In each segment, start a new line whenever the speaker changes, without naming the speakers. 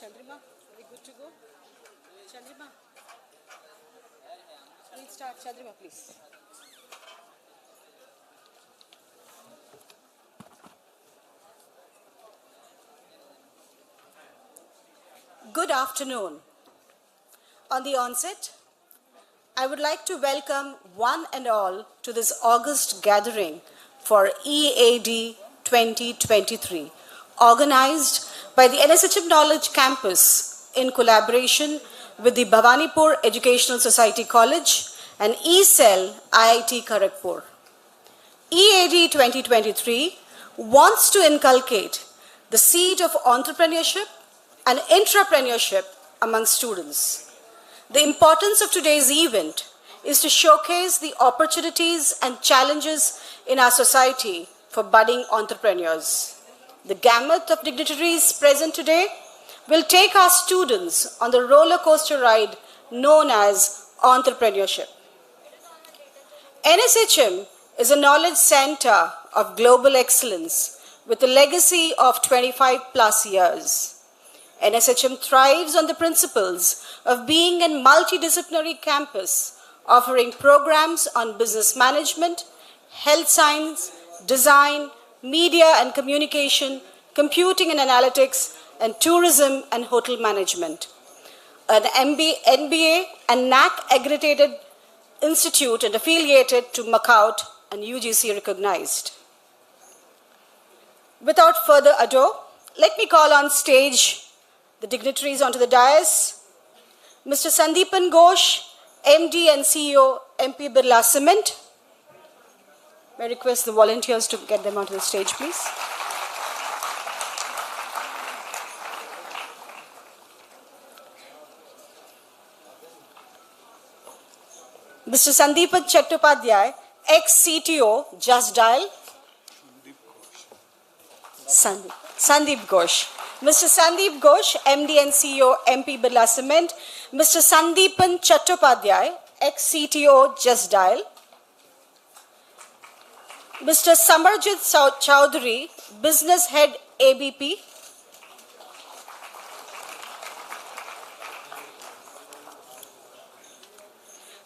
Chandrima, are we good to go? Chandrima, please start. Chandrima, please. Good afternoon. On the onset, I would like to welcome one and all to this August gathering for EAD 2023, organized by the NSHM Knowledge Campus in collaboration with the Bhawanipur Educational Society College and eCell IIT Kharagpur. EAD 2023 wants to inculcate the seed of entrepreneurship and intrapreneurship among students. The importance of today's event is to showcase the opportunities and challenges in our society for budding entrepreneurs. The gamut of dignitaries present today will take our students on the roller coaster ride known as entrepreneurship. NSHM is a knowledge center of global excellence with a legacy of 25 plus years. NSHM thrives on the principles of being a multidisciplinary campus, offering programs on business management, health science, design, media and communication, computing and analytics, and tourism and hotel management. An NBA and NAC accredited institute and affiliated to MACAUT and UGC recognized. Without further ado, let me call on stage the dignitaries onto the dais. Mr. Sandeepan Ghosh, MD and CEO, MP Birla Cement. May I request the volunteers to get them onto the stage, please. Mr. Sandeepan Chattopadhyay, ex-CTO, Just Dial. Sandeep Ghosh. Mr. Sandeep Ghosh, MD and CEO, MP Birla Cement. Mr. Sandeepan Chattopadhyay, ex-CTO, Just Dial. Mr. Samarjit Chowdhury, Business Head, ABP.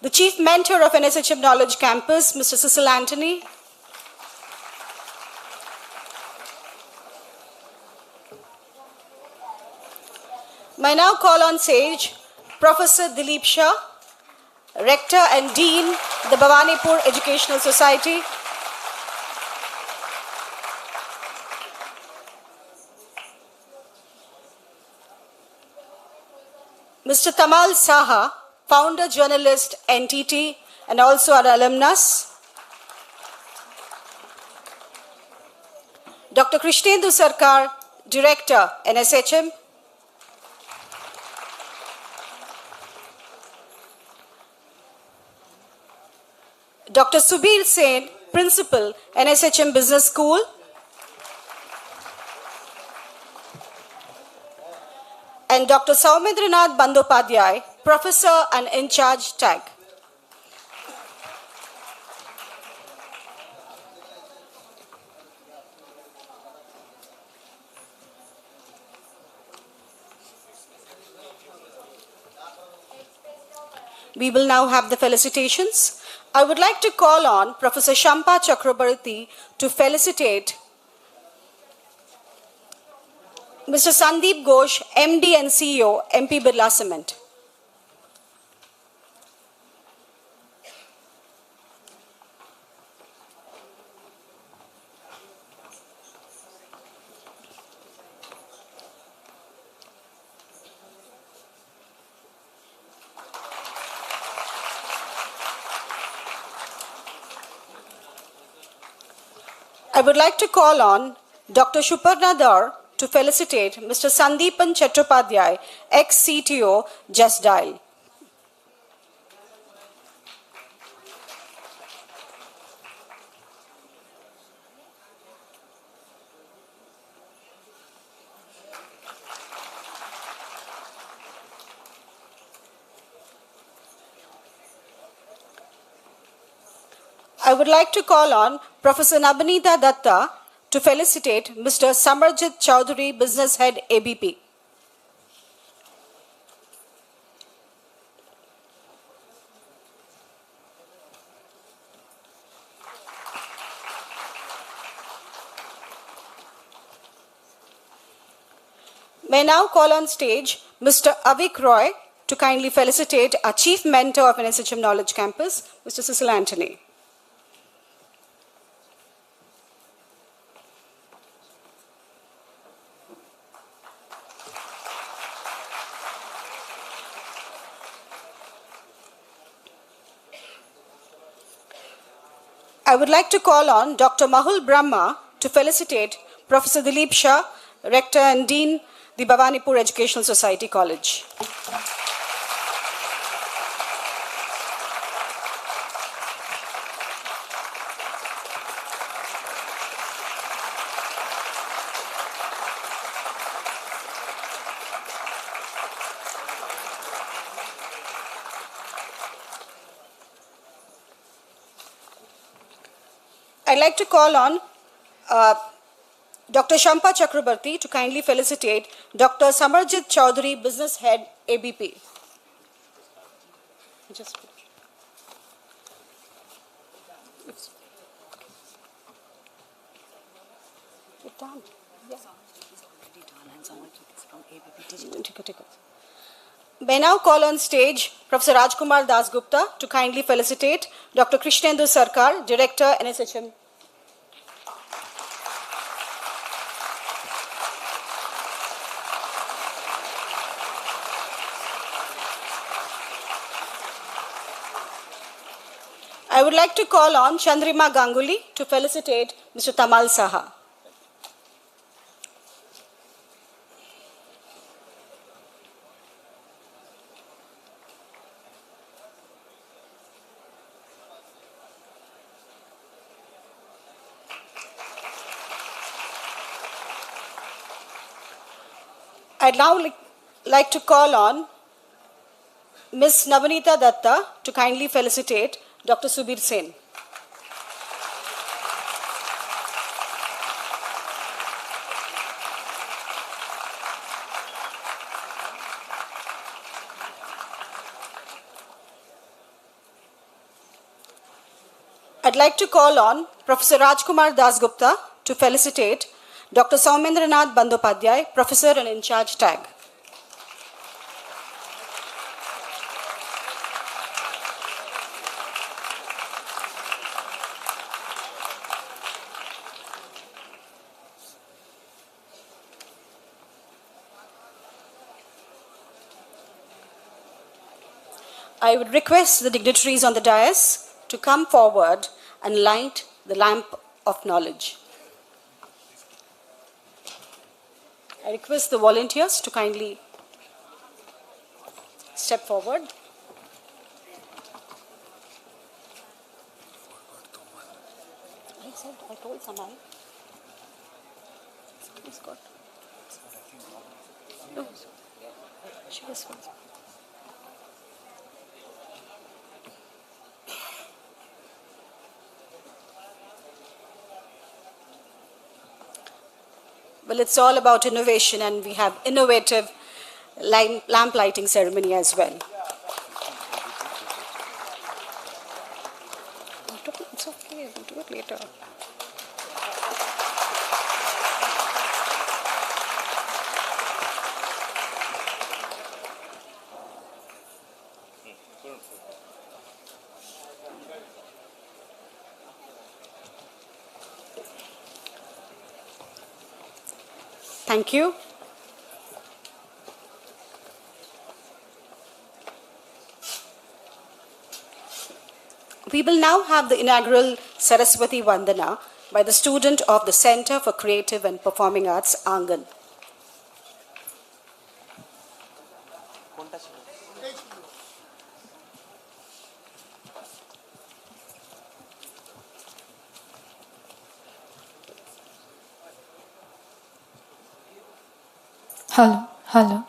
The Chief Mentor of NSHM Knowledge Campus, Mr. Cecil Anthony. I now call on stage Professor Dilip Shah, Rector and Dean, the Bhawanipur Educational Society. Mr. Tamal Saha, founder, journalist, NTT, and also an alumnus. Dr. Krishnendu Sarkar, Director, NSHM. Dr. Subir Sen, Principal, NSHM Business School. And Dr. Saumendranath Bandopadhyay, Professor and in charge TAG. We will now have the felicitations. I would like to call on Professor Shampa Chakrabarti to felicitate Mr. Sandeep Ghosh, MD and CEO, MP Birla Cement. I would like to call on Dr. Shuparna Dar to felicitate Mr. Sandeepan Chattopadhyay, ex-CTO, Just Dial. I would like to call on Professor Nabanita Datta to felicitate Mr. Samarjit Chowdhury, Business Head, ABP. May I now call on stage Mr. Avik Roy to kindly felicitate our Chief Mentor of NSHM Knowledge Campus, Mr. Cecil Anthony. I would like to call on Dr. Mahul Brahma to felicitate Professor Dilip Shah, Rector and Dean, the Bhavanipur Educational Society College. I'd like to call on Dr. Shampa Chakrabarti to kindly felicitate Dr. Samarjit Chaudhary, Business Head, ABP. Just get down. Yeah. May I now call on stage Professor Rajkumar Dasgupta to kindly felicitate Dr. Krishnendu Sarkar, Director, NSHM. I would like to call on Chandrima Ganguly to felicitate Mr. Tamal Saha. I'd now like to call on Ms. Navanita Datta to kindly felicitate Dr. Subir Sen. I'd like to call on Professor Rajkumar Dasgupta to felicitate Dr. Saumendranath Bandopadhyay, Professor and in charge TAG. I would request the dignitaries on the dais to come forward and light the lamp of knowledge. I request the volunteers to kindly step forward. I told someone. Somebody's got. No, she was first. Well, it's all about innovation, and we have innovative lamp lighting ceremony as well. It's okay, we'll do it later. Thank you. We will now have the inaugural Saraswati Vandana by the student of the Center for Creative and Performing Arts, Angan.
Hello, hello.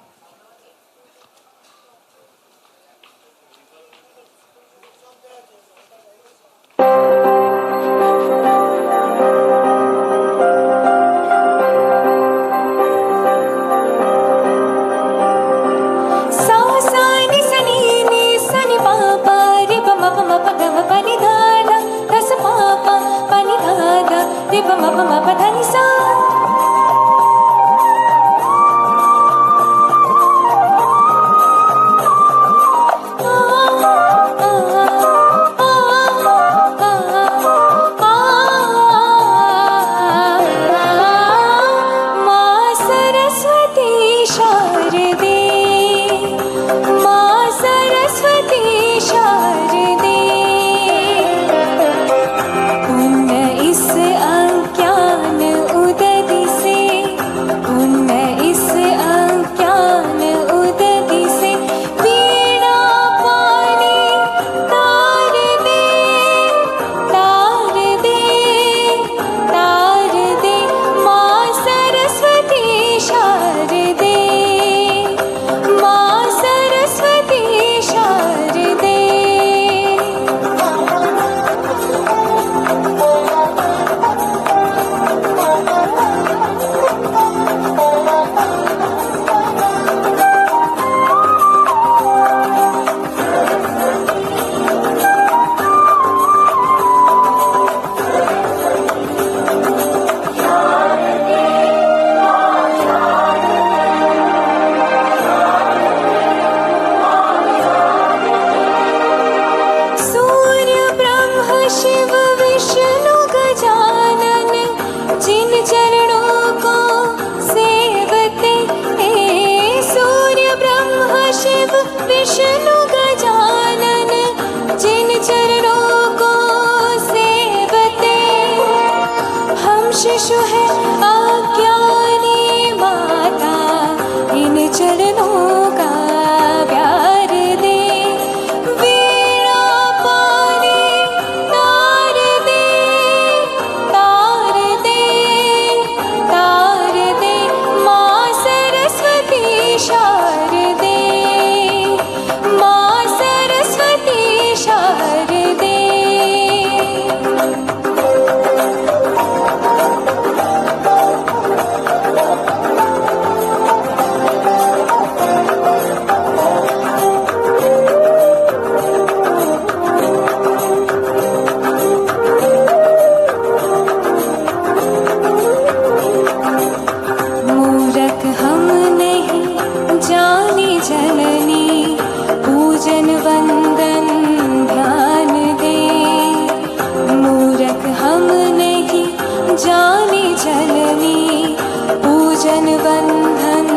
पूजन बंधन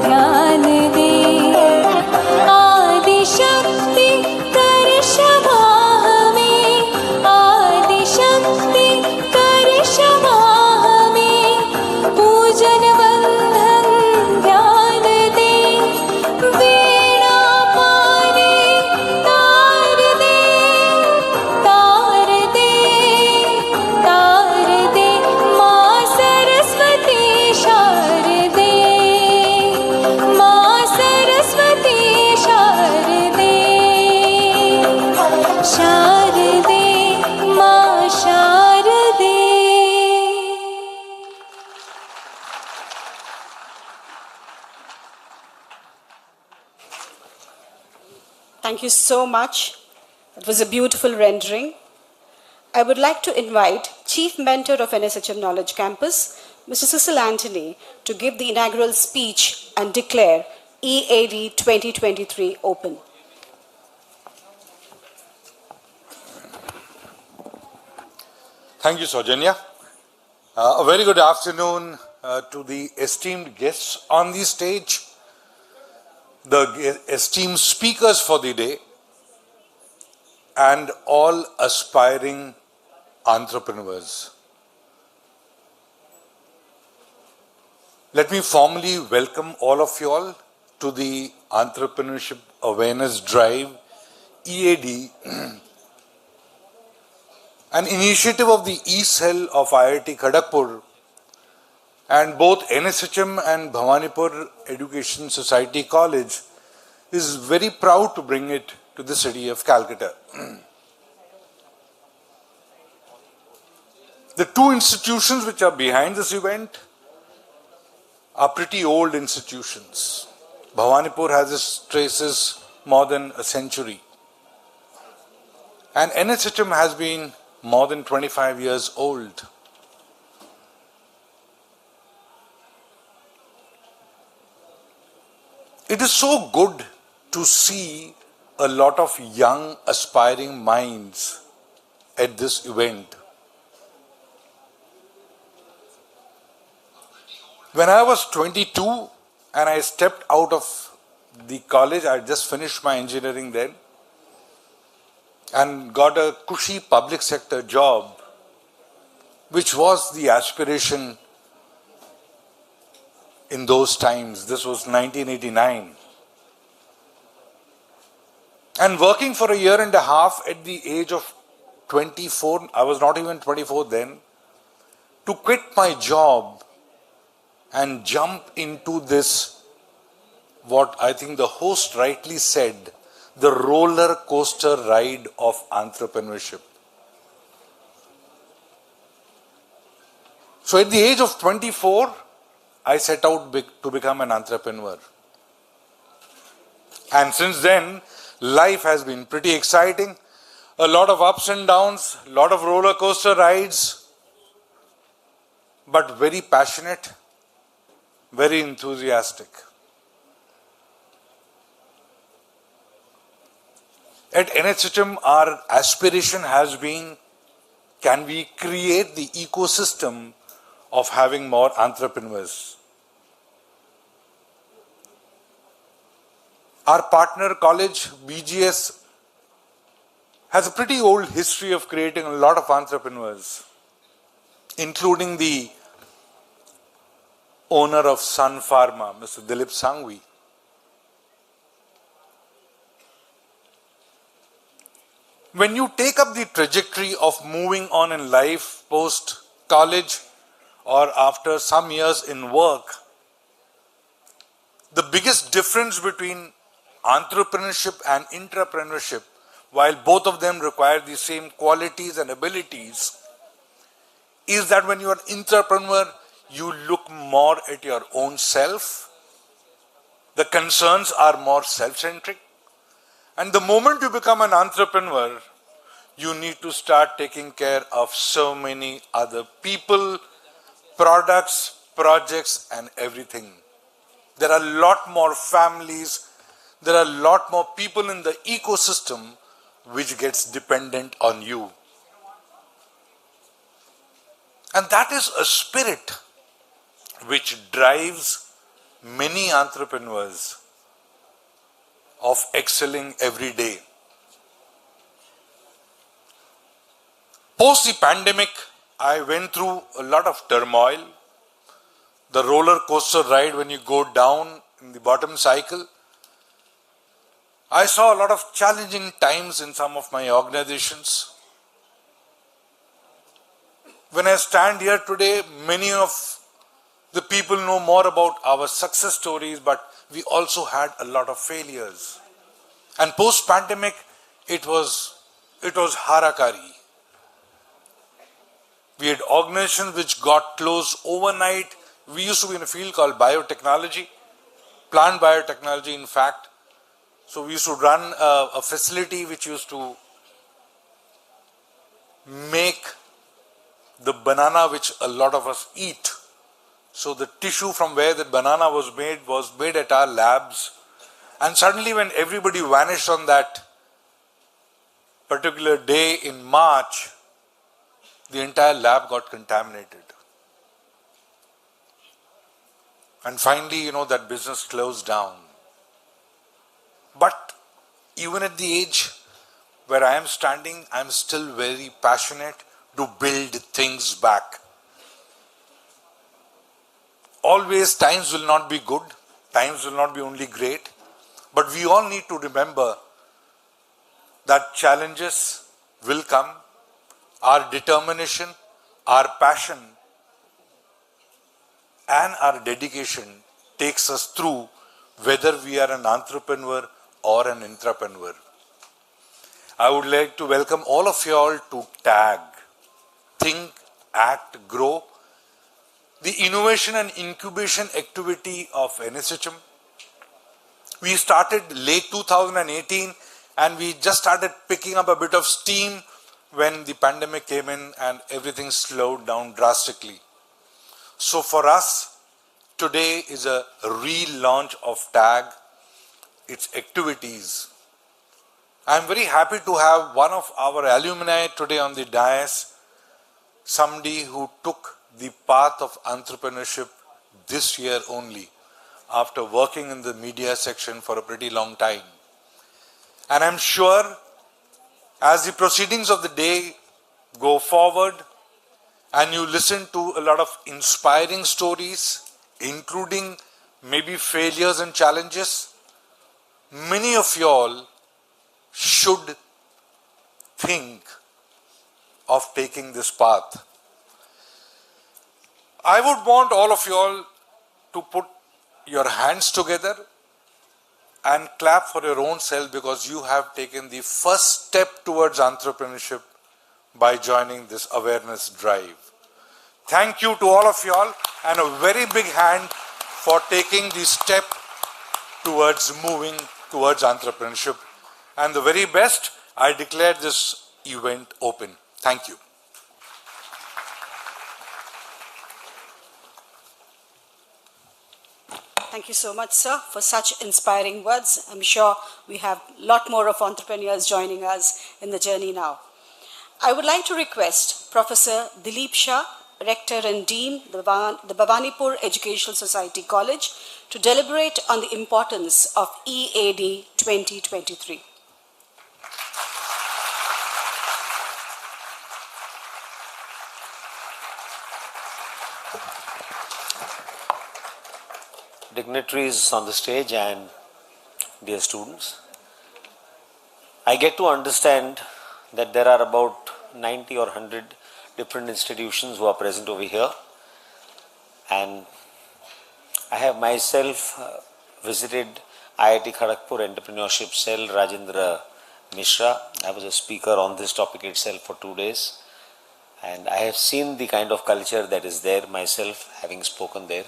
ध्यान दे आदि शक्ति कर क्षमा हमें आदि शक्ति कर क्षमा हमें पूजन बंधन ध्यान दे वीणा पानी तार दे तार दे तार दे माँ सरस्वती शारदे माँ सरस्वती शारदे शारदे माँ शारदे.
Thank you so much. It was a beautiful rendering. I would like to invite Chief Mentor of NSHM Knowledge Campus, Mr. Cecil Anthony, to give the inaugural speech and declare EAD 2023 open.
Thank you, Saujanya. A very good afternoon to the esteemed guests on the stage, the esteemed speakers for the day, and all aspiring entrepreneurs. Let me formally welcome all of you all to the Entrepreneurship Awareness Drive, EAD, an initiative of the E-Cell of IIT Kharagpur, and both NSHM and Bhawanipur Education Society College is very proud to bring it to the city of Calcutta. The two institutions which are behind this event are pretty old institutions. Bhawanipur has its traces more than a century, and NSHM has been more than 25 years old. It is so good to see a lot of young aspiring minds at this event. When I was 22 and I stepped out of the college, I just finished my engineering then and got a cushy public sector job, which was the aspiration in those times. This was 1989. And working for a year and a half at the age of 24, I was not even 24 then, to quit my job and jump into this, what I think the host rightly said, the roller coaster ride of entrepreneurship. So at the age of 24, I set out to become an entrepreneur. And since then, life has been pretty exciting. A lot of ups and downs, a lot of roller coaster rides, but very passionate, very enthusiastic. At NSHM, our aspiration has been, can we create the ecosystem of having more entrepreneurs? Our partner college, BGS, has a pretty old history of creating a lot of entrepreneurs, including the owner of Sun Pharma, Mr. Dilip Sangvi. When you take up the trajectory of moving on in life post-college or after some years in work, the biggest difference between entrepreneurship and intrapreneurship, while both of them require the same qualities and abilities, is that when you are an entrepreneur, you look more at your own self. The concerns are more self-centric. And the moment you become an entrepreneur, you need to start taking care of so many other people, products, projects, and everything. There are a lot more families, there are a lot more people in the ecosystem which gets dependent on you. And that is a spirit which drives many entrepreneurs of excelling every day. Post the pandemic, I went through a lot of turmoil. The roller coaster ride when you go down in the bottom cycle. I saw a lot of challenging times in some of my organizations. When I stand here today, many of the people know more about our success stories, but we also had a lot of failures. And post-pandemic, it was harakari. We had organizations which got closed overnight. We used to be in a field called biotechnology, plant biotechnology in fact. So we used to run a facility which used to make the banana which a lot of us eat. So the tissue from where the banana was made at our labs. And suddenly when everybody vanished on that particular day in March, the entire lab got contaminated. And finally, that business closed down. But even at the age where I am standing, I am still very passionate to build things back. Always times will not be good, times will not be only great, but we all need to remember that challenges will come. Our determination, our passion, and our dedication takes us through whether we are an entrepreneur or an intrapreneur. I would like to welcome all of you all to TAG, Think, Act, Grow, the innovation and incubation activity of NSHM. We started late 2018 and we just started picking up a bit of steam when the pandemic came in and everything slowed down drastically. So for us, today is a relaunch of TAG, its activities. I am very happy to have one of our alumni today on the dais, somebody who took the path of entrepreneurship this year only, after working in the media section for a pretty long time. And I'm sure as the proceedings of the day go forward and you listen to a lot of inspiring stories, including maybe failures and challenges, many of you all should think of taking this path. I would want all of you all to put your hands together and clap for your own self because you have taken the first step towards entrepreneurship by joining this awareness drive. Thank you to all of you all and a very big hand for taking the step towards moving towards entrepreneurship. And the very best, I declare this event open. Thank you.
Thank you so much, sir, for such inspiring words. I'm sure we have a lot more of entrepreneurs joining us in the journey now. I would like to request Professor Dilip Shah, Rector and Dean, the Bhavanipur Educational Society College, to deliberate on the importance of EAD 2023.
Dignitaries on the stage and dear students, I get to understand that there are about 90 or 100 different institutions who are present over here, and I have myself visited IIT Kharagpur Entrepreneurship Cell, Rajendra Mishra. I was a speaker on this topic itself for 2 days, and I have seen the kind of culture that is there myself, having spoken there.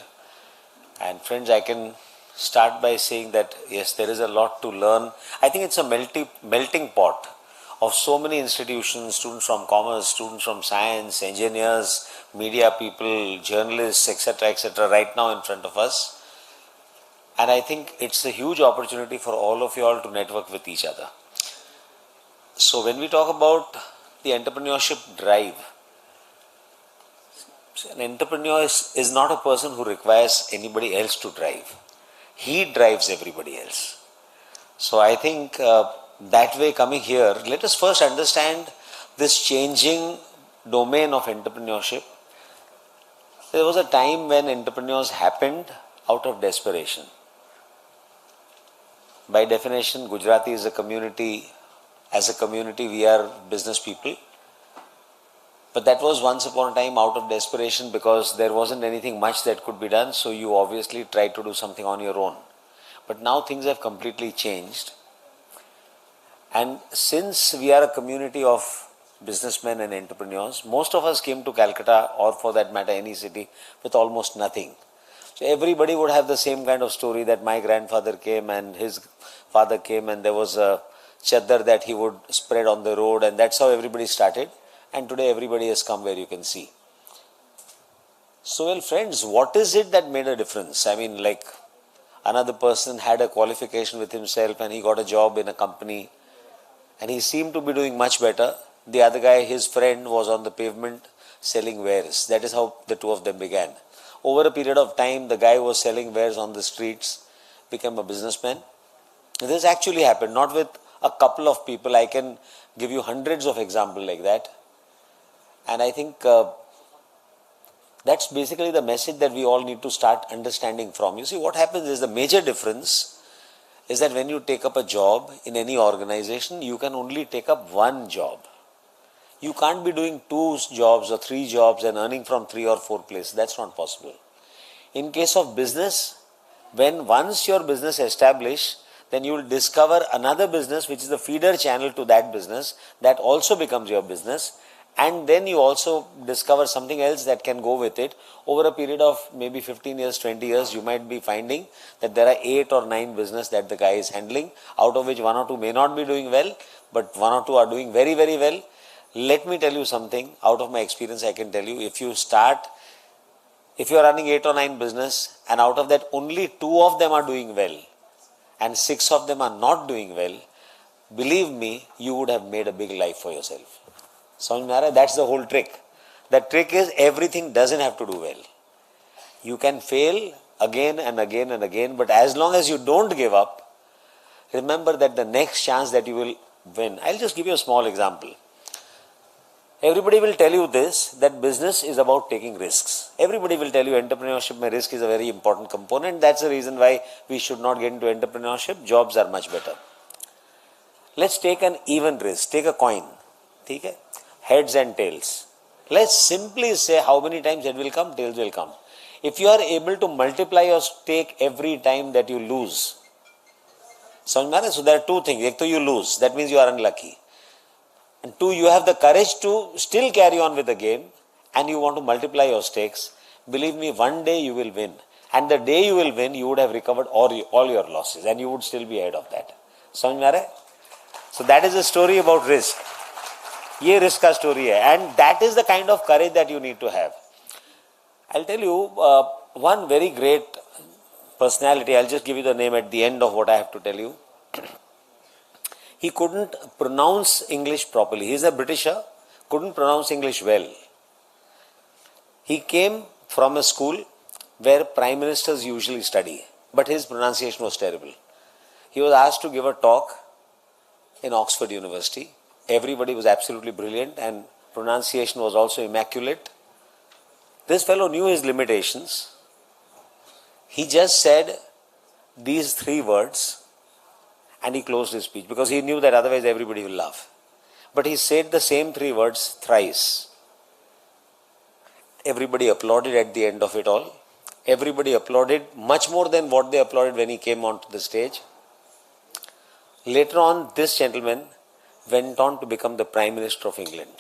And friends, I can start by saying that yes, there is a lot to learn. I think it's a melting pot of so many institutions, students from commerce, students from science, engineers, media people, journalists, etc., right now in front of us. And I think it's a huge opportunity for all of you all to network with each other. So when we talk about the entrepreneurship drive, See, an entrepreneur is not a person who requires anybody else to drive. He drives everybody else. So I think that way coming here, let us first understand this changing domain of entrepreneurship. There was a time when entrepreneurs happened out of desperation. By definition, Gujarati is a community. As a community, we are business people. But that was once upon a time out of desperation because there wasn't anything much that could be done, so you obviously tried to do something on your own. But now things have completely changed. And since we are a community of businessmen and entrepreneurs, most of us came to Calcutta, or for that matter any city, with almost nothing. So everybody would have the same kind of story that my grandfather came and his father came and there was a chadar that he would spread on the road, and that's how everybody started. And today everybody has come where you can see. So well friends, what is it that made a difference? I mean, like another person had a qualification with himself and he got a job in a company and he seemed to be doing much better. The other guy, his friend, was on the pavement selling wares. That is how the two of them began. Over a period of time, the guy was selling wares on the streets, became a businessman. This actually happened, not with a couple of people. I can give you hundreds of examples like that. And I think that's basically the message that we all need to start understanding from. You see, what happens is the major difference is that when you take up a job in any organization, you can only take up one job. You can't be doing 2 jobs or 3 jobs and earning from 3 or 4 places. That's not possible. In case of business, when once your business is established, then you will discover another business which is the feeder channel to that business that also becomes your business. And then you also discover something else that can go with it. Over a period of maybe 15 years, 20 years, you might be finding that there are 8 or 9 business that the guy is handling, out of which 1 or 2 may not be doing well, but 1 or 2 are doing very, very well. Let me tell you something, out of my experience I can tell you, if you are running 8 or 9 business and out of that only 2 of them are doing well and 6 of them are not doing well, believe me, you would have made a big life for yourself. That's the whole trick. The trick is everything doesn't have to do well. You can fail again and again and again, but as long as you don't give up, remember that the next chance that you will win. I'll just give you a small example. Everybody will tell you this, that business is about taking risks. Everybody will tell you entrepreneurship, risk is a very important component. That's the reason why we should not get into entrepreneurship. Jobs are much better. Let's take an even risk. Take a coin. Okay? Heads and tails. Let's simply say how many times head will come, tails will come. If you are able to multiply your stake every time that you lose, so there are 2 things. One, you lose. That means you are unlucky. And 2, you have the courage to still carry on with the game and you want to multiply your stakes. Believe me, one day you will win. And the day you will win, you would have recovered all your losses and you would still be ahead of that. So that is the story about risk. Ye risk ka story hai. And that is the kind of courage that you need to have. I'll tell you one very great personality. I'll just give you the name at the end of what I have to tell you. He couldn't pronounce English properly. He's a Britisher, couldn't pronounce English well. He came from a school where prime ministers usually study, but his pronunciation was terrible. He was asked to give a talk in Oxford University. Everybody was absolutely brilliant and pronunciation was also immaculate. This fellow knew his limitations. He just said these 3 words and he closed his speech because he knew that otherwise everybody will laugh. But he said the same 3 words thrice. Everybody applauded at the end of it all. Everybody applauded much more than what they applauded when he came onto the stage. Later on, this gentleman went on to become the Prime Minister of England.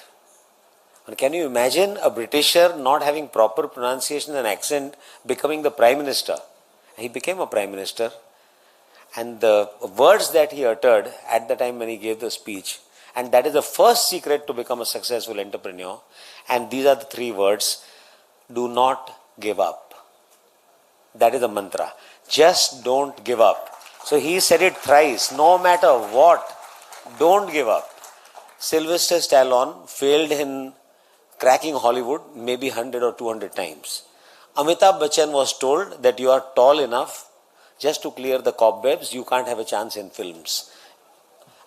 And can you imagine a Britisher not having proper pronunciation and accent becoming the Prime Minister? He became a Prime Minister. And the words that he uttered at the time when he gave the speech, and that is the first secret to become a successful entrepreneur, and these are the 3 words: do not give up. That is the mantra. Just don't give up. So he said it thrice. No matter what, don't give up. Sylvester Stallone failed in cracking Hollywood maybe 100 or 200 times. Amitabh Bachchan was told that you are tall enough just to clear the cobwebs, you can't have a chance in films.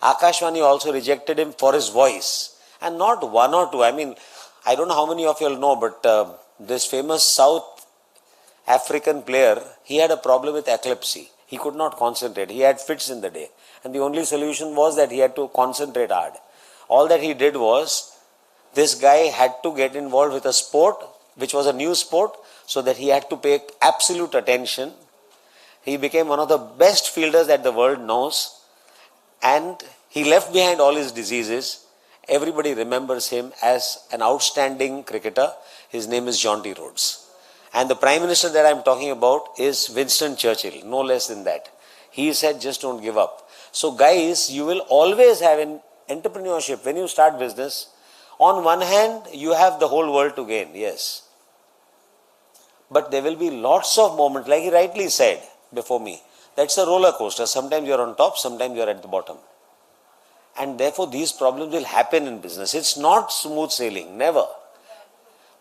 Akashvani also rejected him for his voice. And not one or two. I mean, I don't know how many of you all know, but this famous South African player, he had a problem with epilepsy. He could not concentrate. He had fits in the day. And the only solution was that he had to concentrate hard. All that he did was, this guy had to get involved with a sport, which was a new sport, so that he had to pay absolute attention. He became one of the best fielders that the world knows. And he left behind all his diseases. Everybody remembers him as an outstanding cricketer. His name is Jonty Rhodes. And the Prime Minister that I am talking about is Winston Churchill, no less than that. He said, just don't give up. So guys, you will always have in entrepreneurship, when you start business, on one hand, you have the whole world to gain, yes. But there will be lots of moments, like he rightly said before me, that's a roller coaster. Sometimes you're on top, sometimes you're at the bottom. And therefore, these problems will happen in business. It's not smooth sailing, never.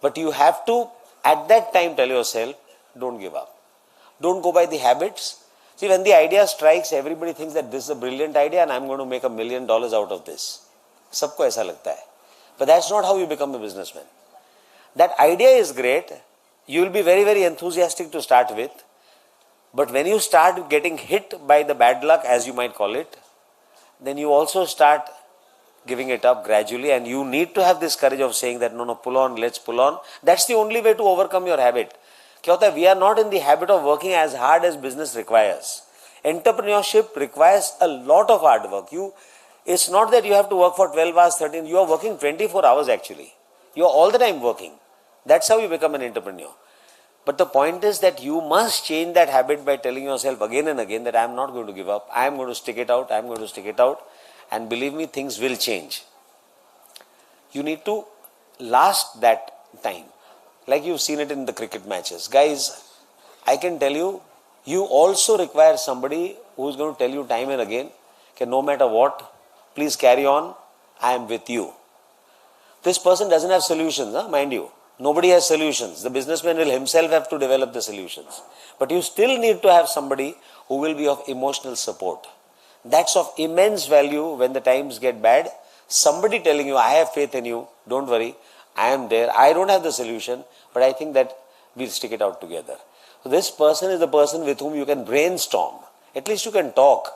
But you have to, at that time, tell yourself, don't give up. Don't go by the habits. See, when the idea strikes, everybody thinks that this is a brilliant idea and I'm going to make $1 million out of this. Sabko aisa lagta hai. But that's not how you become a businessman. That idea is great. You will be very, very enthusiastic to start with. But when you start getting hit by the bad luck, as you might call it, then you also start giving it up gradually, and you need to have this courage of saying that, no, pull on, let's pull on. That's the only way to overcome your habit. We are not in the habit of working as hard as business requires. Entrepreneurship requires a lot of hard work. It's not that you have to work for 12 hours, 13, you are working 24 hours actually. You are all the time working. That's how you become an entrepreneur. But the point is that you must change that habit by telling yourself again and again that I am not going to give up. I am going to stick it out. I am going to stick it out. And believe me, things will change. You need to last that time. Like you've seen it in the cricket matches. Guys, I can tell you, you also require somebody who is going to tell you time and again, okay, no matter what, please carry on. I am with you. This person doesn't have solutions, mind you. Nobody has solutions. The businessman will himself have to develop the solutions. But you still need to have somebody who will be of emotional support. That's of immense value when the times get bad. Somebody telling you, I have faith in you, don't worry, I am there. I don't have the solution, but I think that we'll stick it out together. So this person is the person with whom you can brainstorm. At least you can talk.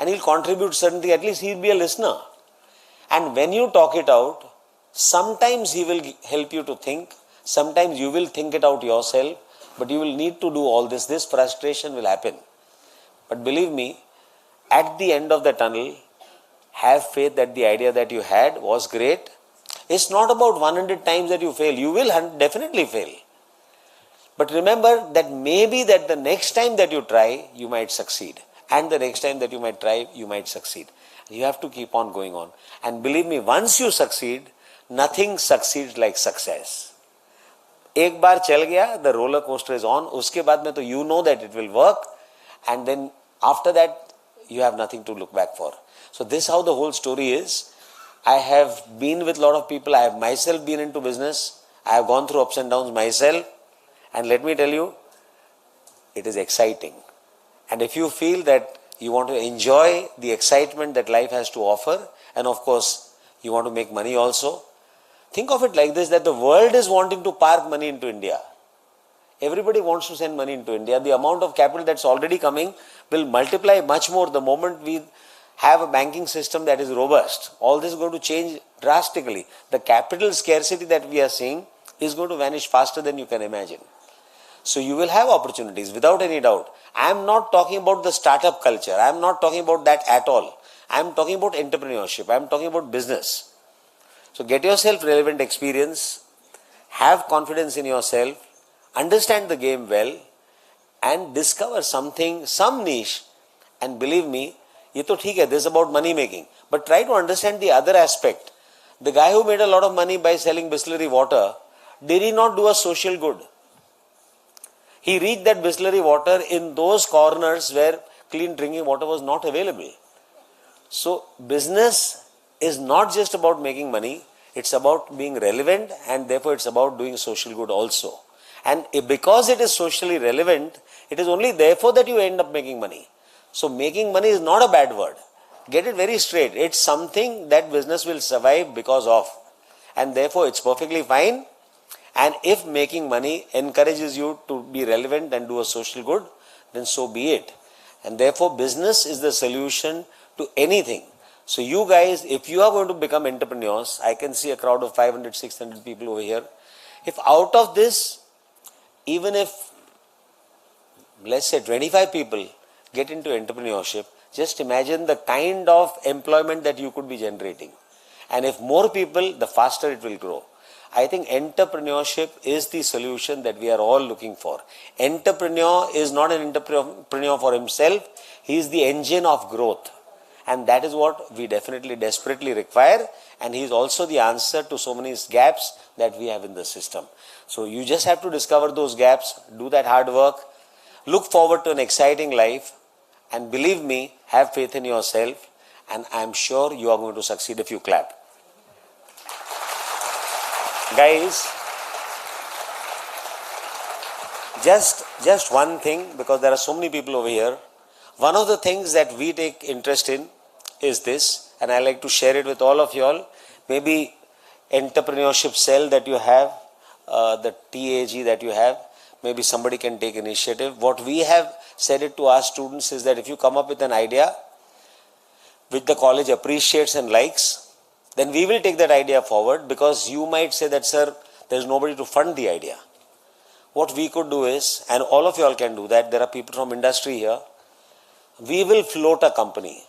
And he'll contribute certainly, at least he'll be a listener. And when you talk it out, sometimes he will help you to think. Sometimes you will think it out yourself, but you will need to do all this. This frustration will happen. But believe me, at the end of the tunnel, have faith that the idea that you had was great. It's not about 100 times that you fail. You will definitely fail. But remember that maybe that the next time that you try, you might succeed. And the next time that you might try, you might succeed. You have to keep on going on. And believe me, once you succeed, nothing succeeds like success. एक बार चल गया, the roller coaster is on. उसके बाद में तो you know that it will work, and then after that you have nothing to look back for. So this is how the whole story is. I have been with a lot of people. I have myself been into business. I have gone through ups and downs myself, and let me tell you, it is exciting. And if you feel that you want to enjoy the excitement that life has to offer, and of course you want to make money also, think of it like this, that the world is wanting to park money into India. Everybody wants to send money into India. The amount of capital that's already coming will multiply much more the moment we have a banking system that is robust. All this is going to change drastically. The capital scarcity that we are seeing is going to vanish faster than you can imagine. So you will have opportunities without any doubt. I am not talking about the startup culture. I am not talking about that at all. I am talking about entrepreneurship. I am talking about business. So get yourself relevant experience, have confidence in yourself, understand the game well, and discover something, some niche. And believe me, ये तो ठीक है, this is about money making. But try to understand the other aspect. The guy who made a lot of money by selling Bisleri water, did he not do a social good? He reached that Bisleri water in those corners where clean drinking water was not available. So business is not just about making money, It's about being relevant, and therefore it's about doing social good also. And because it is socially relevant, it is only therefore that you end up making money. So making money is not a bad word. Get it very straight. It's something that business will survive because of. And therefore it's perfectly fine. And if making money encourages you to be relevant and do a social good, then so be it. And therefore business is the solution to anything. So you guys, if you are going to become entrepreneurs, I can see a crowd of 500, 600 people over here. If out of this, even if, let's say 25 people get into entrepreneurship, just imagine the kind of employment that you could be generating. And if more people, the faster it will grow. I think entrepreneurship is the solution that we are all looking for. Entrepreneur is not an entrepreneur for himself. He is the engine of growth. And that is what we definitely desperately require. And he is also the answer to so many gaps that we have in the system. So you just have to discover those gaps, do that hard work, look forward to an exciting life, and believe me, have faith in yourself, and I am sure you are going to succeed if you clap. Guys, just one thing, because there are so many people over here. One of the things that we take interest in is this, and I like to share it with all of you all. Maybe entrepreneurship cell that you have, the TAG that you have, maybe somebody can take initiative. What we have said it to our students is that if you come up with an idea which the college appreciates and likes, then we will take that idea forward, because you might say that, sir, there is nobody to fund the idea. What we could do is, and all of you all can do that, there are people from industry here, we will float a company.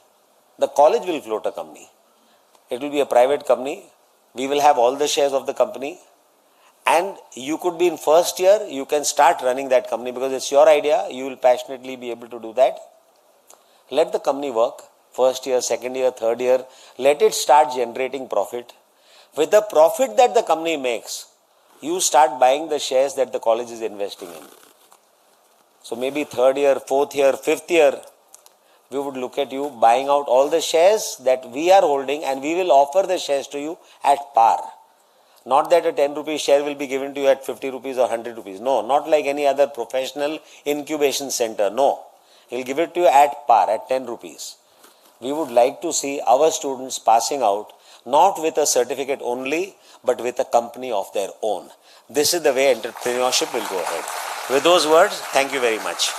The college will float a company. It will be a private company. We will have all the shares of the company. And you could be in first year, you can start running that company because it's your idea. You will passionately be able to do that. Let the company work. First year, second year, third year. Let it start generating profit. With the profit that the company makes, you start buying the shares that the college is investing in. So maybe third year, fourth year, fifth year, we would look at you buying out all the shares that we are holding, and we will offer the shares to you at par. Not that a 10 rupees share will be given to you at 50 rupees or 100 rupees. No, not like any other professional incubation center. No, he'll give it to you at par, at 10 rupees. We would like to see our students passing out, not with a certificate only, but with a company of their own. This is the way entrepreneurship will go ahead. With those words, thank you very much.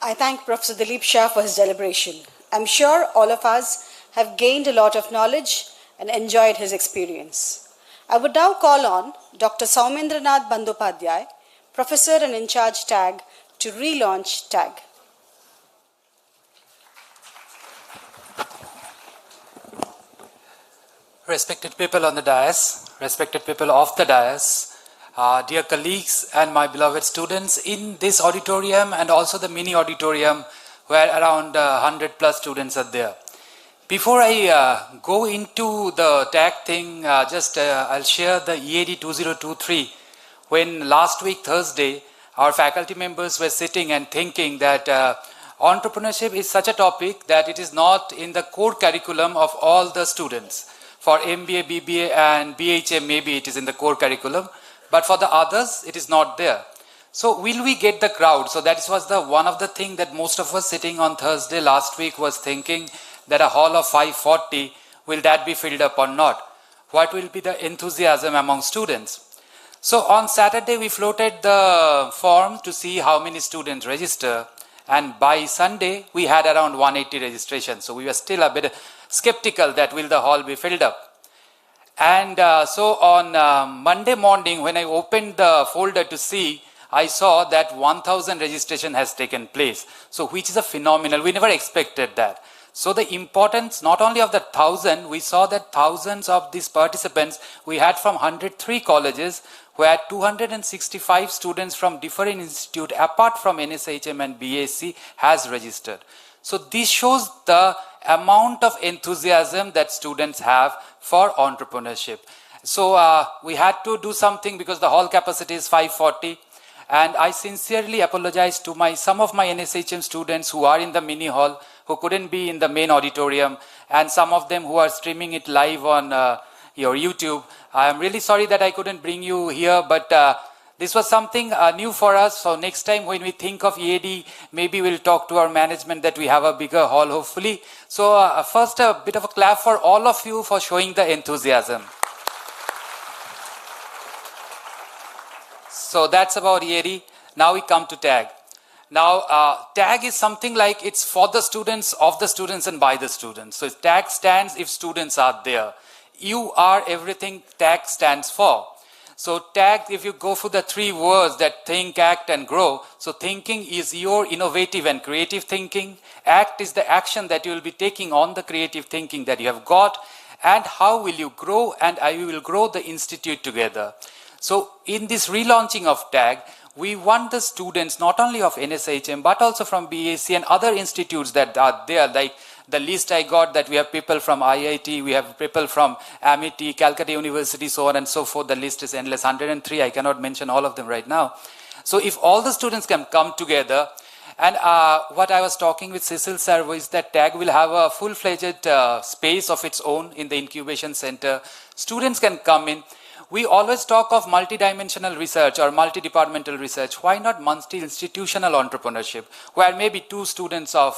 I thank Professor Dilip Shah for his deliberation. I'm sure all of us have gained a lot of knowledge and enjoyed his experience. I would now call on Dr. Saumendranath Bandopadhyay, Professor and in charge TAG, to relaunch TAG.
Respected people on the dais, respected people of the dais, dear colleagues and my beloved students in this auditorium and also the mini auditorium where around 100 plus students are there. Before I go into the tag thing, I'll share the EAD 2023. When last week Thursday, our faculty members were sitting and thinking that entrepreneurship is such a topic that it is not in the core curriculum of all the students. For MBA, BBA and BHM, maybe it is in the core curriculum, but for the others, it is not there. So will we get the crowd? So that was one of the things that most of us sitting on Thursday last week was thinking, that a hall of 540, will that be filled up or not? What will be the enthusiasm among students? So on Saturday, we floated the form to see how many students register. And by Sunday, we had around 180 registrations. So we were still a bit skeptical that will the hall be filled up. And so on Monday morning, when I opened the folder to see, I saw that 1,000 registration has taken place. So which is a phenomenal, we never expected that. So the importance not only of the 1,000, we saw that thousands of these participants we had from 103 colleges, where 265 students from different institutes apart from NSHM and BSc has registered. So this shows the amount of enthusiasm that students have for entrepreneurship. So we had to do something because the hall capacity is 540. And I sincerely apologize to some of my NSHM students who are in the mini hall, who couldn't be in the main auditorium, and some of them who are streaming it live on your YouTube. I am really sorry that I couldn't bring you here, but this was something new for us. So next time when we think of EAD, maybe we'll talk to our management that we have a bigger hall, hopefully. So first, a bit of a clap for all of you for showing the enthusiasm. So that's about EAD. Now we come to TAG. Now, TAG is something like it's for the students, of the students, and by the students. So TAG stands if students are there. You are everything TAG stands for. So TAG, if you go for the three words that think, act, and grow. So thinking is your innovative and creative thinking. Act is the action that you will be taking on the creative thinking that you have got. And how will you grow? And you will grow the institute together. So in this relaunching of TAG, we want the students not only of NSHM but also from BAC and other institutes that are there. Like the list I got, that we have people from IIT, we have people from Amity, Calcutta University, so on and so forth. The list is endless, 103. I cannot mention all of them right now. So if all the students can come together, and what I was talking with Cecil sir was that TAG will have a full-fledged space of its own in the incubation center. Students can come in. We always talk of multidimensional research or multi-departmental research. Why not multi-institutional entrepreneurship, where maybe two students of,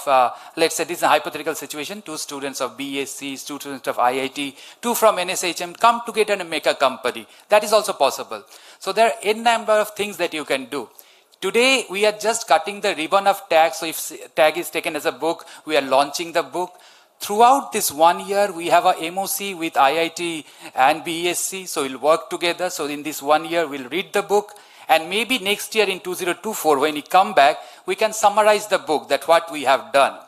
let's say this is a hypothetical situation, two students of BSc, students of IIT, two from NSHM come together and make a company. That is also possible. So there are n number of things that you can do. Today, we are just cutting the ribbon of TAG. So if TAG is taken as a book, we are launching the book. Throughout this 1 year, we have a MOC with IIT and BSc, so we'll work together. So in this 1 year, we'll read the book, and maybe next year in 2024, when we come back, we can summarize the book, that what we have done.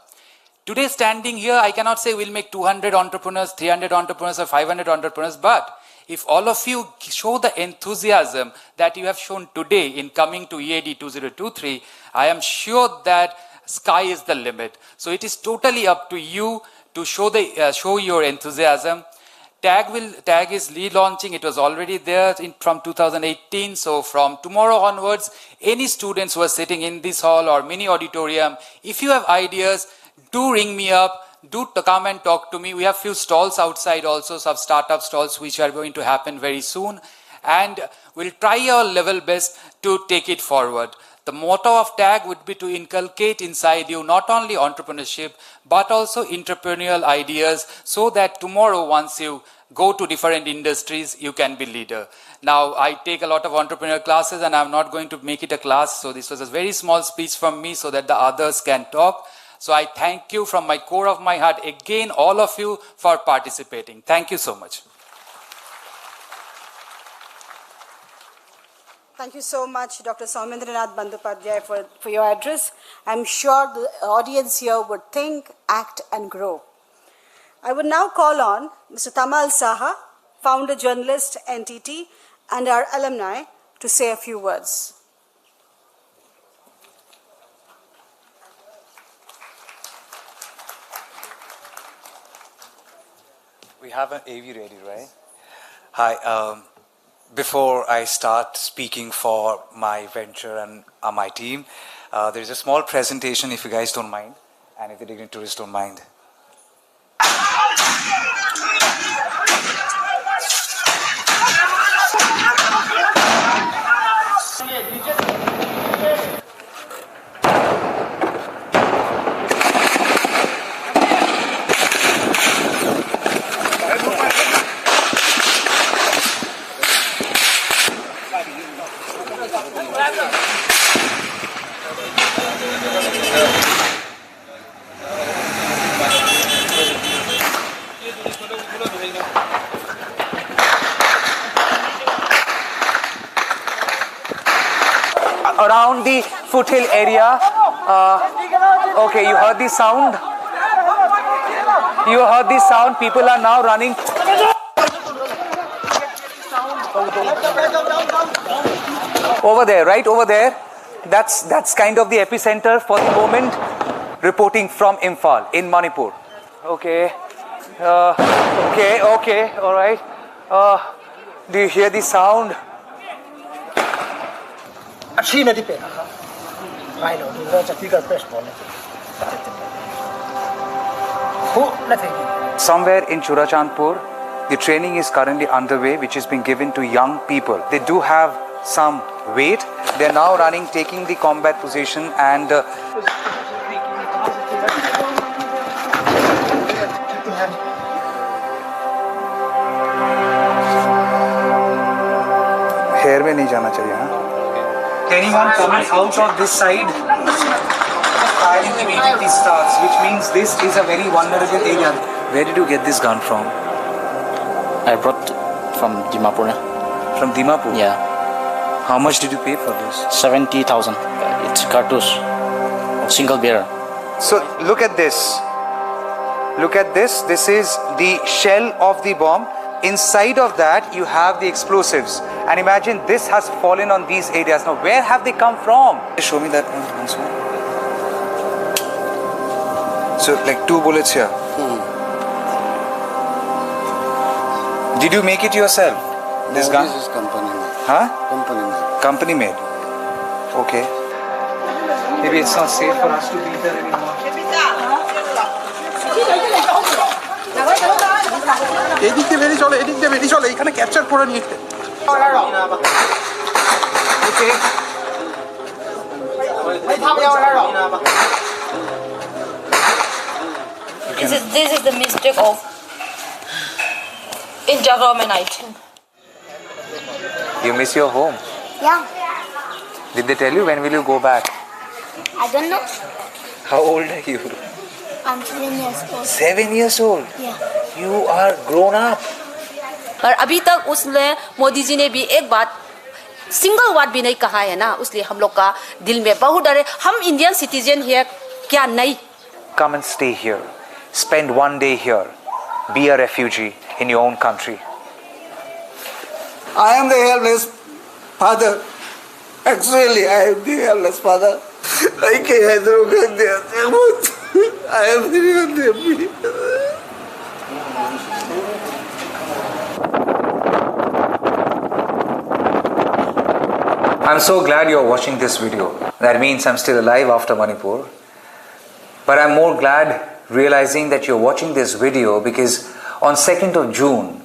Today, standing here, I cannot say we'll make 200 entrepreneurs, 300 entrepreneurs, or 500 entrepreneurs, but if all of you show the enthusiasm that you have shown today in coming to EAD 2023, I am sure that sky is the limit. So it is totally up to you to show your enthusiasm. TAG is relaunching. It was already there from 2018. So from tomorrow onwards, any students who are sitting in this hall or mini auditorium, if you have ideas, do ring me up. Do come and talk to me. We have few stalls outside also, some startup stalls which are going to happen very soon. And we'll try our level best to take it forward. The motto of TAG would be to inculcate inside you not only entrepreneurship, but also entrepreneurial ideas, so that tomorrow, once you go to different industries, you can be leader. Now, I take a lot of entrepreneur classes, and I'm not going to make it a class. So this was a very small speech from me so that the others can talk. So I thank you from my core of my heart, again, all of you, for participating. Thank you so much.
Thank you so much, Dr. Saumendranath Bandyopadhyay, for your address. I'm sure the audience here would think, act, and grow. I would now call on Mr. Tamal Saha, founder journalist, NTT, and our alumni to say a few words.
We have an AV ready, right? Hi. Before I start speaking for my venture and my team, there's a small presentation, if you guys don't mind, and if the dignitaries don't mind. Around the foothill area. Okay, you heard the sound? You heard the sound. People are now running. Over there, right over there. That's kind of the epicenter for the moment. Reporting from Imphal in Manipur. Okay. Okay. All right. Do you hear the sound?
ꯑꯁꯤꯅꯗꯤ ꯄꯦꯅ ꯍꯥꯏꯅ ꯑꯗꯨꯗ ꯆꯠꯄꯤꯒ press ꯕꯣꯜ
Somewhere in Churachandpur, the training is currently underway, which is being given to young people. They do have some weight. They are now running, taking the combat position and hair में नहीं जाना चाहिए हाँ? Anyone coming out of this side firing immediately starts, which means this is a very vulnerable area. Where did you get this gun from?
I brought from Dimapur.
From Dimapur?
Yeah,
How much did you pay for this?
70,000. It's cartouche, single barrel.
So look at this. Look at this. This is the shell of the bomb. Inside of that you have the explosives. And imagine this has fallen on these areas. Now where have they come from? Show me that one once more. So like 2 bullets here. Did you make it yourself? This gun?
This is company made.
Huh?
Company made.
Company made. Okay. Maybe it's not safe for us to be there anymore.
এদিক দিয়ে বেরিয়ে চলে এদিক দিয়ে বেরিয়ে চলে এখানে capture করে নিতে
Okay.
This is the mistake of intergovernment.
You miss your home.
Yeah,
Did they tell you when will you go back?
I don't know.
How old are you?
I'm 7 years old.
7 years old.
Yeah.
You are grown up.
पर अभी तक उसने मोदी जी ने भी एक बात single word भी नहीं कहा है ना, इसलिए हम लोग का दिल में बहुत डर है. हम इंडियन सिटीजन है क्या नहीं?
Come and stay here. Spend one day here. Be a refugee in your own country.
I am the helpless father. Actually, I am the helpless father. I can't look at this. I am very unhappy.
I'm so glad you're watching this video. That means I'm still alive after Manipur. But I'm more glad realizing that you're watching this video because on 2nd of June,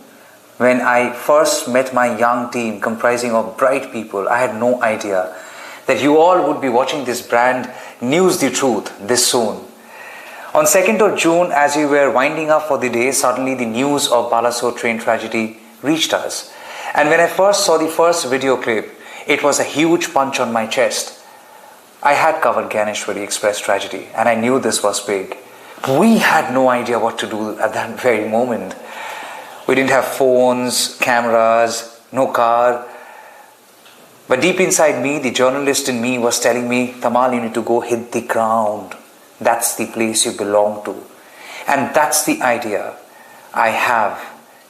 when I first met my young team comprising of bright people, I had no idea that you all would be watching this brand News the Truth this soon. On 2nd of June, as we were winding up for the day, suddenly the news of Balasore train tragedy reached us. And when I first saw the first video clip, it was a huge punch on my chest. I had covered Ganeshwari Express tragedy and I knew this was big. We had no idea what to do at that very moment. We didn't have phones, cameras, no car. But deep inside me, the journalist in me was telling me, Tamal, you need to go hit the ground. That's the place you belong to. And that's the idea I have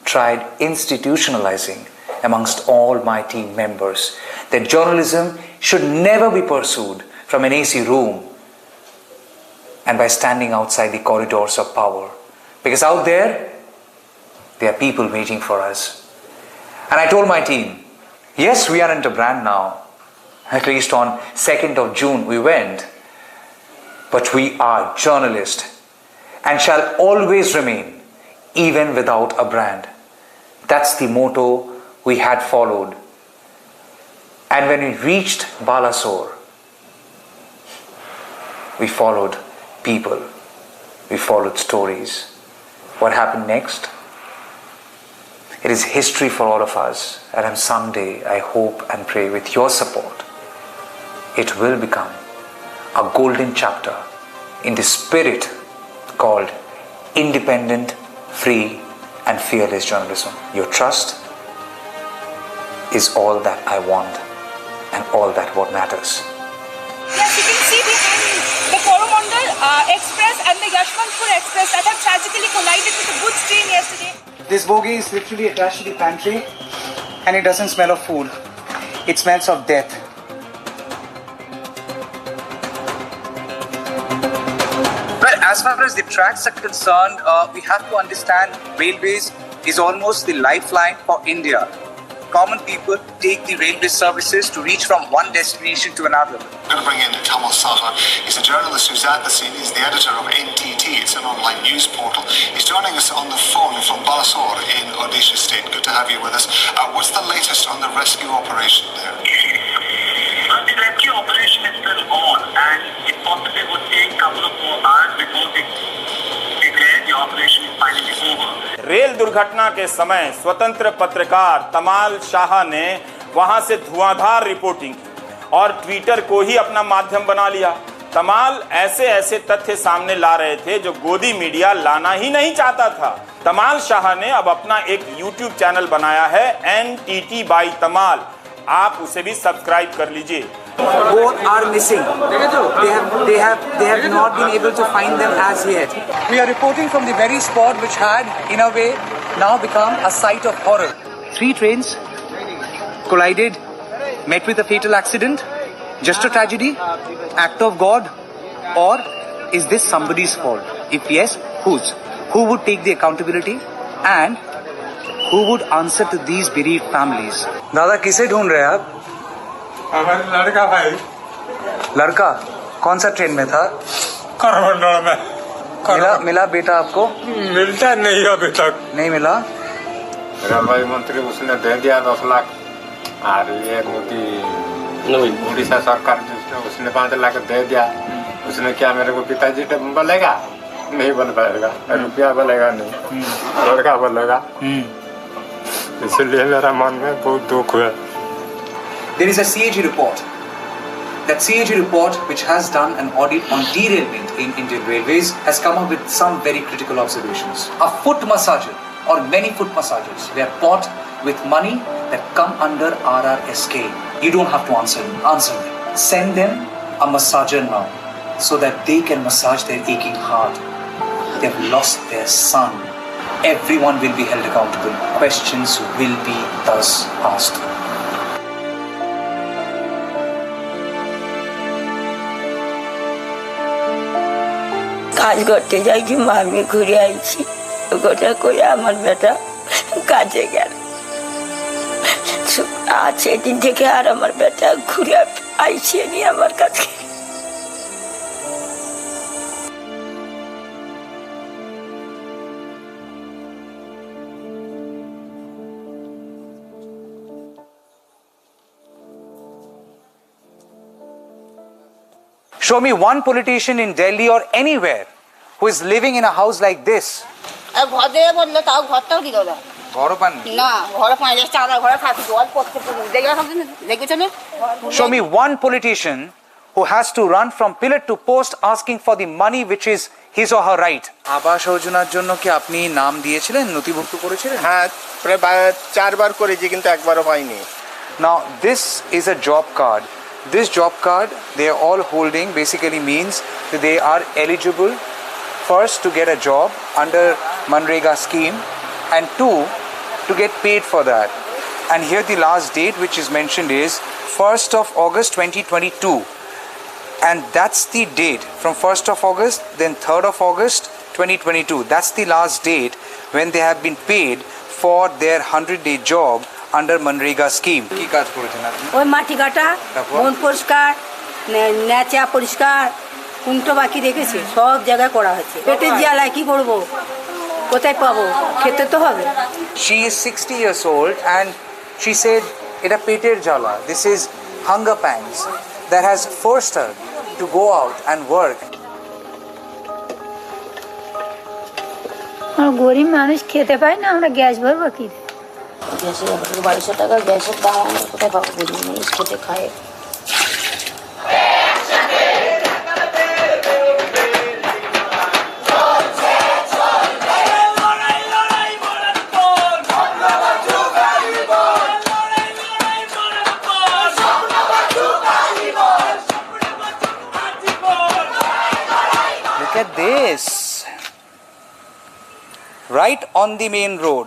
tried institutionalizing amongst all my team members. That journalism should never be pursued from an AC room and by standing outside the corridors of power. Because out there are people waiting for us. And I told my team, yes, we aren't a brand now. At least on 2nd of June we went. But we are journalists and shall always remain, even without a brand. That's the motto we had followed. And when we reached Balasore, we followed people. We followed stories. What happened next? It is history for all of us. And someday, I hope and pray with your support, it will become a golden chapter in the spirit called independent, free and fearless journalism. Your trust is all that I want and all that what matters.
Yes, you can see behind me the Coromandel Express and the Yashwantpur Express that have tragically collided with the goods train yesterday.
This bogie is literally attached to the pantry and it doesn't smell of food. It smells of death. Well, as far as the tracks are concerned, we have to understand railways is almost the lifeline for India.
common people take the railway services to reach from one destination to another.
I'm going to bring in Kamal Sata. He's a journalist who's at the scene. He's the editor of NTT. It's an online news portal. He's joining us on the phone from Balasore in Odisha State. Good to have you with us. What's the latest on the rescue operation there?
The rescue operation is still on, and it possibly would take a couple of more hours before the operation is finally over.
Rail दुर्घटना के समय स्वतंत्र पत्रकार तमाल शाह ने वहां से धुआंधार reporting की और ट्विटर को ही अपना माध्यम बना लिया। तमाल ऐसे ऐसे तथ्य सामने ला रहे थे जो गोदी मीडिया लाना ही नहीं चाहता था। तमाल शाह ने अब अपना एक YouTube चैनल बनाया है NTT by तमाल, आप उसे भी सब्सक्राइब कर लीजिए।
Both are missing. They have not been able to find them as yet. We are reporting from the very spot which had, in a way, now become a site of horror. 3 trains collided, met with a fatal accident. Just a tragedy? Act of God? Or is this somebody's fault? If yes, whose? Who would take the accountability? And who would answer to these bereaved families? दादा किसे ढूंढ रहे हैं आप?
हमारा लड़का भाई।
लड़का कौन सा ट्रेन में था?
करमंडल में।
मिला बेटा आपको?
मिलता नहीं अभी तक।
नहीं मिला?
रेलवे मंत्री उसने दे दिया 10 लाख और ये मोदी उड़ीसा सरकार उसने 5 लाख दे दिया। उसने क्या मेरे को पिताजी बोलेगा? नहीं बन पाएगा, रुपया बोलेगा नहीं, लड़का बोलेगा। इसलिए मेरा मन में बहुत दुख हुआ।
There is a CAG report. That CAG report, which has done an audit on derailment in Indian Railways, has come up with some very critical observations. A foot massager or many foot massagers were bought with money that come under RRSK. You don't have to answer them. Send them a massager now so that they can massage their aching heart. They've lost their son. Everyone will be held accountable. Questions will be thus asked.
কাজ করতে যাইছি, আমি ঘুরে আইছি, ওটা করে আমার বেটা কাজে গেল। আজ সেদিন থেকে আর আমার বেটা ঘুরে আইছে নি আমার কাছে।
Show me one politician in Delhi or anywhere who is living in a house like this. Show me one politician who has to run from pillar to post asking for the money which is his or her right. আবাস যোজনার জন্য কি আপনি নাম দিয়েছিলেন, নথিভুক্ত করেছিলেন?
হ্যাঁ, প্রায় 4 বার করেছি কিন্তু একবারও পাইনি।
Now this is a job card. This job card they are all holding basically means that they are eligible first to get a job under Manrega scheme and 2 to get paid for that. And here the last date which is mentioned is 1st of August 2022. And that's the date from 1st of August, then 3rd of August 2022. That's the last date when they have been paid for their 100-day job under Manrega scheme. কি কাজ করেছেন আপনি?
ওই মাটি কাটা, বন পরিষ্কার, নেচা পরিষ্কার, কুন্টো বাকি রেখেছে, সব জায়গায় করা হয়েছে। পেটের জ্বালায় কি করব? কোথায় পাবো? খেতে তো হবে।
She is 60 years old and she said এটা পেটের জ্বালা. This is hunger pangs that has forced her to go out and work.
আর গরিব মানুষ খেতে পায় না, আমরা গ্যাস ভরবো কি?
গ্যাসের 2200 টাকা গ্যাসের দাম, আমরা কোথায় পাবো? গরিব মানুষ খেতে খায়।
Look at this. Right on the main road.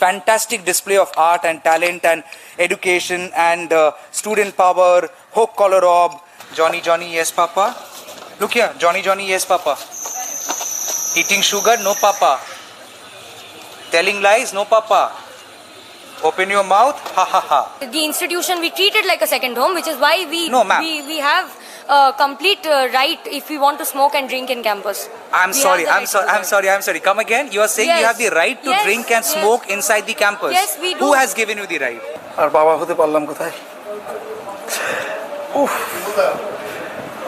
Fantastic display of art and talent and education and student power. Hope color rob. Johnny, Johnny, yes, Papa. Look here. Johnny, Johnny, yes, Papa. Eating sugar, no, Papa. Telling lies, no, Papa. Open your mouth, ha ha ha.
The institution we treat it like a second home, which is why
No, ma'am.
we have complete right if we want to smoke and drink in campus.
I'm
We
sorry,
have the
I'm sorry. Come again. You are saying you
Yes.
have the right to
Yes.
drink and smoke inside the campus.
Yes, we do.
Who has given you the right?
আর বাবা হতে পারলাম কোথায় উফ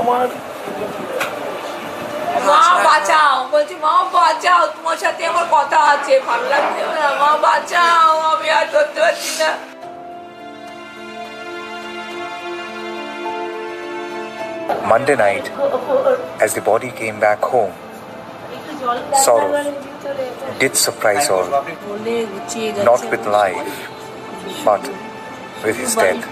আমার
মা বাঁচাও বলছি মা বাঁচাও তোমার সাথে আমার কথা আছে ভালো লাগছে না মা বাঁচাও আমি আর ধরতে পারছি না
Monday night, as the body came back home, sorrow did surprise all, not with life, but with his death.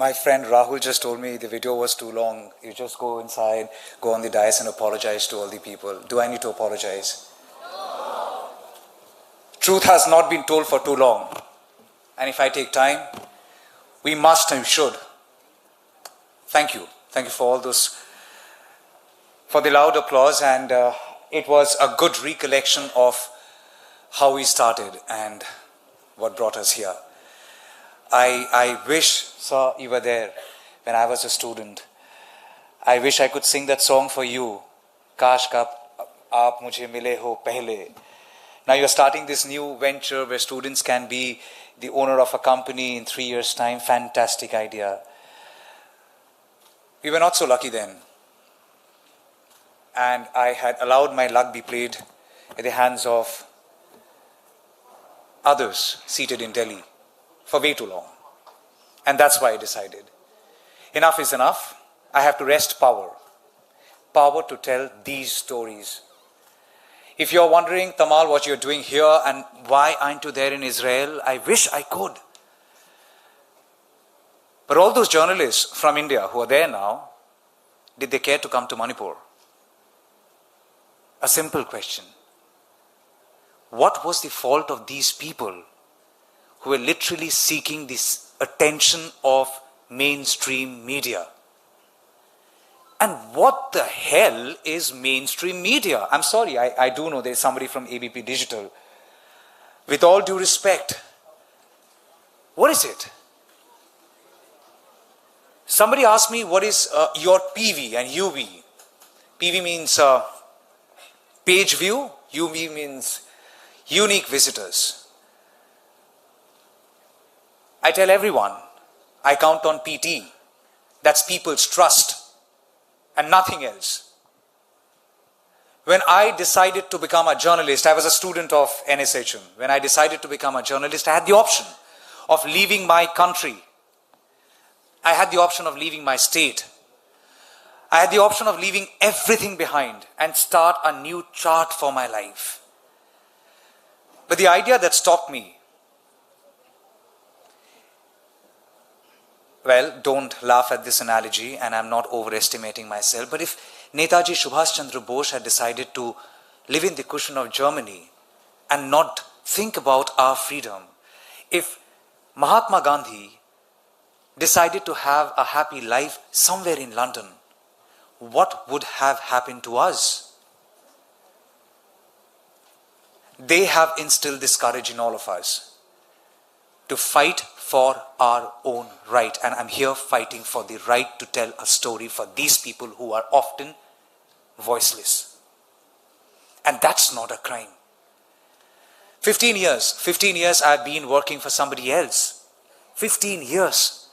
My friend Rahul just told me the video was too long. You just go inside, go on the dais and apologize to all the people. Do I need to apologize? No. Truth has not been told for too long. And if I take time, we must and should. Thank you. Thank you for all those, for the loud applause. And it was a good recollection of how we started and what brought us here. I wish, sir, you were there when I was a student. I wish I could sing that song for you. Kash ka aap mujhe mile ho pehle. Now you're starting this new venture where students can be the owner of a company in 3 years' time. Fantastic idea. We were not so lucky then. And I had allowed my luck be played at the hands of others seated in Delhi for way too long. And that's why I decided, enough is enough. I have to wrest power. Power to tell these stories. If you're wondering, Tamal, what you're doing here and why aren't you there in Israel, I wish I could. But all those journalists from India who are there now, did they care to come to Manipur? A simple question. What was the fault of these people who were literally seeking this attention of mainstream media? And what the hell is mainstream media? I'm sorry, I do know there's somebody from ABP Digital. With all due respect, what is it? Somebody asked me, what is your PV and UV? PV means page view, UV means unique visitors. I tell everyone, I count on PT. That's people's trust and nothing else. When I decided to become a journalist, I was a student of NSHM. When I decided to become a journalist, I had the option of leaving my country. I had the option of leaving my state. I had the option of leaving everything behind and start a new chart for my life. But the idea that stopped me, well, don't laugh at this analogy, and I'm not overestimating myself, but if Netaji Subhash Chandra Bose had decided to live in the cushion of Germany and not think about our freedom, if Mahatma Gandhi decided to have a happy life somewhere in London, what would have happened to us? They have instilled this courage in all of us to fight for our own right. And I'm here fighting for the right to tell a story for these people who are often voiceless. And that's not a crime. 15 years I've been working for somebody else. 15 years.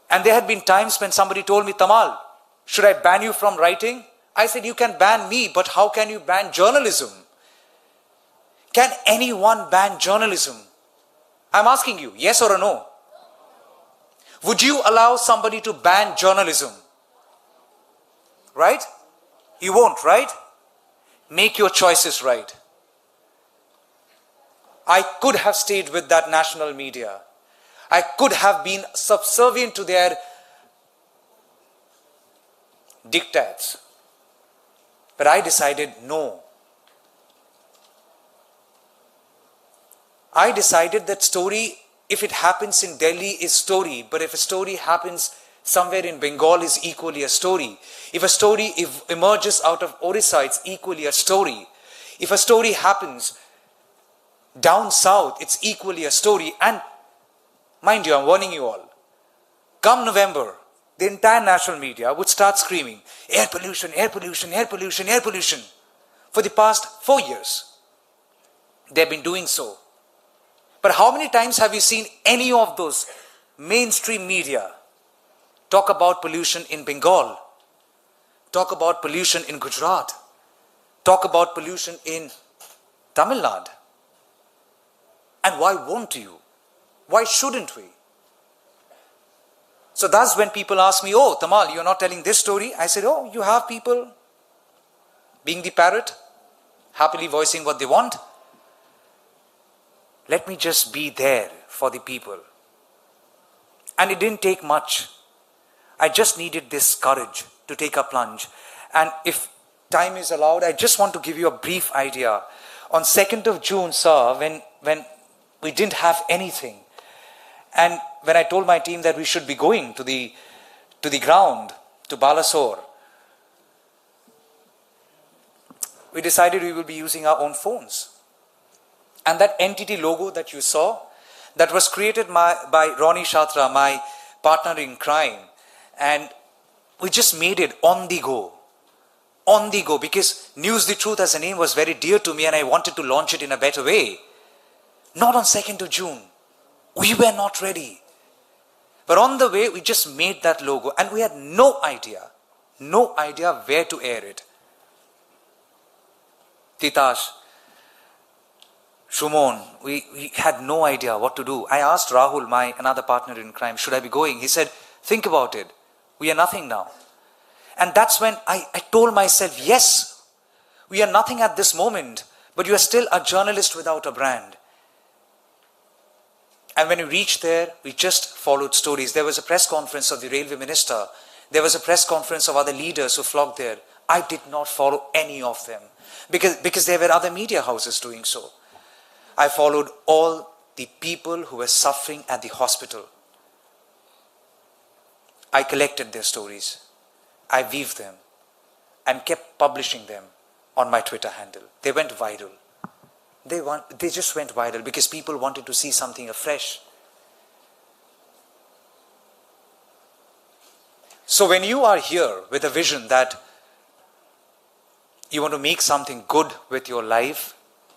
And there had been times when somebody told me, Tamal, should I ban you from writing? I said, you can ban me, but how can you ban journalism? Can anyone ban journalism? I'm asking you, yes or a no? Would you allow somebody to ban journalism? Right? You won't, right? Make your choices right. I could have stayed with that national media. I could have been subservient to their diktats. But I decided no. I decided that story, if it happens in Delhi, is story. But if a story happens somewhere in Bengal, is equally a story. If a story emerges out of Orissa, it's equally a story. If a story happens down south, it's equally a story. And mind you, I'm warning you all. Come November, the entire national media would start screaming, air pollution, air pollution, air pollution, air pollution. For the past 4 years, they've been doing so. But how many times have you seen any of those mainstream media talk about pollution in Bengal, talk about pollution in Gujarat, talk about pollution in Tamil Nadu? And why won't you? Why shouldn't we? So that's when people ask me, oh, Tamal, you're not telling this story. I said, oh, you have people being the parrot, happily voicing what they want. Let me just be there for the people. And it didn't take much. I just needed this courage to take a plunge. And if time is allowed, I just want to give you a brief idea. On 2nd of June, sir, when we didn't have anything, and when I told my team that we should be going to the ground, to Balasore, we decided we will be using our own phones. And that entity logo that you saw, that was created by Ronnie Shatra, my partner in crime. And we just made it on the go. On the go, because News the Truth as a name was very dear to me and I wanted to launch it in a better way. Not on 2nd of June. We were not ready. But on the way, we just made that logo and we had no idea where to air it. Titash, Shumon, we had no idea what to do. I asked Rahul, my another partner in crime, should I be going? He said, think about it. We are nothing now. And that's when I told myself, yes, we are nothing at this moment, but you are still a journalist without a brand. And when we reached there, we just followed stories. There was a press conference of the railway minister. There was a press conference of other leaders who flocked there. I did not follow any of them because there were other media houses doing so. I followed all the people who were suffering at the hospital. I collected their stories. I weaved them and kept publishing them on my Twitter handle. They went viral. They just went viral because people wanted to see something afresh. So when you are here with a vision that you want to make something good with your life,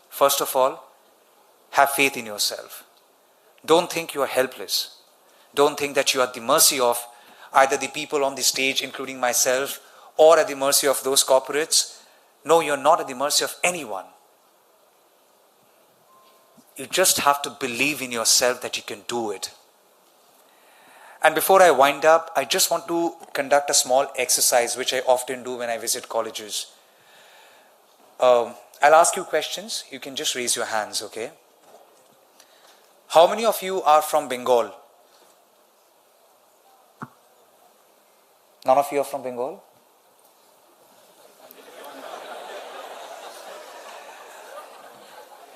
first of all, have faith in yourself. Don't think you are helpless. Don't think that you are at the mercy of either the people on the stage, including myself, or at the mercy of those corporates. No, you're not at the mercy of anyone. You just have to believe in yourself that you can do it. And before I wind up, I just want to conduct a small exercise, which I often do when I visit colleges. I'll ask you questions. You can just raise your hands, okay? How many of you are from Bengal? None of you are from Bengal?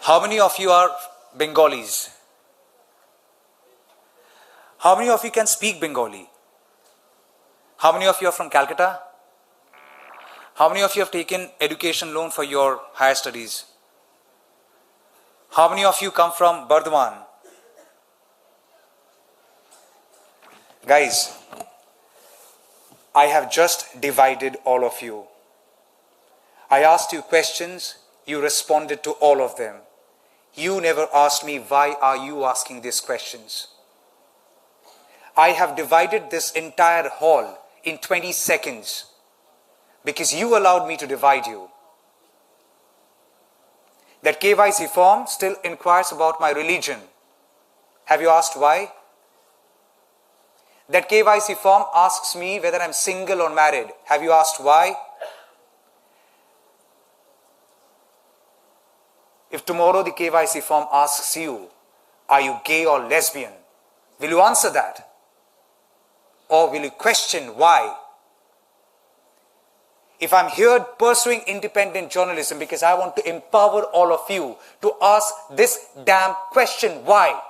How many of you are Bengalis? How many of you can speak Bengali? How many of you are from Calcutta? How many of you have taken education loan for your higher studies? How many of you come from Bardhaman? Guys,
I have just divided all of you. I asked you questions, you responded to all of them. You never asked me, why are you asking these questions? I have divided this entire hall in 20 seconds because you allowed me to divide you. That KYC form still inquires about my religion. Have you asked why? That KYC form asks me whether I'm single or married. Have you asked why? If tomorrow the KYC form asks you, are you gay or lesbian? Will you answer that? Or will you question why? If I'm here pursuing independent journalism because I want to empower all of you to ask this damn question, why?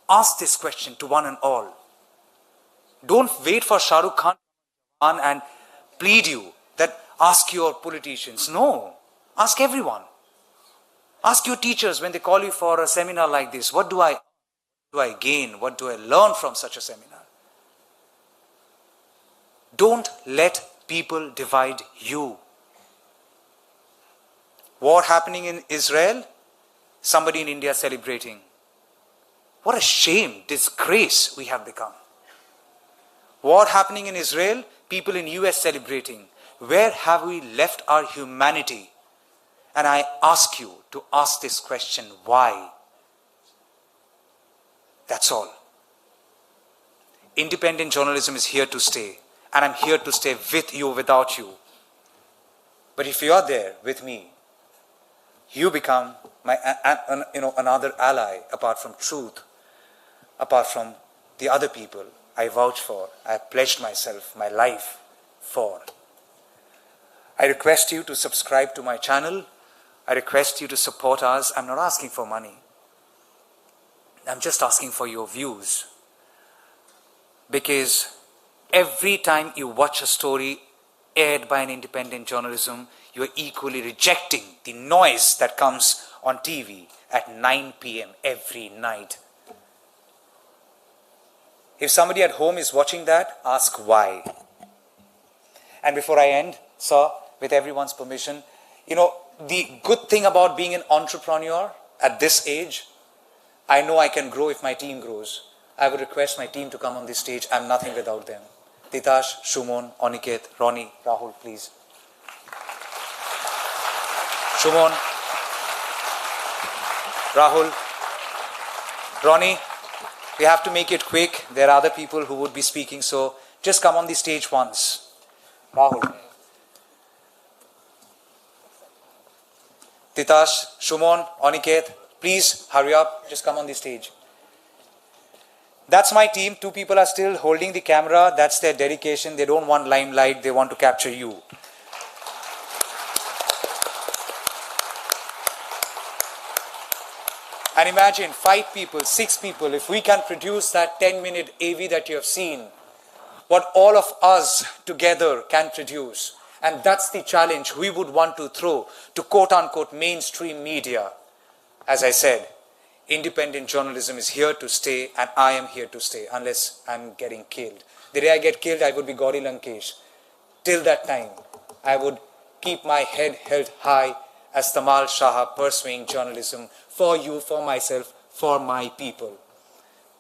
Ask this question to one and all. Don't wait for Shah Rukh Khan and plead you that ask your politicians. No. Ask everyone. Ask your teachers when they call you for a seminar like this. What do I gain? What do I learn from such a seminar? Don't let people divide you. War happening in Israel, somebody in India celebrating. What a shame, disgrace we have become. War happening in Israel, people in US celebrating. Where have we left our humanity? And I ask you to ask this question, why? That's all. Independent journalism is here to stay. And I'm here to stay with you, without you. But if you are there with me, you become my, another ally apart from truth, apart from the other people I vouch for, I have pledged myself, my life for. I request you to subscribe to my channel. I request you to support us. I'm not asking for money. I'm just asking for your views. Because every time you watch a story aired by an independent journalism, you are equally rejecting the noise that comes on TV at 9 p.m. every night. If somebody at home is watching that, ask why. And before I end, sir, with everyone's permission, the good thing about being an entrepreneur at this age, I know I can grow if my team grows. I would request my team to come on this stage. I'm nothing without them. Titash, Shumon, Aniket, Ronnie, Rahul, please. Shumon, Rahul, Ronnie, we have to make it quick. There are other people who would be speaking, so just come on the stage once. Rahul. Titash, Shumon, Aniket, please hurry up. Just come on the stage. That's my team. 2 people are still holding the camera. That's their dedication. They don't want limelight. They want to capture you. And imagine 5 people, 6 people, if we can produce that 10-minute AV that you have seen, what all of us together can produce. And that's the challenge we would want to throw to quote-unquote mainstream media. As I said, independent journalism is here to stay, and I am here to stay unless I'm getting killed. The day I get killed, I would be Gauri Lankesh. Till that time, I would keep my head held high as Tamal Shah, pursuing journalism for you, for myself, for my people.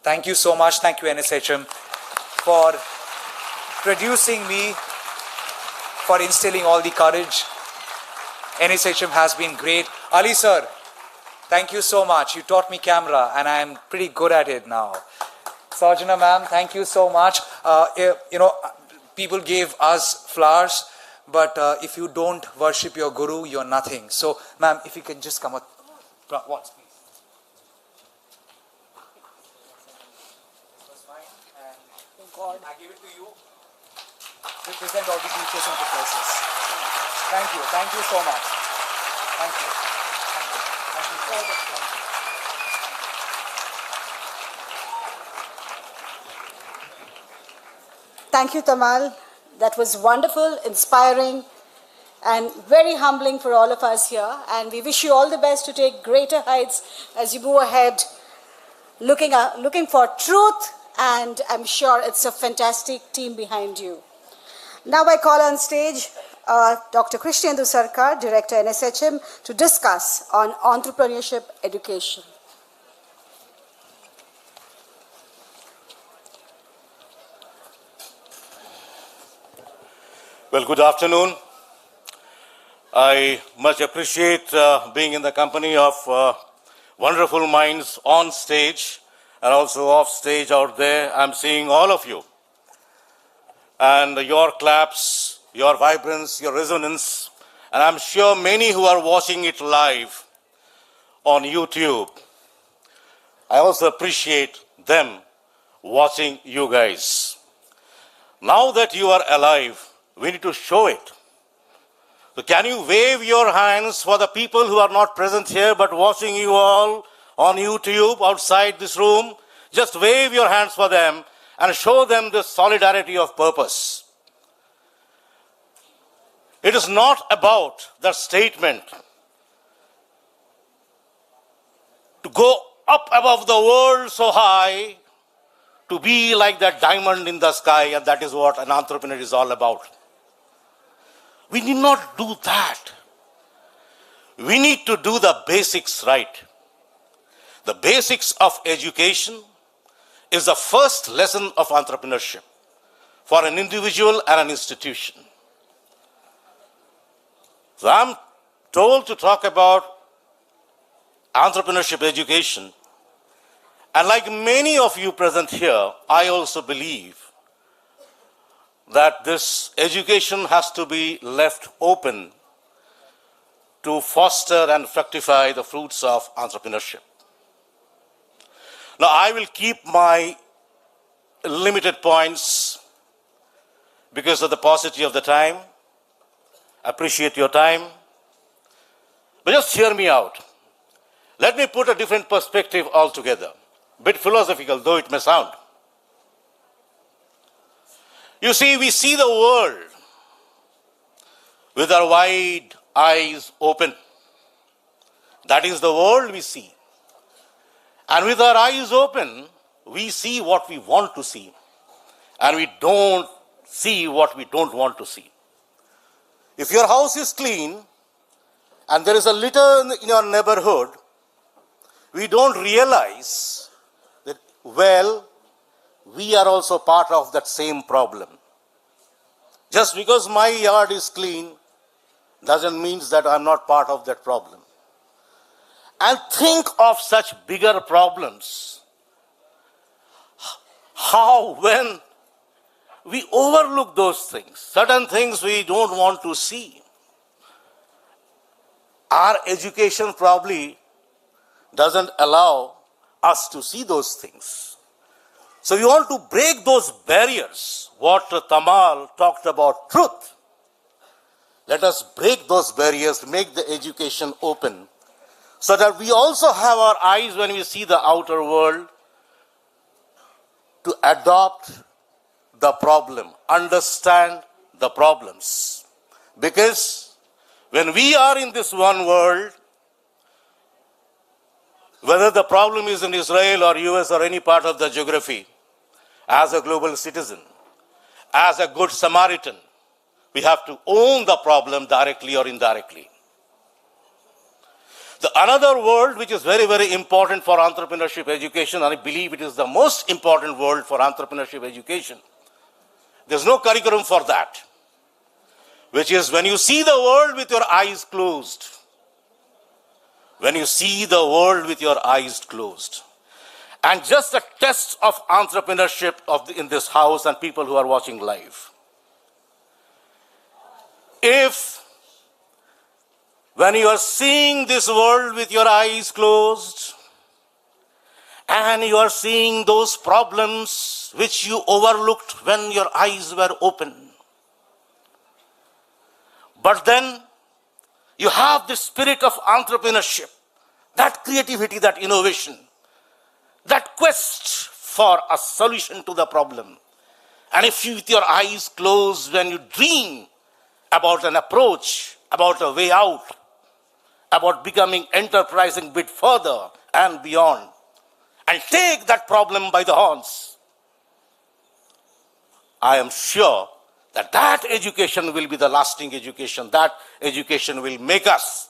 Thank you so much. Thank you, NSHM, for producing me, for instilling all the courage. NSHM has been great. Ali sir, thank you so much. You taught me camera and I am pretty good at it now. Sarjana ma'am, thank you so much. People gave us flowers, but if you don't worship your guru, you're nothing. So ma'am, if you can just come up once, please. God. I give it to you. Represent all the teachers and professors. Thank you. Thank you so much. Thank you. Thank you. Thank you. Thank you.
Thank you, Tamal. That was wonderful, inspiring, and very humbling for all of us here. And we wish you all the best to take greater heights as you move ahead, looking for truth and I'm sure it's a fantastic team behind you. Now I call on stage Dr. Krishnendu Sarkar, Director NSHM, to discuss on entrepreneurship education.
Well, good afternoon. I much appreciate being in the company of wonderful minds on stage and also off stage out there. I'm seeing all of you. And your claps, your vibrance, your resonance, and I'm sure many who are watching it live on YouTube. I also appreciate them watching you guys. Now that you are alive, we need to show it. So can you wave your hands for the people who are not present here but watching you all on YouTube outside this room? Just wave your hands for them and show them the solidarity of purpose. It is not about the statement to go up above the world so high, to be like that diamond in the sky, and that is what an entrepreneur is all about. We need not do that. We need to do the basics right. The basics of education is the first lesson of entrepreneurship for an individual and an institution. So I'm told to talk about entrepreneurship education. And like many of you present here, I also believe that this education has to be left open to foster and fructify the fruits of entrepreneurship. Now, I will keep my limited points because of the paucity of the time. Appreciate your time. But just hear me out. Let me put a different perspective altogether. A bit philosophical, though it may sound. You see, we see the world with our wide eyes open. That is the world we see. And with our eyes open, we see what we want to see. And we don't see what we don't want to see. If your house is clean and there is a litter in your neighborhood, we don't realize that, well, we are also part of that same problem. Just because my yard is clean doesn't mean that I'm not part of that problem. And think of such bigger problems. How, when we overlook those things, certain things we don't want to see. Our education probably doesn't allow us to see those things. So we want to break those barriers. What Tamal talked about, truth. Let us break those barriers, make the education open, so that we also have our eyes when we see the outer world to adopt the problem, understand the problems. Because when we are in this one world, whether the problem is in Israel or US or any part of the geography, as a global citizen, as a good Samaritan, we have to own the problem directly or indirectly. The another world which is very, very important for entrepreneurship education, and I believe it is the most important world for entrepreneurship education, there's no curriculum for that, which is when you see the world with your eyes closed. When you see the world with your eyes closed. And just a test of entrepreneurship in this house and people who are watching live. If, when you are seeing this world with your eyes closed, and you are seeing those problems which you overlooked when your eyes were open, but then you have the spirit of entrepreneurship, that creativity, that innovation, that quest for a solution to the problem. And if you, with your eyes closed, when you dream about an approach, about a way out, about becoming enterprising a bit further and beyond, and take that problem by the horns, I am sure that that education will be the lasting education. That education will make us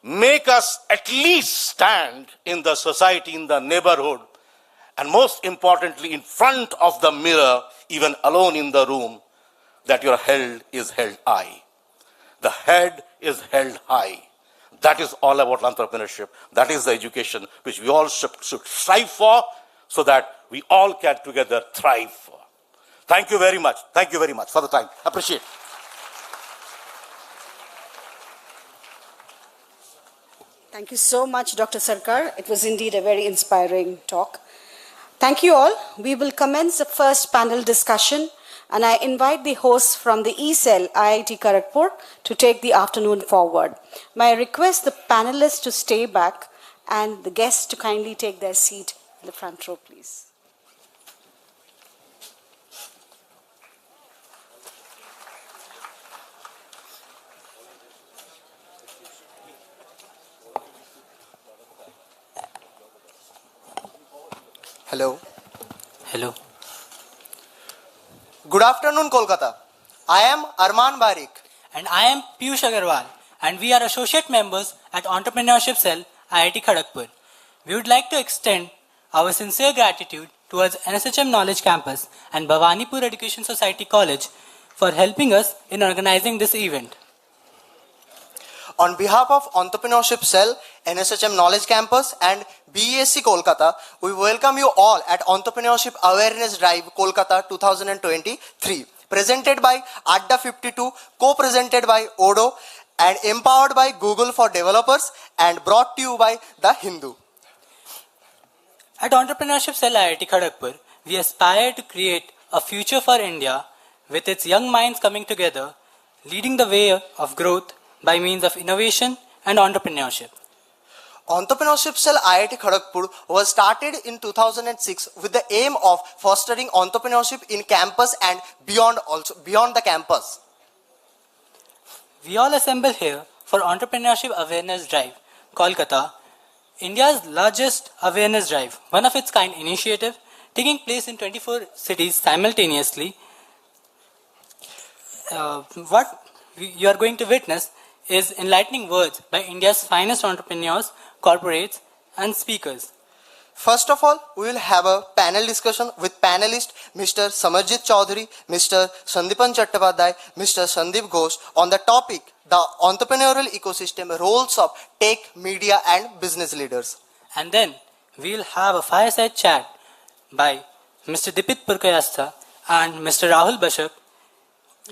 at least stand in the society, in the neighborhood, and most importantly, in front of the mirror, even alone in the room, that your head is held high. The head is held high. That is all about entrepreneurship. That is the education which we all should strive for, so that we all can together thrive for. Thank you very much. Thank you very much for the time. Appreciate it.
Thank you so much, Dr. Sarkar. It was indeed a very inspiring talk. Thank you all. We will commence the first panel discussion, and I invite the hosts from the E-Cell IIT Kharagpur to take the afternoon forward. May I request the panelists to stay back and the guests to kindly take their seat in the front row, please.
Hello.
Hello.
Good afternoon, Kolkata. I am Arman Barik.
And I am Piyush Agarwal, and we are associate members at Entrepreneurship Cell, IIT Kharagpur. We would like to extend our sincere gratitude towards NSHM Knowledge Campus and Bhawanipur Education Society College for helping us in organizing this event.
On behalf of Entrepreneurship Cell, NSHM Knowledge Campus and BESC Kolkata, we welcome you all at Entrepreneurship Awareness Drive Kolkata 2023, presented by Adda 52, co-presented by Odo, and empowered by Google for Developers, and brought to you by The Hindu.
At Entrepreneurship Cell IIT Kharagpur, we aspire to create a future for India with its young minds coming together, leading the way of growth by means of innovation and entrepreneurship.
Entrepreneurship Cell IIT Kharagpur was started in 2006 with the aim of fostering entrepreneurship in campus and beyond the campus.
We all assemble here for Entrepreneurship Awareness Drive, Kolkata, India's largest awareness drive, one of its kind initiative taking place in 24 cities simultaneously. What you are going to witness is enlightening words by India's finest entrepreneurs, corporates, and speakers.
First of all, we will have a panel discussion with panelists Mr. Samarjit Chaudhary, Mr. Sandipan Chattopadhyay, Mr. Sandeep Ghosh on the topic, the entrepreneurial ecosystem, roles of tech, media and business leaders.
And then we will have a fireside chat by Mr. Dipit Purkayastha and Mr. Rahul Bashak.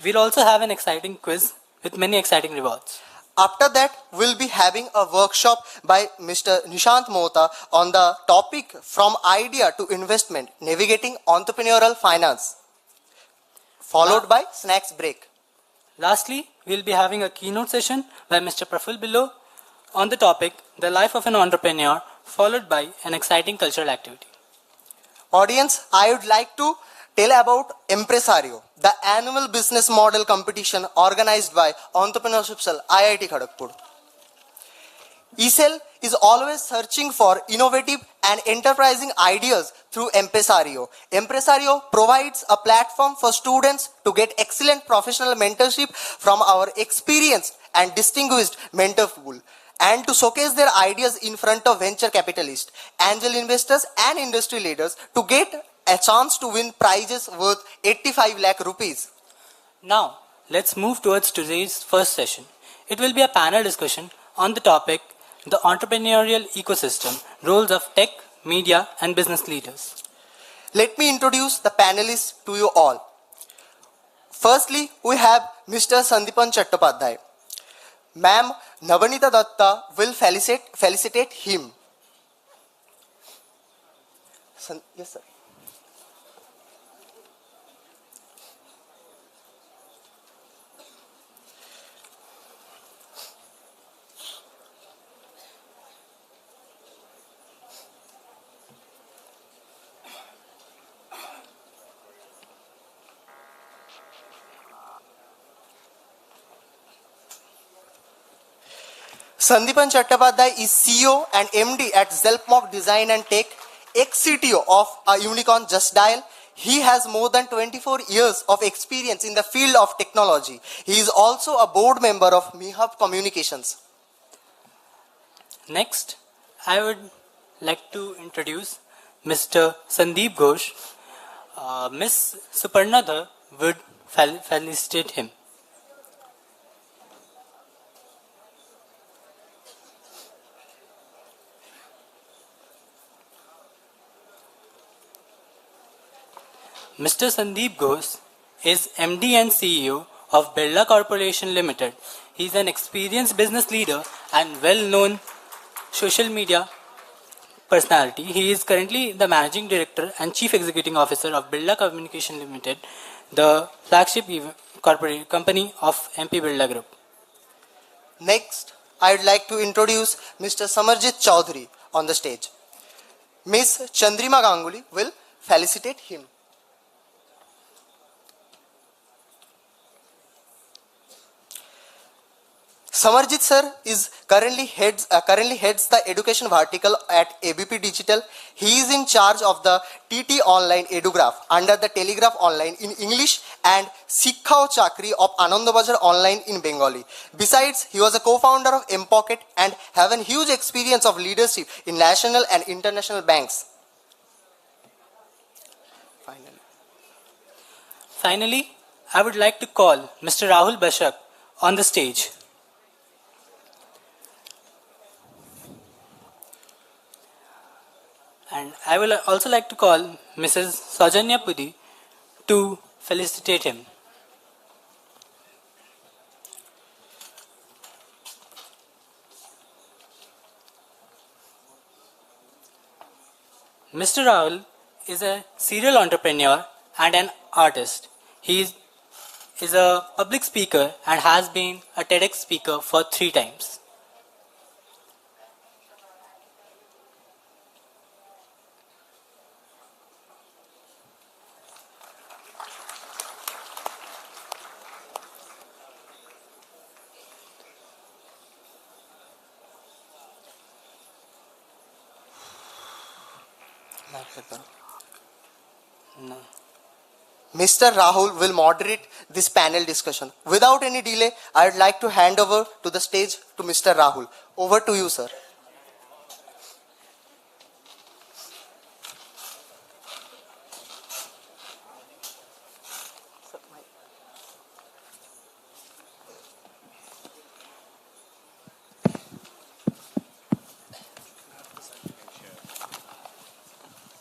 We'll also have an exciting quiz with many exciting rewards.
After that, we'll be having a workshop by Mr. Nishant Mohta on the topic from idea to investment, navigating entrepreneurial finance, followed by snacks break.
Lastly, we'll be having a keynote session by Mr. Praful Billo on the topic, the life of an entrepreneur, followed by an exciting cultural activity.
Audience, I would like to tell about Empresario, the annual business model competition organized by Entrepreneurship Cell, IIT Kharagpur. E-Cell is always searching for innovative and enterprising ideas through Empresario. Empresario provides a platform for students to get excellent professional mentorship from our experienced and distinguished mentor pool, and to showcase their ideas in front of venture capitalists, angel investors and industry leaders to get a chance to win prizes worth 85 lakh rupees.
Now, let's move towards today's first session. It will be a panel discussion on the topic, the entrepreneurial ecosystem, roles of tech, media and business leaders.
Let me introduce the panelists to you all. Firstly, we have Mr. Sandipan Chattopadhyay. Ma'am Navanita Datta will felicitate him. Yes, sir. Sandipan Chattopadhyay is CEO and MD at Zelpmock Design and Tech, ex-CTO of a unicorn Just Dial. He has more than 24 years of experience in the field of technology. He is also a board member of MIHUB Communications.
Next, I would like to introduce Mr. Sandeep Ghosh. Miss Suparnadha would felicitate him. Mr. Sandeep Ghosh is MD and CEO of Birla Corporation Limited. He is an experienced business leader and well-known social media personality. He is currently the Managing Director and Chief Executive Officer of Birla Communication Limited, the flagship corporate company of MP Birla Group.
Next, I would like to introduce Mr. Samarjit Chaudhary on the stage. Ms. Chandrima Ganguly will felicitate him. Samarjit sir is currently heads the education vertical at ABP Digital. He is in charge of the TT Online EduGraph under the Telegraph Online in English and Sikhao Chakri of Anandabazar Online in Bengali. Besides, he was a co-founder of M-Pocket and have a huge experience of leadership in national and international banks.
Finally, I would like to call Mr. Rahul Bashak on the stage. And I will also like to call Mrs. Sajanya Pudi to felicitate him. Mr. Rahul is a serial entrepreneur and an artist. He is a public speaker and has been a TEDx speaker for 3 times. No.
Mr. Rahul will moderate this panel discussion. Without any delay, I would like to hand over to the stage to Mr. Rahul. Over to you, sir.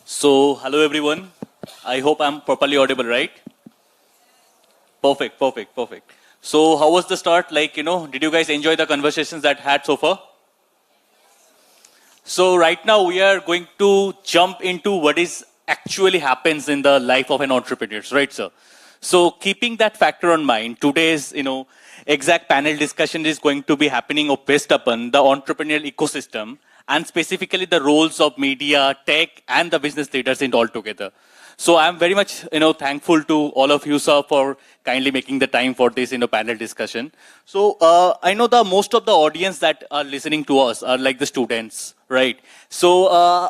So, hello everyone. I hope I'm properly audible, right? Perfect. So, how was the start? Like, did you guys enjoy the conversations that had so far? So, right now we are going to jump into what is actually happens in the life of an entrepreneur, right, sir? So, keeping that factor on mind, today's, exact panel discussion is going to be happening based upon the entrepreneurial ecosystem and specifically the roles of media, tech, and the business leaders in all together. So I'm very much, thankful to all of you, sir, for kindly making the time for this, panel discussion. So I know the most of the audience that are listening to us are like the students, right? So,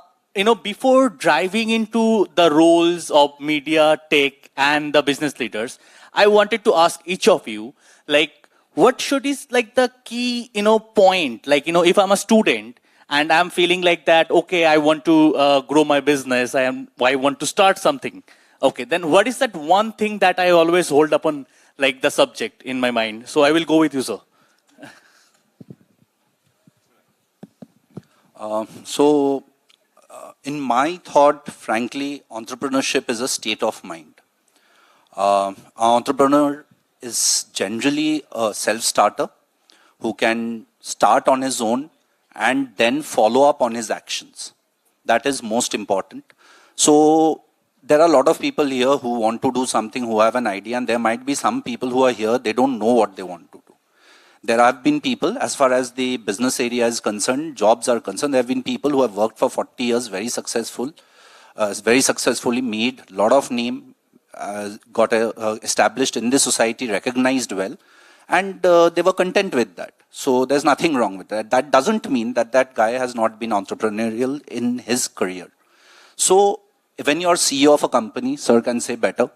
before driving into the roles of media, tech, and the business leaders, I wanted to ask each of you, like, what should is like the key, point, like, if I'm a student, and I'm feeling like that, okay, I want to grow my business, I want to start something. Okay, then what is that one thing that I always hold upon, like the subject in my mind? So I will go with you, sir.
In my thought, frankly, entrepreneurship is a state of mind. An entrepreneur is generally a self-starter who can start on his own and then follow up on his actions. That is most important. So there are a lot of people here who want to do something, who have an idea, and there might be some people who are here, they don't know what they want to do. There have been people, as far as the business area is concerned, jobs are concerned, there have been people who have worked for 40 years, very successfully made a lot of name, got established in the society, recognized well, and they were content with that. So there's nothing wrong with that. That doesn't mean that that guy has not been entrepreneurial in his career. So when you're CEO of a company, sir can say better,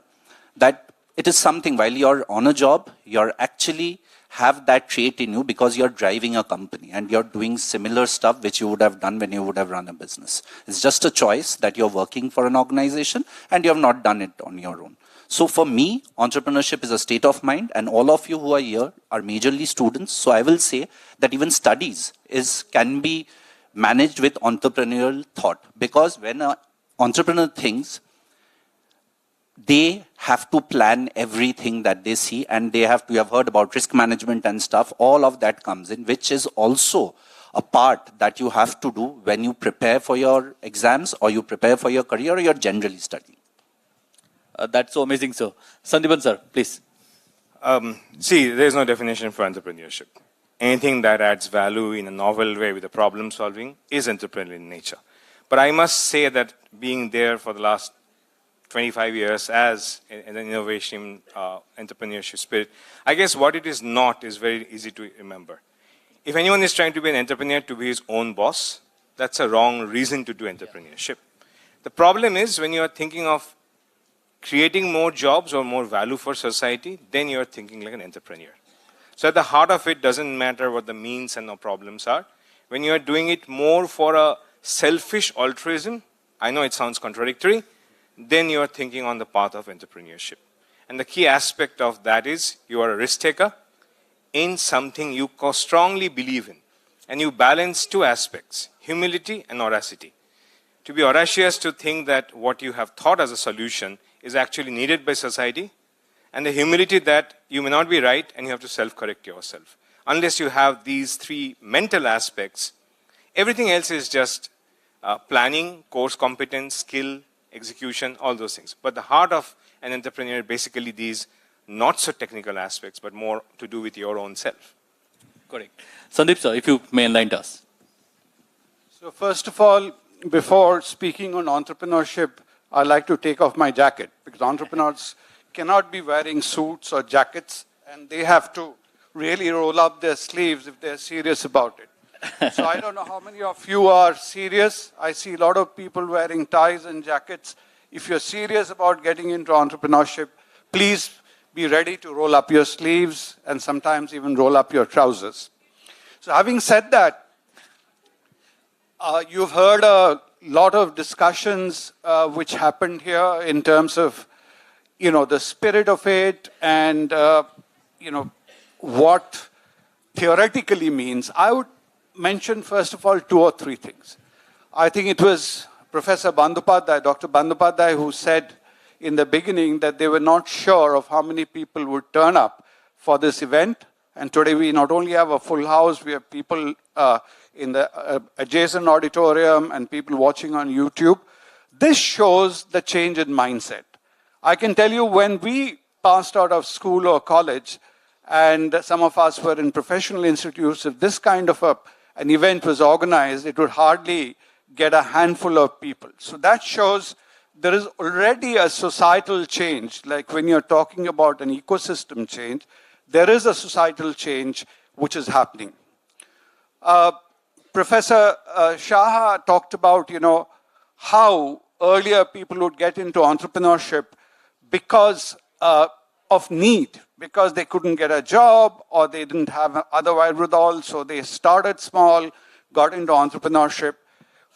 that it is something while you're on a job, you're actually have that trait in you because you're driving a company and you're doing similar stuff which you would have done when you would have run a business. It's just a choice that you're working for an organization and you have not done it on your own. So for me, entrepreneurship is a state of mind, and all of you who are here are majorly students. So I will say that even studies can be managed with entrepreneurial thought, because when an entrepreneur thinks, they have to plan everything that they see, and you have heard about risk management and stuff. All of that comes in, which is also a part that you have to do when you prepare for your exams or you prepare for your career or you're generally studying.
That's so amazing, sir. Sandeepan sir, please.
See, there is no definition for entrepreneurship. Anything that adds value in a novel way with a problem solving is entrepreneurial in nature. But I must say that being there for the last 25 years as an innovation entrepreneurship spirit, I guess what it is not is very easy to remember. If anyone is trying to be an entrepreneur to be his own boss, that's a wrong reason to do entrepreneurship. The problem is when you are thinking of creating more jobs or more value for society, then you're thinking like an entrepreneur. So at the heart of it doesn't matter what the means and the problems are. When you're doing it more for a selfish altruism, I know it sounds contradictory, then you're thinking on the path of entrepreneurship. And the key aspect of that is you are a risk taker in something you strongly believe in. And you balance two aspects, humility and audacity. To be audacious to think that what you have thought as a solution is actually needed by society, and the humility that you may not be right and you have to self-correct yourself. Unless you have these three mental aspects, everything else is just planning, course competence, skill, execution, all those things. But the heart of an entrepreneur, basically these not so technical aspects, but more to do with your own self.
Correct. Sandeep sir, if you may enlighten us.
So first of all, before speaking on entrepreneurship, I like to take off my jacket, because entrepreneurs cannot be wearing suits or jackets, and they have to really roll up their sleeves if they're serious about it. So I don't know how many of you are serious. I see a lot of people wearing ties and jackets. If you're serious about getting into entrepreneurship, please be ready to roll up your sleeves and sometimes even roll up your trousers. So having said that, you've heard a lot of discussions which happened here in terms of, the spirit of it and, what theoretically means. I would mention, first of all, 2 or 3 things. I think it was Professor Bandyopadhyay, Dr. Bandyopadhyay, who said in the beginning that they were not sure of how many people would turn up for this event. And today we not only have a full house, we have people in the adjacent auditorium and people watching on YouTube. This shows the change in mindset. I can tell you when we passed out of school or college, and some of us were in professional institutes, if this kind of an event was organized, it would hardly get a handful of people. So that shows there is already a societal change. Like when you're talking about an ecosystem change, there is a societal change which is happening. Professor Shah talked about, how earlier people would get into entrepreneurship because of need, because they couldn't get a job or they didn't have other wherewithal, so they started small, got into entrepreneurship.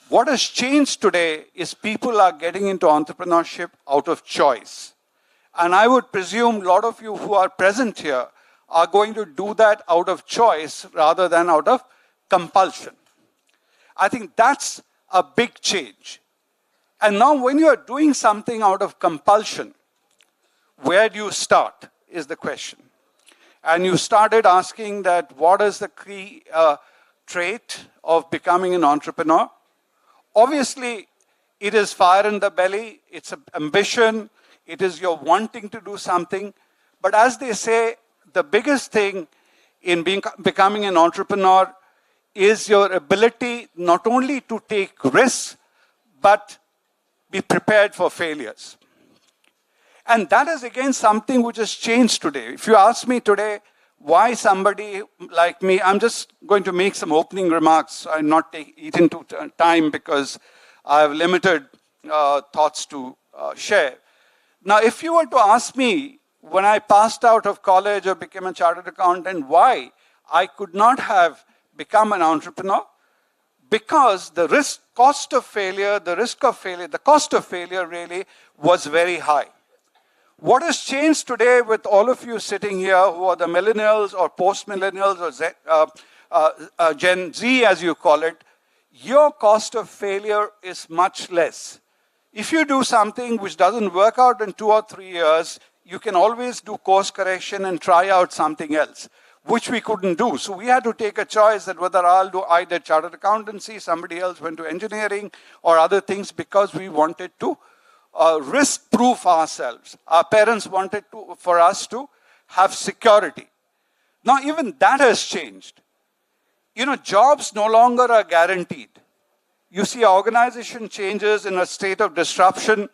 What has changed today is people are getting into entrepreneurship out of choice. And I would presume a lot of you who are present here are going to do that out of choice rather than out of compulsion. I think that's a big change. And now when you are doing something out of compulsion, where do you start is the question. And you started asking that what is the key trait of becoming an entrepreneur? Obviously, it is fire in the belly, it's ambition, it is your wanting to do something. But as they say, the biggest thing in becoming an entrepreneur is your ability not only to take risks, but be prepared for failures. And that is again something which has changed today. If you ask me today, why somebody like me, I'm just going to make some opening remarks. I'm not eating too time because I have limited thoughts to share. Now, if you were to ask me, when I passed out of college or became a chartered accountant, why I could not have become an entrepreneur, because the cost of failure really was very high. What has changed today with all of you sitting here who are the millennials or post-millennials or Gen Z, as you call it, your cost of failure is much less. If you do something which doesn't work out in 2 or 3 years, you can always do course correction and try out something else, which we couldn't do. So we had to take a choice that whether I did chartered accountancy, somebody else went to engineering or other things, because we wanted to risk-proof ourselves. Our parents wanted for us to have security. Now, even that has changed. You know, jobs no longer are guaranteed. You see organization changes in a state of disruption.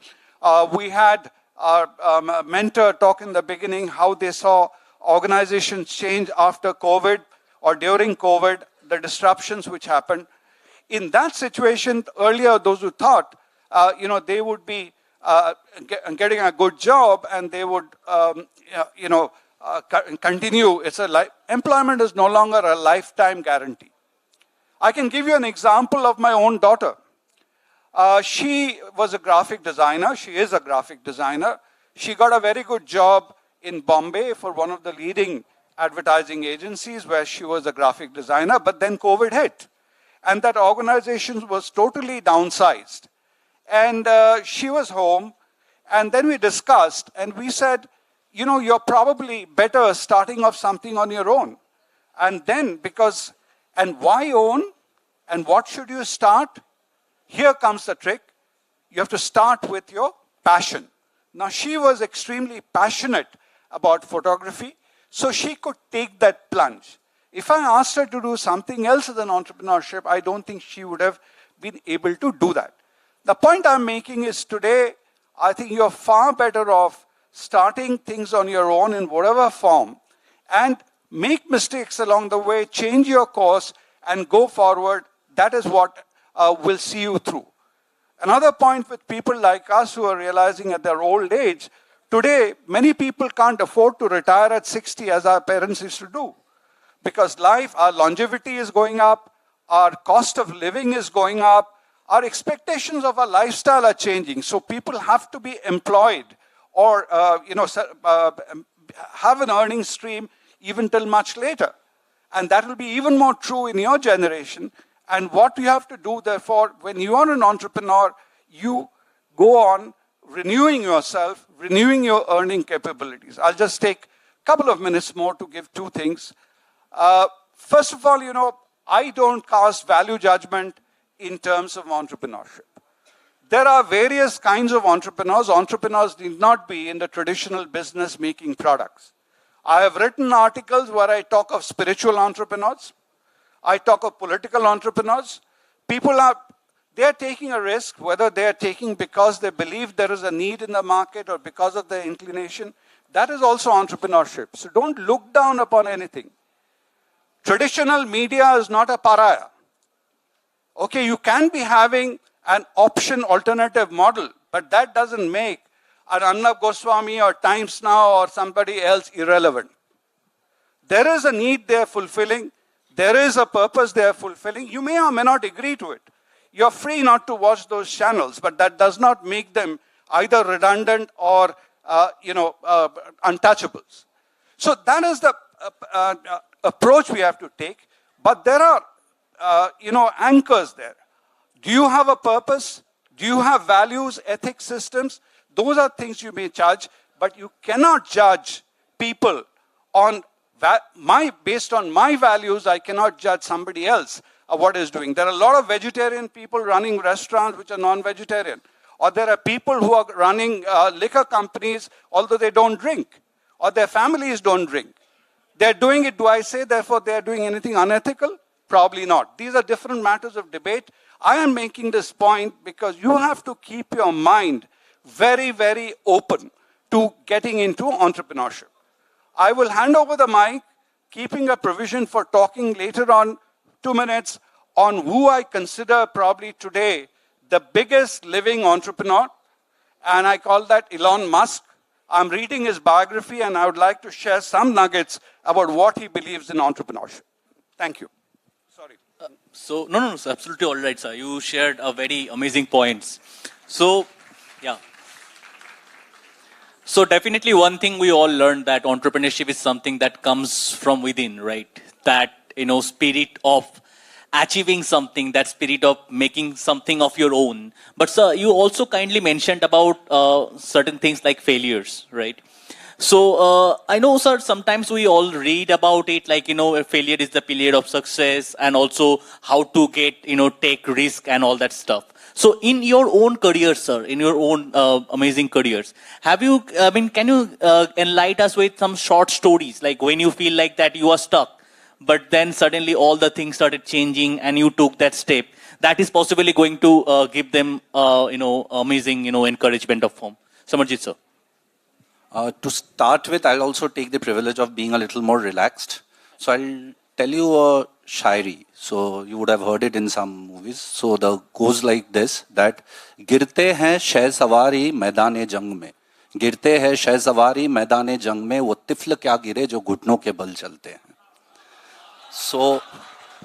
We had our mentor talk in the beginning how they saw organizations change after COVID or during COVID, the disruptions which happened. In that situation, earlier those who thought, they would be getting a good job and they would, continue. Employment is no longer a lifetime guarantee. I can give you an example of my own daughter. She was a graphic designer. She is a graphic designer. She got a very good job in Bombay for one of the leading advertising agencies where she was a graphic designer, but then COVID hit. And that organization was totally downsized. And she was home, and then we discussed, and we said, you're probably better starting off something on your own. And then and why own? And what should you start? Here comes the trick. You have to start with your passion. Now, she was extremely passionate about photography, so she could take that plunge. If I asked her to do something else as an entrepreneurship, I don't think she would have been able to do that. The point I'm making is today, I think you're far better off starting things on your own in whatever form and make mistakes along the way, change your course, and go forward. That is what will see you through. Another point with people like us who are realizing at their old age, today, many people can't afford to retire at 60 as our parents used to do. Because our longevity is going up, our cost of living is going up, our expectations of our lifestyle are changing. So people have to be employed or have an earning stream even till much later. And that will be even more true in your generation. And what you have to do, therefore, when you are an entrepreneur, you go on renewing yourself, renewing your earning capabilities. I'll just take a couple of minutes more to give two things. First of all, I don't cast value judgment in terms of entrepreneurship. There are various kinds of entrepreneurs. Entrepreneurs need not be in the traditional business making products. I have written articles where I talk of spiritual entrepreneurs. I talk of political entrepreneurs. They are taking a risk, whether they are taking because they believe there is a need in the market or because of their inclination. That is also entrepreneurship. So don't look down upon anything. Traditional media is not a pariah. Okay, you can be having an option alternative model, but that doesn't make an Arnab Goswami or Times Now or somebody else irrelevant. There is a need they are fulfilling. There is a purpose they are fulfilling. You may or may not agree to it. You're free not to watch those channels, but that does not make them either redundant or untouchables. So that is the approach we have to take. But there are anchors there. Do you have a purpose? Do you have values, ethics, systems? Those are things you may judge, but you cannot judge people on based on my values. I cannot judge somebody else what is doing. There are a lot of vegetarian people running restaurants which are non-vegetarian. Or there are people who are running liquor companies although they don't drink. Or their families don't drink. They're doing it, do I say, therefore they're doing anything unethical? Probably not. These are different matters of debate. I am making this point because you have to keep your mind very, very open to getting into entrepreneurship. I will hand over the mic, keeping a provision for talking later on 2 minutes on who I consider probably today the biggest living entrepreneur, and I call that Elon Musk. I'm reading his biography, and I would like to share some nuggets about what he believes in entrepreneurship. Thank you.
So, no, it's absolutely all right, sir. You shared a very amazing points. So, yeah. So definitely one thing we all learned that entrepreneurship is something that comes from within, right? That, spirit of achieving something, that spirit of making something of your own. But sir, you also kindly mentioned about certain things like failures, right? So I know, sir, sometimes we all read about it like, failure is the pillar of success, and also how to get, take risk and all that stuff. So in your own career, sir, in your own amazing careers, can you enlighten us with some short stories, like when you feel like that you are stuck, but then suddenly all the things started changing and you took that step, that is possibly going to give them, amazing, encouragement of form. Samarjit, sir.
To start with, I'll also take the privilege of being a little more relaxed. So I'll tell you a shairi. So you would have heard it in some movies. So the goes like this, that गिरते हैं शह सवारी मैदाने जंग में, गिरते हैं शह सवारी मैदाने जंग में, वो तिफल क्या गिरे जो घुटनों के बल चलते हैं. So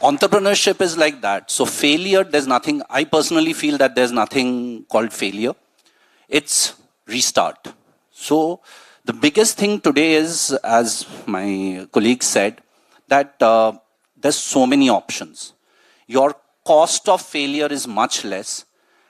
entrepreneurship is like that. So failure, there's nothing, I personally feel that there's nothing called failure. It's restart. So the biggest thing today is, as my colleague said, that there's so many options. Your cost of failure is much less,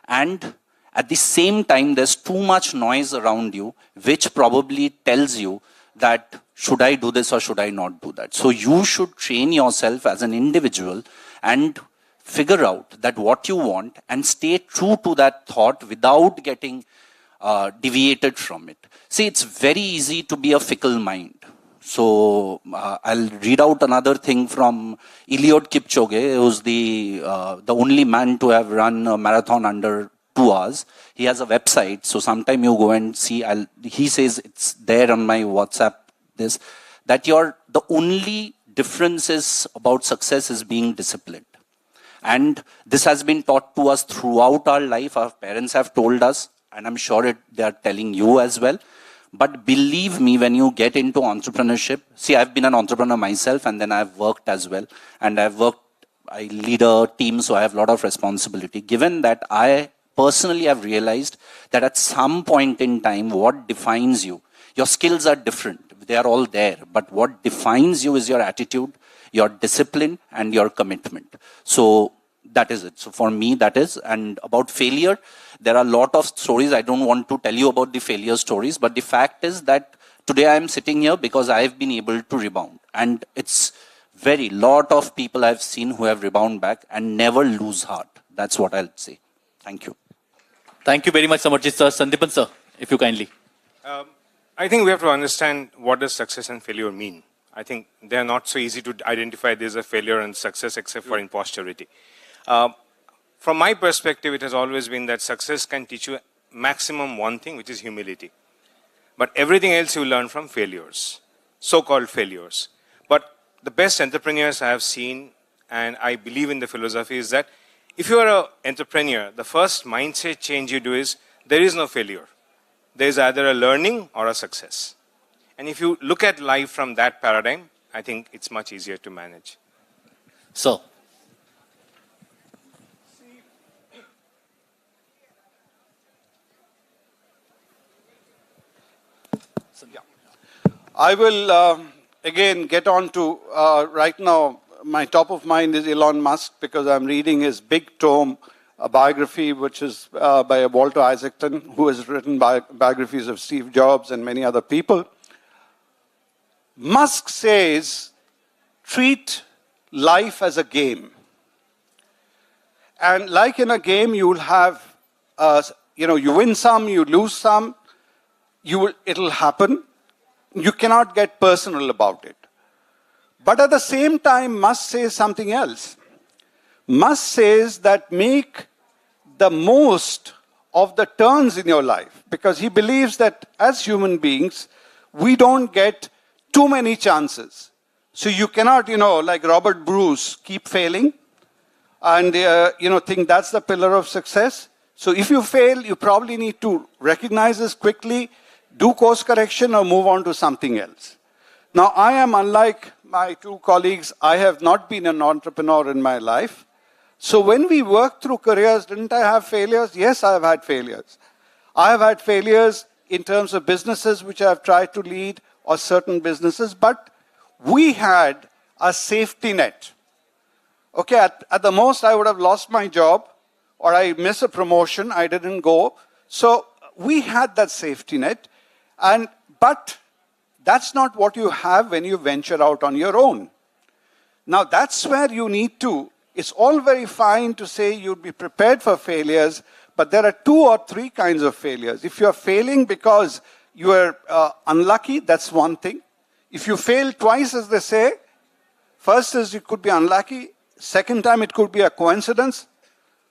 and at the same time, there's too much noise around you, which probably tells you that should I do this or should I not do that? So you should train yourself as an individual and figure out that what you want and stay true to that thought without getting deviated from it. See, it's very easy to be a fickle mind. So I'll read out another thing from Eliud Kipchoge, who's the only man to have run a marathon under 2 hours. He has a website, so sometime you go and see. He says it's there on my WhatsApp. That the only difference is about success is being disciplined, and this has been taught to us throughout our life. Our parents have told us, and I'm sure they are telling you as well. But believe me, when you get into entrepreneurship, see, I've been an entrepreneur myself, and then I've worked as well. And I lead a team, so I have a lot of responsibility. Given that, I personally have realized that at some point in time, what defines you, your skills are different. They are all there. But what defines you is your attitude, your discipline, and your commitment. So that is it. So for me, that is. And about failure, there are a lot of stories. I don't want to tell you about the failure stories, but the fact is that today I am sitting here because I have been able to rebound. And it's lot of people I've seen who have rebound back and never lose heart. That's what I'll say. Thank you.
Thank you very much, Samarjit, sir. Sandipan, sir, if you kindly.
I think we have to understand what does success and failure mean. I think they are not so easy to identify there's a failure and success except for imposturity. From my perspective, it has always been that success can teach you maximum one thing, which is humility. But everything else you learn from failures, so-called failures. But the best entrepreneurs I have seen, and I believe in the philosophy, is that if you are an entrepreneur, the first mindset change you do is there is no failure. There is either a learning or a success. And if you look at life from that paradigm, I think it's much easier to manage.
So,
I will again get on to, right now, my top of mind is Elon Musk, because I'm reading his big tome, a biography, which is by Walter Isaacson, who has written biographies of Steve Jobs and many other people. Musk says, treat life as a game. And like in a game, you will have, you win some, you lose some, it'll happen. You cannot get personal about it. But at the same time, Musk says something else. Musk says that make the most of the turns in your life, because he believes that as human beings, we don't get too many chances. So you cannot, like Robert Bruce, keep failing and, think that's the pillar of success. So if you fail, you probably need to recognize this quickly, do course correction, or move on to something else. Now, I am unlike my two colleagues. I have not been an entrepreneur in my life. So when we work through careers, didn't I have failures? Yes, I have had failures. I have had failures in terms of businesses which I have tried to lead or certain businesses, but we had a safety net. Okay, at the most, I would have lost my job or I miss a promotion, I didn't go. So we had that safety net, but that's not what you have when you venture out on your own. Now, that's where you need to, it's all very fine to say you'd be prepared for failures, but there are 2 or 3 kinds of failures. If you're failing because you are unlucky, that's one thing. If you fail twice, as they say, first is you could be unlucky, second time it could be a coincidence,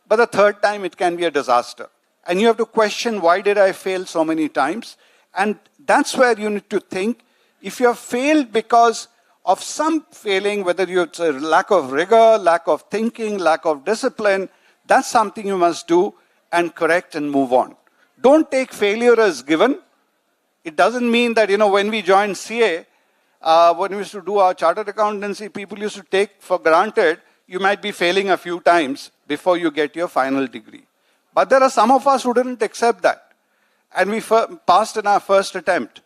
but the third time it can be a disaster. And you have to question, why did I fail so many times? And that's where you need to think. If you have failed because of some failing, whether it's a lack of rigor, lack of thinking, lack of discipline, that's something you must do and correct and move on. Don't take failure as given. It doesn't mean that, when we joined CA, when we used to do our chartered accountancy, people used to take for granted you might be failing a few times before you get your final degree. But there are some of us who didn't accept that. And we passed in our first attempt.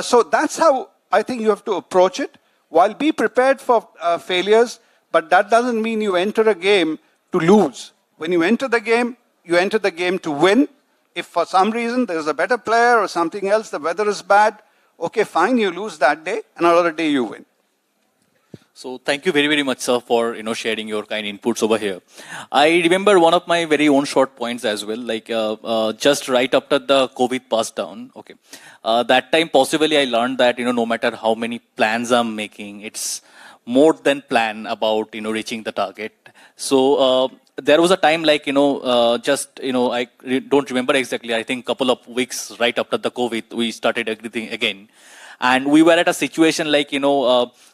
So that's how I think you have to approach it. While be prepared for failures, but that doesn't mean you enter a game to lose. When you enter the game to win. If for some reason there's a better player or something else, the weather is bad, okay, fine, you lose that day, another day you win.
So thank you very, very much, sir, for sharing your kind inputs over here. I remember one of my very own short points as well, like just right after the COVID passed down. Okay, that time possibly I learned that no matter how many plans I'm making, it's more than plan about reaching the target. So there was a time like I don't remember exactly. I think couple of weeks right after the COVID, we started everything again. And we were at a situation like,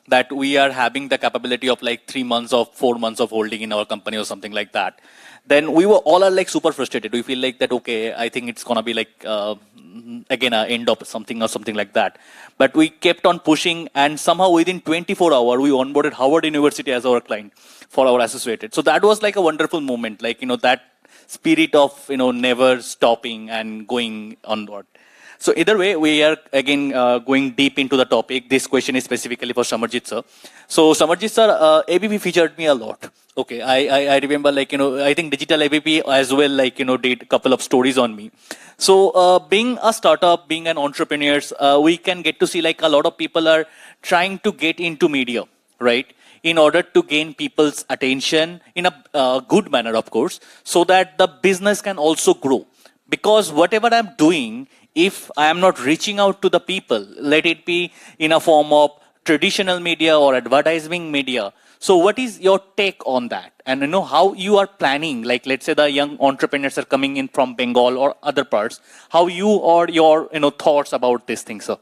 that we are having the capability of like 3 months or 4 months of holding in our company or something like that. Then we were all like super frustrated. We feel like that, okay, I think it's going to be like, again, a end of something or something like that. But we kept on pushing, and somehow within 24 hours, we onboarded Howard University as our client for our associated. So that was like a wonderful moment, like, that spirit of, never stopping and going onward. So either way, we are again going deep into the topic. This question is specifically for Samarjit sir. So Samarjit sir, ABP featured me a lot. Okay, I remember like, I think Digital ABP as well, like, did a couple of stories on me. So being a startup, being an entrepreneur, we can get to see like a lot of people are trying to get into media, right? In order to gain people's attention in a good manner, of course, so that the business can also grow. Because whatever I'm doing, if I am not reaching out to the people, let it be in a form of traditional media or advertising media. So what is your take on that? And how you are planning, like let's say the young entrepreneurs are coming in from Bengal or other parts, how you or your thoughts about this thing, sir?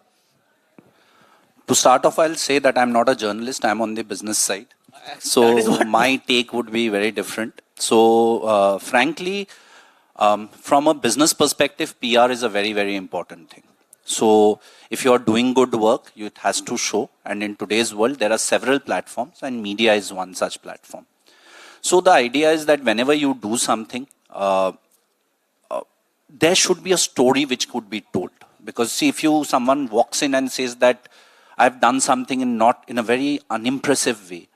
To start off, I'll say that I'm not a journalist, I'm on the business side. So my take would be very different. So frankly, from a business perspective, PR is a very, very important thing. So if you're doing good work, it has to show. And in today's world, there are several platforms, and media is one such platform. So the idea is that whenever you do something, there should be a story which could be told. Because see, if someone walks in and says that I've done something not in a very unimpressive way,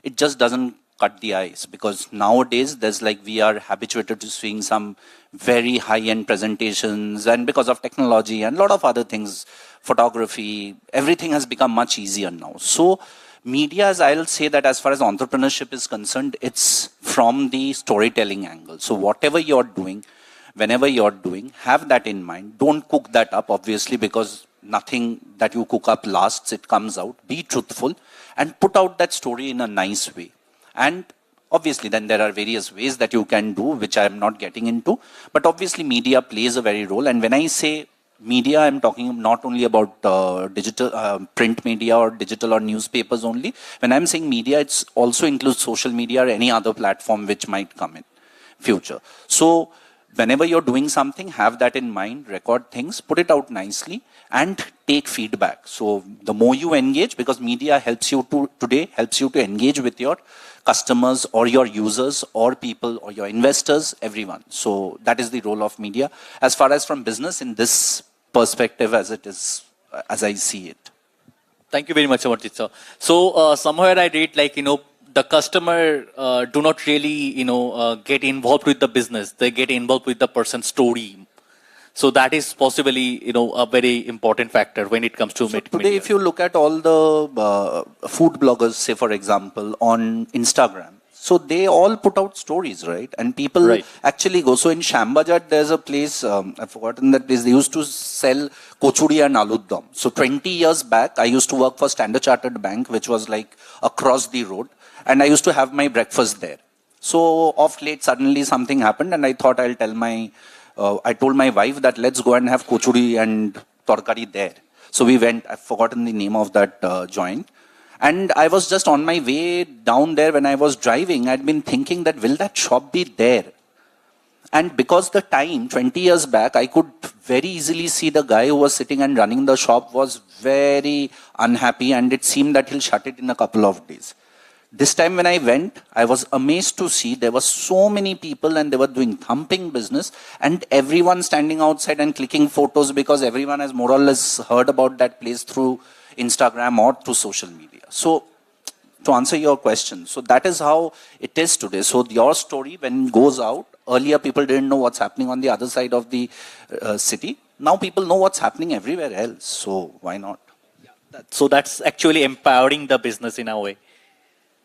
it just doesn't cut the ice, because nowadays there's like we are habituated to seeing some very high-end presentations, and because of technology and a lot of other things, photography, everything has become much easier now. So media, as I'll say that as far as entrepreneurship is concerned, it's from the storytelling angle. So whatever you're doing, whenever you're doing, have that in mind. Don't cook that up, obviously, because nothing that you cook up lasts, it comes out. Be truthful and put out that story in a nice way. And obviously then there are various ways that you can do, which I am not getting into. But obviously media plays a very role. And when I say media, I'm talking not only about digital, print media or digital or newspapers only. When I'm saying media, it also includes social media or any other platform which might come in future. So whenever you're doing something, have that in mind, record things, put it out nicely, and take feedback. So the more you engage, because media helps you to engage with your customers or your users or people or your investors, everyone. So that is the role of media as far as from business in this perspective as it is, as I see it.
Thank you very much, Amarjit sir. So somewhere I read the customer do not really get involved with the business. They get involved with the person's story. So that is possibly a very important factor when it comes to
Today, if you look at all the food bloggers, say for example, on Instagram, so they all put out stories, right? And people actually go. So in Shambajat, there's a place, I've forgotten that place, they used to sell kochuri and aludam. So 20 years back, I used to work for Standard Chartered Bank, which was like across the road. And I used to have my breakfast there. So of late, suddenly something happened and I thought I'll tell I told my wife that let's go and have kochuri and torkari there. So we went, I've forgotten the name of that joint. And I was just on my way down there when I was driving, I'd been thinking that will that shop be there? And because the time, 20 years back, I could very easily see the guy who was sitting and running the shop was very unhappy and it seemed that he'll shut it in a couple of days. This time when I went, I was amazed to see there were so many people and they were doing thumping business and everyone standing outside and clicking photos because everyone has more or less heard about that place through Instagram or through social media. So to answer your question, so that is how it is today. So your story when it goes out, earlier people didn't know what's happening on the other side of the city. Now people know what's happening everywhere else. So why not?
So that's actually empowering the business in a way.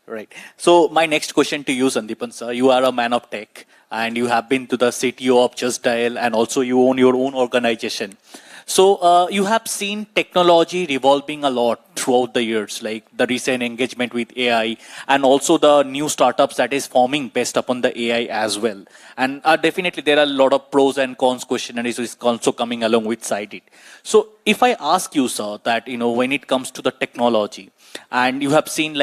Right. So my next question to you, Sandeepan sir, you are a man of tech and you have been to the CTO of Just Dial and also you own your own organization. So you have seen technology revolving a lot throughout the years, like the recent engagement with AI and also the new startups that is forming based upon the AI as well. And definitely there are a lot of pros and cons question and is also coming along with it. So if I ask you, sir, that, when it comes to the technology and you have seen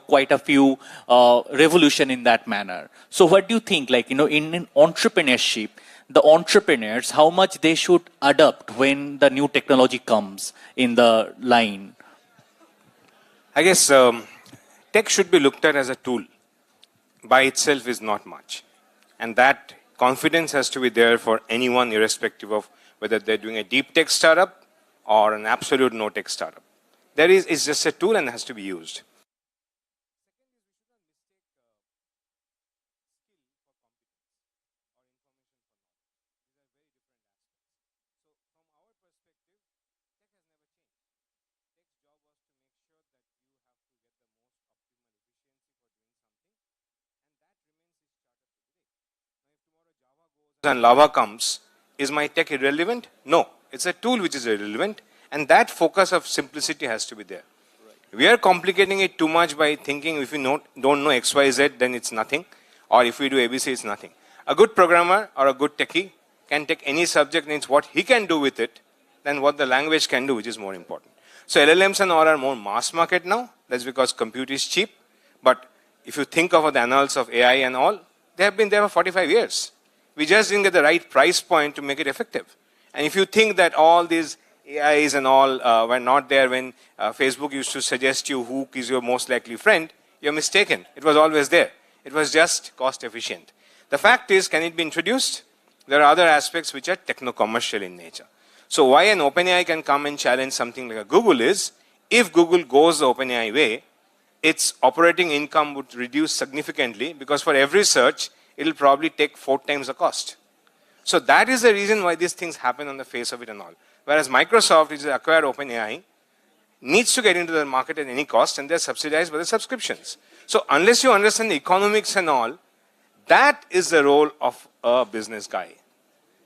quite a few revolution in that manner. So what do you think, in entrepreneurship, the entrepreneurs, how much they should adapt when the new technology comes in the line?
I guess tech should be looked at as a tool. By itself is not much. And that confidence has to be there for anyone, irrespective of whether they're doing a deep tech startup or an absolute no tech startup. It's just a tool and has to be used. And lava comes, is my tech irrelevant? No, it's a tool which is irrelevant, and that focus of simplicity has to be there. Right. We are complicating it too much by thinking if you don't know XYZ, then it's nothing, or if we do ABC, it's nothing. A good programmer or a good techie can take any subject and it's what he can do with it than what the language can do, which is more important. So LLMs and all are more mass market now. That's because compute is cheap. But if you think of the annals of AI and all, they have been there for 45 years. We just didn't get the right price point to make it effective. And if you think that all these AIs and all were not there when Facebook used to suggest you who is your most likely friend, you're mistaken. It was always there. It was just cost efficient. The fact is, can it be introduced? There are other aspects which are techno-commercial in nature. So why an OpenAI can come and challenge something like a Google is, if Google goes the OpenAI way, its operating income would reduce significantly because for every search, it'll probably take 4 times the cost. So that is the reason why these things happen on the face of it and all. Whereas Microsoft, which has acquired OpenAI, needs to get into the market at any cost and they're subsidized by the subscriptions. So unless you understand the economics and all, that is the role of a business guy.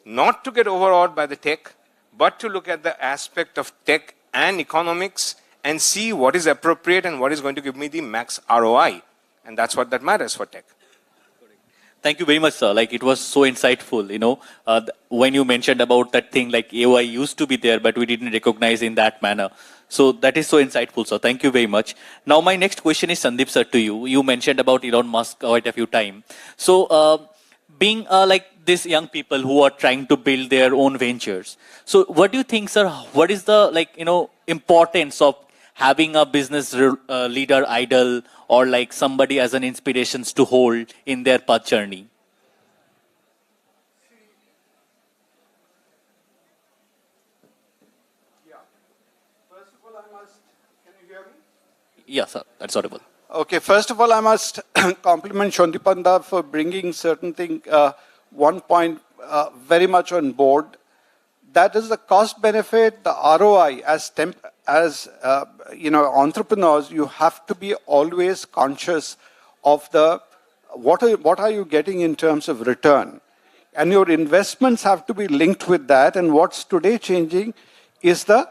Not to get overawed by the tech, but to look at the aspect of tech and economics and see what is appropriate and what is going to give me the max ROI. And that's what that matters for tech.
Thank you very much, sir. It was so insightful, when you mentioned about that thing AI used to be there, but we didn't recognize in that manner. So that is so insightful, sir. Thank you very much. Now, my next question is, Sandeep, sir, to you. You mentioned about Elon Musk quite a few times. So, being these young people who are trying to build their own ventures. So what do you think, sir? What is the importance of having a business leader idol or like somebody as an inspiration to hold in their path journey? Yes, sir. That's audible.
Okay, first of all, I must compliment Shondipanda for bringing certain thing, one point very much on board. That is the cost benefit, the ROI. As entrepreneurs, you have to be always conscious of the what are you getting in terms of return, and your investments have to be linked with that. And what's today changing is the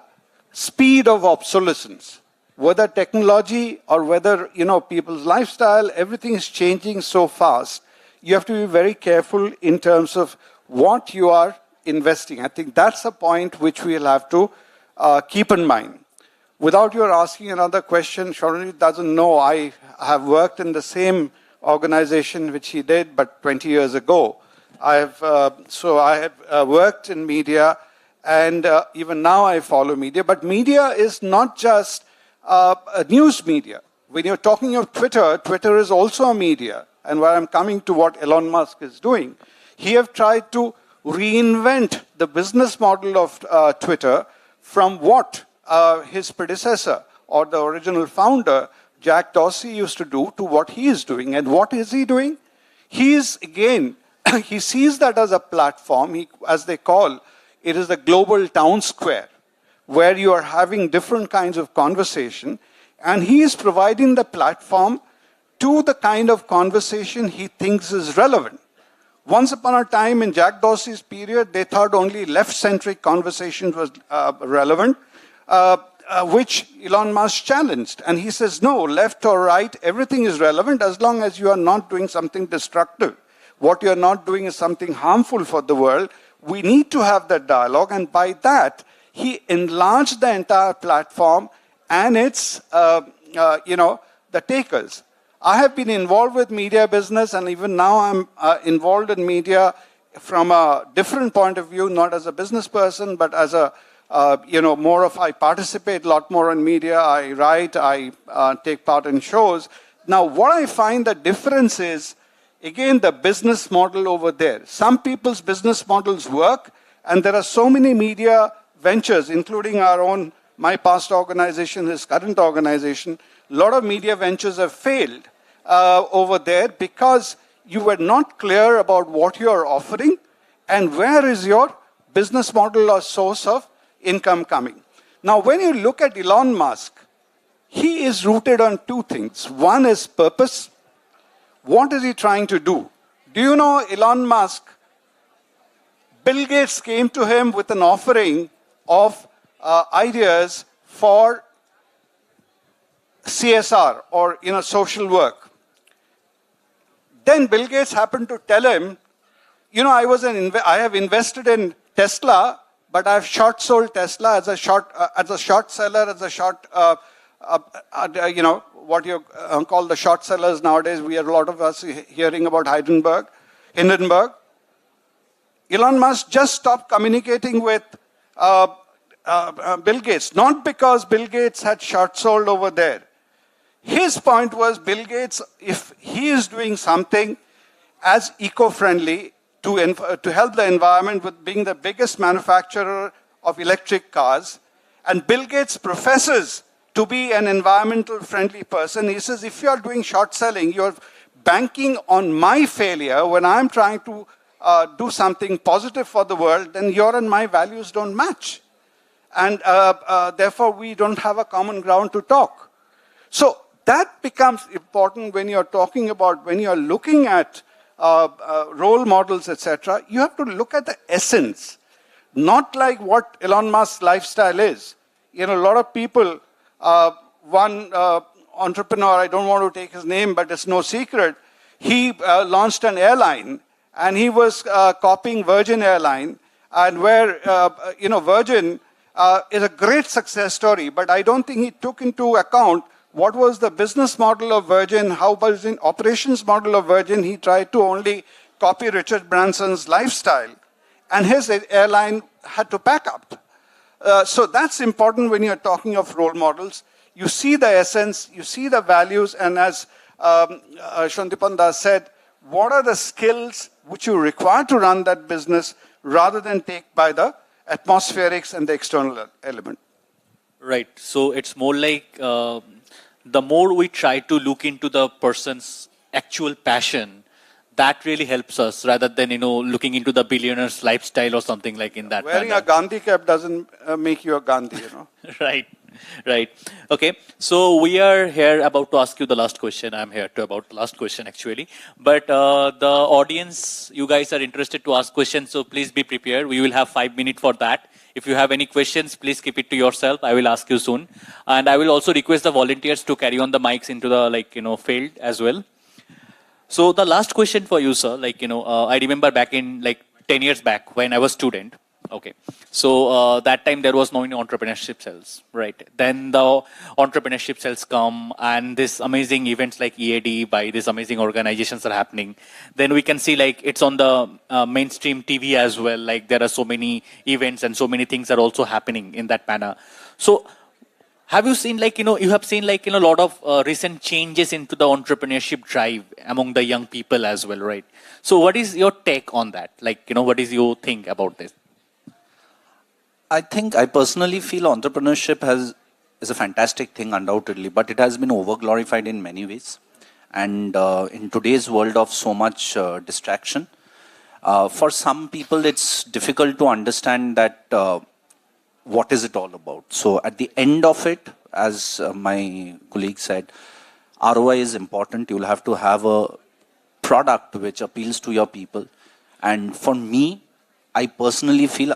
speed of obsolescence. Whether technology or whether, people's lifestyle, everything is changing so fast. You have to be very careful in terms of what you are investing. I think that's a point which we'll have to keep in mind. Without your asking another question, Sharonji doesn't know I have worked in the same organization which he did, but 20 years ago. I have worked in media, and even now I follow media. But media is not just a news media. When you're talking of Twitter, Twitter is also a media. And where I'm coming to what Elon Musk is doing, he have tried to reinvent the business model of Twitter from what his predecessor or the original founder, Jack Dorsey, used to do to what he is doing. And what is he doing? He is, again, he sees that as a platform, as they call, it is the global town square, where you are having different kinds of conversation, and he is providing the platform to the kind of conversation he thinks is relevant. Once upon a time in Jack Dorsey's period, they thought only left-centric conversations was relevant, which Elon Musk challenged. And he says, no, left or right, everything is relevant as long as you are not doing something destructive. What you are not doing is something harmful for the world. We need to have that dialogue, and by that, he enlarged the entire platform and its, the takers. I have been involved with media business, and even now I'm involved in media from a different point of view, not as a business person, but as a, I participate a lot more in media. I write, I take part in shows. Now, what I find the difference is, again, the business model over there. Some people's business models work, and there are so many media ventures, including my past organization, his current organization. A lot of media ventures have failed over there because you were not clear about what you are offering and where is your business model or source of income coming. Now, when you look at Elon Musk, he is rooted on two things. One is purpose. What is he trying to do? Do you know Elon Musk? Bill Gates came to him with an offering of ideas for CSR or social work. Then Bill Gates happened to tell him, I have invested in Tesla, but I have short sold Tesla as a short seller, as a short, what you call the short sellers nowadays. We are a lot of us hearing about Hindenburg. Elon Musk just stopped communicating with Bill Gates, not because Bill Gates had short sold over there. His point was Bill Gates, if he is doing something as eco-friendly to help the environment with being the biggest manufacturer of electric cars, and Bill Gates professes to be an environmental friendly person, he says, if you are doing short selling, you're banking on my failure when I'm trying to do something positive for the world, then your and my values don't match. And therefore, we don't have a common ground to talk. So that becomes important when you're talking about, when you're looking at role models, etc. You have to look at the essence, not like what Elon Musk's lifestyle is. A lot of people, one entrepreneur, I don't want to take his name, but it's no secret, he launched an airline, and he was copying Virgin Airline, and where, Virgin is a great success story, but I don't think he took into account what was the business model of Virgin, how was the operations model of Virgin. He tried to only copy Richard Branson's lifestyle, and his airline had to pack up. So that's important when you're talking of role models. You see the essence, you see the values, and as Shantipanda said, what are the skills which you require to run that business rather than take by the atmospherics and the external element.
Right. So it's more like the more we try to look into the person's actual passion, that really helps us rather than, looking into the billionaire's lifestyle or something like in that
Wearing
manner.
a Gandhi cap doesn't make you a Gandhi,
Right. Right. Okay. So we are here about to ask you the last question. I'm here to about the last question actually. But the audience, you guys are interested to ask questions, so please be prepared. We will have 5 minutes for that. If you have any questions, please keep it to yourself. I will ask you soon. And I will also request the volunteers to carry on the mics into the field as well. So the last question for you, sir, I remember back in 10 years back when I was student. Okay. So that time there was no entrepreneurship cells, right? Then the entrepreneurship cells come and this amazing events like EAD by these amazing organizations are happening. Then we can see it's on the mainstream TV as well. There are so many events and so many things are also happening in that manner. So have you seen you have seen a lot of recent changes into the entrepreneurship drive among the young people as well, right? So what is your take on that? What is your think about this?
I personally feel entrepreneurship is a fantastic thing, undoubtedly, but it has been overglorified in many ways. And in today's world of so much distraction, for some people it's difficult to understand that what is it all about. So at the end of it, as my colleague said, ROI is important. You'll have to have a product which appeals to your people. And for me, I personally feel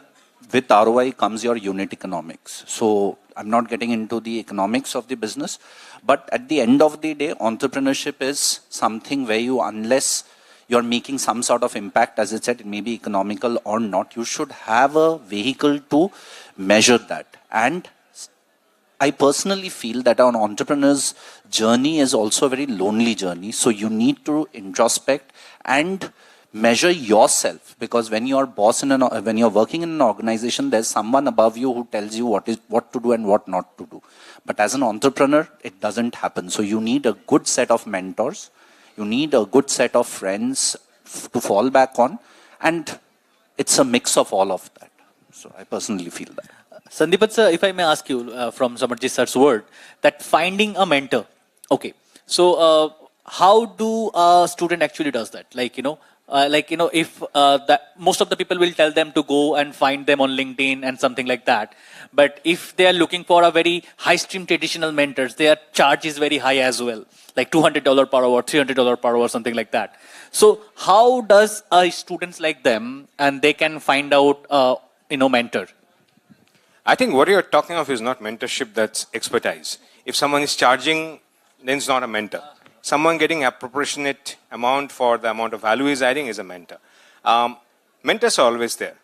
with ROI comes your unit economics. So I'm not getting into the economics of the business, but at the end of the day, entrepreneurship is something where unless you're making some sort of impact, as I said, it may be economical or not, you should have a vehicle to measure that. And I personally feel that an entrepreneur's journey is also a very lonely journey. So you need to introspect and measure yourself, because when you're when you're working in an organization, there's someone above you who tells you what to do and what not to do. But as an entrepreneur, it doesn't happen. So you need a good set of mentors. You need a good set of friends to fall back on. And it's a mix of all of that. So I personally feel that.
Sandeepat sir, if I may ask you from Samarji sir's word, that finding a mentor. Okay. So how do a student actually does that? If that most of the people will tell them to go and find them on LinkedIn and something like that. But if they are looking for a very high stream traditional mentors, their charge is very high as well, like $200 per hour, $300 per hour, something like that. So how does students like them and they can find out, mentor?
I think what you're talking of is not mentorship, that's expertise. If someone is charging, then it's not a mentor. Someone getting appropriate amount for the amount of value he's adding is a mentor. Mentors are always there.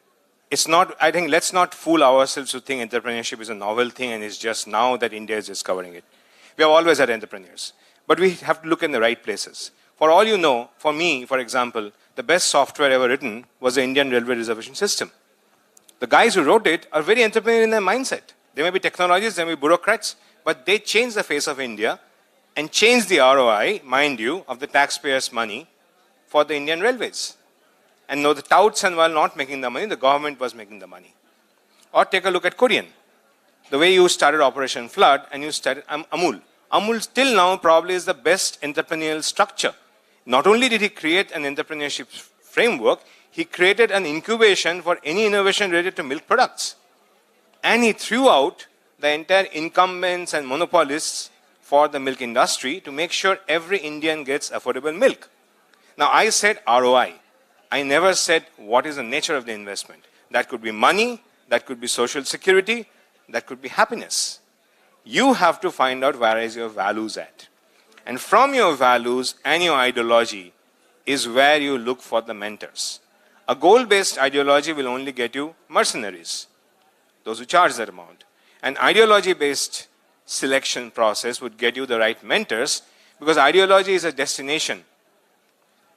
It's not, I think, let's not fool ourselves to think entrepreneurship is a novel thing and it's just now that India is discovering it. We have always had entrepreneurs. But we have to look in the right places. For all you know, for me, for example, the best software ever written was the Indian Railway Reservation System. The guys who wrote it are very entrepreneurial in their mindset. They may be technologists, they may be bureaucrats, but they changed the face of India and changed the ROI, mind you, of the taxpayers' money for the Indian railways. And no, the touts and while not making the money, the government was making the money. Or take a look at Korean. The way you started Operation Flood and you started Amul. Amul still now probably is the best entrepreneurial structure. Not only did he create an entrepreneurship framework, he created an incubation for any innovation related to milk products. And he threw out the entire incumbents and monopolists for the milk industry to make sure every Indian gets affordable milk. Now I said ROI. I never said what is the nature of the investment. That could be money, that could be social security, that could be happiness. You have to find out where is your values at. And from your values and your ideology is where you look for the mentors. A goal-based ideology will only get you mercenaries, those who charge that amount. An ideology-based selection process would get you the right mentors, because ideology is a destination.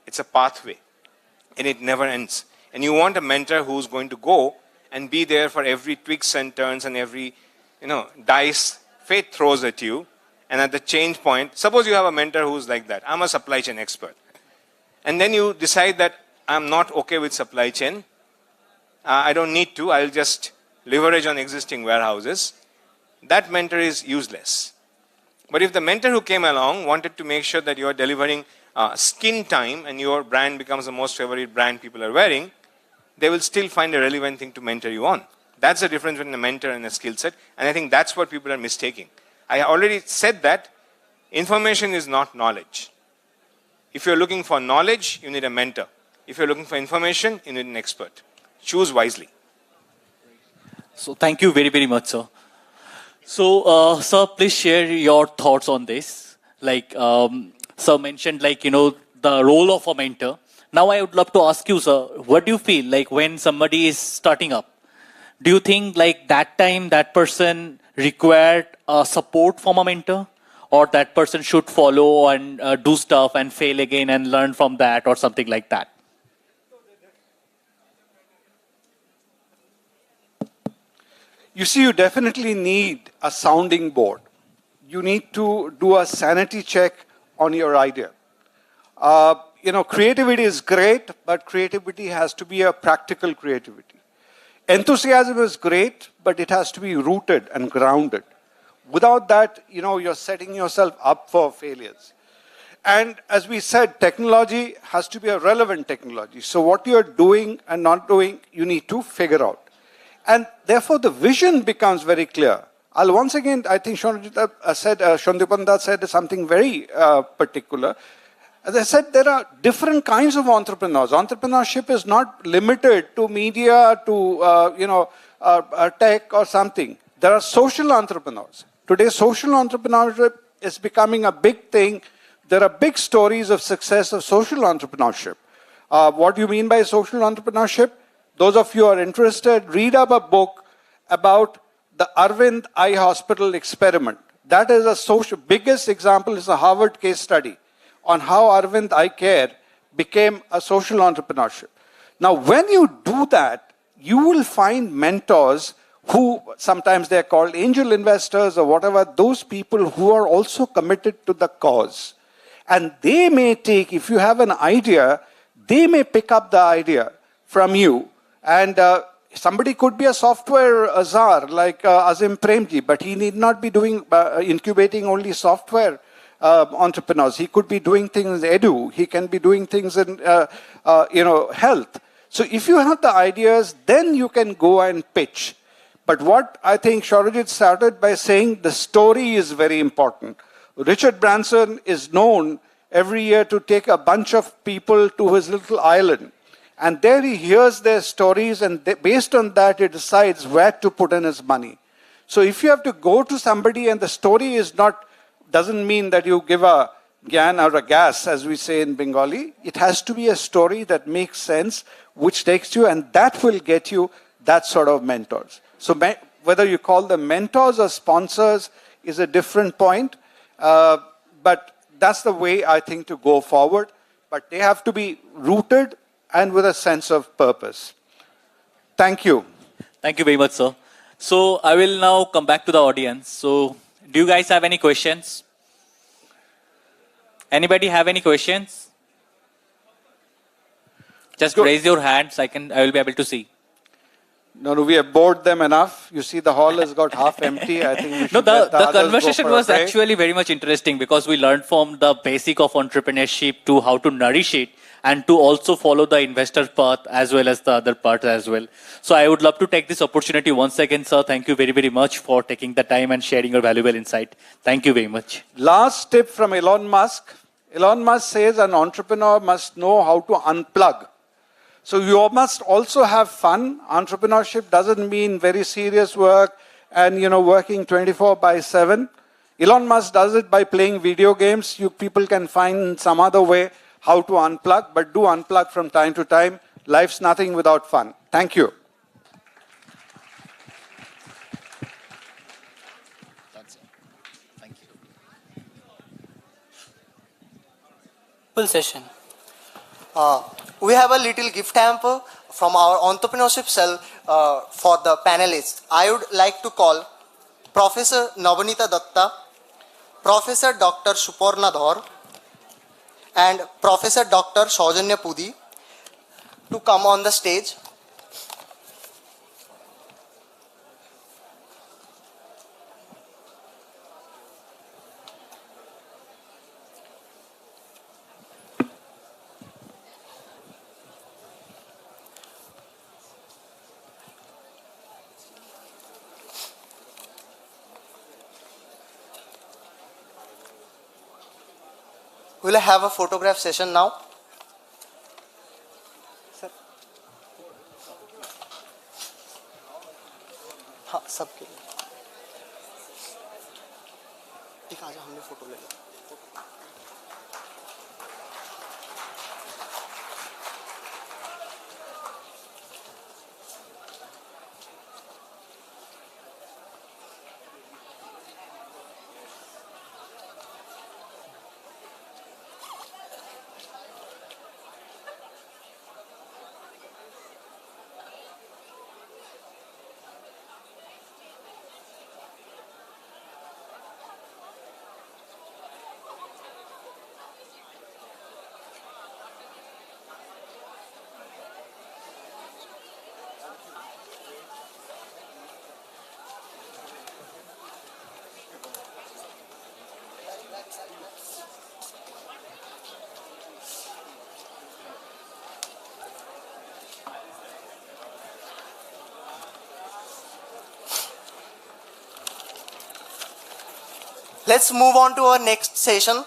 It's a pathway.
and it never ends. And you want a mentor who's going to go and be there for every twists and turns and every, dice fate throws at you. And at the change point, suppose you have a mentor who's like that. I'm a supply chain expert. And then you decide that I'm not okay with supply chain. I don't need to. I'll just leverage on existing warehouses. That mentor is useless. But if the mentor who came along wanted to make sure that you are delivering skin time and your brand becomes the most favorite brand people are wearing, they will still find a relevant thing to mentor you on. That's the difference between a mentor and a skill set. And I think that's what people are mistaking. I already said that information is not knowledge. If you're looking for knowledge, you need a mentor. If you're looking for information, you need an expert. Choose wisely.
So thank you very, very much, sir. So, sir, please share your thoughts on this. Like, sir mentioned, the role of a mentor. Now, I would love to ask you, sir, what do you feel like when somebody is starting up? Do you think like that time that person required support from a mentor, or that person should follow and do stuff and fail again and learn from that, or something like that?
You see, you definitely need a sounding board. You need to do a sanity check on your idea. Creativity is great, but creativity has to be a practical creativity. Enthusiasm is great, but it has to be rooted and grounded. Without that, you're setting yourself up for failures. And as we said, technology has to be a relevant technology. So what you're doing and not doing, you need to figure out. And therefore, the vision becomes very clear. I'll once again, I think Shondipanda said something very particular. As I said, there are different kinds of entrepreneurs. Entrepreneurship is not limited to media, to tech or something. There are social entrepreneurs. Today, social entrepreneurship is becoming a big thing. There are big stories of success of social entrepreneurship. What do you mean by social entrepreneurship? Those of you who are interested, read up a book about the Arvind Eye Hospital experiment. That is biggest example is a Harvard case study on how Arvind Eye Care became a social entrepreneurship. Now, when you do that, you will find mentors who sometimes they're called angel investors or whatever, those people who are also committed to the cause. And they may take, if you have an idea, they may pick up the idea from you. And somebody could be a software czar like Azim Premji, but he need not be doing incubating only software entrepreneurs. He could be doing things in edu. He can be doing things in health. So if you have the ideas, then you can go and pitch. But what I think Shaurajit started by saying, the story is very important. Richard Branson is known every year to take a bunch of people to his little island. And there he hears their stories, and based on that, he decides where to put in his money. So if you have to go to somebody and the story is doesn't mean that you give a gyan or a gas, as we say in Bengali. It has to be a story that makes sense, which takes you, and that will get you that sort of mentors. So whether you call them mentors or sponsors is a different point, but that's the way I think to go forward. But they have to be rooted and with a sense of purpose. Thank you.
Thank you very much, sir. So I will now come back to the audience. So do you guys have any questions? Anybody have any questions? Just raise your hands. I will be able to see.
No, we have bored them enough. You see, the hall has got half empty. I think we should
the
let the others
conversation
go for a
was
break.
actually very much interesting because we learned from the basic of entrepreneurship to how to nourish it and to also follow the investor path as well as the other part as well. So I would love to take this opportunity once again, sir. Thank you very, very much for taking the time and sharing your valuable insight. Thank you very much.
Last tip from Elon Musk. Elon Musk says an entrepreneur must know how to unplug. So you must also have fun. Entrepreneurship doesn't mean very serious work and, working 24/7. Elon Musk does it by playing video games. You people can find some other way how to unplug, but do unplug from time to time. Life's nothing without fun. Thank you.
Thank you. Full session.
We have a little gift hamper from our entrepreneurship cell for the panelists. I would like to call Professor Navanita Datta, Professor Dr. Suparna Dhar, and Professor Dr. Saujanya Pudi to come on the stage. We'll have a photograph session now. हाँ सबके लिए एक आजा हमने photo ले लिया Let's move on to our next session.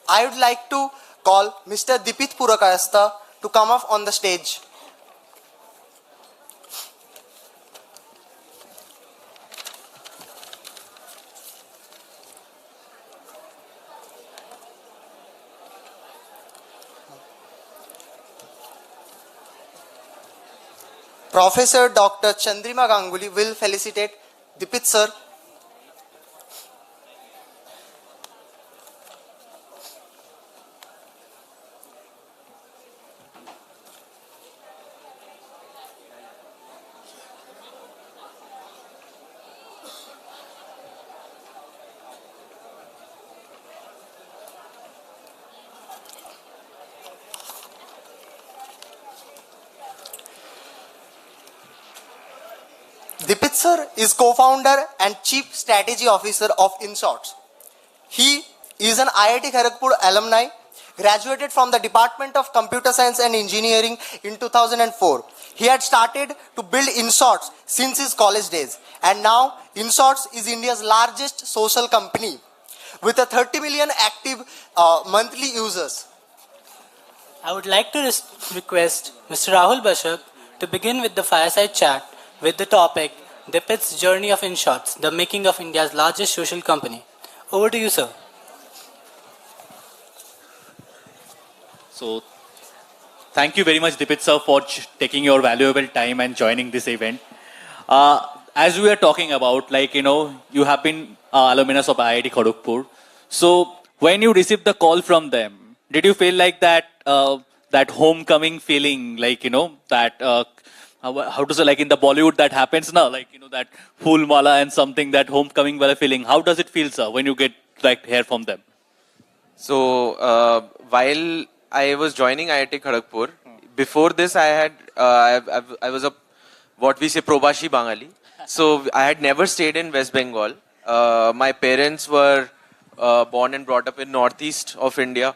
I would like to call Mr. Dipit Purakayastha to come up on the stage. Professor Dr. Chandrima Ganguly will felicitate Dipit sir. Dipit sir is co-founder and chief strategy officer of InShots. He is an IIT Kharagpur alumni, graduated from the Department of Computer Science and Engineering in 2004. He had started to build InShots since his college days, and now InShots is India's largest social company with a 30 million active monthly users.
I would like to request Mr. Rahul Bashak to begin with the fireside chat with the topic Dipit's Journey of InShots, the making of India's largest social company. Over to you, sir.
So, thank you very much, Dipit sir, for taking your valuable time and joining this event. As we are talking about, you have been alumnus of IIT Kharagpur. So, when you received the call from them, did you feel like that that homecoming feeling, that how to say, like in the Bollywood that happens now, that Phool Mala and something, that homecoming wala feeling. How does it feel, sir, when you get hear from them?
So while I was joining IIT Kharagpur, before this I had I was a what we say Probashi Bangali. So I had never stayed in West Bengal. My parents were born and brought up in northeast of India.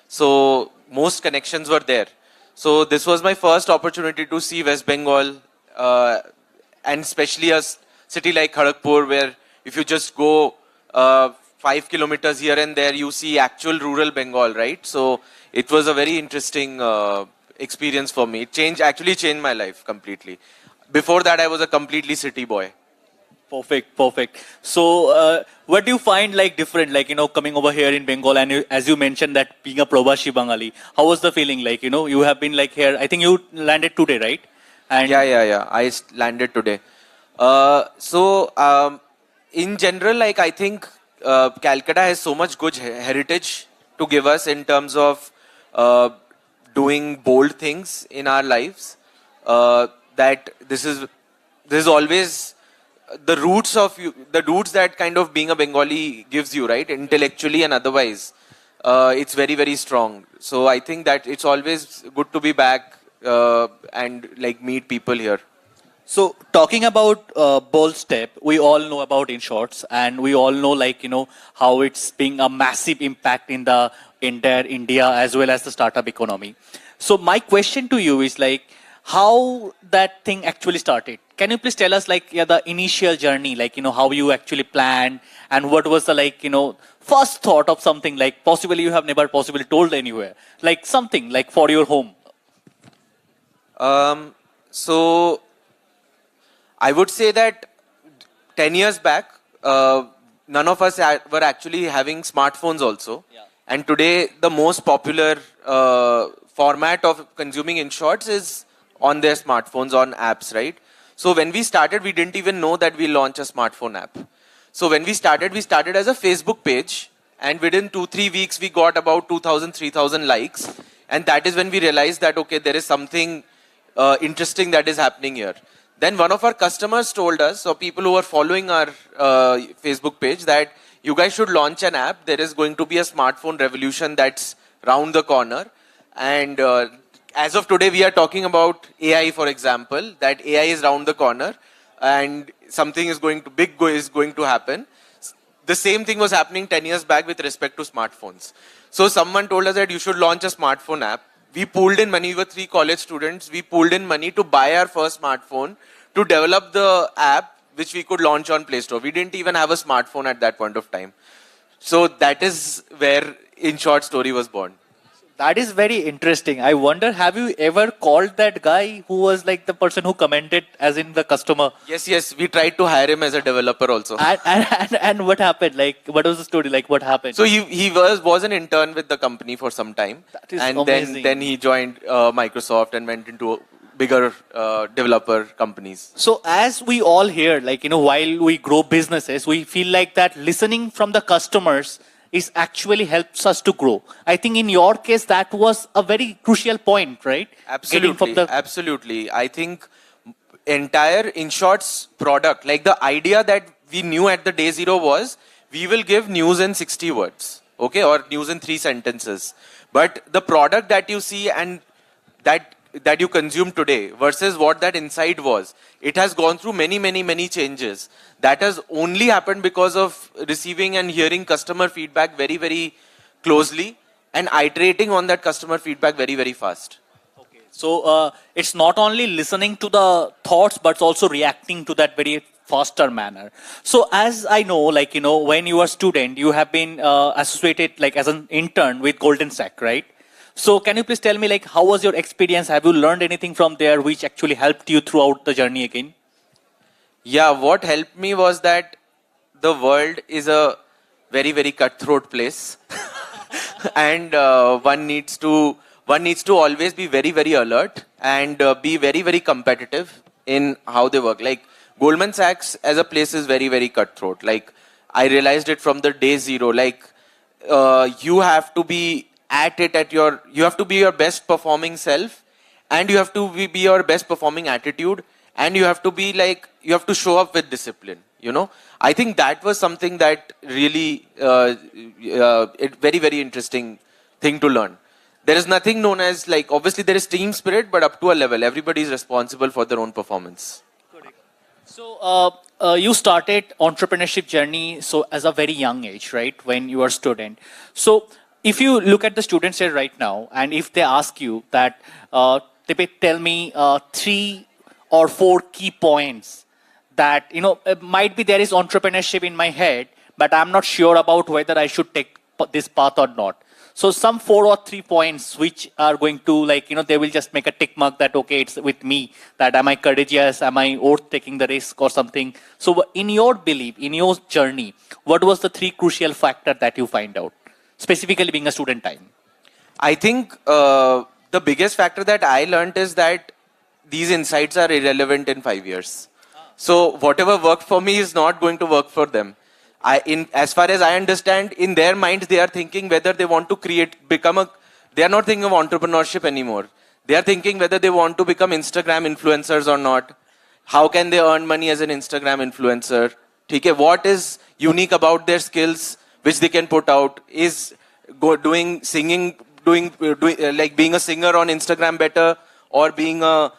So most connections were there. So this was my first opportunity to see West Bengal, and especially a city like Kharagpur, where if you just go 5 kilometers here and there, you see actual rural Bengal, right? So it was a very interesting experience for me. It actually changed my life completely. Before that, I was a completely city boy.
Perfect. So, what do you find different, coming over here in Bengal, and as you mentioned that being a Probashi Bangali, how was the feeling you have been here, I think you landed today, right? And
Yeah. I landed today. In general, I think Calcutta has so much good heritage to give us in terms of doing bold things in our lives. That this is always the roots of you, the roots that kind of being a Bengali gives you, right? Intellectually and otherwise, it's very, very strong. So I think that it's always good to be back and like meet people here.
So talking about bold step, we all know about InShorts, and we all know how it's being a massive impact in the entire India as well as the startup economy. So my question to you is how that thing actually started. Can you please tell us the initial journey, how you actually planned, and what was the first thought of something possibly you have never possibly told anywhere, something for your home.
So I would say that 10 years back, none of us were actually having smartphones also. Yeah. And today, the most popular format of consuming InShorts is on their smartphones, on apps, right? So when we started, we didn't even know that we launch a smartphone app. So when we started as a Facebook page. And within 2-3 weeks, we got about 2,000, 3,000 likes. And that is when we realized that, okay, there is something interesting that is happening here. Then one of our customers told us, or people who are following our Facebook page, that you guys should launch an app. There is going to be a smartphone revolution that's round the corner. And as of today, we are talking about AI, for example, that AI is round the corner and something is going to happen. The same thing was happening 10 years back with respect to smartphones. So someone told us that you should launch a smartphone app. We pooled in money. We were 3 college students. We pooled in money to buy our first smartphone, to develop the app which we could launch on Play Store. We didn't even have a smartphone at that point of time. So that is where InShort story was born.
That is very interesting. I wonder, have you ever called that guy who was the person who commented as in the customer?
Yes. We tried to hire him as a developer also.
And what happened? What was the story? What happened?
So he was an intern with the company for some time.
That is
and
amazing.
then he joined Microsoft and went into bigger developer companies.
So as we all hear, while we grow businesses, we feel that listening from the customers is actually helps us to grow. I think in your case, that was a very crucial point, right?
Absolutely. I think entire InShorts product, the idea that we knew at the day zero was, we will give news in 60 words, okay, or news in 3 sentences. But the product that you see and that you consume today versus what that inside was, it has gone through many changes. That has only happened because of receiving and hearing customer feedback very, very closely and iterating on that customer feedback very, very fast.
Okay. So it's not only listening to the thoughts, but also reacting to that very faster manner. So as I know, when you were a student, you have been associated as an intern with Golden Sack, right? So can you please tell me how was your experience? Have you learned anything from there which actually helped you throughout the journey again?
Yeah, what helped me was that the world is a very, very cutthroat place. And one needs to always be very, very alert and be very, very competitive in how they work. Goldman Sachs as a place is very, very cutthroat. I realized it from the day zero. You have to be at it you have to be your best performing self, and you have to be your best performing attitude, and you have to be you have to show up with discipline. I think that was something that really very, very interesting thing to learn. There is nothing known as obviously there is team spirit, but up to a level, everybody is responsible for their own performance.
So you started entrepreneurship journey as a very young age, right? When you were a student. So if you look at the students here right now, and if they ask you that, tell me 3 or 4 key points that, might be there is entrepreneurship in my head, but I'm not sure about whether I should take this path or not. So some 4 or 3 points which are going to they will just make a tick mark that, okay, it's with me, that am I courageous, am I worth taking the risk or something. So in your belief, in your journey, what was the 3 crucial factor that you find out? Specifically being a student time?
I think the biggest factor that I learned is that these insights are irrelevant in 5 years. So whatever worked for me is not going to work for them. As far as I understand, in their minds, they are thinking whether they want to become a they are not thinking of entrepreneurship anymore. They are thinking whether they want to become Instagram influencers or not. How can they earn money as an Instagram influencer? Okay, what is unique about their skills which they can put out? Is doing singing, like being a singer on Instagram better, or being a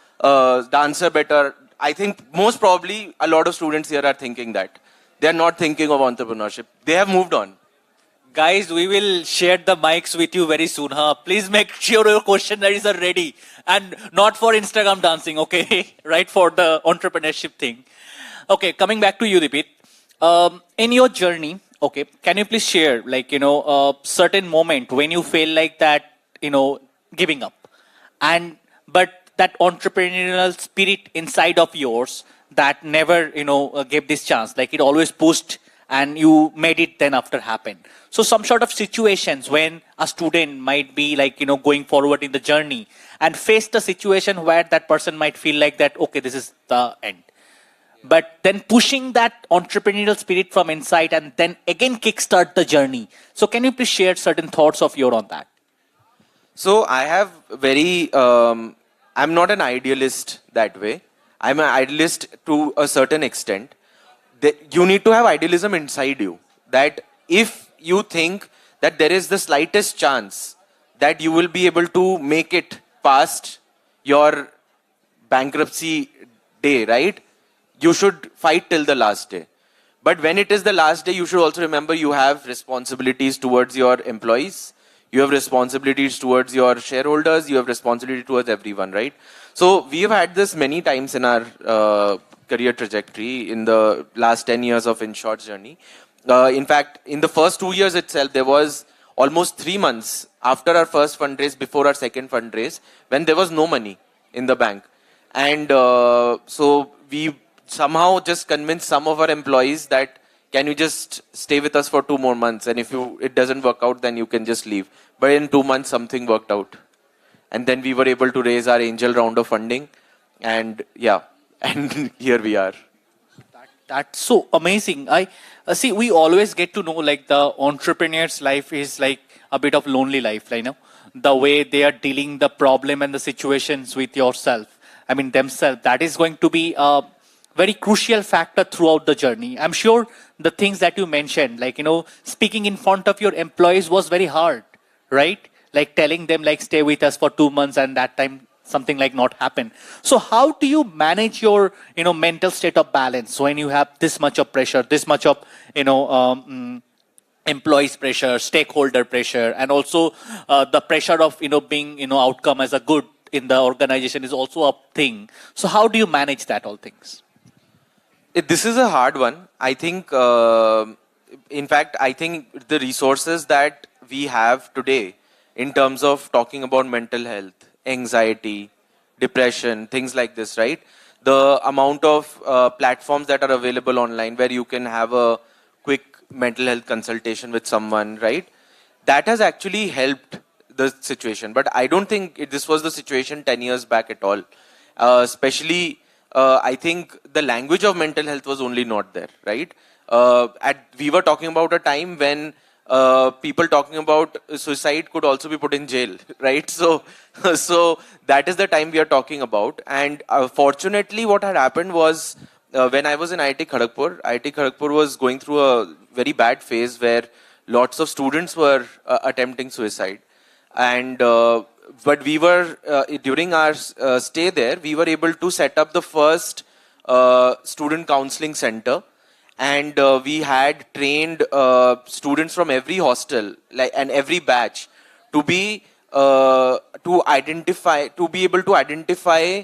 dancer better? I think most probably a lot of students here are thinking that. They are not thinking of entrepreneurship. They have moved on.
Guys, we will share the mics with you very soon. Huh? Please make sure your questionnaires are ready. And not for Instagram dancing, okay? Right, for the entrepreneurship thing. Okay, coming back to you, Deepit. In your journey, okay, can you please share, like, a certain moment when you feel like that, giving up? But that entrepreneurial spirit inside of yours that never, gave this chance. Like, it always pushed and you made it then after happen. So some sort of situations when a student might be like, going forward in the journey and face the situation where that person might feel like that, okay, this is the end. But then pushing that entrepreneurial spirit from inside and then again kickstart the journey. So can you please share certain thoughts of your on that?
So I have I'm not an idealist that way. I'm an idealist to a certain extent. You need to have idealism inside you. That if you think that there is the slightest chance that you will be able to make it past your bankruptcy day, right? You should fight till the last day. But when it is the last day, you should also remember you have responsibilities towards your employees. You have responsibilities towards your shareholders. You have responsibility towards everyone, right? So we have had this many times in our career trajectory in the last 10 years of InShort's journey. In fact, in the first 2 years itself, there was almost 3 months after our first fundraise, before our second fundraise, when there was no money in the bank. And so we somehow just convinced some of our employees that, can you just stay with us for 2 more months? And if it doesn't work out, then you can just leave. But in 2 months, something worked out. And then we were able to raise our angel round of funding. And yeah. And here we are.
That's so amazing. I see. We always get to know like the entrepreneur's life is like a bit of lonely life. The way they are dealing the problem and the situations with yourself. I mean themselves. That is going to be a very crucial factor throughout the journey. I'm sure the things that you mentioned, like speaking in front of your employees was very hard, right? Like telling them like stay with us for 2 months, and that time something like not happen. So how do you manage your mental state of balance when you have this much of pressure, this much of employees pressure, stakeholder pressure, and also the pressure of being outcome as a good in the organization is also a thing. So how do you manage that all things?
This is a hard one. I think in fact I think the resources that we have today in terms of talking about mental health, anxiety, depression, things like this, right? The amount of platforms that are available online where you can have a quick mental health consultation with someone, right? That has actually helped the situation. But I don't think this was the situation 10 years back at all. Especially, I think the language of mental health was only not there, right? We were talking about a time when people talking about suicide could also be put in jail, right? So that is the time we are talking about. And fortunately, what had happened was when I was in IIT Kharagpur was going through a very bad phase where lots of students were attempting suicide. And but we were during our stay there, we were able to set up the first student counseling center. And we had trained students from every hostel, and every batch, to be able to identify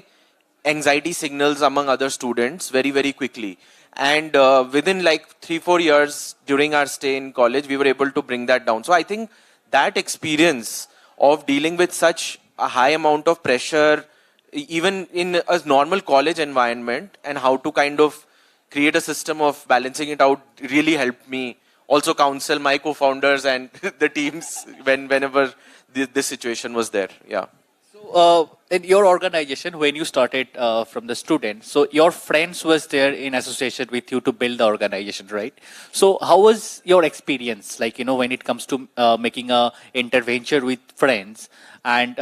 anxiety signals among other students very, very quickly. And within like 3-4 years during our stay in college, we were able to bring that down. So I think that experience of dealing with such a high amount of pressure, even in a normal college environment, and how to kind of create a system of balancing it out really helped me also counsel my co-founders and the teams whenever this situation was there. Yeah.
In your organization, when you started from the student, so your friends was there in association with you to build the organization, right? So how was your experience, like, when it comes to making a intervention with friends? And,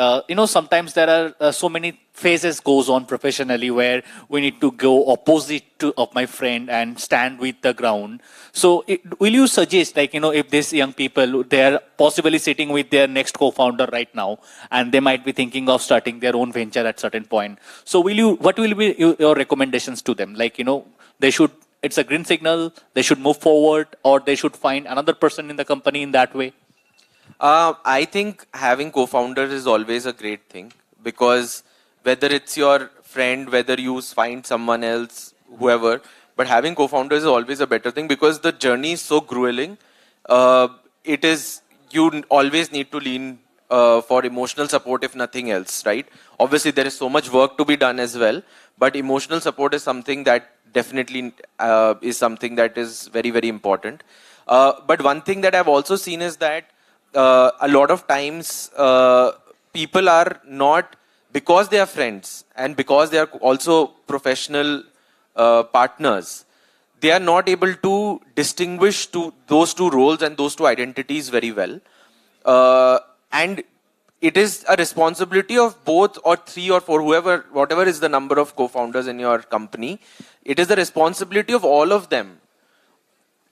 sometimes there are so many phases goes on professionally where we need to go opposite of my friend and stand with the ground. So will you suggest, like, if these young people, they are possibly sitting with their next co-founder right now, and they might be thinking of starting their own venture at certain point. So what will be your recommendations to them? Like, they should, it's a green signal, they should move forward, or they should find another person in the company in that way?
I think having co-founders is always a great thing, because whether it's your friend, whether you find someone else, whoever, but having co-founders is always a better thing, because the journey is so grueling. You always need to lean for emotional support, if nothing else, right? Obviously, there is so much work to be done as well, but emotional support is something that definitely is something that is very, very important. But one thing that I've also seen is that a lot of times people are not, because they are friends and because they are also professional partners, they are not able to distinguish those two roles and those two identities very well. And it is a responsibility of both or three or four, whatever is the number of co-founders in your company. It is the responsibility of all of them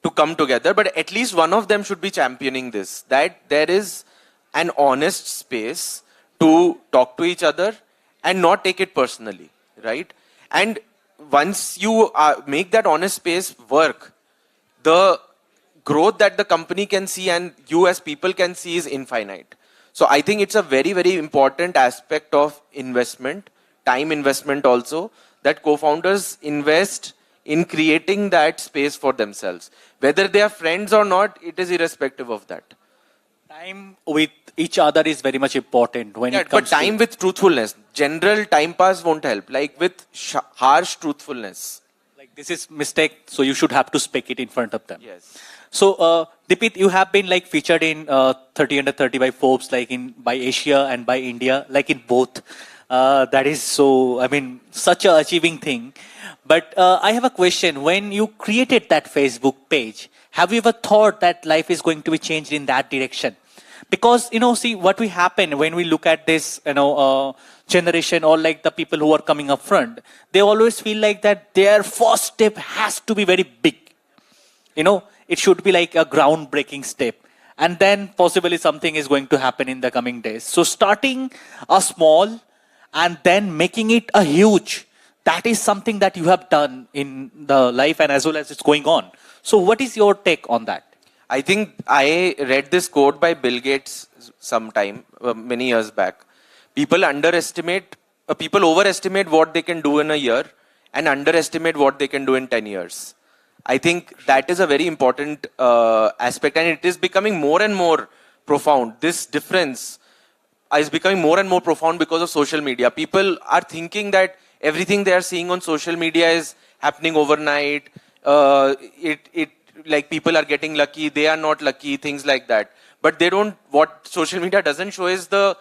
to come together, but at least one of them should be championing this, that there is an honest space to talk to each other and not take it personally, right? And once you make that honest space work, the growth that the company can see and you as people can see is infinite. So I think it's a very, very important aspect of investment, time investment also, that co-founders invest in creating that space for themselves. Whether they are friends or not, it is irrespective of that.
Time with each other is very much important when it comes
but time with truthfulness. General time pass won't help. Like with harsh truthfulness.
Like this is mistake, so you should have to speak it in front of them.
Yes.
So, Dipit, you have been like featured in 30 under 30 by Forbes, like by Asia and by India, like in both. That is so, I mean, such a achieving thing. But I have a question. When you created that Facebook page, have you ever thought that life is going to be changed in that direction? Because, see what we happen when we look at this, generation, or like the people who are coming up front, they always feel like that their first step has to be very big. It should be like a groundbreaking step. And then possibly something is going to happen in the coming days. So starting a small and then making it a huge, that is something that you have done in the life and as well as it's going on. So what is your take on that?
I think I read this quote by Bill Gates sometime, many years back. People overestimate what they can do in a year and underestimate what they can do in 10 years. I think that is a very important aspect, and it is becoming more and more profound. This difference is becoming more and more profound because of social media. People are thinking that everything they are seeing on social media is happening overnight. Like people are getting lucky, they are not lucky, things like that. But what social media doesn't show is the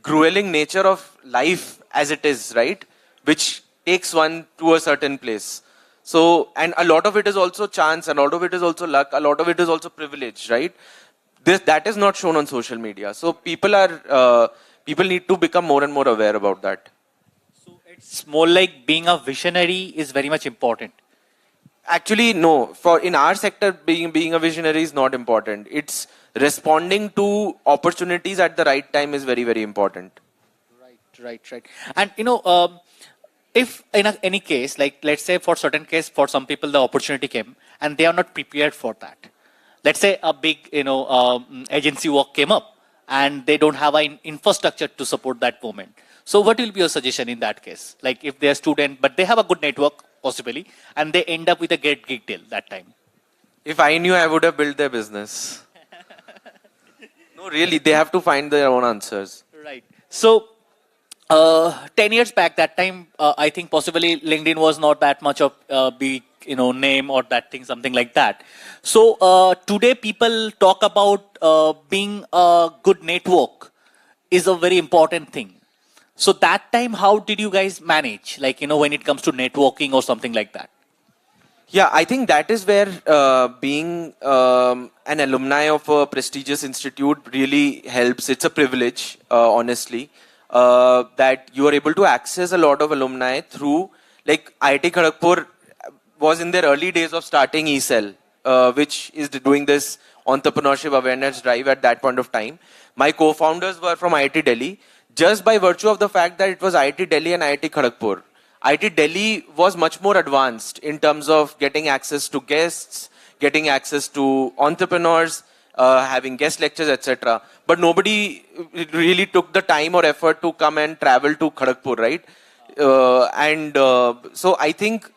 grueling nature of life as it is, right? Which takes one to a certain place. So, and a lot of it is also chance, a lot of it is also luck, a lot of it is also privilege, right? That is not shown on social media. So people need to become more and more aware about that.
So it's more like being a visionary is very much important.
Actually, no. In our sector, being a visionary is not important. It's responding to opportunities at the right time is very, very important.
Right. And if in any case, like let's say for certain case, for some people the opportunity came and they are not prepared for that. Let's say a big agency work came up and they don't have an infrastructure to support that moment. So what will be your suggestion in that case? Like if they're a student but they have a good network possibly and they end up with a great gig deal that time.
If I knew, I would have built their business. No, really, they have to find their own answers.
Right. So 10 years back, that time, I think possibly LinkedIn was not that much of a big, name or that thing, something like that. So today people talk about being a good network is a very important thing. So that time, how did you guys manage? Like, when it comes to networking or something like that?
Yeah, I think that is where being an alumni of a prestigious institute really helps. It's a privilege, honestly, that you are able to access a lot of alumni through, like IIT Kharagpur was in their early days of starting eCell, which is doing this entrepreneurship awareness drive at that point of time. My co-founders were from IIT Delhi, just by virtue of the fact that it was IIT Delhi and IIT Kharagpur. IIT Delhi was much more advanced in terms of getting access to guests, getting access to entrepreneurs, having guest lectures, etc. But nobody really took the time or effort to come and travel to Kharagpur, right? So I think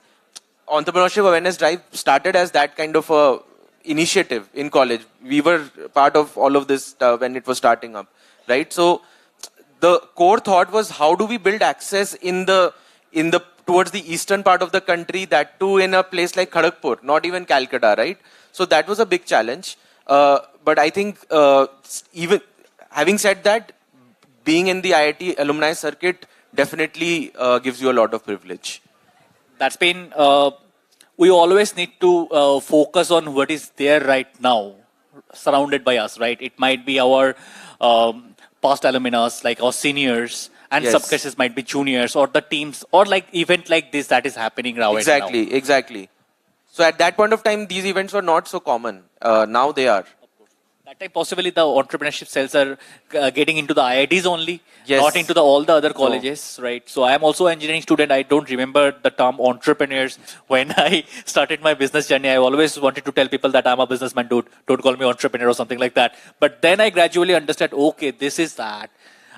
Entrepreneurship Awareness Drive started as that kind of a initiative in college. We were part of all of this when it was starting up, right? So the core thought was, how do we build access in the towards the eastern part of the country, that too in a place like Kharagpur, not even Calcutta, right? So that was a big challenge. But I think even having said that, being in the IIT alumni circuit definitely gives you a lot of privilege.
That's been, we always need to focus on what is there right now, surrounded by us, right? It might be our past alumni, like our seniors, and
Yes.
some cases might be juniors, or the teams, or like event like this that is happening right now.
Exactly. So at that point of time, these events were not so common. Now they are.
That time possibly the entrepreneurship cells are getting into the IITs only,
Yes.
not into all the other colleges, right? So I am also an engineering student. I don't remember the term entrepreneurs when I started my business journey. I always wanted to tell people that I'm a businessman, dude. Don't call me entrepreneur or something like that. But then I gradually understood, okay, this is that.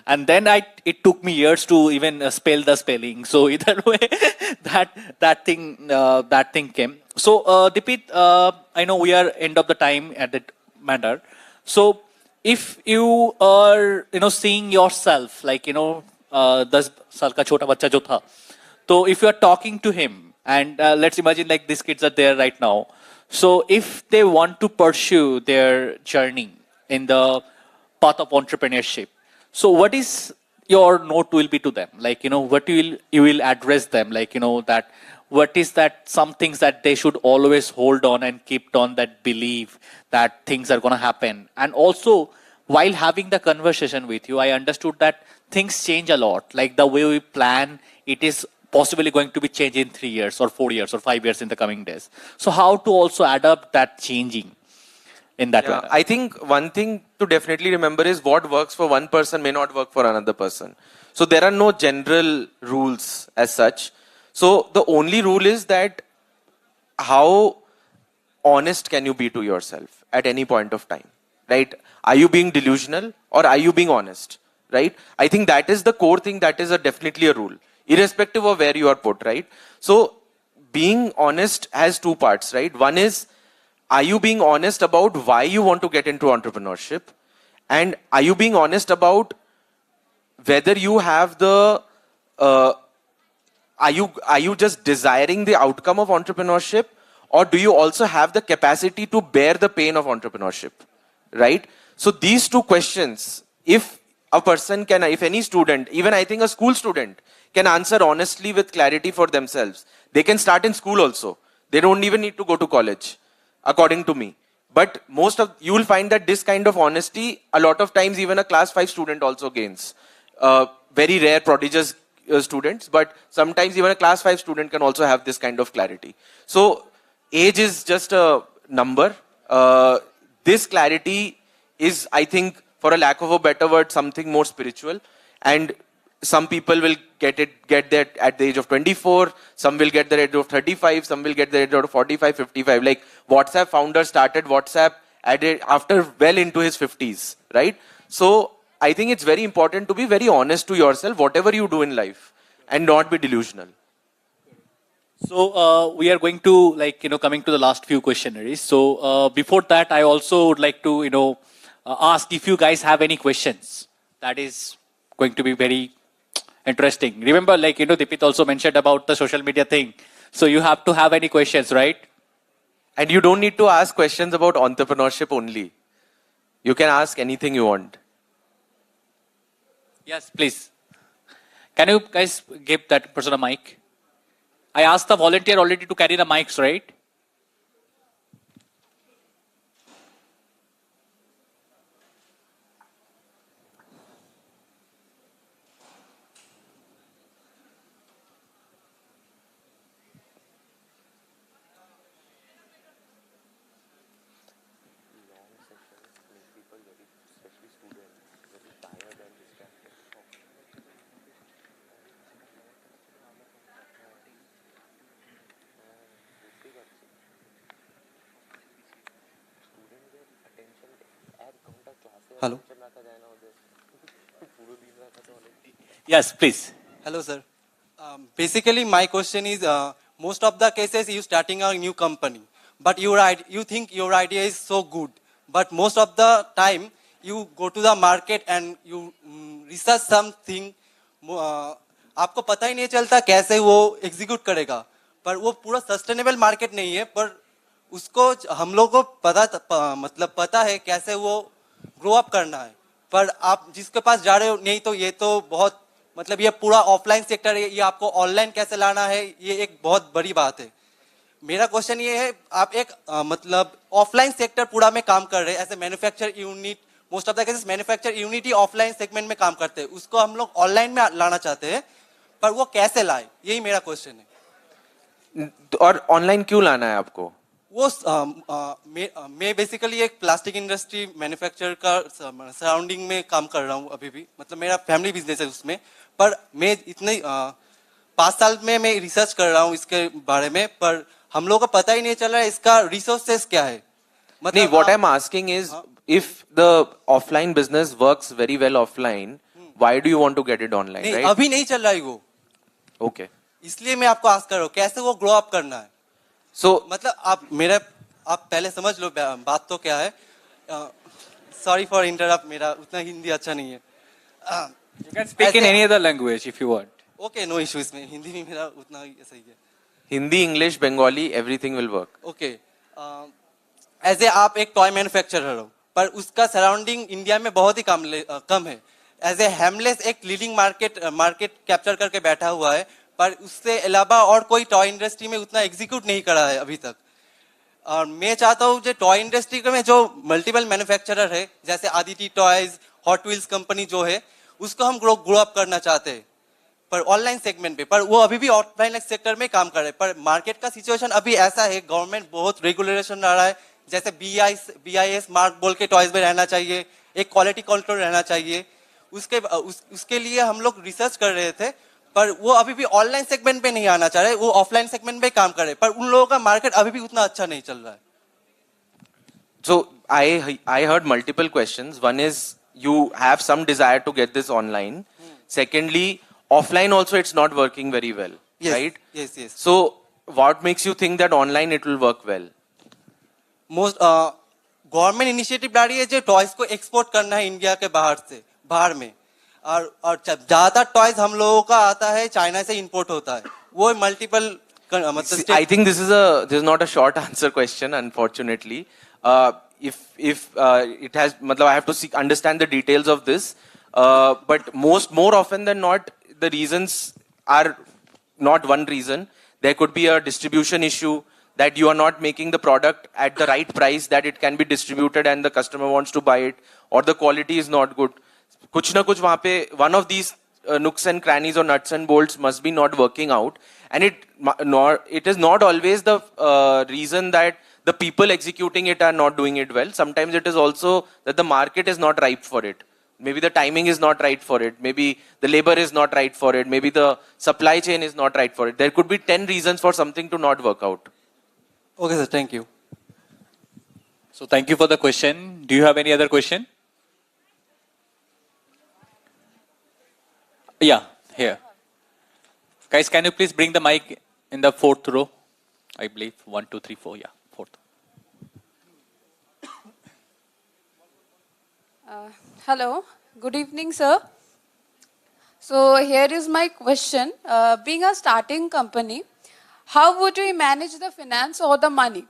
And then it took me years to even spell the spelling. So either way, that thing came. So Dipit, I know we are end of the time at that matter. So if you are seeing yourself like 10 साल का छोटा बच्चा जो था, so if you are talking to him and let's imagine like these kids are there right now. So if they want to pursue their journey in the path of entrepreneurship, so what is your note will be to them? Like, what you will address them? Like, that what is that some things that they should always hold on and keep on, that believe that things are going to happen. And also, while having the conversation with you, I understood that things change a lot. Like the way we plan, it is possibly going to be changed in 3 years or 4 years or 5 years in the coming days. So how to also adapt that changing in that way?
I think one thing to definitely remember is what works for one person may not work for another person. So there are no general rules as such. So the only rule is that how honest can you be to yourself at any point of time, right? Are you being delusional or are you being honest, right? I think that is the core thing. That is definitely a rule, irrespective of where you are put, right? So being honest has two parts, right? One is, are you being honest about why you want to get into entrepreneurship? And are you being honest about whether you have the are you just desiring the outcome of entrepreneurship, or do you also have the capacity to bear the pain of entrepreneurship, right? So these two questions, if a person can, if any student, even I think a school student can answer honestly with clarity for themselves, they can start in school also. They don't even need to go to college, according to me. But you will find that this kind of honesty, a lot of times even a class 5 student also gains. Very rare prodigious students, but sometimes even a class 5 student can also have this kind of clarity. So age is just a number. This clarity is, I think, for a lack of a better word, something more spiritual. And some people will get that at the age of 24, some will get that at the age of 35, some will get that at the age of 45, 55. Like WhatsApp founder started WhatsApp after well into his 50s, right? So I think it's very important to be very honest to yourself, whatever you do in life, and not be delusional.
So we are going to coming to the last few questionnaires. So before that, I also would like to ask if you guys have any questions. That is going to be very interesting. Remember, Dipit also mentioned about the social media thing. So you have to have any questions, right?
And you don't need to ask questions about entrepreneurship only. You can ask anything you want.
Yes, please. Can you guys give that person a mic? I asked the volunteer already to carry the mics, right?
Hello.
Yes, please.
Hello, sir. Basically, my question is, most of the cases you starting a new company, but you think your idea is so good, but most of the time you go to the market and you research something, आपको पता ही नहीं चलता कैसे वो execute करेगा, पर वो पूरा सस्टेनेबल मार्केट नहीं है, पर उसको हम लोगों को मतलब पता है कैसे वो ग्रो अप करना है, पर आप जिसके पास जा रहे हो नहीं तो ये तो बहुत मतलब ये पूरा ऑफलाइन सेक्टर है, ये आपको ऑनलाइन कैसे लाना है, ये एक बहुत बड़ी बात है। मेरा क्वेश्चन ये है, आप एक मतलब ऑफलाइन सेक्टर पूरा में काम कर रहे हैं, ऐसे manufacture unit, most of the cases manufacture unit he offline segment में काम करते हैं, उसको हम लोग ऑनलाइन में लाना चाहते हैं, पर वो कैसे लाए, यही मेरा क्वेश्चन है।
और ऑनलाइन क्यों लाना है आपको?
वो मैं बेसिकली एक प्लास्टिक इंडस्ट्री मैन्युफैक्चर का सराउंडिंग में काम कर रहा हूँ अभी भी, मतलब मेरा फैमिली बिजनेस है उसमें, पर मैं इतने 5 साल में मैं रिसर्च कर रहा हूँ इसके बारे में, पर हम लोगों को पता ही नहीं चल रहा है इसका रिसोर्सेस क्या है।
मतलब नहीं, what I am asking is if the offline business works very well offline, why do you want to get it online, right?
अभी नहीं चल रहा है वो,
ओके,
इसलिए मैं आपको आस्क कर रहा हूँ कैसे वो ग्रो अप करना है। मतलब आप पहले समझ लो बात तो क्या है। सॉरी फॉर इंटरप्ट, मेरा उतना हिंदी अच्छा नहीं है।
You can speak in any other language if you want.
Okay, no issue इसमें, हिंदी भी मेरा उतना सही है।
Hindi, English, Bengali, everything will work.
Okay, ऐसे आप एक टॉय मैन्युफैक्चरर हो, पर उसका सराउंडिंग इंडिया में बहुत ही कम है। एज ए हेमलेस एक लीडिंग मार्केट कैप्चर करके बैठा हुआ है, पर उससे अलावा और कोई टॉय इंडस्ट्री में उतना एग्जीक्यूट नहीं करा है अभी तक। और मैं चाहता हूँ जो टॉय इंडस्ट्री में जो मल्टीपल मैन्युफैक्चरर है, जैसे Aditi toys, hot wheels company जो है, उसको हम ग्रो अप करना चाहते हैं, पर ऑनलाइन सेगमेंट पे, पर वो अभी भी ऑफलाइन सेक्टर में काम कर रहे हैं। पर मार्केट का सिचुएशन अभी ऐसा है, गवर्नमेंट बहुत रेगुलेशन ला रहा है, जैसे BIS मार्क बोल के टॉयज में रहना चाहिए, एक क्वालिटी कंट्रोल रहना चाहिए। उसके लिए हम लोग रिसर्च कर रहे थे, पर वो अभी भी ऑनलाइन सेगमेंट पे नहीं आना चाह रहे, वो ऑफलाइन सेगमेंट पे काम कर रहे, पर उन लोगों का मार्केट अभी भी उतना अच्छा नहीं चल रहा है।
So I heard multiple questions. One is you have some desire to get this online. Secondly, offline also it's not working very well,
yes,
right?
Yes, yes.
So what makes you think that online it will work well?
Most government initiative ला रही है जो toys को export करना है India के बाहर में, और ज्यादा टॉयज हम लोगों का आता है चाइना से इंपोर्ट होता है, वो मल्टीपल मतलब।
I think this is not a short answer question, unfortunately. If it has, matlab, I have to understand the details of this. But more often than not, the reasons are not one reason. There could be a distribution issue, that you are not making the product at the right price that it can be distributed and the customer wants to buy it, or the quality is not good. Kuch na kuch wahan pe, one of these nooks and crannies or nuts and bolts must be not working out, and it is not always the reason that the people executing it are not doing it well. Sometimes it is also that the market is not ripe for it. Maybe the timing is not right for it. Maybe the labor is not right for it. Maybe the supply chain is not right for it. There could be 10 reasons for something to not work out.
Okay, sir. Thank you.
So thank you for the question. Do you have any other question? Yeah, here. Guys, can you please bring the mic in the 4th row? I believe 1, 2, 3, 4. Yeah, 4th.
Hello, good evening, sir. So here is my question. Being a starting company, how would we manage the finance or the money?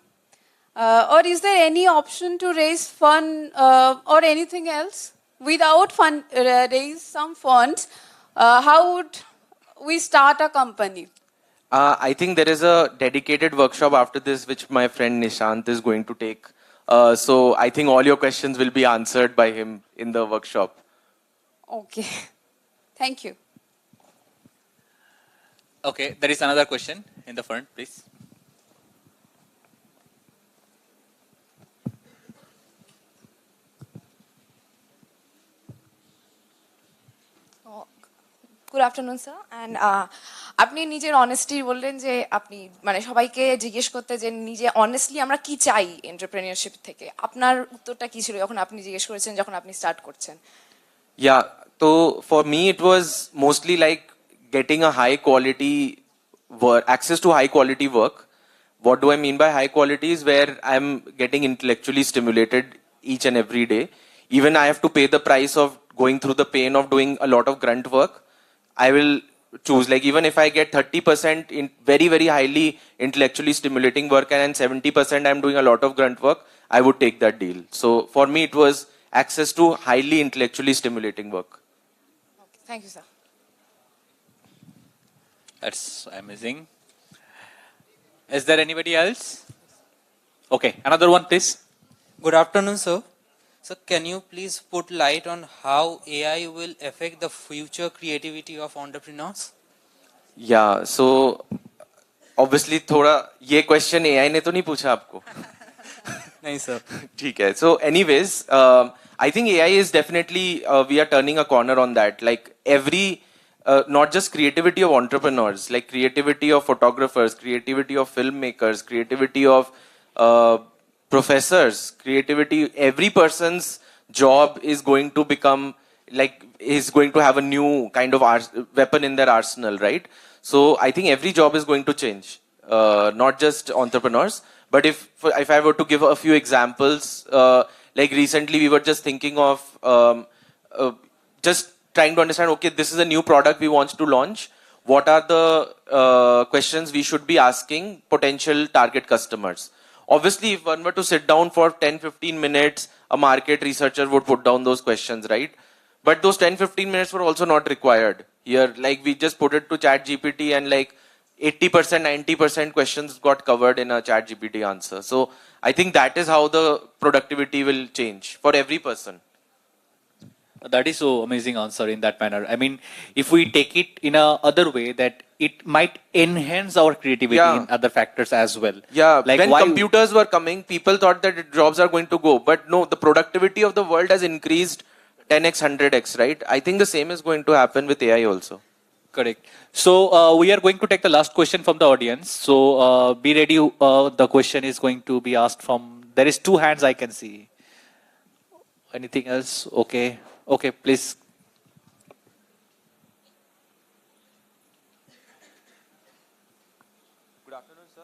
Or is there any option to raise fund or anything else? Without raise some funds, how would we start a company?
I think there is a dedicated workshop after this, which my friend Nishant is going to take. So I think all your questions will be answered by him in the workshop.
Okay. Thank you.
Okay, there is another question in the front, please.
Good afternoon sir and আপনি নিজের honesty বললেন যে আপনি মানে সবাইকে জিজ্ঞেস করতে যে নিজে অনেস্টলি আমরা কি চাই এন্টারপ্রেনিয়রশিপ থেকে, আপনার উত্তরটা কি ছিল যখন আপনি জিজ্ঞেস করেছেন যখন আপনি স্টার্ট করছেন?
Yeah, so for me it was mostly like getting a high quality work, access to high quality work. What do I mean by high quality is where I'm getting intellectually stimulated each and every day. Even I have to pay the price of going through the pain of doing a lot of grunt work. I will choose, like, even if I get 30% in very, very highly intellectually stimulating work and 70% I'm doing a lot of grunt work, I would take that deal. So for me, it was access to highly intellectually stimulating work.
Okay, thank you, sir.
That's amazing. Is there anybody else? Okay, another one, please.
Good afternoon, sir. So can you please put light on how AI will affect the future creativity of entrepreneurs?
Yeah, so obviously थोड़ा ये question AI ने तो नहीं पूछा आपको?
नहीं sir.
ठीक है. So anyways, I think AI is definitely we are turning a corner on that. Like every not just creativity of entrepreneurs, like creativity of photographers, creativity of filmmakers, creativity of professors, creativity, every person's job is going to become like, is going to have a new kind of weapon in their arsenal, right? So I think every job is going to change, not just entrepreneurs. But if I were to give a few examples, like recently we were just thinking of just trying to understand, okay, this is a new product we want to launch. What are the questions we should be asking potential target customers? Obviously, if one were to sit down for 10-15 minutes, a market researcher would put down those questions, right? But those 10-15 minutes were also not required. Here, like we just put it to ChatGPT and like 80%, 90% questions got covered in a ChatGPT answer. So I think that is how the productivity will change for every person.
That is so amazing answer in that manner. I mean, if we take it in a other way, that it might enhance our creativity in other factors as well.
Yeah,
like
when computers were coming, people thought that jobs are going to go. But no, the productivity of the world has increased 10x, 100x, right? I think the same is going to happen with AI also.
Correct. So we are going to take the last question from the audience. So be ready. The question is going to be asked from, there is 2 hands I can see. Anything else? Okay. Okay, please.
Good afternoon, sir.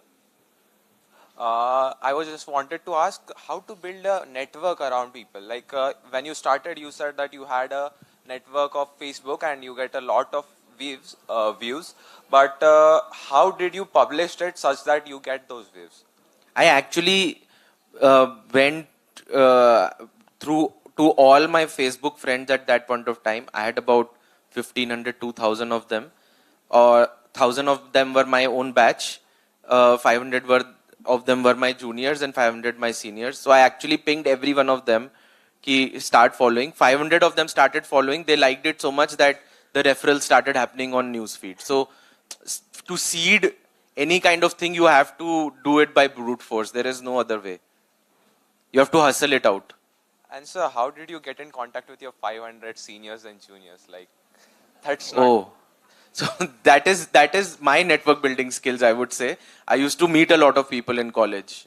I was just wanted to ask how to build a network around people. Like when you started, you said that you had a network of Facebook and you get a lot of views. But how did you publish it such that you get those views?
I actually went through to all my Facebook friends at that point of time. I had about 1,500, 2,000 of them. 1,000 of them were my own batch. 500 of them were my juniors and 500 my seniors. So I actually pinged every one of them ki start following. 500 of them started following. They liked it so much that the referrals started happening on newsfeed. So to seed any kind of thing, you have to do it by brute force. There is no other way. You have to hustle it out.
And sir, how did you get in contact with your 500 seniors and juniors? Like, that's not...
Oh, so that is my network building skills, I would say. I used to meet a lot of people in college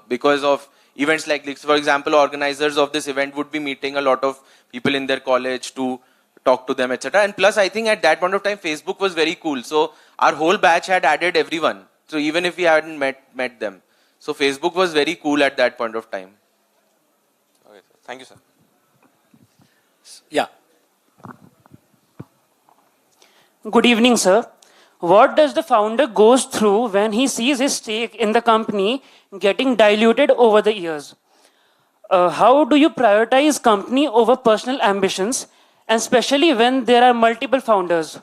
because of events like this. For example, organizers of this event would be meeting a lot of people in their college to talk to them, etc. And plus, I think at that point of time, Facebook was very cool. So our whole batch had added everyone. So even if we hadn't met them. So Facebook was very cool at that point of time.
Okay, sir. Thank you, sir.
Yeah.
Good evening, sir. What does the founder goes through when he sees his stake in the company getting diluted over the years? How do you prioritize company over personal ambitions, and especially when there are multiple founders?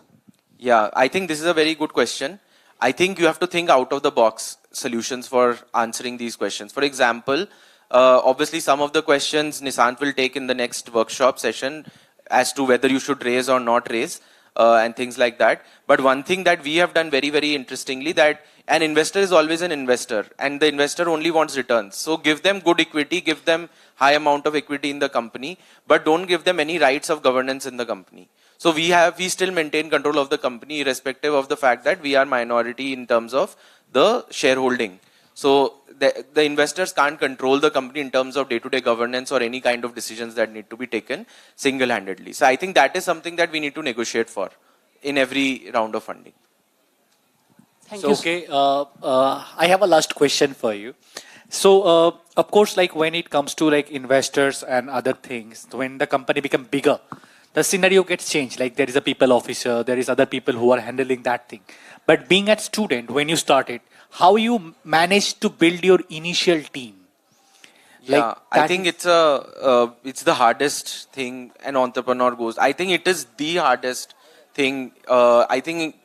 Yeah, I think this is a very good question. I think you have to think out of the box solutions for answering these questions. For example, obviously some of the questions Nisant will take in the next workshop session as to whether you should raise or not raise and things like that. But one thing that we have done very, very interestingly, that an investor is always an investor and the investor only wants returns. So give them good equity, give them high amount of equity in the company, but don't give them any rights of governance in the company. So we still maintain control of the company irrespective of the fact that we are minority in terms of the shareholding. So the investors can't control the company in terms of day-to-day governance or any kind of decisions that need to be taken single-handedly. So I think that is something that we need to negotiate for in every round of funding.
Thank you. Okay, I have a last question for you. So, of course, like when it comes to like investors and other things, when the company becomes bigger, the scenario gets changed. Like there is a people officer, there is other people who are handling that thing. But being a student, when you started, how you managed to build your initial team?
Yeah, I think it's the hardest thing an entrepreneur goes. I think it is the hardest thing. I think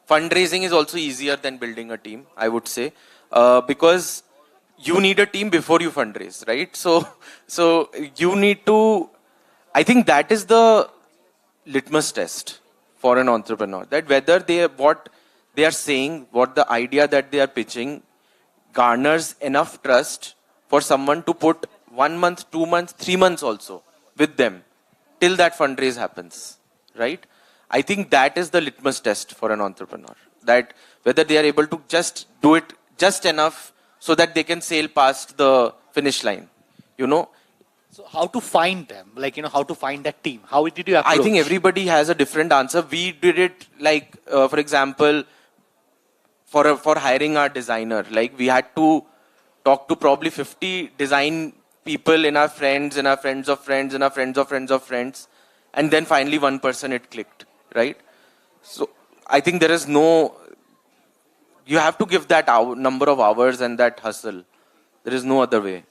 fundraising is also easier than building a team, I would say, because you need a team before you fundraise, right? So you need to. I think that is the litmus test for an entrepreneur, that whether what they are saying, what the idea that they are pitching garners enough trust for someone to put 1 month, 2 months, 3 months also with them till that fundraise happens, right? I think that is the litmus test for an entrepreneur, that whether they are able to just do it just enough so that they can sail past the finish line, you know.
So how to find them? Like, you know, how to find that team? How did you approach?
I think everybody has a different answer. We did it like, for example, for hiring our designer. Like we had to talk to probably 50 design people in our friends, and our friends of friends, and our friends of friends of friends. And then finally one person it clicked, right? So I think there is no, you have to give that number of hours and that hustle. There is no other way.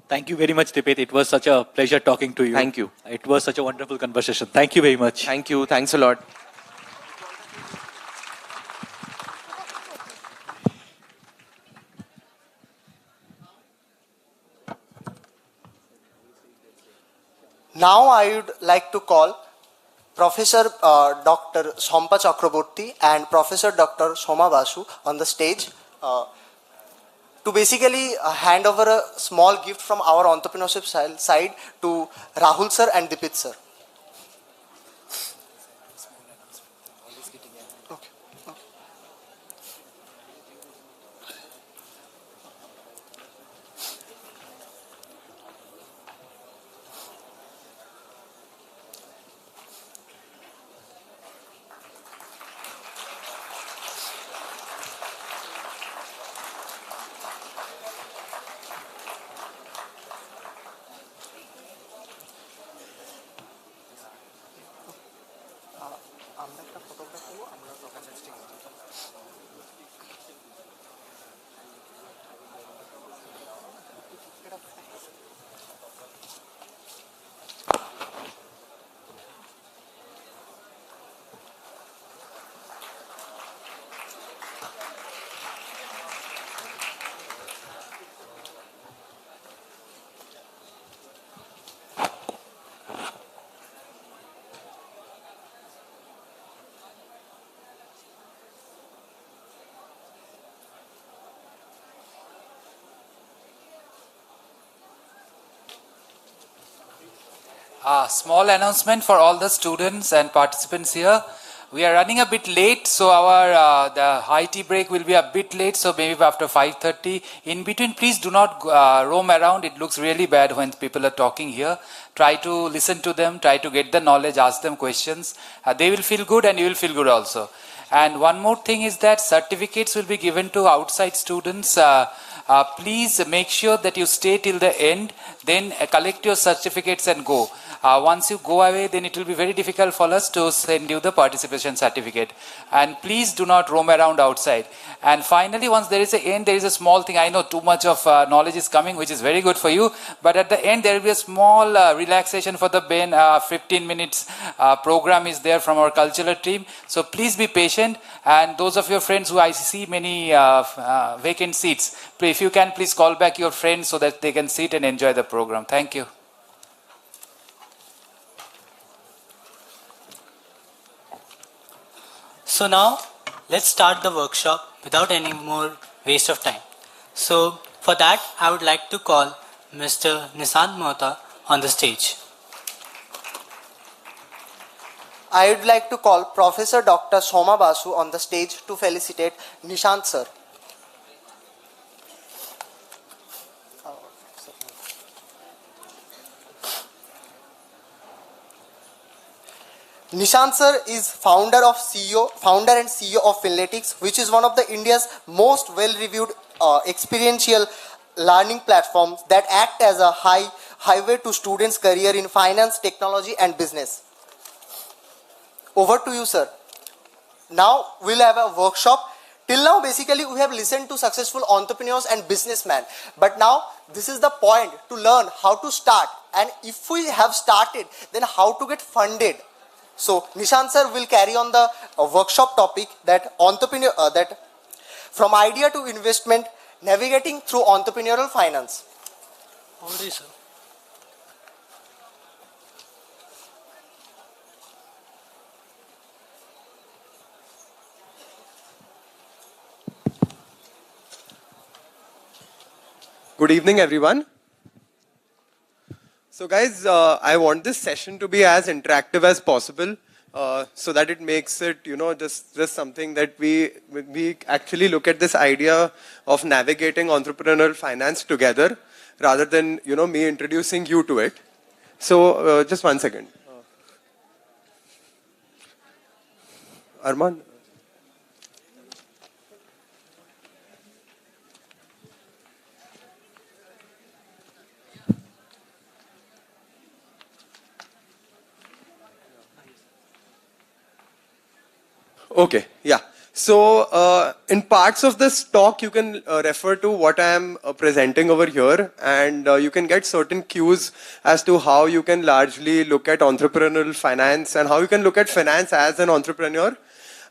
Thank you very much, Dipet. It was such a pleasure talking to you.
Thank you.
It was such a wonderful conversation. Thank you very much.
Thank you. Thanks a lot.
Now I would like to call Professor Dr. Sompa Chakraborty and Professor Dr. Soma Basu on the stage to basically hand over a small gift from our entrepreneurship side to Rahul sir and Dipit sir.
Small announcement for all the students and participants here. We are running a bit late, so our the high tea break will be a bit late, so maybe after 5:30. In between, please do not roam around. It looks really bad when people are talking here. Try to listen to them, try to get the knowledge, ask them questions. They will feel good and you will feel good also. And one more thing is that certificates will be given to outside students. Please make sure that you stay till the end. then collect your certificates and go. Once you go away, then it will be very difficult for us to send you the participation certificate. And please do not roam around outside. And finally, once there is an end, there is a small thing. I know too much of knowledge is coming, which is very good for you. But at the end, there will be a small relaxation for the brain. 15 minutes program is there from our cultural team. So please be patient. And those of your friends who I see many vacant seats, if you can, please call back your friends so that they can sit and enjoy the program. Thank you.
So now, let's start the workshop without any more waste of time. So for that, I would like to call Mr. Nishant Mohta on the stage.
I would like to call Professor Dr. Soma Basu on the stage to felicitate Nishant sir. Nishant sir is founder and CEO of Finletics, which is one of the India's most well-reviewed experiential learning platforms that act as a highway to students' career in finance, technology, and business. Over to you, sir. Now we'll have a workshop. Till now, basically, we have listened to successful entrepreneurs and businessmen. But now, this is the point to learn how to start. And if we have started, then how to get funded. So, Nishant sir will carry on the workshop topic that from idea to investment, navigating through entrepreneurial finance.
Over to you, sir.
Good evening, everyone. So guys, I want this session to be as interactive as possible so that it makes it, just something that we actually look at this idea of navigating entrepreneurial finance together rather than, me introducing you to it. So just one second. Arman. Okay, yeah. So in parts of this talk, you can refer to what I am presenting over here, and you can get certain cues as to how you can largely look at entrepreneurial finance and how you can look at finance as an entrepreneur.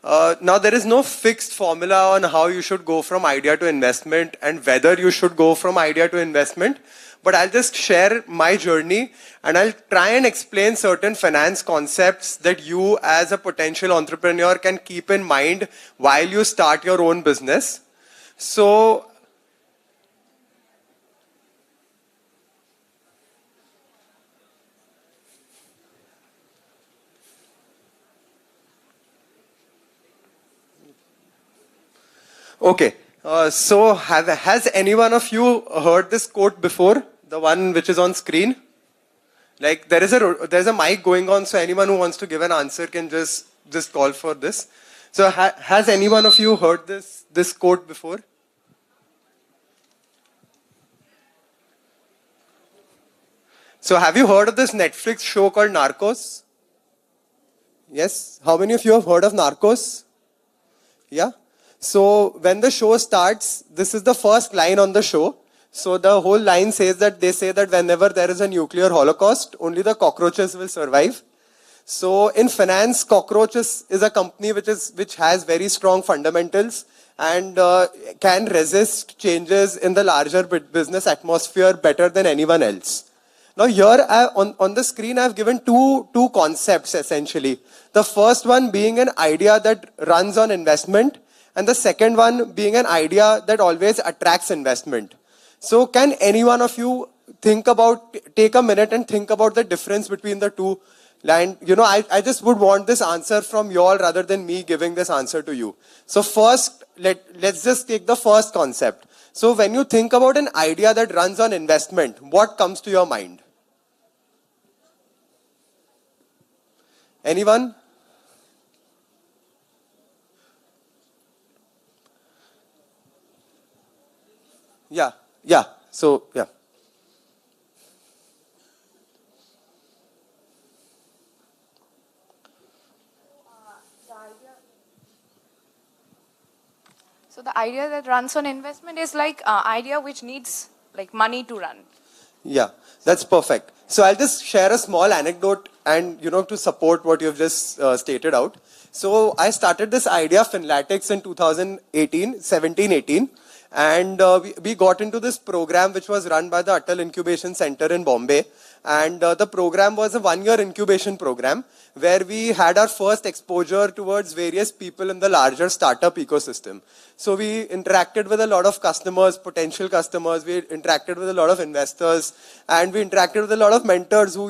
Now, there is no fixed formula on how you should go from idea to investment and whether you should go from idea to investment. But I'll just share my journey and I'll try and explain certain finance concepts that you as a potential entrepreneur can keep in mind while you start your own business. So, okay. Has any one of you heard this quote before? The one which is on screen? Like there's a mic going on, so anyone who wants to give an answer can just call for this. So has any one of you heard this quote before? So have you heard of this Netflix show called Narcos? Yes? How many of you have heard of Narcos? Yeah? So when the show starts, this is the first line on the show. So the whole line says that they say that whenever there is a nuclear holocaust, only the cockroaches will survive. So in finance, Cockroaches is a company which has very strong fundamentals and can resist changes in the larger business atmosphere better than anyone else. Now here on the screen, I've given two concepts essentially. The first one being an idea that runs on investment, and the second one being an idea that always attracts investment. So can any one of you take a minute and think about the difference between the two? And I just would want this answer from you all rather than me giving this answer to you. So first, let's just take the first concept. So when you think about an idea that runs on investment, what comes to your mind? Anyone? Yeah. So, yeah.
So the idea that runs on investment is like idea which needs like money to run.
Yeah, that's perfect. So I'll just share a small anecdote and, to support what you've just stated out. So I started this idea, Finlatics, in 2018, 17, 18. And we got into this program which was run by the Atal Incubation Center in Bombay. And the program was a 1-year incubation program where we had our first exposure towards various people in the larger startup ecosystem. So we interacted with a lot of customers, potential customers, we interacted with a lot of investors, and we interacted with a lot of mentors who,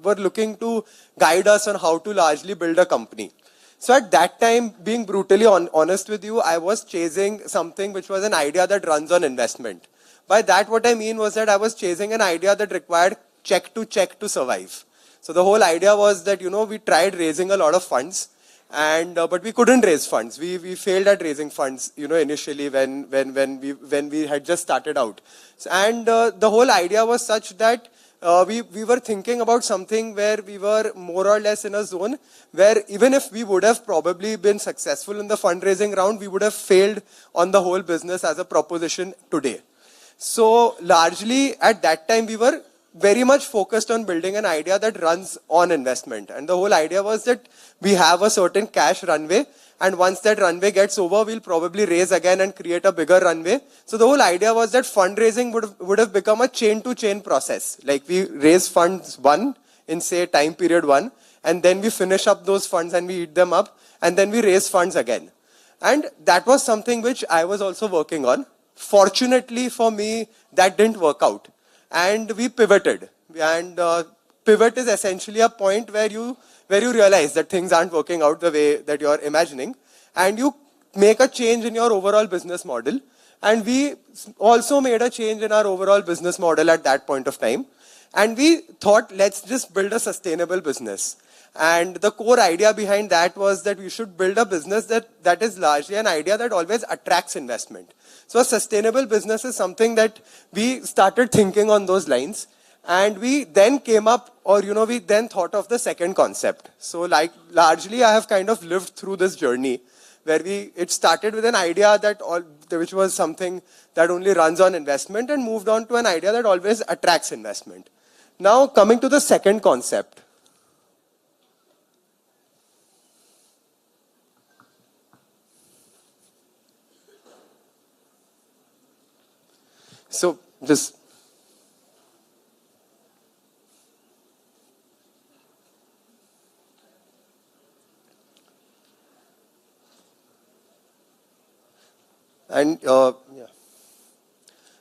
were looking to guide us on how to largely build a company. So at that time, being brutally honest with you, I was chasing something which was an idea that runs on investment. By that, what I mean was that I was chasing an idea that required check to survive. So the whole idea was that, we tried raising a lot of funds, and but we couldn't raise funds. We failed at raising funds, initially when we had just started out. And the whole idea was such that we were thinking about something where we were more or less in a zone where even if we would have probably been successful in the fundraising round, we would have failed on the whole business as a proposition today. So largely at that time, we were very much focused on building an idea that runs on investment. And the whole idea was that we have a certain cash runway, and once that runway gets over, we'll probably raise again and create a bigger runway. So the whole idea was that fundraising would have become a chain-to-chain process. Like we raise funds in say time period 1, and then we finish up those funds and we eat them up, and then we raise funds again. And that was something which I was also working on. Fortunately for me, that didn't work out. And we pivoted. And pivot is essentially a point where you realize that things aren't working out the way that you're imagining, and you make a change in your overall business model. And we also made a change in our overall business model at that point of time. And we thought, let's just build a sustainable business. And the core idea behind that was that we should build a business that is largely an idea that always attracts investment. So a sustainable business is something that we started thinking on those lines. And we then came up, we then thought of the second concept. So like largely I have kind of lived through this journey where it started with an idea which was something that only runs on investment, and moved on to an idea that always attracts investment. Now coming to the second concept. So just and yeah.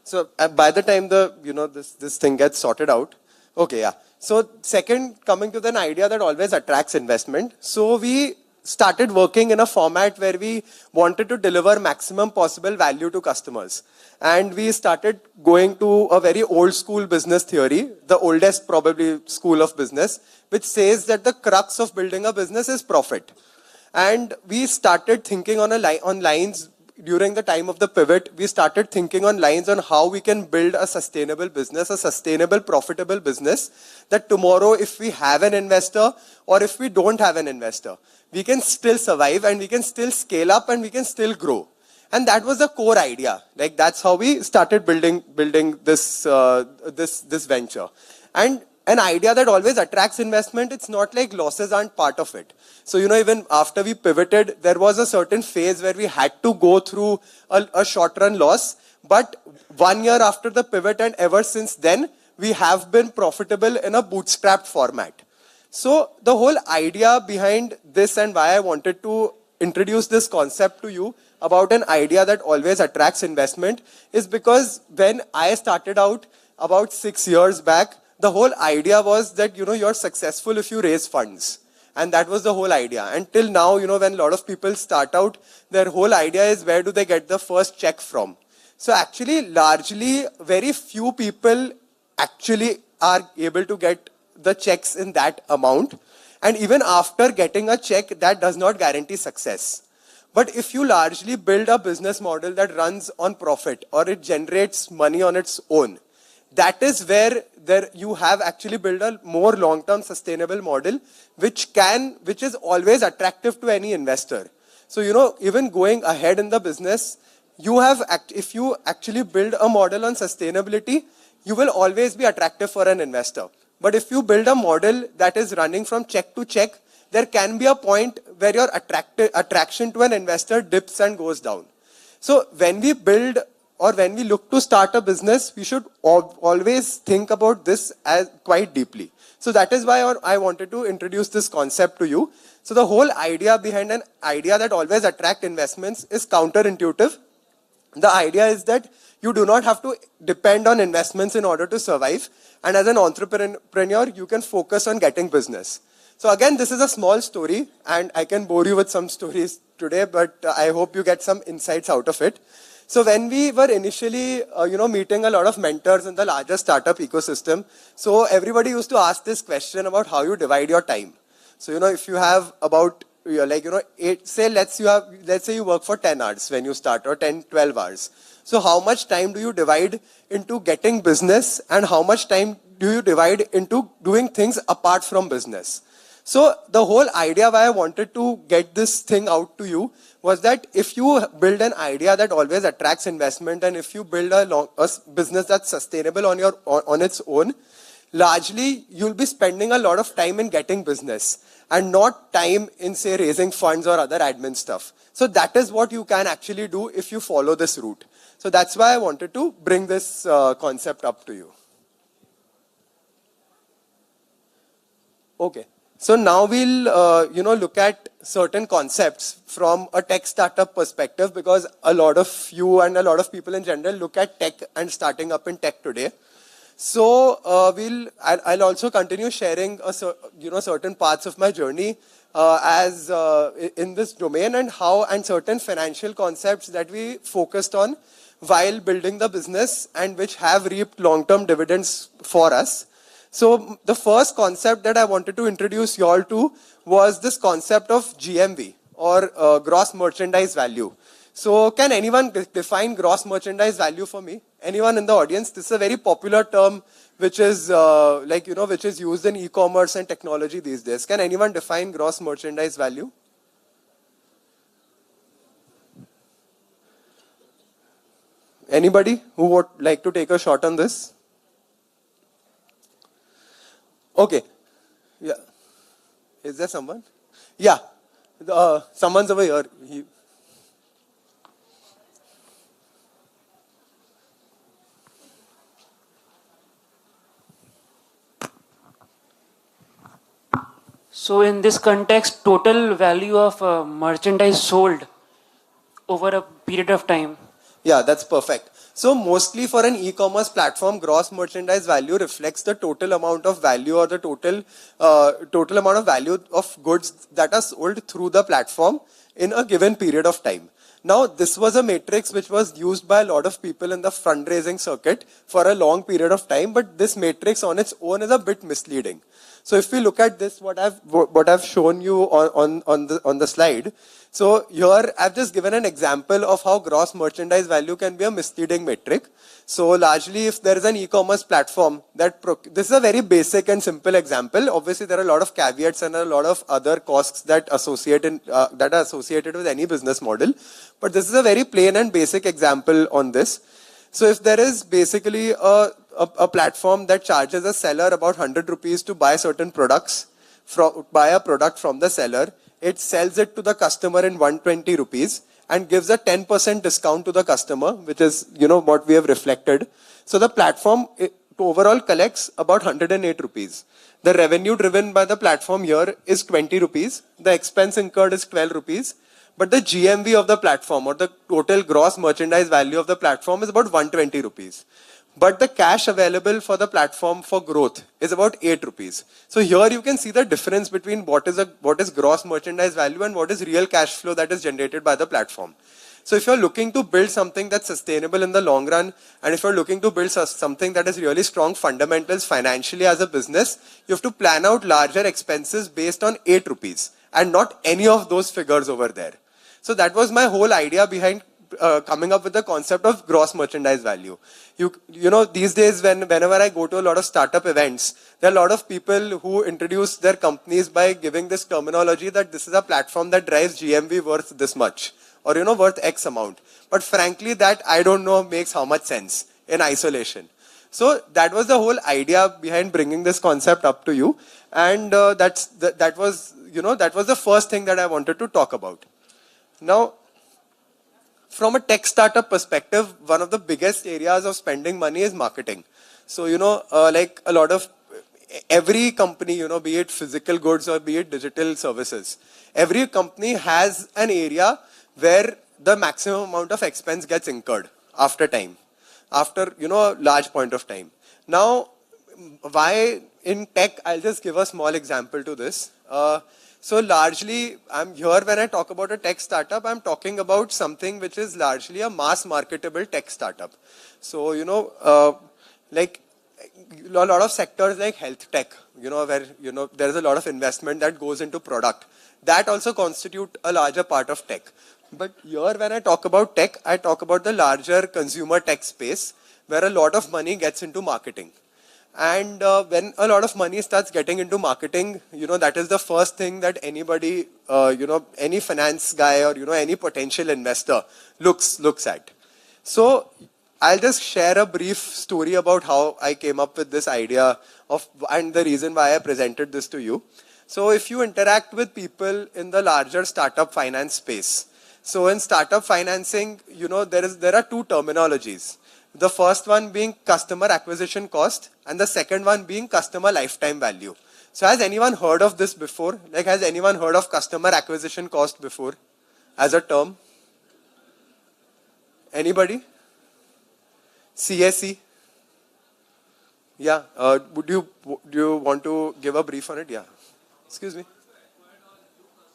So by the time this thing gets sorted out, okay, yeah. So second, coming to an idea that always attracts investment. So we started working in a format where we wanted to deliver maximum possible value to customers. And we started going to a very old school business theory, the oldest probably school of business, which says that the crux of building a business is profit. And we started thinking on lines during the time of the pivot. We started thinking on lines on how we can build a sustainable business, a sustainable, profitable business, that tomorrow if we have an investor or if we don't have an investor, we can still survive and we can still scale up and we can still grow. And that was the core idea. Like that's how we started building this this venture. And an idea that always attracts investment, it's not like losses aren't part of it. So, even after we pivoted, there was a certain phase where we had to go through a short-run loss. But 1 year after the pivot and ever since then, we have been profitable in a bootstrapped format. So, the whole idea behind this and why I wanted to introduce this concept to you about an idea that always attracts investment is because when I started out about 6 years back, the whole idea was that, you're successful if you raise funds. And that was the whole idea. Until now, when a lot of people start out, their whole idea is where do they get the first check from? So actually, largely, very few people actually are able to get the checks in that amount. And even after getting a check, that does not guarantee success. But if you largely build a business model that runs on profit or it generates money on its own, that is where you have actually built a more long-term sustainable model, which is always attractive to any investor. So, you know, even going ahead in the business, you have, if you actually build a model on sustainability, you will always be attractive for an investor. But if you build a model that is running from check to check, there can be a point where your attraction to an investor dips and goes down. So when we build or when we look to start a business, we should always think about this as quite deeply. So that is why I wanted to introduce this concept to you. So the whole idea behind an idea that always attracts investments is counterintuitive. The idea is that you do not have to depend on investments in order to survive. And as an entrepreneur, you can focus on getting business. So again, this is a small story, and I can bore you with some stories today, but I hope you get some insights out of it. So when we were initially, meeting a lot of mentors in the larger startup ecosystem, so everybody used to ask this question about how you divide your time. So, if you have about, let's say you work for 10 hours when you start, or 10, 12 hours. So how much time do you divide into getting business, and how much time do you divide into doing things apart from business? So the whole idea why I wanted to get this thing out to you was that if you build an idea that always attracts investment, and if you build a business that's sustainable on its own, largely you'll be spending a lot of time in getting business and not time in, say, raising funds or other admin stuff. So that is what you can actually do if you follow this route. So that's why I wanted to bring this concept up to you. Okay. So now we'll, look at certain concepts from a tech startup perspective, because a lot of you and a lot of people in general look at tech and starting up in tech today. So I'll also continue sharing, certain parts of my journey in this domain, and certain financial concepts that we focused on while building the business and which have reaped long-term dividends for us. So the first concept that I wanted to introduce you all to was this concept of GMV, or gross merchandise value. So can anyone define gross merchandise value for me? Anyone in the audience? This is a very popular term which is which is used in e-commerce and technology these days. Can anyone define gross merchandise value? Anybody who would like to take a shot on this? Okay. Yeah. Is there someone? Yeah. Someone's over here.
So in this context, total value of merchandise sold over a period of time.
Yeah, that's perfect. So mostly for an e-commerce platform, gross merchandise value reflects the total amount of value, or the total amount of value of goods that are sold through the platform in a given period of time. Now, this was a matrix which was used by a lot of people in the fundraising circuit for a long period of time, but this matrix on its own is a bit misleading. So if we look at this, what I've shown you on the slide. So here I've just given an example of how gross merchandise value can be a misleading metric. So largely, if there is an e-commerce platform this is a very basic and simple example. Obviously, there are a lot of caveats and a lot of other costs that are associated with any business model. But this is a very plain and basic example on this. So if there is basically a platform that charges a seller about 100 rupees to buy certain products, buy a product from the seller, it sells it to the customer in 120 rupees and gives a 10% discount to the customer, which is, what we have reflected. So the platform overall collects about 108 rupees. The revenue driven by the platform here is 20 rupees. The expense incurred is 12 rupees. But the GMV of the platform, or the total gross merchandise value of the platform, is about 120 rupees. But the cash available for the platform for growth is about 8 rupees. So here you can see the difference between what is gross merchandise value and what is real cash flow that is generated by the platform. So if you're looking to build something that's sustainable in the long run, and if you're looking to build something that has really strong fundamentals financially as a business, you have to plan out larger expenses based on 8 rupees and not any of those figures over there. So that was my whole idea behind coming up with the concept of gross merchandise value. You know, these days whenever I go to a lot of startup events, there are a lot of people who introduce their companies by giving this terminology that this is a platform that drives GMV worth this much, or you know, worth X amount. But frankly, that I don't know makes how much sense in isolation. So that was the whole idea behind bringing this concept up to you, and that was the first thing that I wanted to talk about. Now, from a tech startup perspective, one of the biggest areas of spending money is marketing. So, you know, like a lot of every company, you know, be it physical goods or be it digital services, every company has an area where the maximum amount of expense gets incurred after time, after, you know, a large point of time. Now, why in tech, I'll just give a small example to this. So largely, I'm here when I talk about a tech startup, I'm talking about something which is largely a mass marketable tech startup. So, you know, like a lot of sectors like health tech, you know, where, you know, there's a lot of investment that goes into product. That also constitute a larger part of tech. But here when I talk about tech, I talk about the larger consumer tech space where a lot of money gets into marketing. And when a lot of money starts getting into marketing, you know, that is the first thing that anybody, you know, any finance guy or, you know, any potential investor looks at. So I'll just share a brief story about how I came up with this idea of, and the reason why I presented this to you. So if you interact with people in the larger startup finance space, so in startup financing, you know, there are two terminologies. The first one being customer acquisition cost and the second one being customer lifetime value. So has anyone heard of this before? Like, has anyone heard of customer acquisition cost before as a term? Anybody? CSE? Yeah. Do you want to give a brief on it? Yeah. Excuse me.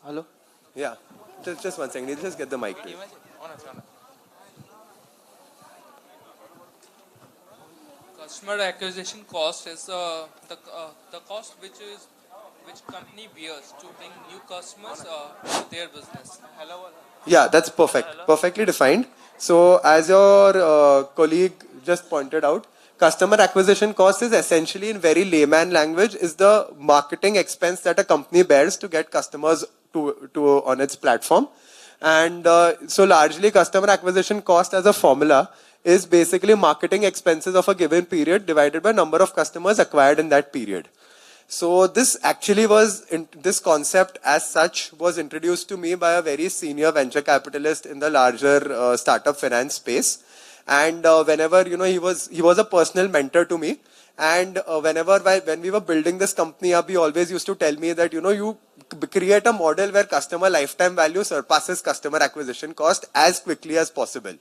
Hello? Yeah. Just 1 second. Just get the mic to you.
Customer acquisition cost is the cost which company bears to bring new customers to their business.
Yeah, that's perfect. Perfectly defined. So as your colleague just pointed out, customer acquisition cost is essentially, in very layman language, is the marketing expense that a company bears to get customers to on its platform. And so largely customer acquisition cost as a formula is basically marketing expenses of a given period divided by number of customers acquired in that period. So this actually this concept as such was introduced to me by a very senior venture capitalist in the larger startup finance space. And whenever, you know, he was a personal mentor to me. And when we were building this company up, he always used to tell me that, you know, you create a model where customer lifetime value surpasses customer acquisition cost as quickly as possible.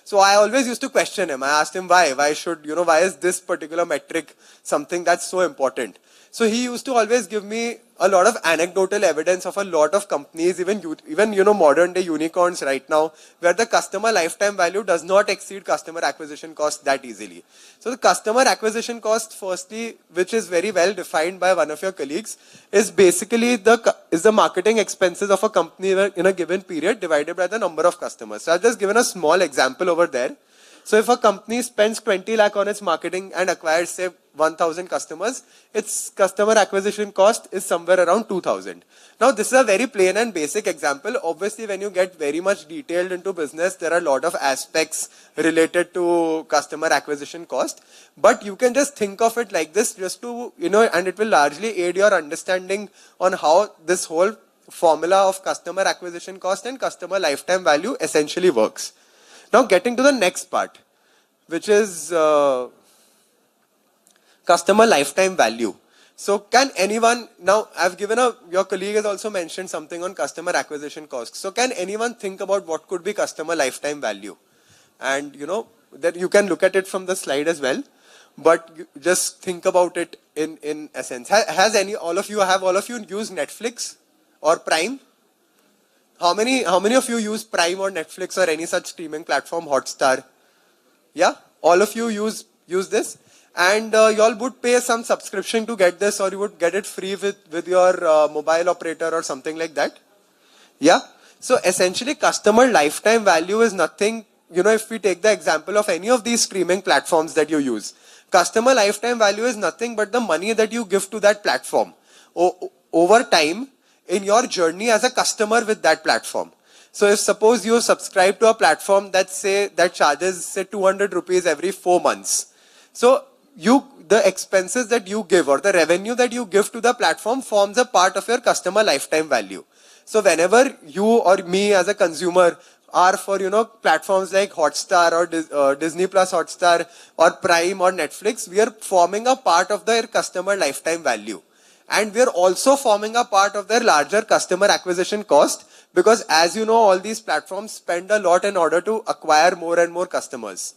So I always used to question him. I asked him why is this particular metric something that's so important? So he used to always give me a lot of anecdotal evidence of a lot of companies, even you know, modern day unicorns right now, where the customer lifetime value does not exceed customer acquisition cost that easily. So the customer acquisition cost, firstly, which is very well defined by one of your colleagues, is basically the marketing expenses of a company in a given period divided by the number of customers. So I've just given a small example over there. So if a company spends 20 lakh on its marketing and acquires, say, 1,000 customers, its customer acquisition cost is somewhere around 2,000. Now, this is a very plain and basic example. Obviously, when you get very much detailed into business, there are a lot of aspects related to customer acquisition cost. But you can just think of it like this, just to, you know, and it will largely aid your understanding on how this whole formula of customer acquisition cost and customer lifetime value essentially works. Now, getting to the next part, which is customer lifetime value. So can anyone, now I've given your colleague has also mentioned something on customer acquisition costs. So can anyone think about what could be customer lifetime value? And you know, that you can look at it from the slide as well, but just think about it in essence. Has all of you used Netflix or Prime? How many of you use Prime or Netflix or any such streaming platform, Hotstar? Yeah, all of you use this, and you all would pay some subscription to get this, or you would get it free with your mobile operator or something like that. Yeah. So essentially, customer lifetime value is nothing, if we take the example of any of these streaming platforms that you use, customer lifetime value is nothing but the money that you give to that platform over time in your journey as a customer with that platform. So if suppose you subscribe to a platform that charges say 200 rupees every 4 months. So the expenses that you give or the revenue that you give to the platform forms a part of your customer lifetime value. So whenever you or me as a consumer are for, platforms like Hotstar or Disney Plus Hotstar or Prime or Netflix, we are forming a part of their customer lifetime value. And we are also forming a part of their larger customer acquisition cost, because as you know, all these platforms spend a lot in order to acquire more and more customers.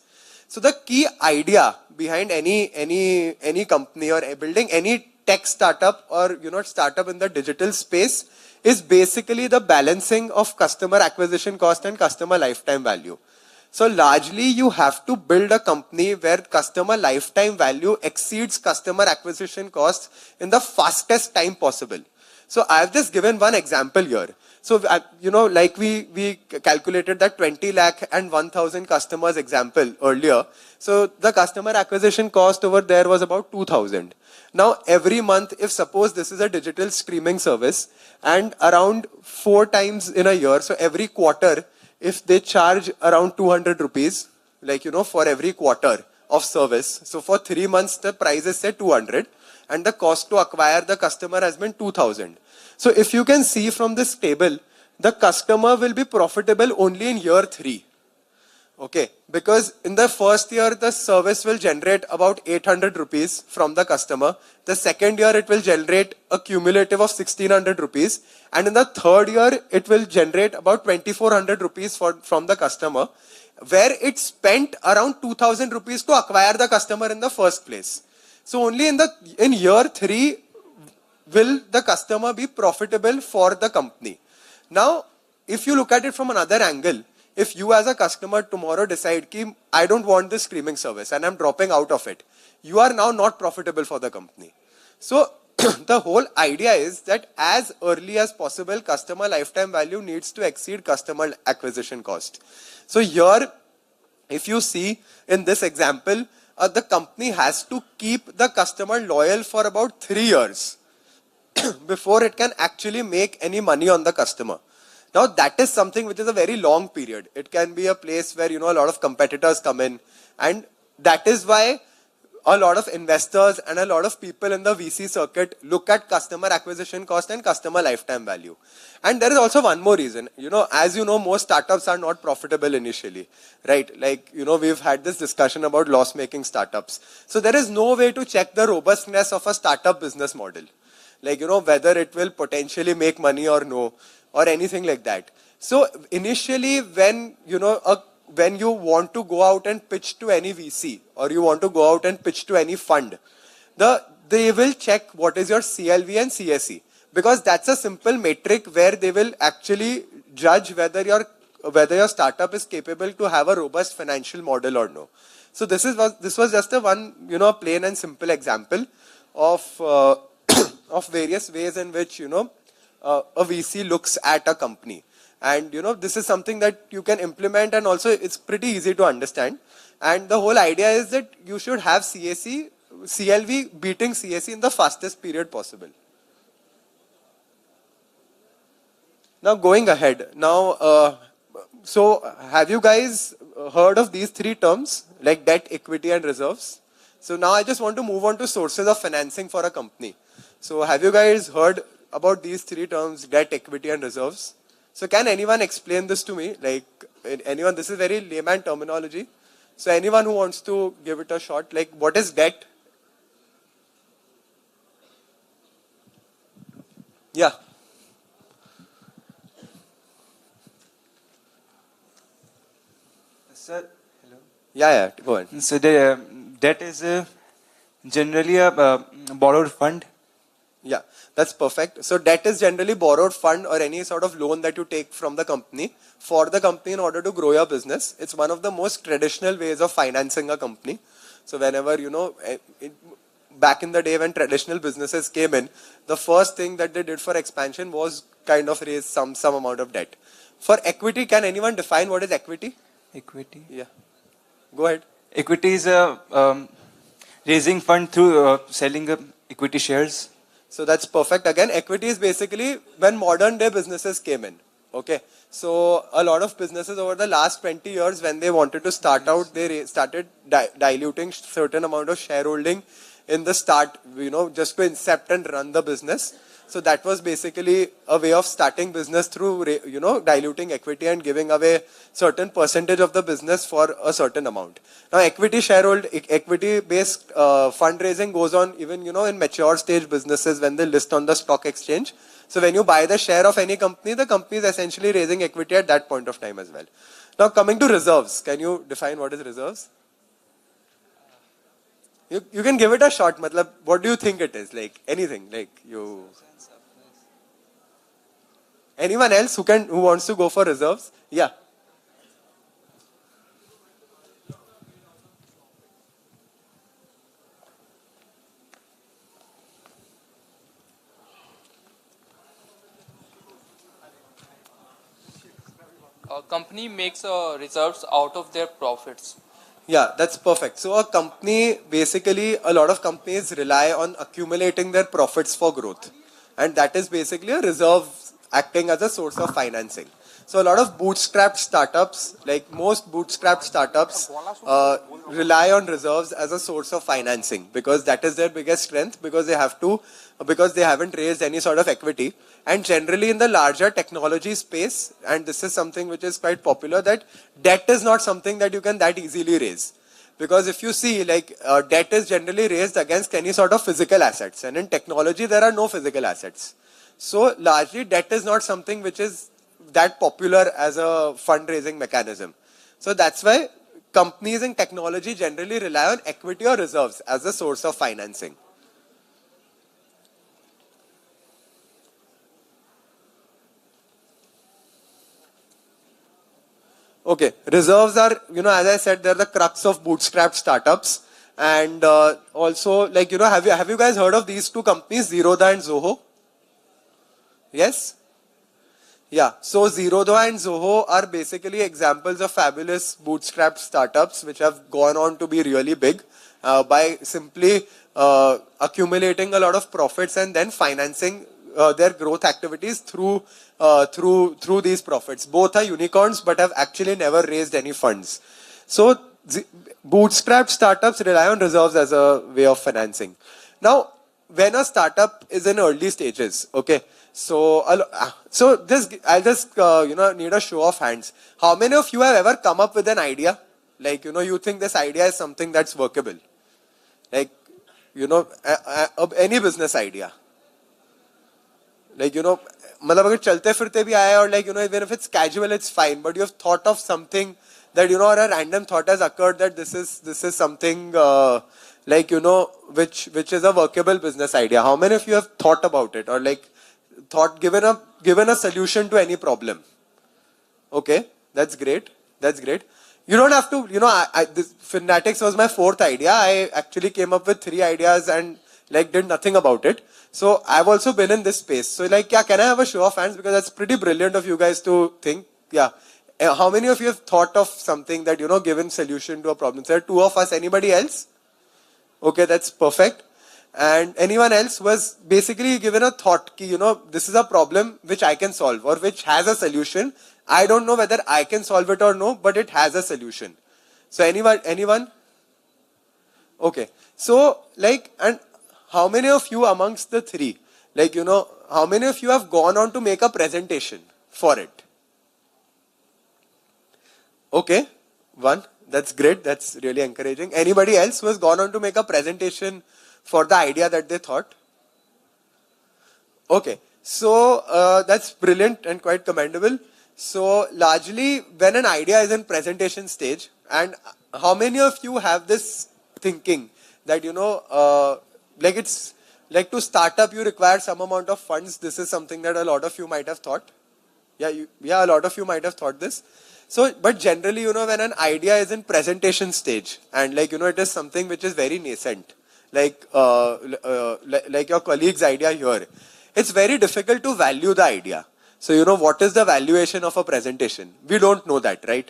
So the key idea behind any company or building any tech startup or startup in the digital space is basically the balancing of customer acquisition cost and customer lifetime value. So largely you have to build a company where customer lifetime value exceeds customer acquisition costs in the fastest time possible. So I have just given one example here. So, like we calculated that 20 lakh and 1,000 customers example earlier. So the customer acquisition cost over there was about 2,000. Now every month, if suppose this is a digital streaming service and around 4 times in a year, so every quarter, if they charge around 200 rupees, for every quarter of service. So for 3 months, the price is say 200 and the cost to acquire the customer has been 2,000. So if you can see from this table, the customer will be profitable only in year 3. Okay, because in the first year, the service will generate about 800 rupees from the customer. The second year, it will generate a cumulative of 1600 rupees. And in the third year, it will generate about 2400 rupees from the customer, where it spent around 2000 rupees to acquire the customer in the first place. So only in year 3, will the customer be profitable for the company. Now, if you look at it from another angle, if you as a customer tomorrow decide, I don't want this streaming service and I'm dropping out of it, you are now not profitable for the company. So the whole idea is that as early as possible, customer lifetime value needs to exceed customer acquisition cost. So here, if you see in this example, the company has to keep the customer loyal for about 3 years before it can actually make any money on the customer. Now that is something which is a very long period. It can be a place where, a lot of competitors come in, and that is why a lot of investors and a lot of people in the VC circuit look at customer acquisition cost and customer lifetime value. And there is also one more reason. As you know, most startups are not profitable initially, right? We've had this discussion about loss-making startups. So there is no way to check the robustness of a startup business model. Whether it will potentially make money or no, or anything like that. So initially, when you want to go out and pitch to any VC or you want to go out and pitch to any fund, they will check what is your CLV and CSE, because that's a simple metric where they will actually judge whether your startup is capable to have a robust financial model or no. So this was just a one plain and simple example of of various ways in which a VC looks at a company. And this is something that you can implement, and also it's pretty easy to understand. And the whole idea is that you should have CLV beating CSE in the fastest period possible. Now going ahead, so have you guys heard of these 3 terms like debt, equity and reserves? So now I just want to move on to sources of financing for a company. So have you guys heard about these 3 terms, debt, equity and reserves? So can anyone explain this to me? Anyone, this is very layman terminology. So anyone who wants to give it a shot, what is debt? Yeah.
Sir, hello.
Yeah, go ahead.
So the debt is generally a borrowed fund.
Yeah, that's perfect. So debt is generally borrowed fund or any sort of loan that you take from the company for the company in order to grow your business. It's one of the most traditional ways of financing a company. So whenever, back in the day when traditional businesses came in, the first thing that they did for expansion was kind of raise some amount of debt. For equity, can anyone define what is equity?
Equity.
Yeah. Go ahead.
Equity is raising fund through selling equity shares.
So that's perfect. Again, equity is basically when modern day businesses came in. Okay. So a lot of businesses over the last 20 years, when they wanted to start out, they started diluting certain amount of shareholding in the start, just to incept and run the business. So that was basically a way of starting business through, diluting equity and giving away certain percentage of the business for a certain amount. Now, equity-based fundraising goes on even, in mature stage businesses when they list on the stock exchange. So when you buy the share of any company, the company is essentially raising equity at that point of time as well. Now, coming to reserves, can you define what is reserves? You can give it a shot. Matlab, what do you think it is? Like anything, like you. Anyone else who wants to go for reserves? Yeah.
A company makes reserves out of their profits.
Yeah, that's perfect. So a company, basically, a lot of companies rely on accumulating their profits for growth. And that is basically a reserve acting as a source of financing. So a lot of bootstrapped startups, like most bootstrapped startups, rely on reserves as a source of financing because that is their biggest strength because they haven't raised any sort of equity. And generally in the larger technology space, and this is something which is quite popular, that debt is not something that you can that easily raise. Because if you see, like debt is generally raised against any sort of physical assets. And in technology, there are no physical assets. So largely debt is not something which is that popular as a fundraising mechanism. So that's why companies in technology generally rely on equity or reserves as a source of financing. Okay, reserves are, as I said, they're the crux of bootstrapped startups. And also, like, have you guys heard of these two companies, Zerodha and Zoho? Yes? Yeah, so Zerodha and Zoho are basically examples of fabulous bootstrapped startups which have gone on to be really big by simply accumulating a lot of profits and then financing their growth activities through these profits. Both are unicorns but have actually never raised any funds. So bootstrapped startups rely on reserves as a way of financing. Now, when a startup is in early stages, okay, so I'll just need a show of hands. How many of you have ever come up with an idea? Like, you think this idea is something that's workable? Like, any business idea. Like, मतलब अगर चलते फिरते भी आया, or like, even if it's casual, it's fine. But you have thought of something that, or a random thought has occurred that this is something like, which is a workable business idea. How many of you have thought about it or like given a solution to any problem? Okay, that's great. That's great. You don't have to, this Fanatics was my fourth idea. I actually came up with 3 ideas and like did nothing about it. So I've also been in this space. So like, yeah, can I have a show of hands? Because that's pretty brilliant of you guys to think. Yeah. How many of you have thought of something that, given solution to a problem? So 2 of us, anybody else? Okay, that's perfect. And anyone else was basically given a thought, ki, this is a problem which I can solve or which has a solution. I don't know whether I can solve it or no, but it has a solution. So anyone? Okay. So like, and how many of you amongst the 3, like, how many of you have gone on to make a presentation for it? Okay, 1. That's great. That's really encouraging. Anybody else who has gone on to make a presentation for the idea that they thought? Okay, so that's brilliant and quite commendable. So largely when an idea is in presentation stage, and how many of you have this thinking that, like it's like to start up you require some amount of funds. This is something that a lot of you might have thought. Yeah, a lot of you might have thought this. So, but generally, when an idea is in presentation stage and like, it is something which is very nascent, like your colleague's idea here, it's very difficult to value the idea. So, what is the valuation of a presentation? We don't know that, right?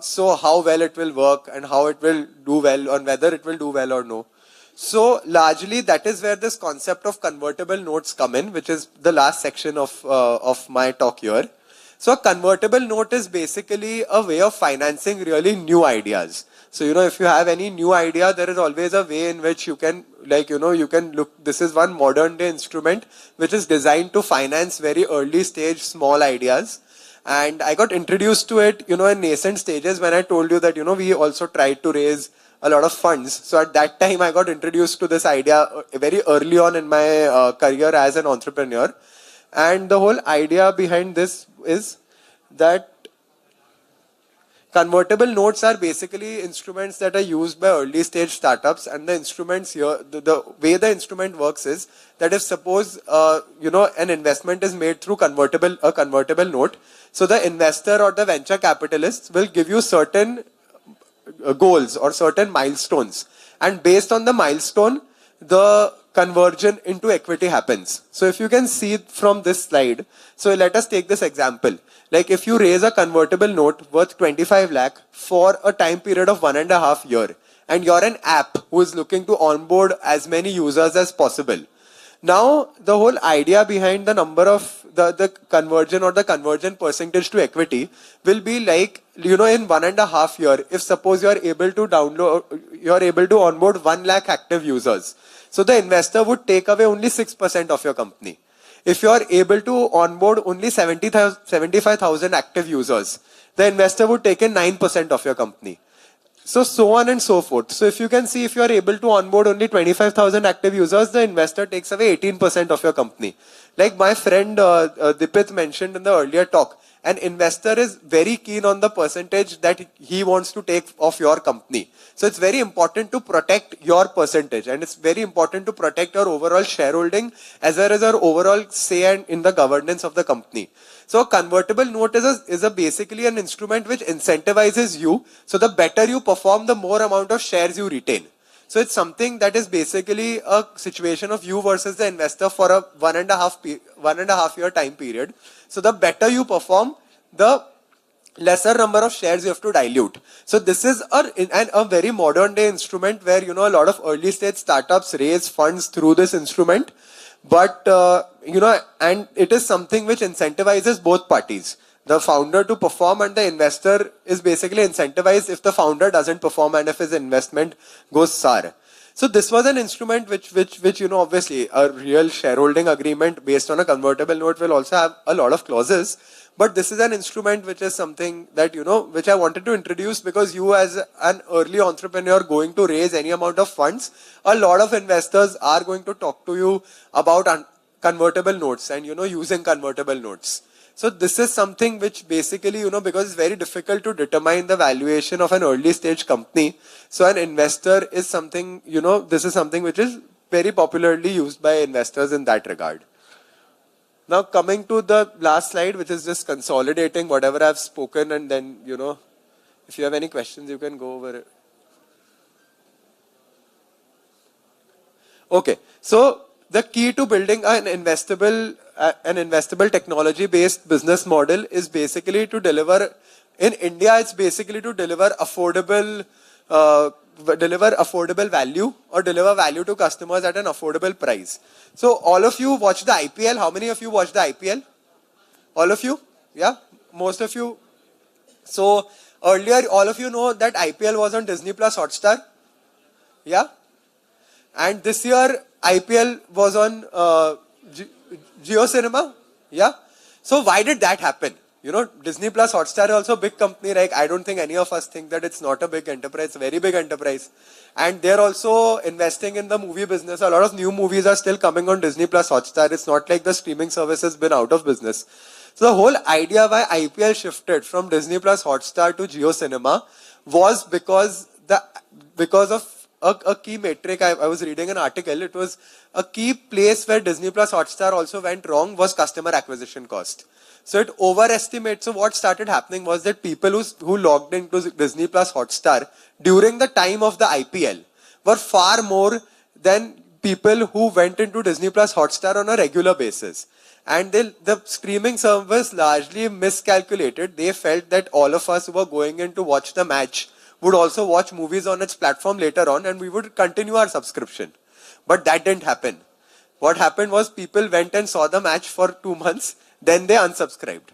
So how well it will work and how it will do well, or whether it will do well or no. So largely that is where this concept of convertible notes come in, which is the last section of my talk here. So a convertible note is basically a way of financing really new ideas. So, if you have any new idea, there is always a way in which you can, you can look, this is one modern day instrument which is designed to finance very early stage small ideas. And I got introduced to it, in nascent stages when I told you that, we also tried to raise a lot of funds. So at that time, I got introduced to this idea very early on in my career as an entrepreneur. And the whole idea behind this is that convertible notes are basically instruments that are used by early stage startups, and the instruments here, the way the instrument works is that if suppose, an investment is made through a convertible note, so the investor or the venture capitalists will give you certain goals or certain milestones, and based on the milestone, the conversion into equity happens. So if you can see from this slide, so let us take this example. Like if you raise a convertible note worth 25 lakh for a time period of 1.5 years, and you're an app who is looking to onboard as many users as possible. Now, the whole idea behind the number of the conversion or the conversion percentage to equity will be like, in 1.5 years, if suppose you are able to onboard 1 lakh active users. So the investor would take away only 6% of your company. If you are able to onboard only 75,000 active users, the investor would take in 9% of your company. So on and so forth. So if you can see, if you are able to onboard only 25,000 active users, the investor takes away 18% of your company. Like my friend Dipit mentioned in the earlier talk, an investor is very keen on the percentage that he wants to take of your company. So it's very important to protect your percentage, and it's very important to protect your overall shareholding as well as your overall say in the governance of the company. So a convertible note is basically an instrument which incentivizes you. So the better you perform, the more amount of shares you retain. So it's something that is basically a situation of you versus the investor for a 1.5 year time period. So the better you perform, the lesser number of shares you have to dilute. So this is a very modern day instrument where, a lot of early stage startups raise funds through this instrument. But, and it is something which incentivizes both parties. The founder to perform and the investor is basically incentivized if the founder doesn't perform and if his investment goes sour. So this was an instrument which, obviously a real shareholding agreement based on a convertible note will also have a lot of clauses. But this is an instrument which is something that, which I wanted to introduce because you as an early entrepreneur going to raise any amount of funds, a lot of investors are going to talk to you about convertible notes and, using convertible notes. So this is something which basically, because it's very difficult to determine the valuation of an early stage company. So an investor is something, this is something which is very popularly used by investors in that regard. Now coming to the last slide, which is just consolidating whatever I've spoken, and then, if you have any questions, you can go over it. Okay, so the key to building an investable technology-based business model is basically to deliver, in India, it's basically to deliver affordable value or deliver value to customers at an affordable price. So all of you watch the IPL. How many of you watch the IPL? All of you? Yeah? Most of you? So earlier, all of you know that IPL was on Disney Plus Hotstar? Yeah? And this year, IPL was on Jio Cinema? Yeah? So why did that happen? Disney Plus Hotstar is also a big company. Like, I don't think any of us think that it's not a big enterprise. It's a very big enterprise. And they're also investing in the movie business. A lot of new movies are still coming on Disney Plus Hotstar. It's not like the streaming service has been out of business. So the whole idea why IPL shifted from Disney Plus Hotstar to Jio Cinema was because of a key metric. I was reading an article. It was a key place where Disney Plus Hotstar also went wrong was customer acquisition cost. So it overestimates. So what started happening was that people who logged into Disney Plus Hotstar during the time of the IPL were far more than people who went into Disney Plus Hotstar on a regular basis. And the streaming service largely miscalculated. They felt that all of us who were going in to watch the match would also watch movies on its platform later on, and we would continue our subscription. But that didn't happen. What happened was people went and saw the match for 2 months, then they unsubscribed.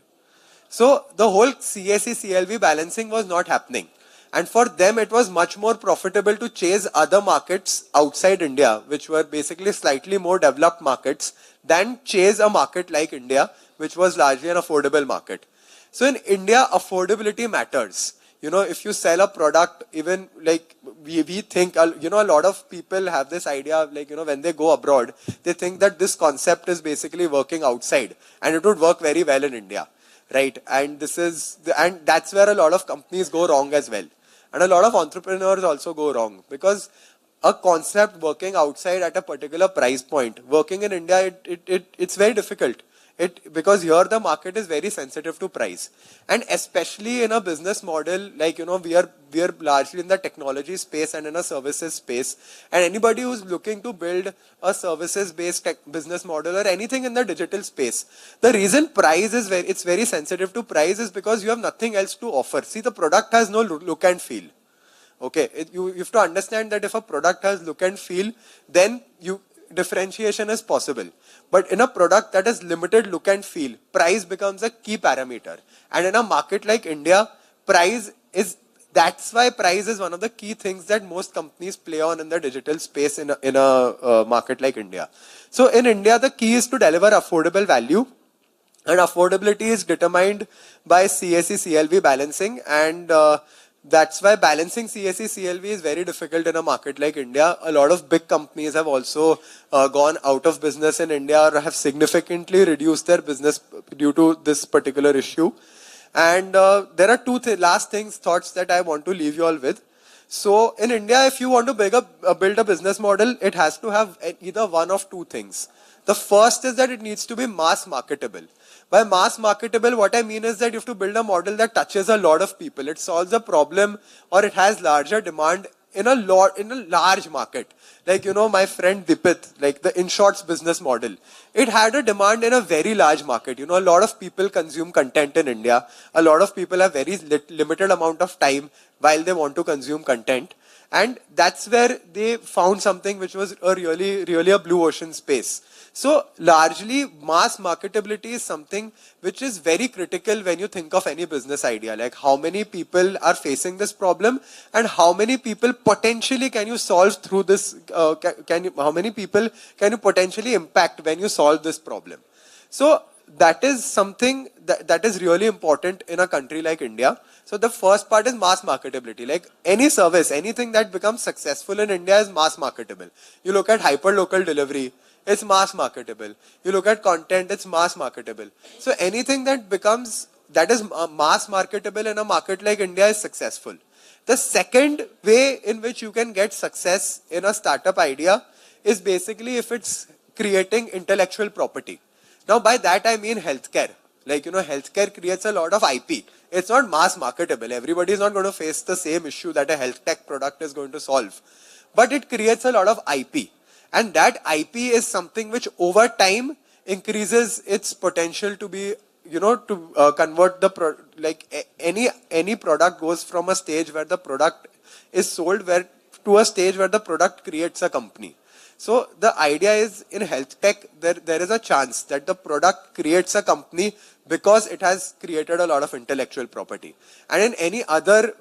So the whole CAC CLV balancing was not happening. And for them, it was much more profitable to chase other markets outside India, which were basically slightly more developed markets, than chase a market like India, which was largely an affordable market. So in India, affordability matters. You know, if you sell a product, even like we think, you know, a lot of people have this idea of like, you know, when they go abroad, they think that this concept is basically working outside and it would work very well in India, right? And and that's where a lot of companies go wrong as well. And a lot of entrepreneurs also go wrong, because a concept working outside at a particular price point, working in India, it's very difficult. Because here the market is very sensitive to price. And especially in a business model, like, you know, we are largely in the technology space and in a services space. And anybody who's looking to build a services-based business model or anything in the digital space, the reason price is it's very sensitive to price is because you have nothing else to offer. See, the product has no look and feel. Okay, you have to understand that if a product has look and feel, then differentiation is possible. But in a product that has limited look and feel, price becomes a key parameter. And in a market like India, that's why price is one of the key things that most companies play on in the digital space in a market like India. So in India, the key is to deliver affordable value. And affordability is determined by CAC CLV balancing, and that's why balancing CAC CLV is very difficult in a market like India. A lot of big companies have also gone out of business in India or have significantly reduced their business due to this particular issue. And there are last thoughts that I want to leave you all with. So in India, if you want to build a business model, it has to have either one of two things. The first is that it needs to be mass marketable. By mass marketable, what I mean is that you have to build a model that touches a lot of people. It solves a problem, or it has larger demand in a large market. Like, you know, my friend Dipit, like the InShorts business model, it had a demand in a very large market. You know, a lot of people consume content in India. A lot of people have very limited amount of time while they want to consume content. And that's where they found something which was really a blue ocean space. So largely mass marketability is something which is very critical when you think of any business idea. Like, how many people are facing this problem and how many people potentially can you solve through this, how many people can you potentially impact when you solve this problem. So that is something that is really important in a country like India. So the first part is mass marketability. Like any service, anything that becomes successful in India is mass marketable. You look at hyperlocal delivery, it's mass marketable. You look at content, it's mass marketable. So anything that is mass marketable in a market like India is successful. The second way in which you can get success in a startup idea is basically if it's creating intellectual property. Now by that I mean healthcare. Like, you know, healthcare creates a lot of IP. It's not mass marketable. Everybody is not going to face the same issue that a health tech product is going to solve. But it creates a lot of IP. And that IP is something which over time increases its potential to be, you know, to convert any product goes from a stage where the product is sold to a stage where the product creates a company. So the idea is in health tech, there is a chance that the product creates a company because it has created a lot of intellectual property. And in any other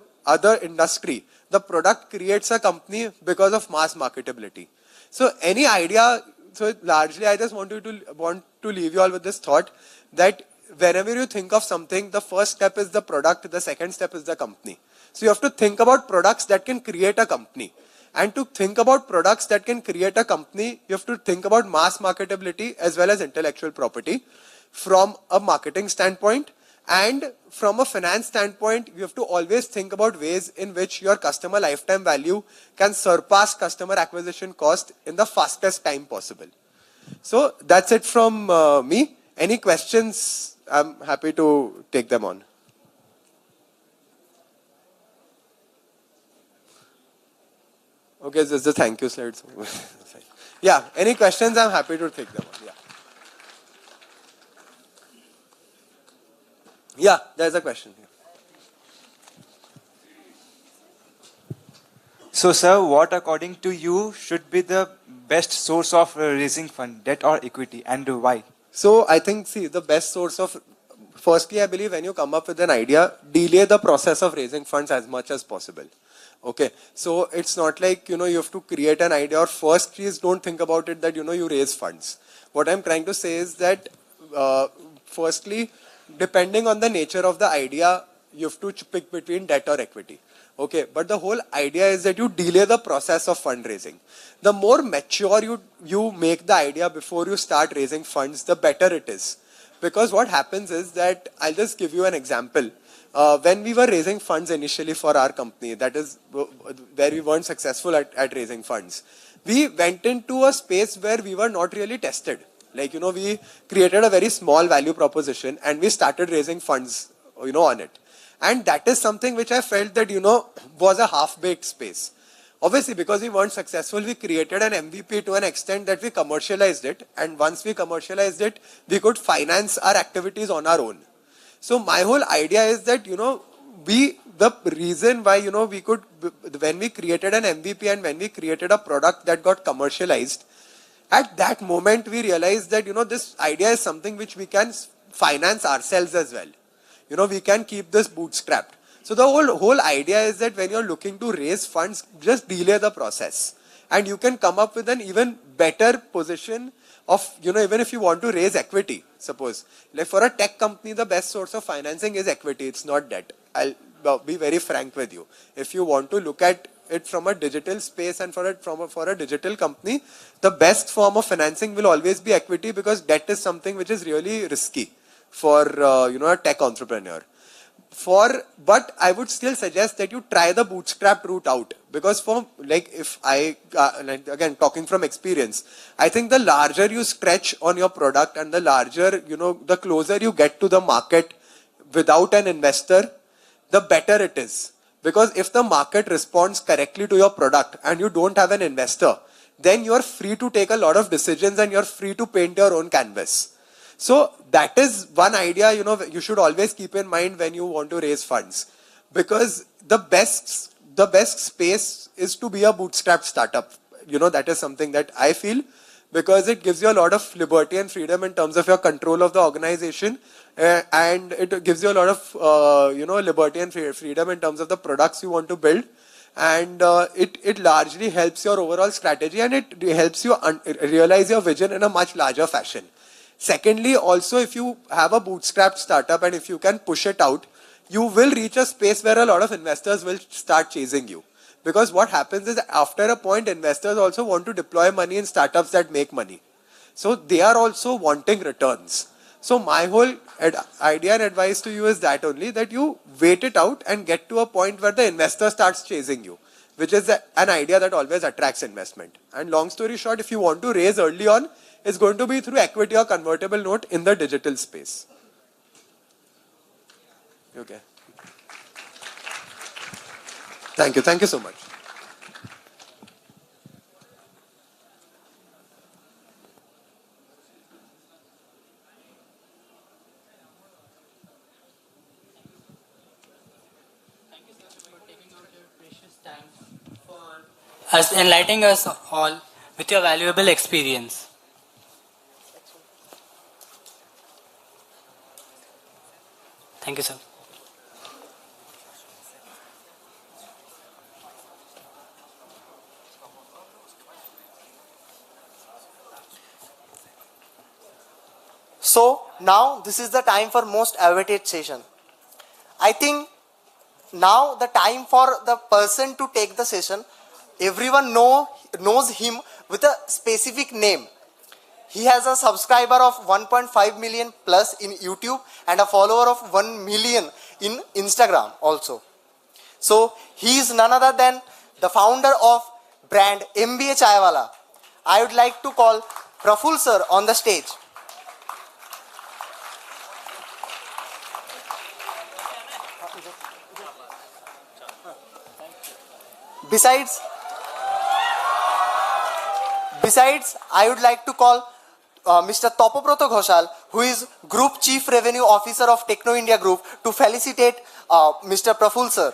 industry, the product creates a company because of mass marketability. So any idea, so largely I just want to leave you all with this thought that whenever you think of something, the first step is the product, the second step is the company. So you have to think about products that can create a company. And to think about products that can create a company, you have to think about mass marketability as well as intellectual property from a marketing standpoint. And from a finance standpoint, you have to always think about ways in which your customer lifetime value can surpass customer acquisition cost in the fastest time possible. So that's it from me. Any questions? I'm happy to take them on. Okay, this is the thank you slide. Yeah, any questions? I'm happy to take them on. Yeah. Yeah, there's a question here.
So, sir, what according to you should be the best source of raising fund, debt or equity, and why?
So I think, see, the best source of, firstly, I believe when you come up with an idea, delay the process of raising funds as much as possible. Okay, so it's not like, you have to create an idea, or first, please don't think about it that, you raise funds. What I'm trying to say is that, firstly, depending on the nature of the idea, you have to pick between debt or equity. Okay, but the whole idea is that you delay the process of fundraising. The more mature you make the idea before you start raising funds, the better it is. Because what happens is that, I'll just give you an example. When we were raising funds initially for our company, that is where we weren't successful at raising funds, we went into a space where we were not really tested. Like, we created a very small value proposition and we started raising funds, on it. And that is something which I felt that, was a half-baked space. Obviously, because we weren't successful, we created an MVP to an extent that we commercialized it. And once we commercialized it, we could finance our activities on our own. So my whole idea is that, the reason why, we could, when we created an MVP and when we created a product that got commercialized, at that moment we realized that, this idea is something which we can finance ourselves as well. We can keep this bootstrapped. So the whole idea is that when you're looking to raise funds, just delay the process. And you can come up with an even better position of, even if you want to raise equity, suppose. Like for a tech company, the best source of financing is equity, it's not debt. I'll be very frank with you. If you want to look at it from a digital space and for a digital company, the best form of financing will always be equity, because debt is something which is really risky for a tech entrepreneur. But I would still suggest that you try the bootstrap route out, because if I again talking from experience, I think the larger you stretch on your product and the larger, the closer you get to the market without an investor, the better it is. Because if the market responds correctly to your product and you don't have an investor, then you are free to take a lot of decisions and you're free to paint your own canvas. So that is one idea, you should always keep in mind when you want to raise funds, because the best space is to be a bootstrap startup. That is something that I feel, because it gives you a lot of liberty and freedom in terms of your control of the organization, and it gives you a lot of liberty and freedom in terms of the products you want to build, and it largely helps your overall strategy, and it helps you realize your vision in a much larger fashion. Secondly, also, if you have a bootstrapped startup and if you can push it out, you will reach a space where a lot of investors will start chasing you. Because what happens is, after a point, investors also want to deploy money in startups that make money. So they are also wanting returns. So my whole idea and advice to you is that only, that you wait it out and get to a point where the investor starts chasing you, which is an idea that always attracts investment. And long story short, if you want to raise early on, it's going to be through equity or convertible note in the digital space. Okay. Thank you. Thank you so much.
As enlightening us all with your valuable experience. Thank you, sir.
So now this is the time for most awaited session. I think now the time for the person to take the session. Everyone knows him with a specific name. He has a subscriber of 1.5 million plus in YouTube and a follower of 1 million in Instagram also. So he is none other than the founder of brand MBA Chaiwala. I would like to call Praful sir on the stage. Besides, I would like to call Mr. Topobrata Ghoshal, who is Group Chief Revenue Officer of Techno India Group, to felicitate Mr. Praful sir.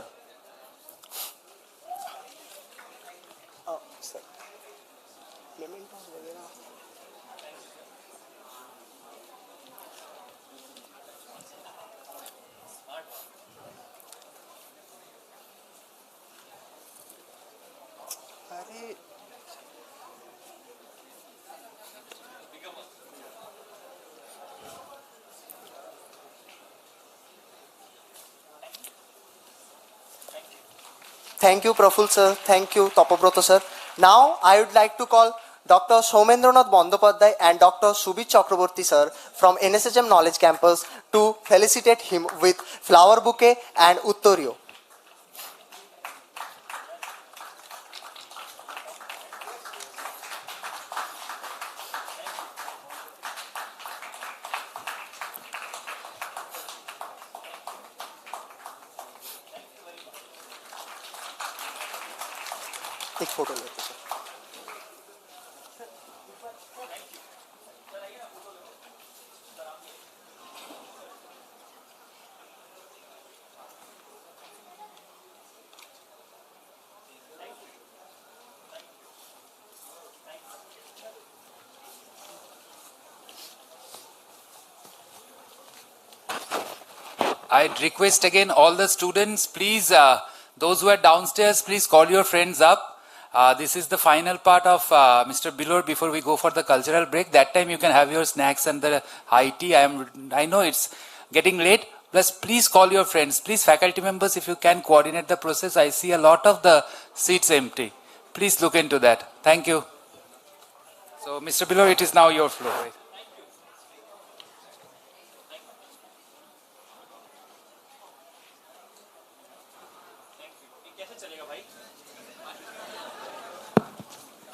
Thank you, Praful sir. Thank you, Tapabroto sir. Now, I would like to call Dr. Somendranath Bandopadhyay and Dr. Subit Chakraborty sir from NSHM Knowledge Campus to felicitate him with flower bouquet and Uttorio. एक photo लेते हैं।
I'd request again all the students, please, those who are downstairs, please call your friends up. This is the final part of Mr. Bilor before we go for the cultural break. That time you can have your snacks and the high tea. I know it's getting late. Plus, please call your friends. Please, faculty members, if you can coordinate the process. I see a lot of the seats empty. Please look into that. Thank you. So, Mr. Bilor, it is now your floor. Right?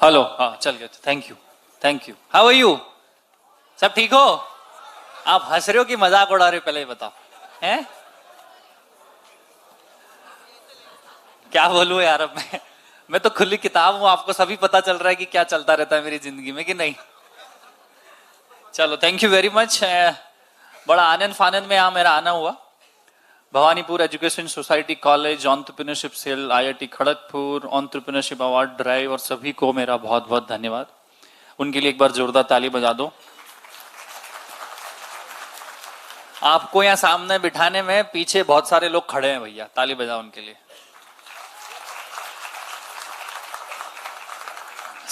Hello हाँ चल गया thank you how are you सब ठीक हो आप हंस रहे हो कि मजाक उड़ा रहे हो पहले ही बताओ हैं क्या बोलूं यार अब मैं तो खुली किताब हूं आपको सभी पता चल रहा है कि क्या चलता रहता है मेरी जिंदगी में कि नहीं चलो थैंक यू वेरी मच बड़ा आनंद फानंद में यहाँ मेरा आना हुआ Bhawanipur education society college entrepreneurship cell IIT Kharagpur entrepreneurship award drive और सभी को मेरा बहुत बहुत धन्यवाद उनके लिए एक बार जोरदार ताली बजा दो आपको यहाँ सामने बिठाने में पीछे बहुत सारे लोग खड़े हैं भैया ताली बजाओ उनके लिए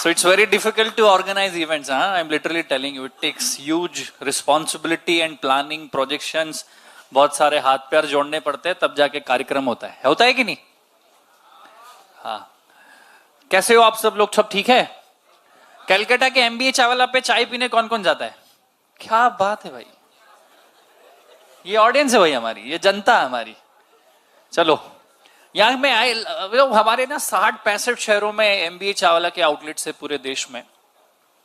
So it's very difficult to organize events. I'm literally telling you, it takes huge responsibility and planning, projections. बहुत सारे हाथ पैर जोड़ने पड़ते हैं तब जाके कार्यक्रम होता है कि नहीं हाँ कैसे हो आप सब लोग सब ठीक है कलकत्ता के एमबीए चावला पे चाय पीने कौन कौन जाता है क्या बात है भाई ये ऑडियंस है भाई हमारी ये जनता है हमारी चलो यहाँ में आए हमारे ना 60-65 शहरों में एमबीए चावला के आउटलेट्स है पूरे देश में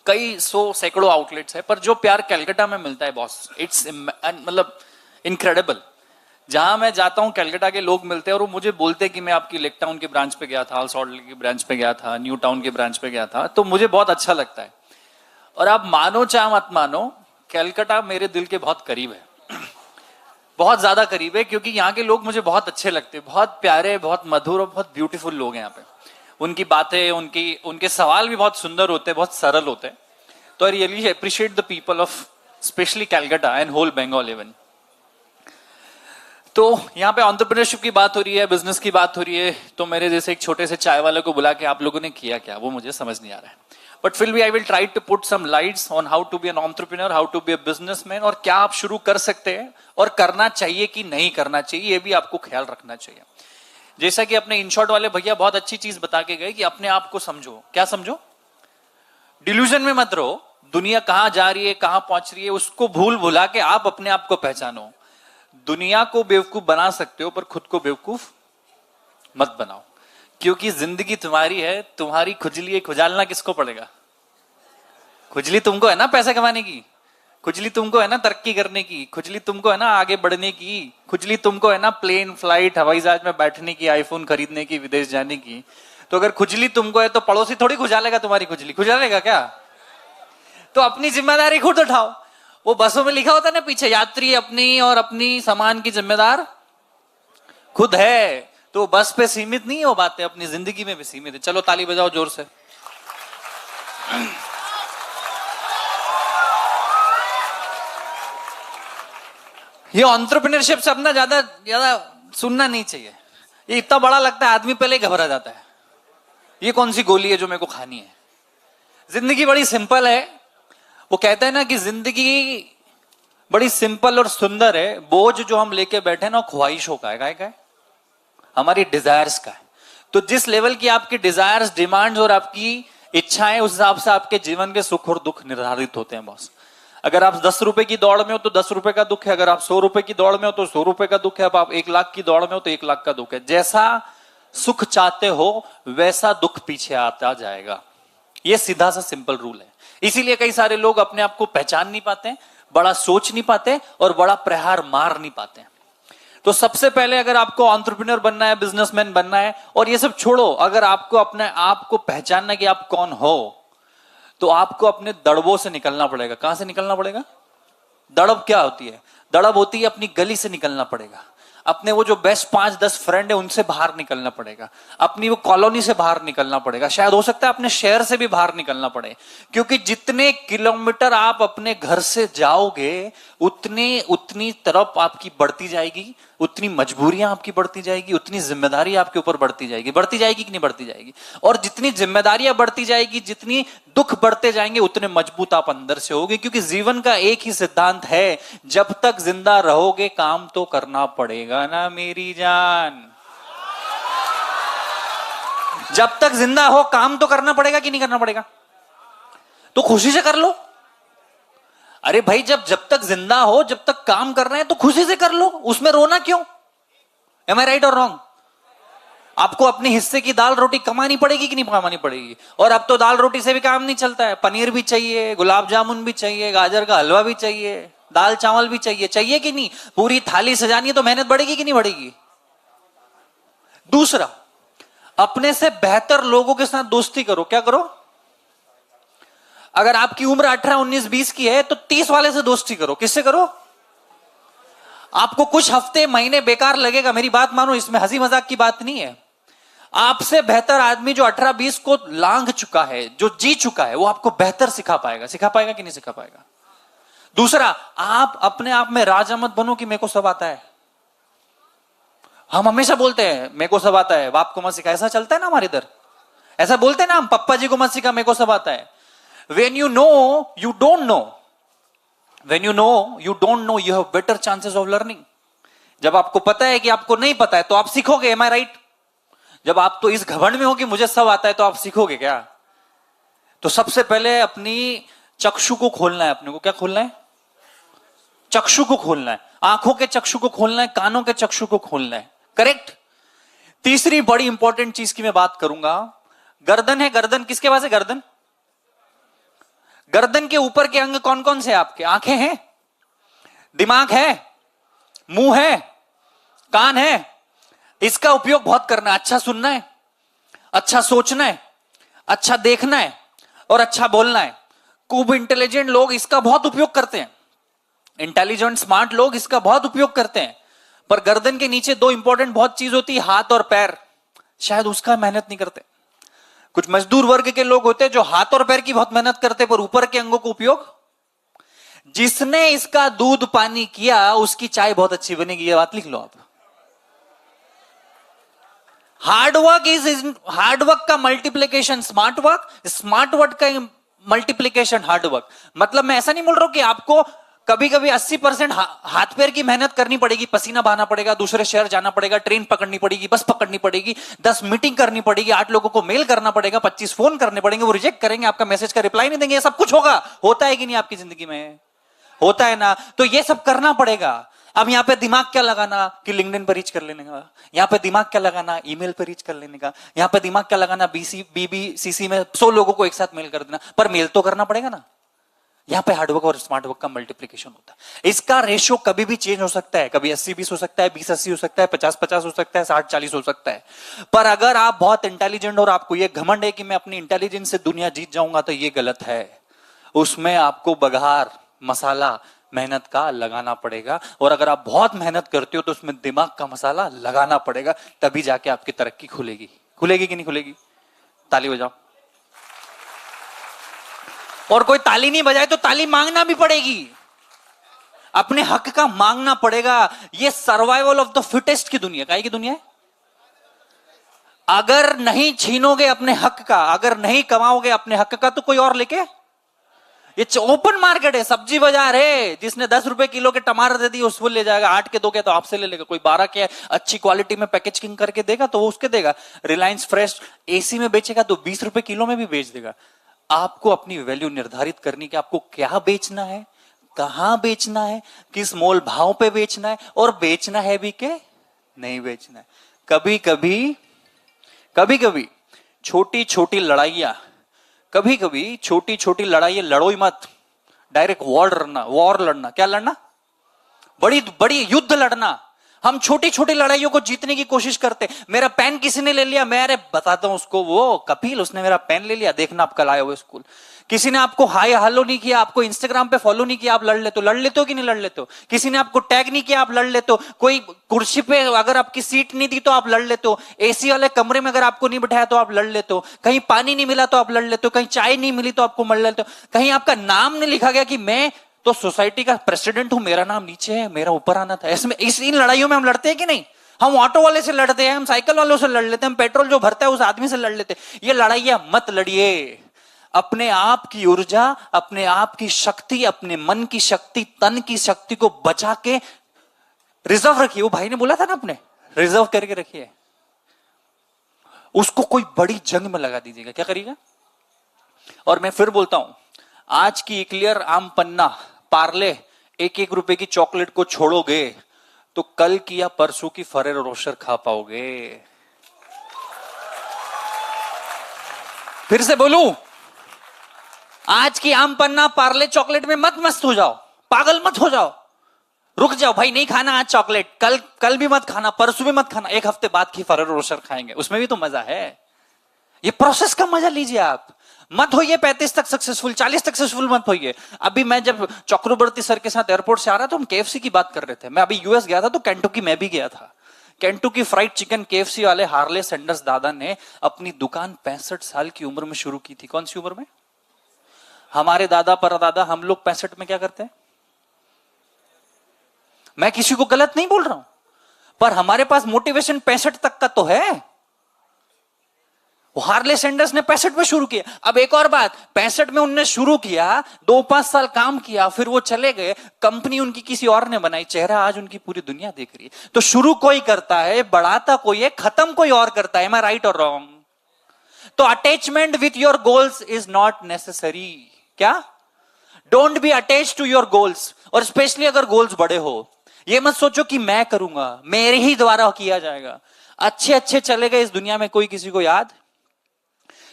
कई सैकड़ों आउटलेट्स है पर जो प्यार कलकत्ता में मिलता है बॉस इट्स मतलब इनक्रेडिबल जहां मैं जाता हूं कलकत्ता के लोग मिलते हैं और वो मुझे बोलते हैं कि मैं आपकी लेक टाउन के ब्रांच पे गया था सॉल्ट की ब्रांच पे गया था न्यू टाउन के ब्रांच पे गया था तो मुझे बहुत अच्छा लगता है और आप मानो चाहे मत मानो कलकत्ता मेरे दिल के बहुत करीब है बहुत ज्यादा करीब है क्योंकि यहाँ के लोग मुझे बहुत अच्छे लगते हैं बहुत प्यारे बहुत मधुर और बहुत ब्यूटीफुल लोग हैं यहाँ पे उनकी बातें उनके सवाल भी बहुत सुंदर होते हैं बहुत सरल होते हैं तो I really appreciate the people of specially Calcutta and whole Bengal even तो यहाँ पे एंटरप्रेन्योरशिप की बात हो रही है बिजनेस की बात हो रही है तो मेरे जैसे एक छोटे से चाय वाले को बुला के आप लोगों ने किया क्या वो मुझे समझ नहीं आ रहा है बट फिर भी I will try to put some lights on how to be an entrepreneur how to be a businessman और क्या आप शुरू कर सकते हैं और करना चाहिए कि नहीं करना चाहिए ये भी आपको ख्याल रखना चाहिए जैसा कि अपने इनशॉट वाले भैया बहुत अच्छी चीज बता के गए कि अपने आप को समझो क्या समझो डिल्यूजन में मत रहो दुनिया कहां जा रही है कहां पहुंच रही है उसको भुला के आप अपने आप को पहचानो दुनिया को बेवकूफ बना सकते हो पर खुद को बेवकूफ मत बनाओ क्योंकि जिंदगी तुम्हारी है तुम्हारी खुजली खुजालना किसको पड़ेगा खुजली तुमको है ना पैसे कमाने की खुजली तुमको है ना तरक्की करने की खुजली तुमको है ना आगे बढ़ने की खुजली तुमको है ना प्लेन फ्लाइट हवाई जहाज में बैठने की आईफोन खरीदने की विदेश जाने की तो अगर खुजली तुमको है तो पड़ोसी थोड़ी खुजालेगा तुम्हारी खुजली खुजालेगा क्या तो अपनी जिम्मेदारी खुद उठाओ
वो बसों में लिखा होता है ना पीछे, यात्री अपनी और अपनी सामान की जिम्मेदार खुद है। तो बस पे सीमित नहीं है वो बातें, अपनी जिंदगी में भी सीमित है। चलो ताली बजाओ जोर से। ये एंटरप्रेन्योरशिप से अपना ज्यादा ज्यादा सुनना नहीं चाहिए। ये इतना बड़ा लगता है, आदमी पहले ही घबरा जाता है। ये कौन सी गोली है जो मेरे को खानी है? जिंदगी बड़ी सिंपल है। वो कहते हैं ना कि जिंदगी बड़ी सिंपल और सुंदर है। बोझ जो हम लेके बैठे हैं ना, ख्वाहिशों का है, का है? हमारी डिजायर्स का है। तो जिस लेवल की आपकी डिजायर्स, डिमांड्स और आपकी इच्छाएं, उस हिसाब से आपके जीवन के सुख और दुख निर्धारित होते हैं बॉस। अगर आप 10 रुपए की दौड़ में हो तो 10 रुपए का दुख है, अगर आप 100 रुपए की दौड़ में हो तो 100 रुपए का दुख है, अब आप 1 लाख की दौड़ में हो तो 1 लाख का दुख है। जैसा सुख चाहते हो वैसा दुख पीछे आता जाएगा। ये सीधा सा सिंपल रूल है। इसीलिए कई सारे लोग अपने आप को पहचान नहीं पाते, बड़ा सोच नहीं पाते और बड़ा प्रहार मार नहीं पाते। तो सबसे पहले अगर आपको एंटरप्रेन्योर बनना है, बिजनेसमैन बनना है, और ये सब छोड़ो, अगर आपको अपने आप को पहचानना कि आप कौन हो, तो आपको अपने दड़बों से निकलना पड़ेगा। कहां से निकलना पड़ेगा? दड़ब क्या होती है? दड़ब होती है अपनी गली से निकलना पड़ेगा। अपने वो जो बेस्ट 5-10 फ्रेंड है उनसे बाहर निकलना पड़ेगा। अपनी वो कॉलोनी से बाहर निकलना पड़ेगा। शायद हो सकता है अपने शहर से भी बाहर निकलना पड़े, क्योंकि जितने किलोमीटर आप अपने घर से जाओगे उतनी तरफ आपकी बढ़ती जाएगी, उतनी मजबूरियां आपकी बढ़ती जाएगी, उतनी जिम्मेदारी आपके ऊपर बढ़ती जाएगी। बढ़ती जाएगी कि नहीं बढ़ती जाएगी? और जितनी जिम्मेदारियां बढ़ती जाएगी, जितनी दुख बढ़ते जाएंगे, उतने मजबूत आप अंदर से होगे। क्योंकि जीवन का एक ही सिद्धांत है, जब तक जिंदा रहोगे काम तो करना पड़ेगा ना मेरी जान। जब तक जिंदा हो काम तो करना पड़ेगा कि नहीं करना पड़ेगा? तो खुशी से कर लो। अरे भाई, जब तक जिंदा हो, जब तक काम कर रहे हैं तो खुशी से कर लो, उसमें रोना क्यों? एम आई राइट और रॉन्ग? आपको अपने हिस्से की दाल रोटी कमानी पड़ेगी कि नहीं कमानी पड़ेगी? और अब तो दाल रोटी से भी काम नहीं चलता है, पनीर भी चाहिए, गुलाब जामुन भी चाहिए, गाजर का हलवा भी चाहिए, दाल चावल भी चाहिए। चाहिए कि नहीं? पूरी थाली सजानी है तो मेहनत बढ़ेगी कि नहीं बढ़ेगी? दूसरा, अपने से बेहतर लोगों के साथ दोस्ती करो। क्या करो? अगर आपकी उम्र 18, 19, 20 की है तो 30 वाले से दोस्ती करो। किससे करो? आपको कुछ हफ्ते महीने बेकार लगेगा, मेरी बात मानो, इसमें हंसी मजाक की बात नहीं है। आपसे बेहतर आदमी जो 18-20 को लांघ चुका है, जो जी चुका है, वो आपको बेहतर सिखा पाएगा। सिखा पाएगा कि नहीं सिखा पाएगा? दूसरा, आप अपने आप में राजा मत बनो कि मेरे को सब आता है। हम हमेशा बोलते हैं मेरे को सब आता है, बाप को मत सिखा। ऐसा चलता है ना हमारे इधर, ऐसा बोलते हैं ना हम, पप्पा जी को मत सिखा, मेरे को सब आता है। When you know, you don't know. When you know, you don't know, you have better chances of learning. जब आपको पता है कि आपको नहीं पता है तो आप सीखोगे। Am I right? जब आप तो इस घमंड में हो कि मुझे सब आता है तो आप सीखोगे क्या? तो सबसे पहले अपनी चक्षु को खोलना है। अपने को क्या खोलना है? चक्षु को खोलना है। आंखों के चक्षु को खोलना है, कानों के चक्षु को खोलना है। करेक्ट? तीसरी बड़ी इंपॉर्टेंट चीज की मैं बात करूंगा। गर्दन है, गर्दन किसके पास है? गर्दन। गर्दन के ऊपर के अंग कौन कौन से आपके? आंखें हैं, दिमाग है, मुंह है, कान है। इसका उपयोग बहुत करना है। अच्छा सुनना है, अच्छा सोचना है, अच्छा देखना है और अच्छा बोलना है। खूब इंटेलिजेंट लोग इसका बहुत उपयोग करते हैं। इंटेलिजेंट स्मार्ट लोग इसका बहुत उपयोग करते हैं। पर गर्दन के नीचे 2 इंपॉर्टेंट बहुत चीज होती है, हाथ और पैर। शायद उसका मेहनत नहीं करते। कुछ मजदूर वर्ग के लोग होते हैं जो हाथ और पैर की बहुत मेहनत करते पर ऊपर के अंगों को उपयोग। जिसने इसका दूध पानी किया उसकी चाय बहुत अच्छी बनेगी, ये बात लिख लो आप। हार्डवर्क का multiplication smart work, smart work का मल्टीप्लिकेशन हार्डवर्क। मतलब मैं ऐसा नहीं बोल रहा हूं कि आपको कभी कभी 80% हाथ पैर की मेहनत करनी पड़ेगी, पसीना बहाना पड़ेगा, दूसरे शहर जाना पड़ेगा, ट्रेन पकड़नी पड़ेगी, बस पकड़नी पड़ेगी, 10 मीटिंग करनी पड़ेगी, 8 लोगों को मेल करना पड़ेगा, 25 फोन करने पड़ेंगे, वो रिजेक्ट करेंगे, आपका मैसेज का रिप्लाई नहीं देंगे। ये सब कुछ होगा। होता है कि नहीं आपकी जिंदगी में? होता है ना? तो ये सब करना पड़ेगा। अब यहां पे दिमाग क्या लगाना कि लिंक्डइन पर रीच कर लेने का, यहां पे दिमाग क्या लगाना ईमेल पर रीच कर लेने का, यहां पे दिमाग क्या लगाना बीबीसीसी में 100 लोगों को एक साथ मेल कर देना। पर मेल तो करना पड़ेगा ना। यहां पे हार्डवर्क और स्मार्ट वर्क का मल्टीप्लिकेशन होता है। इसका रेशियो कभी भी चेंज हो सकता है। कभी 80-20 हो सकता है, 20-80 हो सकता है, 50-50 हो सकता है, 60-40 हो सकता है। पर अगर आप बहुत इंटेलिजेंट और आपको यह घमंड है कि मैं अपनी इंटेलिजेंस से दुनिया जीत जाऊंगा, तो यह गलत है। उसमें आपको बघार, मसाला मेहनत का लगाना पड़ेगा, और अगर आप बहुत मेहनत करते हो तो उसमें दिमाग का मसाला लगाना पड़ेगा, तभी जाके आपकी तरक्की खुलेगी। खुलेगी कि नहीं खुलेगी? ताली बजाओ। और कोई ताली नहीं बजाए तो ताली मांगना भी पड़ेगी, अपने हक का मांगना पड़ेगा। ये सर्वाइवल ऑफ द फिटेस्ट की दुनिया, काहे की दुनिया है? अगर नहीं छीनोगे अपने हक का, अगर नहीं कमाओगे अपने हक का, तो कोई और लेके, ये ओपन मार्केट है, सब्जी बाजार है। जिसने 10 रुपए किलो के टमाटर दे दिए उसको ले जाएगा, 8 के दोगे तो आपसे ले लेगा, कोई 12 के अच्छी क्वालिटी में पैकेजिंग करके देगा तो वो उसके देगा। रिलायंस फ्रेश एसी में बेचेगा तो 20 रुपए किलो में भी बेच देगा। आपको अपनी वैल्यू निर्धारित करनी कि आपको क्या बेचना है, कहां बेचना है, किस मोल भाव पे बेचना है, और बेचना है भी के नहीं बेचना है। कभी कभी छोटी छोटी लड़ाइयां, कभी कभी छोटी छोटी लड़ाइयां लड़ो ही मत, डायरेक्ट वॉर लड़ना। क्या लड़ना? बड़ी बड़ी युद्ध लड़ना। हम छोटी छोटी लड़ाइयों को जीतने की कोशिश करते। मेरा पेन किसी ने ले लिया, मैं अरे बताता हूं उसको, वो कपिल उसने मेरा पेन ले लिया, देखना आप कल आए हुए स्कूल। किसी ने आपको हाय हेलो नहीं किया, आपको इंस्टाग्राम पे फॉलो नहीं किया, आप लड़ लेते हो कि नहीं लड़ लेते हो? किसी ने आपको टैग नहीं किया, आप लड़ लेते हो? कोई कुर्सी पे अगर आपकी सीट नहीं दी तो आप लड़ लेते हो? एसी वाले कमरे में अगर आपको नहीं बिठाया तो आप लड़ लेते हो? कहीं पानी नहीं मिला तो आप लड़ लेते हो? कहीं चाय नहीं मिली तो आपको मर लेते हो? कहीं आपका नाम नहीं लिखा गया कि मैं तो सोसाइटी का प्रेसिडेंट हूं, मेरा नाम नीचे है, मेरा ऊपर आना था, इसमें इन लड़ाइयों में हम लड़ते हैं कि नहीं? हम ऑटो वाले से लड़ते हैं, हम साइकिल वालों से लड़ लेते हैं, हम पेट्रोल जो भरता है उस आदमी से लड़ लेते हैं। ये लड़ाइयां मत लड़िए। अपने आप की ऊर्जा, अपने आप की शक्ति, अपने मन की शक्ति, तन की शक्ति को बचा के रिजर्व रखिए। वो भाई ने बोला था ना, अपने रिजर्व करके रखिए, उसको कोई बड़ी जंग में लगा दीजिएगा, क्या करिएगा? और मैं फिर बोलता हूं, आज की इक्लियर आम पन्ना पार्ले 1-1 रुपए की चॉकलेट को छोड़ोगे तो कल की या परसों की फरेरो रोशर खा पाओगे। फिर से बोलूं, आज की आम पन्ना पार्ले चॉकलेट में मत मस्त हो जाओ, पागल मत हो जाओ, रुक जाओ भाई, नहीं खाना आज चॉकलेट, कल भी मत खाना, परसों भी मत खाना, 1 हफ्ते बाद की फरेरो रोशर खाएंगे, उसमें भी तो मजा है। ये प्रोसेस का मजा लीजिए आप। मत होइए 35 तक सक्सेसफुल, 40 तक सक्सेसफुल मत होइए। अभी मैं जब चक्रवर्ती सर के साथ एयरपोर्ट से आ रहा था, हम केएफसी की बात कर रहे थे। मैं अभी यूएस गया था तो केंटुकी में भी गया था। केंटुकी फ्राइड चिकन केएफसी वाले हार्ले सैंडर्स दादा ने अपनी दुकान 65 साल की उम्र में शुरू की थी। कौन सी उम्र में? हमारे दादा परदादा, हम लोग 65 में क्या करते हैं? मैं किसी को गलत नहीं बोल रहा हूं, पर हमारे पास मोटिवेशन 65 तक का तो है। हार्ले सैंडर्स ने 65 में शुरू किया। अब एक और बात, 65 में उन्होंने शुरू किया, 2-5 साल काम किया, फिर वो चले गए, कंपनी उनकी किसी और ने बनाई, चेहरा आज उनकी पूरी दुनिया देख रही है। तो शुरू कोई करता है, बढ़ाता कोई है, खत्म कोई और करता है। एम आई राइट और रॉन्ग? तो attachment with your goals is not necessary. क्या? Don't be attach to your goals. और स्पेशली अगर गोल्स बड़े हो, ये मत सोचो कि मैं करूंगा, मेरे ही द्वारा किया जाएगा। अच्छे चले गए इस दुनिया में, कोई किसी को याद?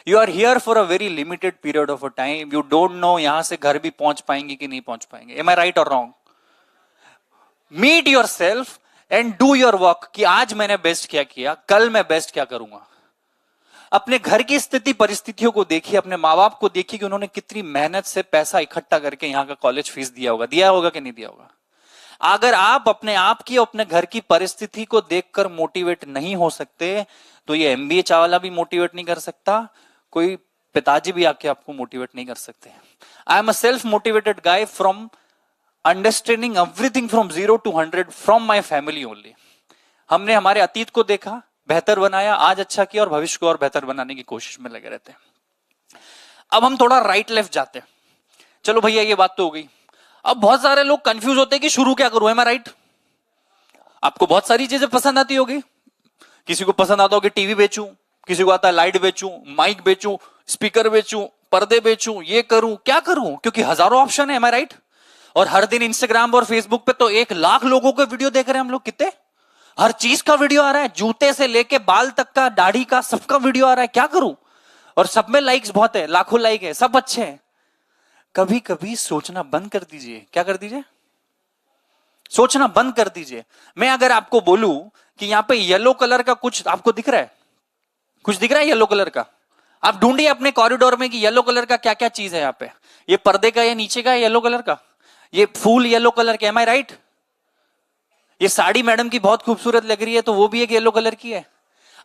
You are here for a very limited period of a time. You don't know यहां से घर भी पहुंच पाएंगे कि नहीं पहुंच पाएंगे। Am I right or wrong? Meet yourself and do your work कि आज मैंने बेस्ट क्या किया, कल मैं बेस्ट क्या करूंगा। अपने घर की स्थिति परिस्थितियों को देखिए, अपने माँ बाप को देखिए कि उन्होंने कितनी मेहनत से पैसा इकट्ठा करके यहाँ का कॉलेज फीस दिया होगा कि नहीं दिया होगा। अगर आप अपने आप की, अपने घर की परिस्थिति को देखकर मोटिवेट नहीं हो सकते, तो ये एमबीए चावला भी मोटिवेट नहीं कर सकता, कोई पिताजी भी आके आपको मोटिवेट नहीं कर सकते। I am a self motivated guy from understanding everything from 0 to 100 from my family only. हमने हमारे अतीत को देखा, बेहतर बनाया, आज अच्छा किया, और भविष्य को और बेहतर बनाने की कोशिश में लगे रहते हैं। अब हम थोड़ा राइट लेफ्ट जाते हैं। चलो भैया ये बात तो हो गई। अब बहुत सारे लोग कंफ्यूज होते हैं कि शुरू क्या करूं। मैं राइट? आपको बहुत सारी चीजें पसंद आती होगी। किसी को पसंद आता होगा टीवी बेचूं, किसी को आता है लाइट बेचूं, माइक बेचूं, स्पीकर बेचूं, पर्दे बेचूं, ये करूं, क्या करूं, क्योंकि हजारों ऑप्शन है। राइट? और हर दिन इंस्टाग्राम और फेसबुक पे तो 1 लाख लोगों के वीडियो देख रहे हैं हम लोग। कितने? हर चीज का वीडियो आ रहा है, जूते से लेके बाल तक का, दाढ़ी का, सबका वीडियो आ रहा है। क्या करूं? और सब में लाइक्स बहुत है, लाखों लाइक है, सब अच्छे हैं। कभी कभी सोचना बंद कर दीजिए। क्या कर दीजिए? सोचना बंद कर दीजिए। मैं अगर आपको बोलूं कि यहां पे येलो कलर का कुछ आपको दिख रहा है, कुछ दिख रहा है येलो कलर का, आप ढूंढिए अपने कॉरिडोर में कि येलो कलर का क्या क्या चीज है यहाँ पे। ये पर्दे का या नीचे का है येलो कलर का? ये फूल येलो कलर के, एम आई राइट? ये साड़ी मैडम की बहुत खूबसूरत लग रही है, तो वो भी एक येलो कलर की है।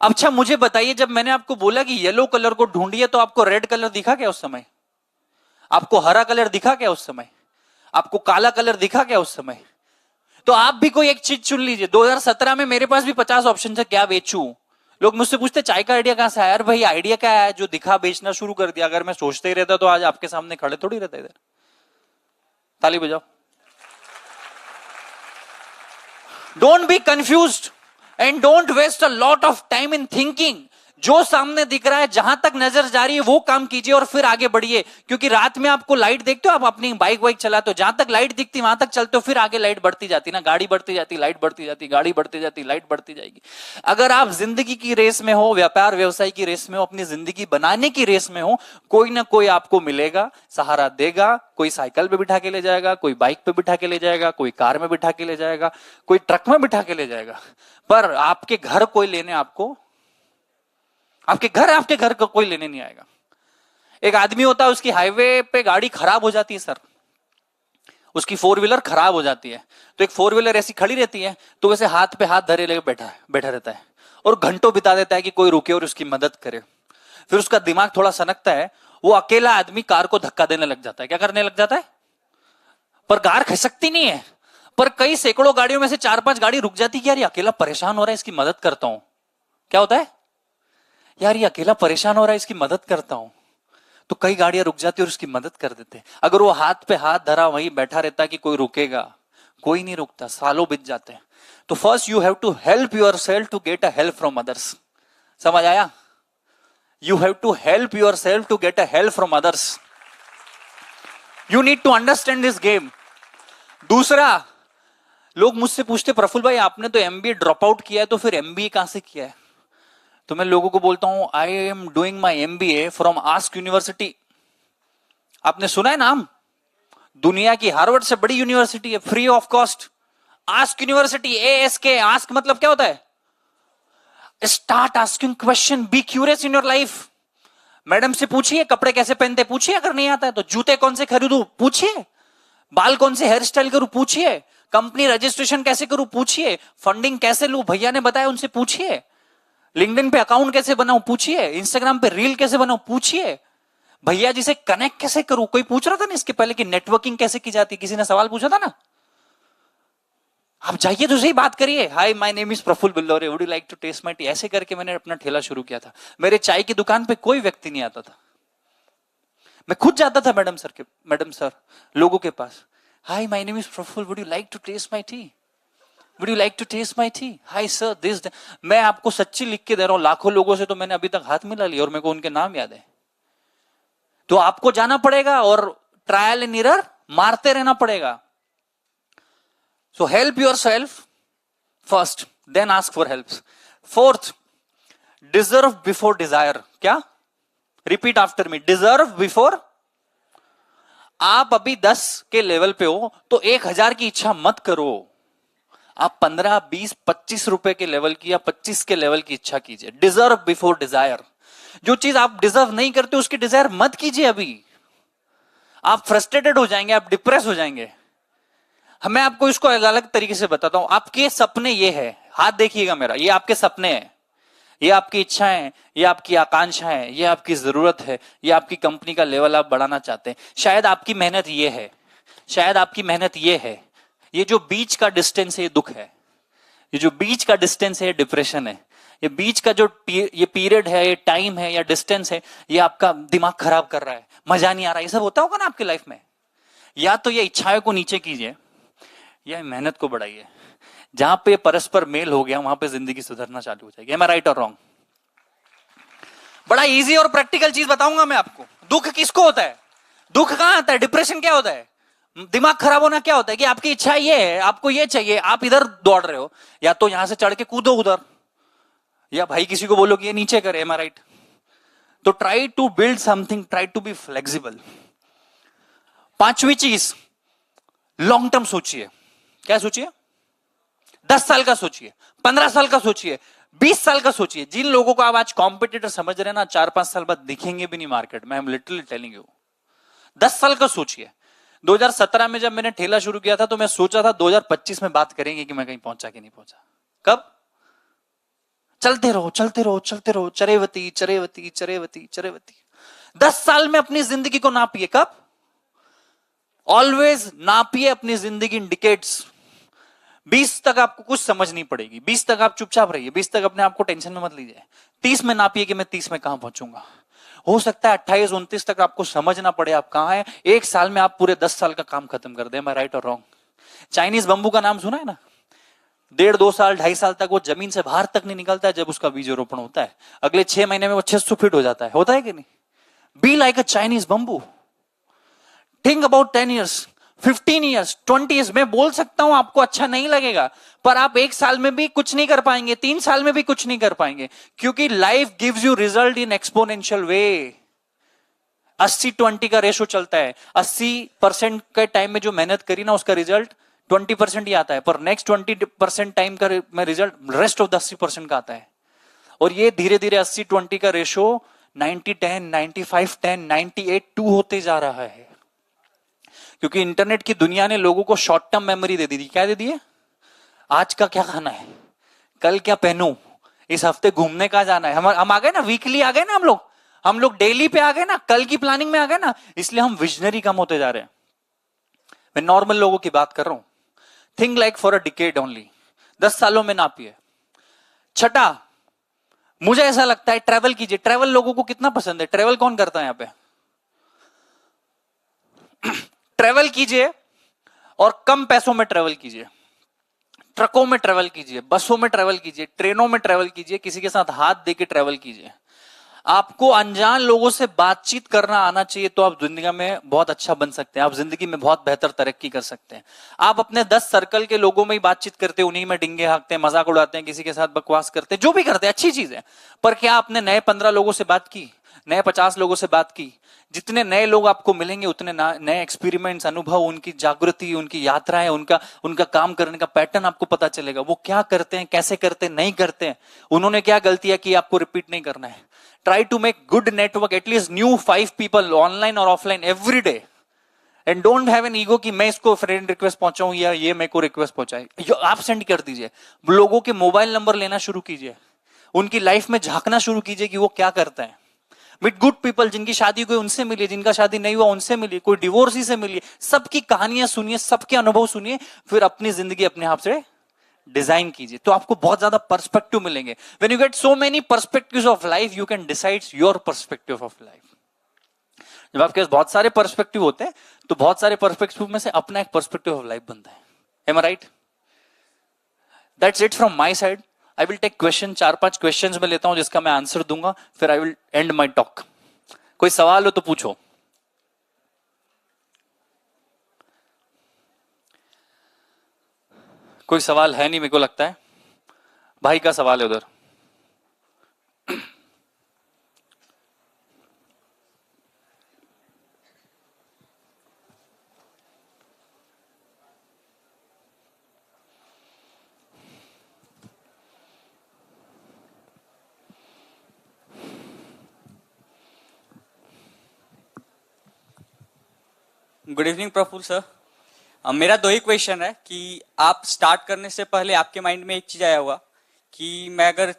अच्छा मुझे बताइए, जब मैंने आपको बोला कि येलो कलर को ढूंढिए, तो आपको रेड कलर दिखा क्या उस समय? आपको हरा कलर दिखा क्या उस समय? आपको काला कलर दिखा क्या उस समय? तो आप भी कोई एक चीज चुन लीजिए। 2017 में मेरे पास भी 50 ऑप्शन थे, क्या बेचूं? लोग मुझसे पूछते चाय का आइडिया कहां से आया? यार भाई आइडिया क्या है? जो दिखा बेचना शुरू कर दिया। अगर मैं सोचते ही रहता तो आज आपके सामने खड़े थोड़ी रहता इधर। ताली बजाओ। Don't be confused and don't waste a lot of time in thinking. जो सामने दिख रहा है, जहां तक नजर जा रही है वो काम कीजिए और फिर आगे बढ़िए। क्योंकि रात में आपको लाइट देखते हो, आप अपनी बाइक वाइक चलाते हो, जहां तक लाइट दिखती वहां तक चलते हो, फिर आगे लाइट बढ़ती जाती ना, गाड़ी बढ़ती जाती, लाइट बढ़ती जाती, गाड़ी बढ़ती जाती, लाइट बढ़ती जाएगी। अगर आप जिंदगी की रेस में हो, व्यापार व्यवसाय की रेस में हो, अपनी जिंदगी बनाने की रेस में हो, कोई ना कोई आपको मिलेगा, सहारा देगा। कोई साइकिल पे बिठा के ले जाएगा, कोई बाइक पे बिठा के ले जाएगा, कोई कार में बिठा के ले जाएगा, कोई ट्रक में बिठा के ले जाएगा, पर आपके घर कोई लेने आपके घर को कोई लेने नहीं आएगा। एक आदमी होता है, उसकी हाईवे पे गाड़ी खराब हो जाती है सर, उसकी 4 व्हीलर खराब हो जाती है, तो एक 4 व्हीलर ऐसी खड़ी रहती है, तो वैसे हाथ पे हाथ धरे लेके बैठा रहता है और घंटों बिता देता है कि कोई रुके और उसकी मदद करे। फिर उसका दिमाग थोड़ा सनकता है, वो अकेला आदमी कार को धक्का देने लग जाता है। क्या करने लग जाता है? पर कार खसकती नहीं है, पर कई सैकड़ों गाड़ियों में से 4-5 गाड़ी रुक जाती है। यार ये अकेला परेशान हो रहा है, इसकी मदद करता हूं। क्या होता है? यार ये अकेला परेशान हो रहा है, इसकी मदद करता हूं। तो कई गाड़ियां रुक जाती है और उसकी मदद कर देते। अगर वो हाथ पे हाथ धरा वहीं बैठा रहता कि कोई रुकेगा, कोई नहीं रुकता, सालों बीत जाते हैं। तो first you have to help yourself to get a help from others. समझ आया? You have to help yourself to get a help from others. You need to understand this game. दूसरा, लोग मुझसे पूछते प्रफुल्ल भाई आपने तो एमबीए ड्रॉप आउट किया है, तो फिर एमबीए कहां से किया है? तो मैं लोगों को बोलता हूं I am doing my MBA from ask university. आपने सुना है नाम? दुनिया की हार्वर्ड से बड़ी यूनिवर्सिटी है, free of cost. Ask university, ASK। Ask मतलब क्या होता है? Start asking question, be curious in your life. Madam से पूछिए कपड़े कैसे पहनते, पूछिए। अगर नहीं आता है तो जूते कौन से खरीदूं, पूछिए। बाल कौन से हेयर स्टाइल करूं, पूछिए। कंपनी रजिस्ट्रेशन कैसे करूं, पूछिए। फंडिंग कैसे लूं, भैया ने बताया उनसे पूछिए। लिंक्डइन पे अकाउंट कैसे बनाऊं, पूछिए। इंस्टाग्राम पे रील कैसे बनाऊं, पूछिए। भैया जी से कनेक्ट कैसे करूं, कोई पूछ रहा था ना इसके पहले कि नेटवर्किंग कैसे की जाती है, किसी ने सवाल पूछा था ना। आप जाइए तो सही, बात करिए। Hi my name is Prafull Billore, would you like to taste my tea. ऐसे करके मैंने अपना ठेला शुरू किया था। मेरे चाय की दुकान पे कोई व्यक्ति नहीं आता था, मैं खुद जाता था मैडम सर लोगों के पास। Hi my name is Praful, would you like to taste my tea, would you like to taste my tea, hi sir this. मैं आपको सच्ची लिख के दे रहा हूं, लाखों लोगों से तो मैंने अभी तक हाथ मिला लिया और मेरे को उनके नाम याद है। तो आपको जाना पड़ेगा और ट्रायल एंड एरर मारते रहना पड़ेगा। So help yourself first, then ask for help. Fourth, deserve before desire. क्या? Repeat after me, deserve before. आप अभी 10 के लेवल पे हो तो 1000 की इच्छा मत करो। आप 15, 20, 25 रुपए के लेवल की या 25 के लेवल की इच्छा कीजिए। Deserve before desire. जो चीज आप डिजर्व नहीं करते उसकी डिजायर मत कीजिए। अभी आप फ्रस्ट्रेटेड हो जाएंगे, आप डिप्रेस हो जाएंगे। मैं आपको इसको अलग तरीके से बताता हूं। आपके सपने ये है, हाथ देखिएगा मेरा, ये आपके सपने हैं, ये आपकी इच्छाएं, ये आपकी आकांक्षाएं, ये आपकी जरूरत है, ये आपकी कंपनी का लेवल आप बढ़ाना चाहते हैं। शायद आपकी मेहनत ये है, शायद आपकी मेहनत ये है। ये जो बीच का डिस्टेंस है ये दुख है, ये जो बीच का डिस्टेंस है ये डिप्रेशन है, ये बीच का जो ये पीरियड है, ये टाइम है या डिस्टेंस है, ये आपका दिमाग खराब कर रहा है, मजा नहीं आ रहा। ये सब होता होगा ना आपकी लाइफ में। या तो ये इच्छाओं को नीचे कीजिए या मेहनत को बढ़ाइए। जहां पे परस्पर मेल हो गया वहां पे जिंदगी सुधरना चालू हो जाएगी। एम आई राइट और रॉन्ग? बड़ा इजी और प्रैक्टिकल चीज बताऊंगा मैं आपको। दुख किसको होता है? दुख कहां आता है? डिप्रेशन क्या होता है? दिमाग खराब होना क्या होता है? कि आपकी इच्छा ये है, आपको ये चाहिए, आप इधर दौड़ रहे हो, या तो यहां से चढ़ के कूदो उधर, या भाई किसी को बोलो कि ये नीचे करे। Am I right? तो try to build something, try to be flexible. पांचवी चीज, लॉन्ग टर्म सोचिए। क्या सोचिए? 10 साल का सोचिए, 15 साल का सोचिए, 20 साल का सोचिए। जिन लोगों को आप आज कॉम्पिटिटर समझ रहे हैं ना, 4-5 साल बाद दिखेंगे भी नहीं मार्केट में। आई एम लिटरली टेलिंग यू। 10 साल का सोचिए। 2017 में जब मैंने ठेला शुरू किया था तो मैं सोचा था 2025 में बात करेंगे कि मैं कहीं पहुंचा कि नहीं पहुंचा। कब? चलते रहो चलते रहो चलते रहो, चरेवती चरेवती चरेवती चरेवती। 10 साल में अपनी जिंदगी को नापिए। कब? ऑलवेज नापिए अपनी जिंदगी इन डिकेड्स। 20 तक आपको कुछ समझ नहीं पड़ेगी, 20 तक आप चुपचाप रहिए, 20 तक अपने आप को टेंशन में मत लीजिए। 30 में नापिए कि मैं 30 में कहां पहुंचूंगा। हो सकता है 28-29 तक आपको समझ ना पड़े आप कहां हैं। 1 साल में आप पूरे 10 साल का काम खत्म कर दे। मैं राइट और रॉन्ग? चाइनीज बंबू का नाम सुना है ना? 1.5-2 साल 2.5 साल तक वो जमीन से बाहर तक नहीं निकलता है। जब उसका बीजारोपण होता है अगले 6 महीने में वो 600 फीट हो जाता है। होता है कि नहीं? Be like a Chinese bamboo. Think about 10 years, 15 years, 20 years. मैं बोल सकता हूं आपको अच्छा नहीं लगेगा, पर आप 1 साल में भी कुछ नहीं कर पाएंगे, 3 साल में भी कुछ नहीं कर पाएंगे, क्योंकि life gives you result in exponential way. 80-20 का रेशो चलता है। 80% के टाइम में जो मेहनत करी ना उसका रिजल्ट 20% ही आता है, पर नेक्स्ट 20% टाइम का में रिजल्ट रेस्ट ऑफ द 80% का आता है। और ये धीरे धीरे 80-20 का रेशो 90-10, 95-10, 98-2 होते जा रहा है, क्योंकि इंटरनेट की दुनिया ने लोगों को शॉर्ट टर्म मेमोरी दे दी थी। क्या दे दी है? आज का क्या खाना है, कल क्या पहनूं, इस हफ्ते घूमने का जाना है। हम आ गए ना, वीकली आ गए ना, हम लोग डेली पे आ गए ना, कल की प्लानिंग में आ गए ना, इसलिए हम विजनरी कम होते जा रहे हैं। मैं नॉर्मल लोगों की बात कर रहा हूं। Think like for a decade only. 10 सालों में नापिए। छठा, मुझे ऐसा लगता है ट्रैवल कीजिए। ट्रैवल लोगों को कितना पसंद है? ट्रैवल कौन करता है यहां पे? ट्रैवल कीजिए और कम पैसों में ट्रैवल कीजिए। ट्रकों में ट्रैवल कीजिए, बसों में ट्रैवल कीजिए, ट्रेनों में ट्रैवल कीजिए, किसी के साथ हाथ देके ट्रैवल कीजिए। आपको अनजान लोगों से बातचीत करना आना चाहिए, तो आप जिंदगी में बहुत अच्छा बन सकते हैं, आप जिंदगी में बहुत बेहतर तरक्की कर सकते हैं। आप अपने 10 सर्कल के लोगों में ही बातचीत करते हैं, उन्हीं में डिंगे हाँकते हैं, मजाक उड़ाते हैं, किसी के साथ बकवास करते हैं, जो भी करते हैं अच्छी चीज है, पर क्या आपने नए 15 लोगों से बात की, नए 50 लोगों से बात की? जितने नए लोग आपको मिलेंगे उतने नए एक्सपेरिमेंट्स, अनुभव, उनकी जागृति, उनकी यात्राएं, उनका काम करने का पैटर्न आपको पता चलेगा। वो क्या करते हैं, कैसे करते हैं, नहीं करते हैं, उन्होंने क्या गलतियां की, आपको रिपीट नहीं करना है। Try to make good network, at least new 5 people online or offline every day, and don't have an ego कि मैं इसको फ्रेंड रिक्वेस्ट पहुंचाऊं या ये मेरे को रिक्वेस्ट पहुंचाए। आप सेंड कर दीजिए। लोगों के मोबाइल नंबर लेना शुरू कीजिए, उनकी लाइफ में झांकना शुरू कीजिए कि वो क्या करते हैं। विद गुड पीपल, जिनकी शादी हुई उनसे मिलिए, जिनका शादी नहीं हुआ उनसे मिलिए, कोई डिवोर्सी से मिलिए, सबकी कहानियां सुनिए, सबके अनुभव सुनिए, फिर अपनी जिंदगी अपने आप से डिजाइन कीजिए, तो आपको बहुत ज्यादा पर्सपेक्टिव मिलेंगे। When you get so many perspectives of life, you can decide your perspective of life. जब आपके पास बहुत सारे पर्सपेक्टिव होते हैं तो बहुत सारे पर्सपेक्टिव में से अपना एक पर्सपेक्टिव ऑफ लाइफ बनता है। Am I right? That's it from my side. I will take question, 4-5 questions में लेता हूं जिसका मैं आंसर दूंगा, फिर I will end my talk. कोई सवाल हो तो पूछो। कोई सवाल है नहीं, मेरे को लगता है भाई का सवाल है उधर।
Good evening Prafull sir. मेरा 2 ही क्वेश्चन है कि आप स्टार्ट करने से पहले आपके माइंड में एक चीज आया होगा कि मैं अगर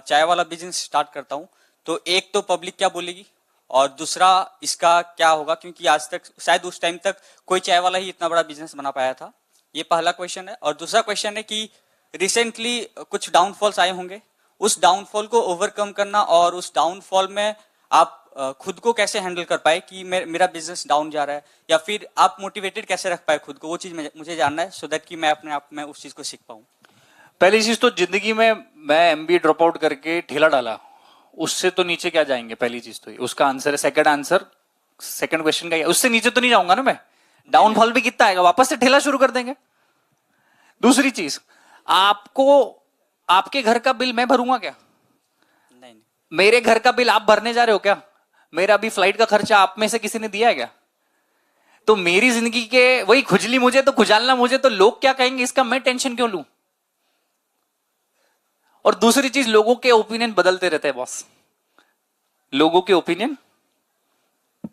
चाय वाला बिजनेस स्टार्ट करता हूं तो एक तो पब्लिक क्या बोलेगी और दूसरा इसका क्या होगा, क्योंकि आज तक शायद उस टाइम तक कोई चाय वाला ही इतना बड़ा बिजनेस बना पाया था। ये पहला क्वेश्चन है। और दूसरा क्वेश्चन है कि रिसेंटली कुछ डाउनफॉल्स आए होंगे, उस डाउनफॉल को ओवरकम करना और उस डाउनफॉल में आप खुद को कैसे हैंडल कर पाए कि मेरा बिजनेस डाउन जा रहा है, या फिर आप मोटिवेटेड कैसे रख पाए खुद को, वो चीज मुझे जानना है, सो दैट कि मैं अपने आप में उस चीज को सीख पाऊं।
पहली चीज तो जिंदगी में मैं एमबीए ड्रॉप आउट करके ठेला डाला, उससे तो नीचे क्या जाएंगे? पहली चीज तो उसका आंसर है। सेकंड आंसर सेकंड क्वेश्चन का, उससे नीचे तो नहीं जाऊंगा ना मैं। डाउनफॉल भी कितना आएगा, वापस से ठेला शुरू कर देंगे। दूसरी चीज, आपको आपके घर का बिल मैं भरूंगा क्या?
नहीं।
मेरे घर का बिल आप भरने जा रहे हो क्या? मेरा अभी फ्लाइट का खर्चा आप में से किसी ने दिया है क्या? तो मेरी जिंदगी के वही खुजली मुझे तो खुजालना मुझे, तो लोग क्या कहेंगे इसका मैं टेंशन क्यों लूं? और दूसरी चीज, लोगों के ओपिनियन बदलते रहते हैं बॉस। लोगों के ओपिनियन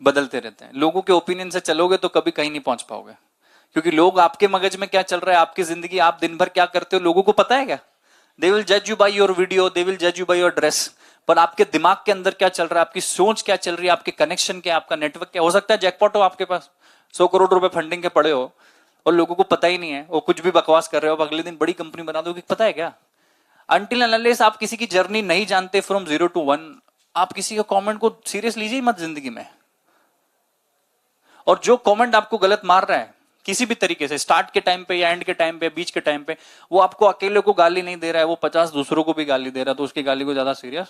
बदलते रहते हैं। लोगों के ओपिनियन से चलोगे तो कभी कहीं नहीं पहुंच पाओगे, क्योंकि लोग आपके मगज में क्या चल रहा है, आपकी जिंदगी, आप दिन भर क्या करते हो, लोगों को पता है क्या? दे विल जज you by your video, they will जज यू बाय योर ड्रेस, पर आपके दिमाग के अंदर क्या चल रहा है, आपकी सोच क्या चल रही है, आपके कनेक्शन क्या, आपका नेटवर्क क्या। हो सकता है जैकपॉट हो आपके पास, 100 करोड़ रुपए फंडिंग के पड़े हो और लोगों को पता ही नहीं है, वो कुछ भी बकवास कर रहे हो, अब अगले दिन बड़ी कंपनी बना दोगे, पता है क्या? अनटिल अनलेस आप किसी की जर्नी नहीं जानते फ्रॉम 0 to 1, आप किसी का कमेंट को सीरियस लीजिए मत जिंदगी में। और जो कमेंट आपको गलत मार रहा है किसी भी तरीके से, स्टार्ट के टाइम पे या एंड के टाइम पे, बीच के टाइम पे, वो आपको अकेले को गाली नहीं दे रहा है, वो 50 दूसरों को भी गाली दे रहा है, तो उसकी गाली को ज्यादा सीरियस।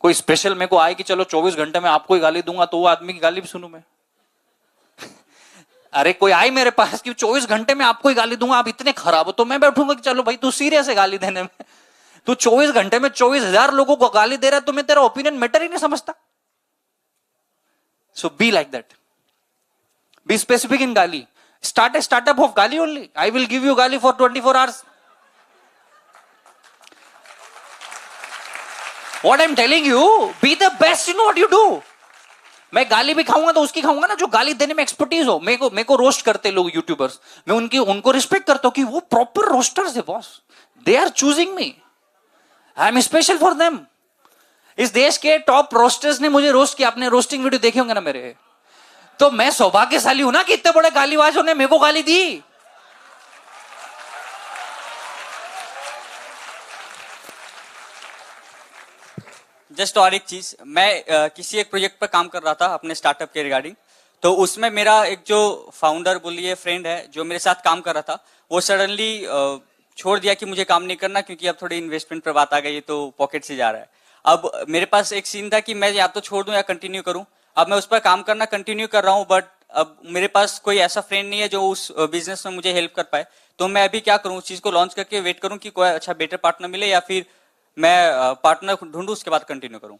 कोई स्पेशल मेरे को आए कि चलो 24 घंटे में आपको ही गाली दूंगा, तो वो आदमी की गाली भी सुनूं मैं? अरे कोई आए मेरे पास कि 24 घंटे में आपको ही गाली दूंगा, आप इतने खराब हो, तो मैं बैठूंगा कि चलो भाई तू सीरियस है गाली देने में। तू 24 घंटे में 24,000 लोगों को गाली दे रहा है, तो मैं तेरा ओपिनियन मैटर ही नहीं समझता। So be like that, be specific in गाली, स्टार्ट ए स्टार्टअप ऑफ गाली only, I will give you गाली for 24 hours. What I'm telling you, be the best in what you do. मैं गाली भी खाऊंगा तो उसकी खाऊंगा ना जो गाली देने में एक्सपर्टीज हो। मेरे को रोस्ट करते लोग यूट्यूबर्स, मैं उनको रिस्पेक्ट करता हूं कि वो प्रॉपर रोस्टर्स है boss, they are choosing me, I am special for them. इस देश के टॉप रोस्टर्स ने मुझे रोस्ट किया, आपने रोस्टिंग वीडियो देखे होंगे ना मेरे, तो मैं सौभाग्यशाली हूं ना कि इतने बड़े गालीबाजों ने मेरे को गाली दी।
जस्ट और एक चीज, मैं किसी एक प्रोजेक्ट पर काम कर रहा था अपने स्टार्टअप के रिगार्डिंग, तो उसमें मेरा एक जो फाउंडर बोलिए फ्रेंड है जो मेरे साथ काम कर रहा था, वो सडनली छोड़ दिया कि मुझे काम नहीं करना क्योंकि अब थोड़ी इन्वेस्टमेंट पर बात आ गई तो पॉकेट से जा रहा है। अब मेरे पास एक सीन था कि मैं या तो छोड़ दूं या कंटिन्यू करूं। अब मैं उस पर काम करना कंटिन्यू कर रहा हूं, बट अब मेरे पास कोई ऐसा फ्रेंड नहीं है जो उस बिजनेस में मुझे हेल्प कर पाए, तो मैं अभी क्या करूं, उस चीज को लॉन्च करके वेट करूं कि कोई अच्छा बेटर पार्टनर मिले या फिर मैं पार्टनर ढूंढूं उसके बाद कंटिन्यू करूं।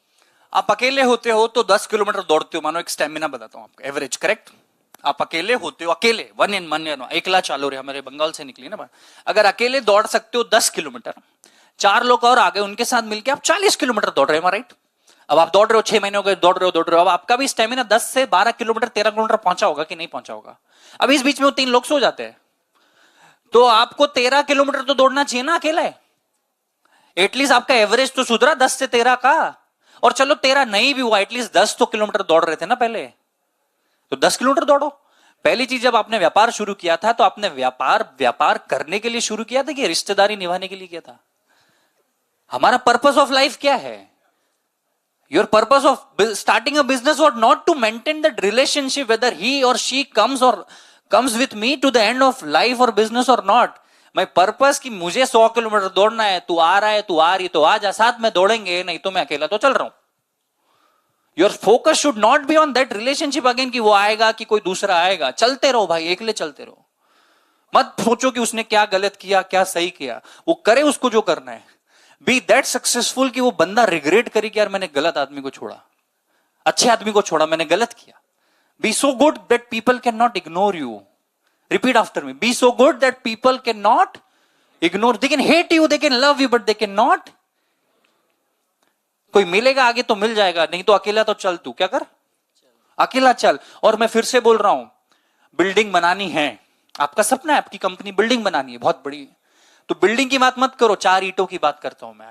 आप अकेले होते हो तो 10 किलोमीटर दौड़ते हो, मानो एक स्टेमिना बताता हूं आपको, एवरेज, करेक्ट? आप अकेले होते हो, अकेले वन इन मन, एकला चालो रे, हमारे बंगाल से निकली ना बात। अगर अकेले दौड़ सकते हो 10 किलोमीटर, 4 लोग और आगे, उनके साथ मिलकर आप 40 किलोमीटर दौड़ रहे हो, राइट? अब आप दौड़ रहे हो, 6 महीने हो गए, दौड़ रहे हो, अब आपका भी स्टेमिना 10 से 12 किलोमीटर 13 किलोमीटर पहुंचा होगा कि नहीं पहुंचा होगा। अब इस बीच में वो 3 लोग सो जाते हैं, तो आपको 13 किलोमीटर तो दौड़ना चाहिए ना अकेला है। एटलीस्ट आपका एवरेज तो सुधरा 10 से 13 का, और चलो 13 नहीं भी हुआ, एटलीस्ट 10 तो किलोमीटर दौड़ रहे थे ना पहले, तो 10 किलोमीटर दौड़ो। पहली चीज, जब आपने व्यापार शुरू किया था तो आपने व्यापार करने के लिए शुरू किया था कि रिश्तेदारी निभाने के लिए किया था? हमारा पर्पस ऑफ लाइफ क्या है? Your purpose of starting a business was not to maintain that relationship whether he और she comes with me to the end of life और बिजनेस और नॉट। माय पर्पस कि मुझे 100 किलोमीटर दौड़ना है, तू आ रहा है, तू आ रही, तो आ जा, साथ में दौड़ेंगे, नहीं तो मैं अकेला तो चल रहा हूं। Your focus should not be on that relationship again कि वो आएगा कि कोई दूसरा आएगा। चलते रहो भाई, एकले चलते रहो, मत सोचो कि उसने क्या गलत किया क्या सही किया, वो करे उसको जो करना है। बी दैट सक्सेसफुल कि वो बंदा रिग्रेट करे कि यार मैंने गलत आदमी को छोड़ा, अच्छे आदमी को छोड़ा, मैंने गलत किया। Be so good that people can not ignore you. Repeat after me. Be so good that people cannot ignore. They can hate you, they can love you, but they cannot. कोई मिलेगा आगे तो मिल जाएगा, नहीं तो अकेला तो चल, तू क्या कर, अकेला चल। और मैं फिर से बोल रहा हूं, बिल्डिंग बनानी है, आपका सपना है आपकी कंपनी बिल्डिंग बनानी है बहुत बड़ी, तो बिल्डिंग की बात मत करो, 4 ईंटों की बात करता हूं मैं।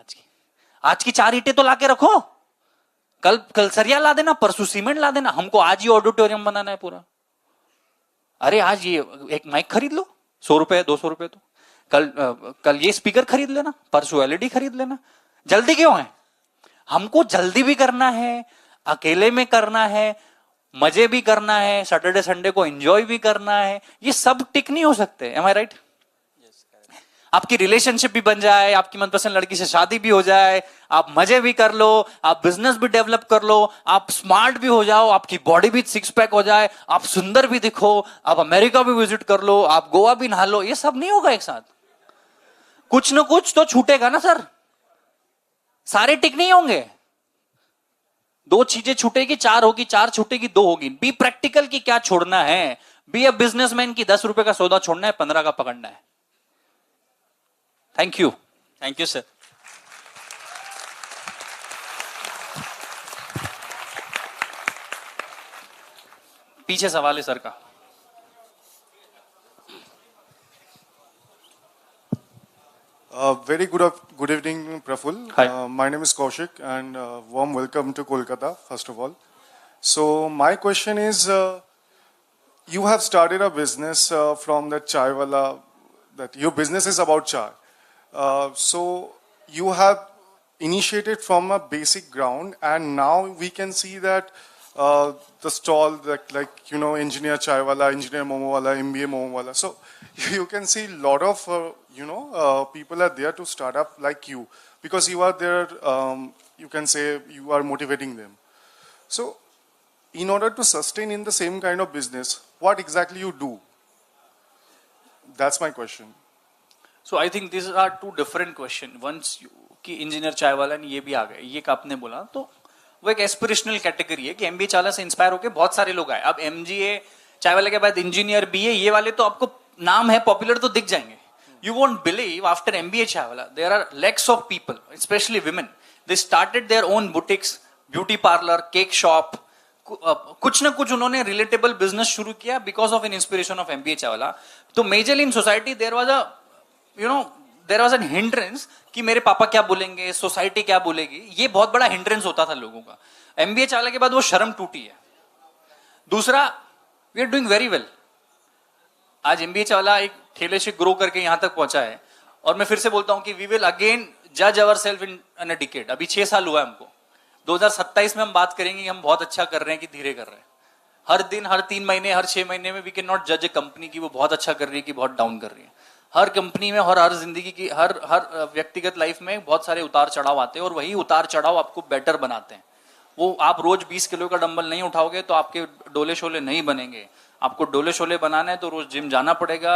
आज की 4 ईंटें तो लाके रखो, कल सरिया ला देना, परसों सीमेंट ला देना, हमको आज ही ऑडिटोरियम बनाना है पूरा। अरे आज ये एक माइक खरीद लो, 100 रुपए 200 रुपए, तो कल ये स्पीकर खरीद लेना, परसों एलईडी खरीद लेना। जल्दी क्यों है? हमको जल्दी भी करना है, अकेले में करना है, मजे भी करना है, सैटरडे संडे को एंजॉय भी करना है। ये सब टिक नहीं हो सकते, एम आई राइट? आपकी रिलेशनशिप भी बन जाए, आपकी मनपसंद लड़की से शादी भी हो जाए, आप मजे भी कर लो, आप बिजनेस भी डेवलप कर लो, आप स्मार्ट भी हो जाओ, आपकी बॉडी भी 6 पैक हो जाए, आप सुंदर भी दिखो, आप अमेरिका भी विजिट कर लो, आप गोवा भी नहा लो, ये सब नहीं होगा एक साथ। कुछ ना कुछ तो छूटेगा ना सर, सारे टिक नहीं होंगे। 2 चीजें छूटेगी, 4 होगी, 4 छूटेगी, 2 होगी। बी प्रैक्टिकल की क्या छोड़ना है, बी अ बिजनेसमैन की 10 रुपए का सौदा छोड़ना है, 15 का पकड़ना है। Thank you sir. पीछे सवाल है सर का.
Very good evening, Praful.
Hi.
My name is Kaushik, and warm welcome to Kolkata, first of all. So my question is, you have started a business from the chai wala, that your business is about chai. So you have initiated from a basic ground, and now we can see that the stall, like you know, engineer chai wala, engineer momo wala, MBA momo wala. So you can see a lot of people are there to start up like you, because you are there. You can say you are motivating them. So in order to sustain in the same kind of business, what exactly you do? That's my question.
So I think these are two different questions. Once कि engineer चाय वाला नहीं, ये भी आ गए, ये आपने बोला तो वो एक एस्पिरेशनल कैटेगरी है कि एमबीए चाय वाला से इंस्पायर होकर बहुत सारे लोग आए. अब एमजीए चाय वाले के बाद इंजीनियर बीए, ये वाले तो आपको नाम है पॉपुलर तो दिख जाएंगे. You won't believe after MBA चाय वाला there are lakhs of people, especially women. They started their own boutiques, beauty parlor, cake shop. कुछ ना कुछ उन्होंने रिलेटेबल बिजनेस शुरू किया because of an inspiration of MBA Chai Wala. तो majorly in society there was an hindrance कि मेरे पापा क्या बोलेंगे, सोसाइटी क्या बोलेगी, ये बहुत बड़ा हिंड्रेंस होता था लोगों का. एमबीए चाय वाला के बाद वो शर्म टूटी है. दूसरा, we are doing very well. आज एमबीए चाय वाला एक ठेले से ग्रो करके यहां तक पहुंचा है. और मैं फिर से बोलता हूं कि वी विल अगेन जज our self in a decade. अभी 6 साल हुआ है हमको. 2027 में हम बात करेंगे कि हम बहुत अच्छा कर रहे हैं कि धीरे कर रहे हैं. हर दिन, हर 3 महीने, हर 6 महीने में वी कैन नॉट जज ए कंपनी की वो बहुत अच्छा कर रही है कि बहुत डाउन कर रही है. हर कंपनी में और हर जिंदगी की हर व्यक्तिगत लाइफ में बहुत सारे उतार चढ़ाव आते हैं और वही उतार चढ़ाव आपको बेटर बनाते हैं. वो आप रोज 20 किलो का डंबल नहीं उठाओगे तो आपके डोले शोले नहीं बनेंगे. आपको डोले शोले बनाना है तो रोज जिम जाना पड़ेगा,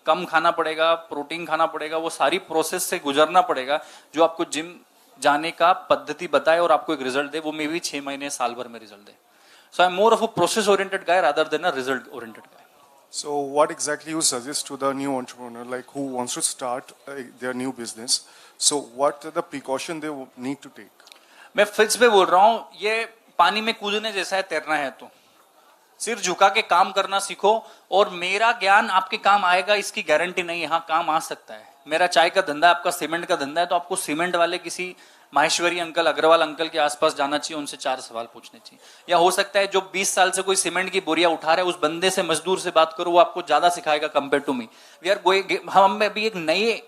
कम खाना पड़ेगा, प्रोटीन खाना पड़ेगा, वो सारी प्रोसेस से गुजरना पड़ेगा जो आपको जिम जाने का पद्धति बताए और आपको एक रिजल्ट दे. वो मे भी 6 महीने, साल भर में result they. So I am more of a process oriented guy rather than a result oriented guy.
So what exactly you suggest to the new entrepreneur, like who wants to start their new business? So what are the precaution they need to take?
मैं fix पे बोल रहा हूं, ये पानी में कूदने जैसा है, तैरना है तो सिर झुका के काम करना सीखो. और मेरा ज्ञान आपके काम आएगा इसकी गारंटी नहीं है. हाँ, काम आ सकता है. मेरा चाय का धंधा, आपका सीमेंट का धंधा है तो आपको सीमेंट वाले किसी माहेश्वरी अंकल, अग्रवाल अंकल के आसपास जाना चाहिए, उनसे 4 सवाल पूछने चाहिए. या हो सकता है जो 20 साल से कोई सीमेंट की बोरिया उठा रहा है उस बंदे से, मजदूर से बात करो, वो आपको ज्यादा सिखाएगा compare to me. We are going, हम अभी एक नए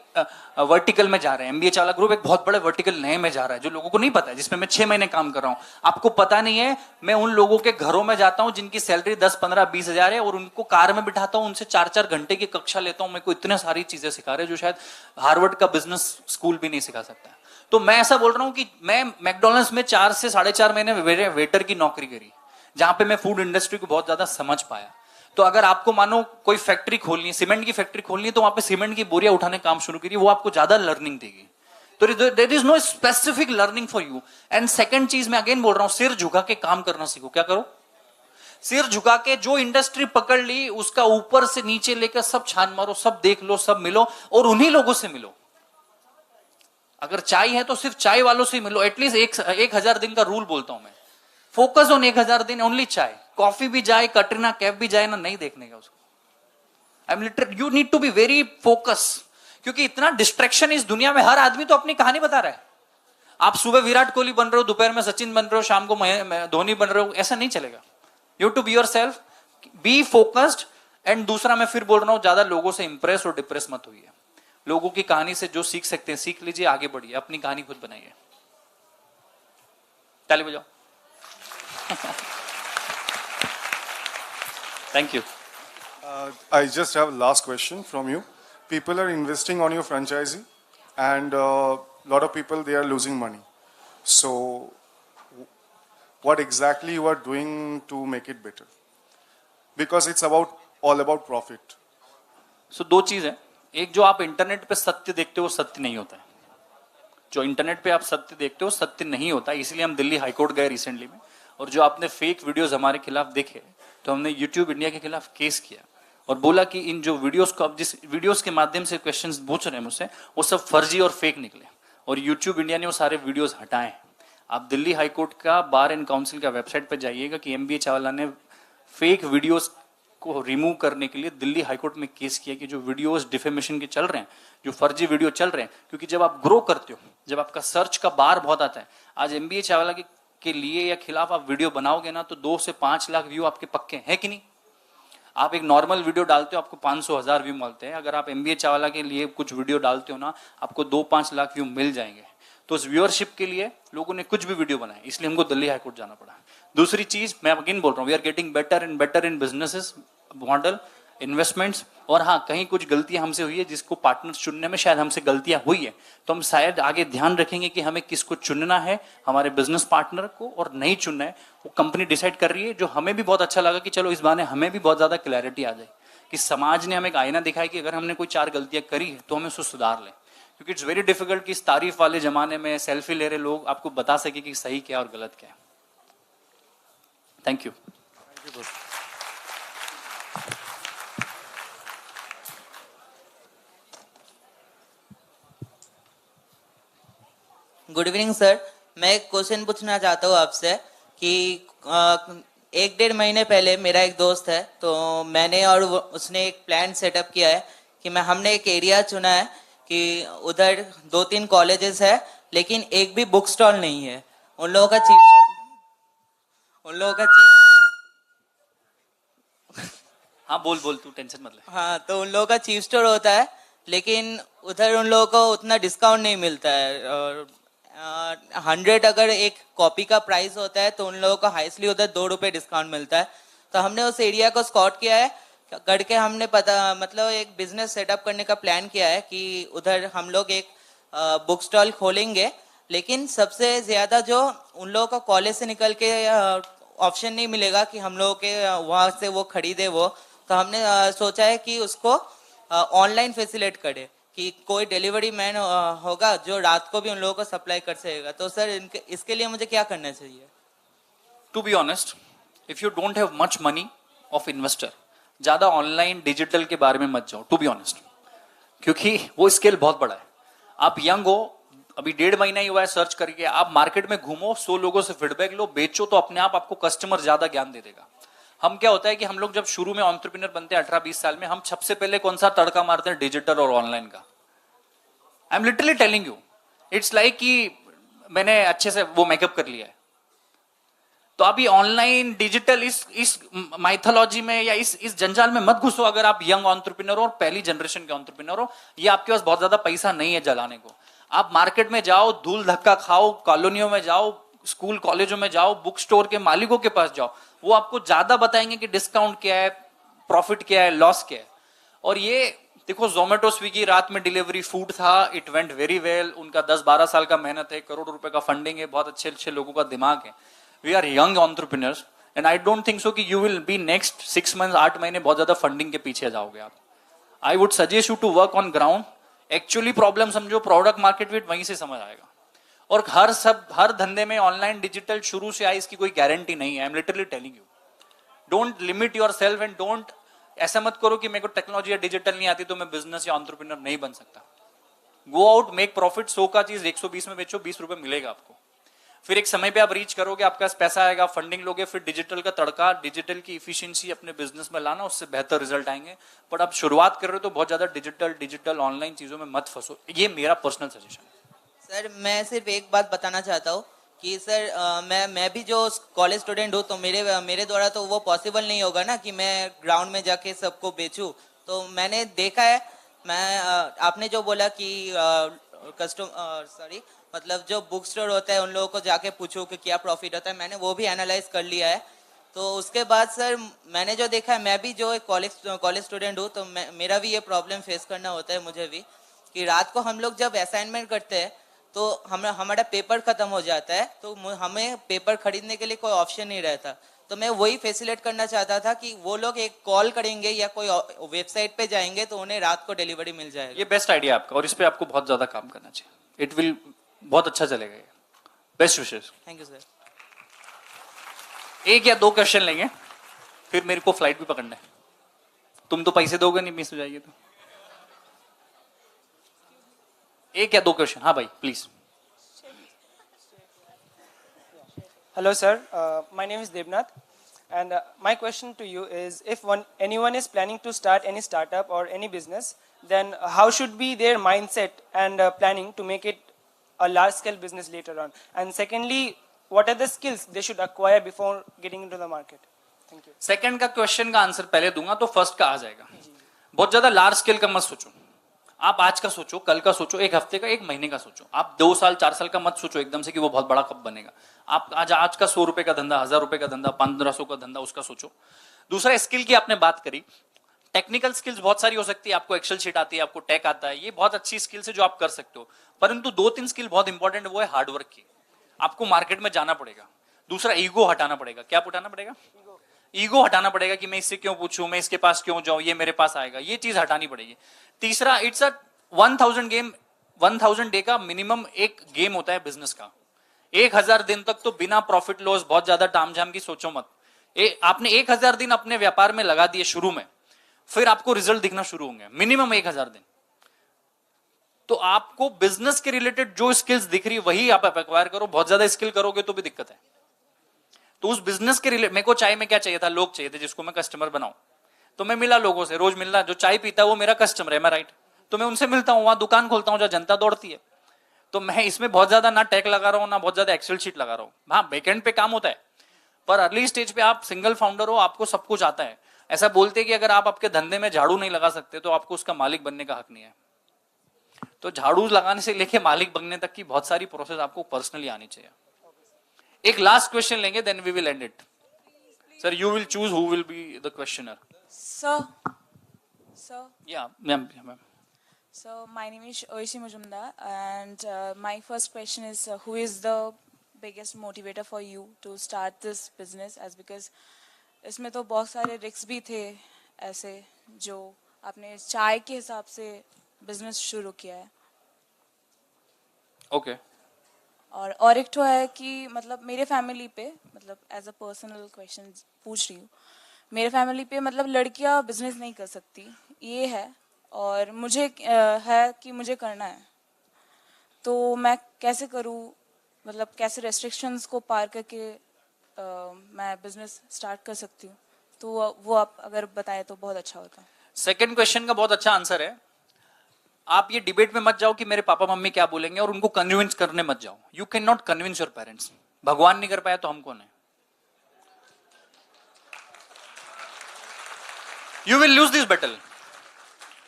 वर्टिकल में जा रहे हैं. एमबीए चावला ग्रुप एक बहुत बड़े वर्टिकल नए में जा रहा है जो लोगों को नहीं पता है, जिसमें मैं 6 महीने काम कर रहा हूं. आपको पता नहीं है, मैं उन लोगों के घरों में जाता हूं जिनकी सैलरी 10, 15, 20 हजार है और उनको कार में बिठाता हूं, उनसे 4-4 घंटे की कक्षा लेता हूं. मेरे को इतने सारी चीजें सिखा रहे हैं जो शायद हार्वर्ड का बिजनेस स्कूल भी नहीं सिखा सकता. तो मैं ऐसा बोल रहा हूं कि मैं मैकडॉनल्ड्स में 4 से 4.5 महीने वेटर की नौकरी करी, जहां पे मैं फूड इंडस्ट्री को बहुत ज्यादा समझ पाया. तो अगर आपको मानो कोई फैक्ट्री खोलनी है, सीमेंट की फैक्ट्री खोलनी है, तो वहां पे सीमेंट की बोरियां उठाने काम शुरू करिए, वो आपको ज्यादा लर्निंग देगी. तो there is no specific learning for you. And second चीज मैं अगेन बोल रहा हूं, सिर झुका के काम करना सीखो. क्या करो? सिर झुका के जो इंडस्ट्री पकड़ ली उसका ऊपर से नीचे लेकर सब छान मारो, सब देख लो, सब मिलो और उन्हीं लोगों से मिलो. अगर चाय है तो सिर्फ चाय वालों से मिलो. एटलीस्ट 1000 दिन का रूल बोलता हूं मैं. फोकस ऑन 1000 दिन, ओनली चाय. कॉफी भी जाए, कटरीना कैफ भी जाए ना, नहीं देखने का उसको. I am literally, you need to be very focus, क्योंकि इतना डिस्ट्रैक्शन इस दुनिया में. हर आदमी तो अपनी कहानी बता रहा है. आप सुबह विराट कोहली बन रहे हो, दोपहर में सचिन बन रहे हो, शाम को धोनी बन रहे हो, ऐसा नहीं चलेगा. You to be yourself, be focused. And दूसरा मैं फिर बोल रहा हूं, ज्यादा लोगों से इंप्रेस और डिप्रेस मत होइए. लोगों की कहानी से जो सीख सकते हैं सीख लीजिए, आगे बढ़िए, अपनी कहानी खुद बनाइए. ताली बजाओ. Thank you.
I just have a last question from you. People are investing on your franchisee, and a lot of people, they are losing money. So, what exactly you are doing to make it better? Because it's all about profit.
So, 2 चीज है. एक, जो आप internet पे सत्य देखते हो सत्य नहीं होता है. जो इंटरनेट पे आप सत्य देखते हो सत्य नहीं होता. इसलिए हम दिल्ली हाईकोर्ट गए रिसेंटली में, और जो आपने फेक वीडियोस हमारे खिलाफ देखे तो हमने यूट्यूब इंडिया के खिलाफ केस किया और बोला कि इन जो वीडियोस को आप जिस वीडियोस के माध्यम से क्वेश्चंस पूछ रहे हैं मुझसे, वो सब फर्जी और फेक निकले. और यूट्यूब इंडिया ने वो सारे वीडियोस हटाए. आप दिल्ली हाईकोर्ट का बार एंड काउंसिल का वेबसाइट पर जाइएगा कि एमबीए चावला ने फेक वीडियोस को रिमूव करने के लिए दिल्ली हाईकोर्ट में केस किया कि जो वीडियोस डिफेमेशन के चल रहे हैं, जो फर्जी वीडियो चल रहे हैं, क्योंकि जब आप ग्रो करते हो, जब आपका सर्च का बार बहुत आता है, आज MBA चावला के लिए या खिलाफ आप वीडियो बनाओगे ना तो 2 से 5 लाख व्यू आपके पक्के हैं कि नहीं? आप एक नॉर्मल वीडियो डालते हो आपको 500,000 व्यू मिलते हैं, अगर आप MBA चावला के लिए कुछ वीडियो डालते हो ना आपको 2-5 लाख व्यू मिल जाएंगे। तो उस व्यूअरशिप के लिए लोगों ने कुछ भी वीडियो बनाए, इसलिए हमको दिल्ली हाईकोर्ट जाना पड़ा। दूसरी चीज मैं अगेन बोल रहा हूँ, we are getting better and better in businesses model, investments, और हाँ कहीं कुछ गलतियां हमसे हुई है जिसको पार्टनर्स चुनने में शायद हमसे गलतियां हुई है, तो हम शायद आगे ध्यान रखेंगे कि हमें किसको चुनना है, हमारे बिजनेस पार्टनर को, और नहीं चुनना है वो कंपनी डिसाइड कर रही है। जो हमें भी बहुत अच्छा लगा कि चलो इस बहाने हमें भी बहुत ज्यादा क्लैरिटी आ जाए कि समाज ने हमें एक आईना दिखाया कि अगर हमने कोई 4 गलतियां करी है तो हमें उसको सुधार लें, क्योंकि इट्स वेरी डिफिकल्ट कि इस तारीफ वाले जमाने में सेल्फी ले रहे लोग आपको बता सके कि सही क्या और गलत क्या है। Thank you.
Good evening sir, मैं एक क्वेश्चन पूछना चाहता हूँ आपसे कि 1-1.5 महीने पहले मेरा एक दोस्त है, तो मैंने और उसने एक प्लान सेटअप किया है कि हमने एक एरिया चुना है कि उधर 2-3 कॉलेजेस है लेकिन एक भी बुक स्टॉल नहीं है। उन लोगों का चीफ
हाँ बोल तू टेंशन मत ले।
हाँ, तो उन लोगों का चीफ स्टोर होता है लेकिन उधर उन लोगों को उतना डिस्काउंट नहीं मिलता है, और 100 अगर एक कॉपी का प्राइस होता है तो उन लोगों को हाईएस्टली उधर 2 रुपए डिस्काउंट मिलता है। तो हमने उस एरिया को स्कॉट किया है करके, हमने मतलब एक बिजनेस सेटअप करने का प्लान किया है कि उधर हम लोग एक बुक स्टॉल खोलेंगे, लेकिन सबसे ज्यादा जो उन लोगों को कॉलेज से निकल के ऑप्शन नहीं मिलेगा कि हम लोगों के वहां से वो खरीदे वो, तो हमने सोचा है कि उसको ऑनलाइन फैसिलिटेट करे कि कोई डिलीवरी मैन होगा जो रात को भी उन लोगों को सप्लाई कर सकेगा। तो सर इसके लिए मुझे क्या करना चाहिए?
To be honest, if you don't have much money of investor, ज्यादा ऑनलाइन डिजिटल के बारे में मत जाओ, टू बी ऑनेस्ट, क्योंकि वो स्केल बहुत बड़ा है। आप यंग हो, अभी 1.5 महीना ही हुआ है सर्च करके, आप मार्केट में घूमो, 100 लोगों से फीडबैक लो, बेचो, तो अपने आप आपको कस्टमर ज्यादा ज्ञान दे देगा। हम क्या होता है कि हम लोग जब शुरू में एंटरप्रेन्योर बनते हैं 18-20 साल में, हम सबसे पहले कौन सा तड़का मारते हैं? डिजिटल और ऑनलाइन का। आई am literally telling you, it's like कि मैंने अच्छे से वो मेकअप कर लिया है। तो अभी ऑनलाइन डिजिटल इस माइथोलॉजी में या इस जंजाल में मत घुसो। अगर आप यंग एंटरप्रेन्योर और पहली जनरेशन के एंटरप्रेन्योर हो, ये आपके पास बहुत ज्यादा पैसा नहीं है जलाने को। आप मार्केट में जाओ, धूल धक्का खाओ, कॉलोनियों में जाओ, स्कूल कॉलेजों में जाओ, बुक स्टोर के मालिकों के पास जाओ, वो आपको ज्यादा बताएंगे कि डिस्काउंट क्या है, प्रॉफिट क्या है, लॉस क्या है। और ये देखो, जोमेटो स्विगी रात में डिलीवरी फूड था, इट वेंट वेरी वेल, उनका 10-12 साल का मेहनत है, करोड़ रुपए का फंडिंग है, बहुत अच्छे अच्छे लोगों का दिमाग है। We are young entrepreneurs and I don't think so कि you will be next 6 months 8 महीने बहुत ज्यादा फंडिंग के पीछे जाओगे आप। I would suggest you to work on ground, actually problem समझो, प्रोडक्ट मार्केट फिट वहीं से समझ आएगा। और हर धंधे में ऑनलाइन डिजिटल शुरू से आए इसकी कोई गारंटी नहीं है। आई am literally telling you, don't limit your self and don't ऐसा मत करो कि मेरे को टेक्नोलॉजी या डिजिटल नहीं आती तो मैं बिजनेस या एंटरप्रेन्योर नहीं बन सकता। गो आउट, मेक प्रॉफिट, 100 का चीज 120 में बेचो, 20 रुपए मिलेगा आपको। फिर एक समय पे आप रीच करोगे, आपके पास पैसा आएगा, फंडिंग लोगे, फिर डिजिटल का तड़का, डिजिटल की इफिशिएंसी अपने बिजनेस में लाना, उससे बेहतर रिजल्ट आएंगे। बट आप शुरुआत कर रहे हो तो बहुत ज्यादा डिजिटल ऑनलाइन चीजों में मत फंसो, ये मेरा पर्सनल सजेशन है।
सर मैं सिर्फ एक बात बताना चाहता हूँ कि सर मैं भी जो कॉलेज स्टूडेंट हूँ, तो मेरे द्वारा तो वो पॉसिबल नहीं होगा ना कि मैं ग्राउंड में जाके सबको बेचूं। तो मैंने देखा है, आपने जो बोला कि मतलब जो बुक स्टोर होता है उन लोगों को जाके पूछो कि क्या प्रॉफिट होता है, मैंने वो भी एनालाइज कर लिया है। तो उसके बाद सर मैंने जो देखा है, मैं भी जो एक कॉलेज स्टूडेंट हूँ, तो मेरा भी ये प्रॉब्लम फेस करना होता है मुझे भी, कि रात को हम लोग जब असाइनमेंट करते हैं तो हमारा पेपर खत्म हो जाता है, तो हमें पेपर खरीदने के लिए कोई ऑप्शन नहीं रहता। तो मैं वही फैसिलिटेट करना चाहता था कि वो लोग एक कॉल करेंगे या कोई वेबसाइट पे जाएंगे तो उन्हें रात को डिलीवरी मिल जाएगी।
ये बेस्ट आइडिया आपका, और इस पे आपको बहुत ज्यादा काम करना चाहिए। इट विल बहुत अच्छा चलेगा ये। Best wishes.
Thank you sir.
1 या 2 क्वेश्चन लेंगे, फिर मेरे को फ्लाइट भी पकड़ना है। तुम तो पैसे दोगे नहीं, मिस हो जाएगी तो। 1 या 2 क्वेश्चन, हाँ भाई please.
Hello, sir. My name is Devnath.
And my question to you is, if anyone is planning to start any startup or any business, then how should be their mindset and planning to make it a large-scale business later on? And secondly, what are the skills they should acquire before getting into the market? Thank you.
Second का question का answer पहले दूंगा तो first का आ जाएगा. बहुत ज्यादा large scale का मत सोचो. आप आज का सोचो, कल का सोचो, एक हफ्ते का, एक महीने का सोचो. आप 2 साल 4 साल का मत सोचो एकदम से कि वो बहुत बड़ा कब बनेगा. आप आज का 100 रुपए का धंधा, 1000 रुपए का धंधा, 1500 का धंधा, उसका सोचो. दूसरा, स्किल की आपने बात करी. टेक्निकल स्किल्स बहुत सारी हो सकती है. आपको एक्सेल शीट आती है, आपको टेक आता है, ये बहुत अच्छी स्किल्स है जो आप कर सकते हो. परंतु 2-3 स्किल बहुत इंपॉर्टेंट है, वो है हार्डवर्क की. आपको मार्केट में जाना पड़ेगा. दूसरा, ईगो हटाना पड़ेगा. क्या हटाना पड़ेगा? ईगो हटाना पड़ेगा कि मैं इससे क्यों पूछूं, मैं इसके पास क्यों जाऊं, ये मेरे पास आएगा, ये चीज हटानी पड़ेगी. तीसरा, इट्स अ 1000 डे का मिनिमम एक गेम होता है बिजनेस का. 1000 दिन तक तो बिना प्रॉफिट लॉस, बहुत ज्यादा तामझाम की सोचो मत. आपने 1000 दिन अपने व्यापार में लगा दिए शुरू में, फिर आपको रिजल्ट दिखना शुरू होंगे. मिनिमम 1000 दिन. तो आपको बिजनेस के रिलेटेड जो स्किल्स दिख रही है वही आप एक्वायर करो. बहुत ज्यादा स्किल करोगे तो भी दिक्कत है. तो उस बिजनेस के रिलेटेड, मेरे को चाय में क्या चाहिए था? लोग चाहिए थे जिसको मैं कस्टमर बनाऊं. तो मैं मिला लोगों से, रोज मिलना. जो चाय पीता है वो मेरा कस्टमर है, मैं राइट. तो मैं उनसे मिलता हूं, वहां दुकान खोलता हूं जहां जनता दौड़ती है. तो मैं इसमें बहुत ज्यादा ना टेक लगा रहा हूं, ना बहुत ज्यादा एक्सेल शीट लगा रहा हूं. हाँ, बैकएंड पे काम होता है, पर अर्ली स्टेज पे आप सिंगल फाउंडर हो, आपको सब कुछ आता है. ऐसा बोलते हैं कि अगर आप आपके धंधे में झाड़ू नहीं लगा सकते तो आपको उसका मालिक बनने का हक नहीं है. तो झाड़ू लगाने से लेके मालिक बनने तक की बहुत सारी प्रोसेस आपको पर्सनली आनी चाहिए. एक लास्ट क्वेश्चन लेंगे, then we will end it. Sir, you will choose who will be the questioner.
Sir.
Yeah, ma'am.
So my name is Oishi Majumdar, and my first question is, who is the biggest motivator for you to start this business? As because इसमें तो बहुत सारे risk भी थे ऐसे जो आपने चाय के हिसाब से बिजनेस शुरू किया है.
ओके.
और एक तो है कि मतलब मेरे फैमिली पे, मतलब एज अ पर्सनल क्वेश्चन पूछ रही हूँ, मेरे फैमिली पे मतलब लड़कियां बिजनेस नहीं कर सकती, ये है. और मुझे है कि मुझे करना है, तो मैं कैसे करूँ? मतलब कैसे रेस्ट्रिक्शंस को पार करके मैं बिजनेस स्टार्ट कर सकती हूँ? तो वो आप अगर बताएं तो बहुत अच्छा होता.
सेकंड क्वेश्चन का बहुत अच्छा आंसर है. आप ये डिबेट में मत जाओ कि मेरे पापा मम्मी क्या बोलेंगे, और उनको कन्विंस करने मत जाओ. You can not convince your parents. भगवान नहीं कर पाया तो हम कौन है? You will lose this battle.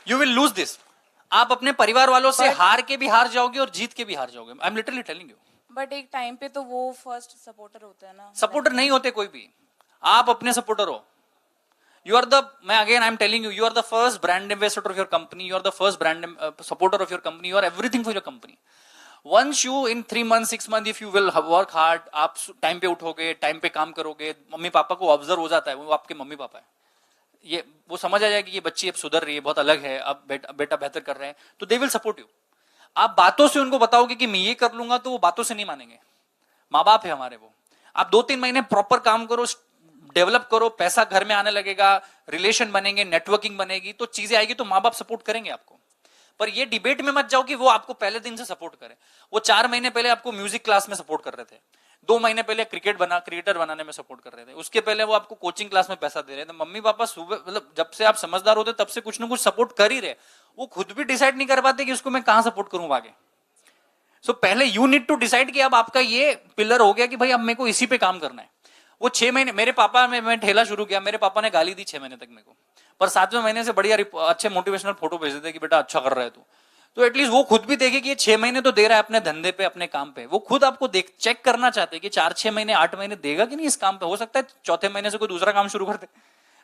You will lose this. आप अपने परिवार वालों से हार के भी हार जाओगे और जीत के भी हार जाओगे. आई am literally telling you.
But एक टाइम पे तो वो फर्स्ट सपोर्टर होता है ना.
सपोर्टर नहीं होते कोई भी. आप अपने सपोर्टर हो. You are the, मैं again I am telling you, you are the first brand ambassador of your company. You are the first brand supporter of your company. You are everything for your company. Once you in 3 months, 6 months, if you will work hard, आप time पे उठोगे, time पे काम करोगे, mummy papa को observe हो जाता है, वो आपके मम्मी पापा है, ये वो समझ आ जाएगा कि ये बच्ची अब सुधर रही है, बहुत अलग है, अब बेटा बेहतर कर रहे हैं, तो दे विल सपोर्ट यू. आप बातों से उनको बताओगे कि मैं ये कर लूंगा, तो वो बातों से नहीं मानेंगे. माँ बाप है हमारे वो. आप 2-3 महीने प्रॉपर काम करो, डेवलप करो, पैसा घर में आने लगेगा, रिलेशन बनेंगे, नेटवर्किंग बनेगी, तो चीजें आएगी, तो माँ बाप सपोर्ट करेंगे आपको. पर ये डिबेट में मत जाओ कि वो आपको पहले दिन से सपोर्ट करे. वो 4 महीने पहले आपको म्यूजिक क्लास में सपोर्ट कर रहे थे, 2 महीने पहले क्रिकेटर बनाने में सपोर्ट कर रहे थे, उसके पहले वो आपको कोचिंग क्लास में पैसा दे रहे थे. मम्मी पापा सुबह, मतलब जब से आप समझदार होते तब से कुछ ना कुछ सपोर्ट कर ही रहे. वो खुद भी डिसाइड नहीं कर पाते कि उसको मैं कहां सपोर्ट करूं आगे. सो पहले यू नीड टू डिसाइड कि अब आपका ये पिलर हो गया कि भाई अब मेरे को इसी पे काम करना है. वो 6 महीने मेरे पापा में मैं ठेला शुरू किया, मेरे पापा ने गाली दी 6 महीने तक मेरे को, पर 7वें महीने से बढ़िया अच्छे मोटिवेशनल फोटो भेज देते कि बेटा अच्छा कर रहा है तू. तो एटलीस्ट वो खुद भी देखे कि ये 6 महीने तो दे रहा है अपने धंधे पे, अपने काम पे. वो खुद आपको चेक करना चाहते हैं कि 4-6 महीने 8 महीने देगा कि नहीं इस काम पे. हो सकता है 4थे महीने से कोई दूसरा काम शुरू कर दे,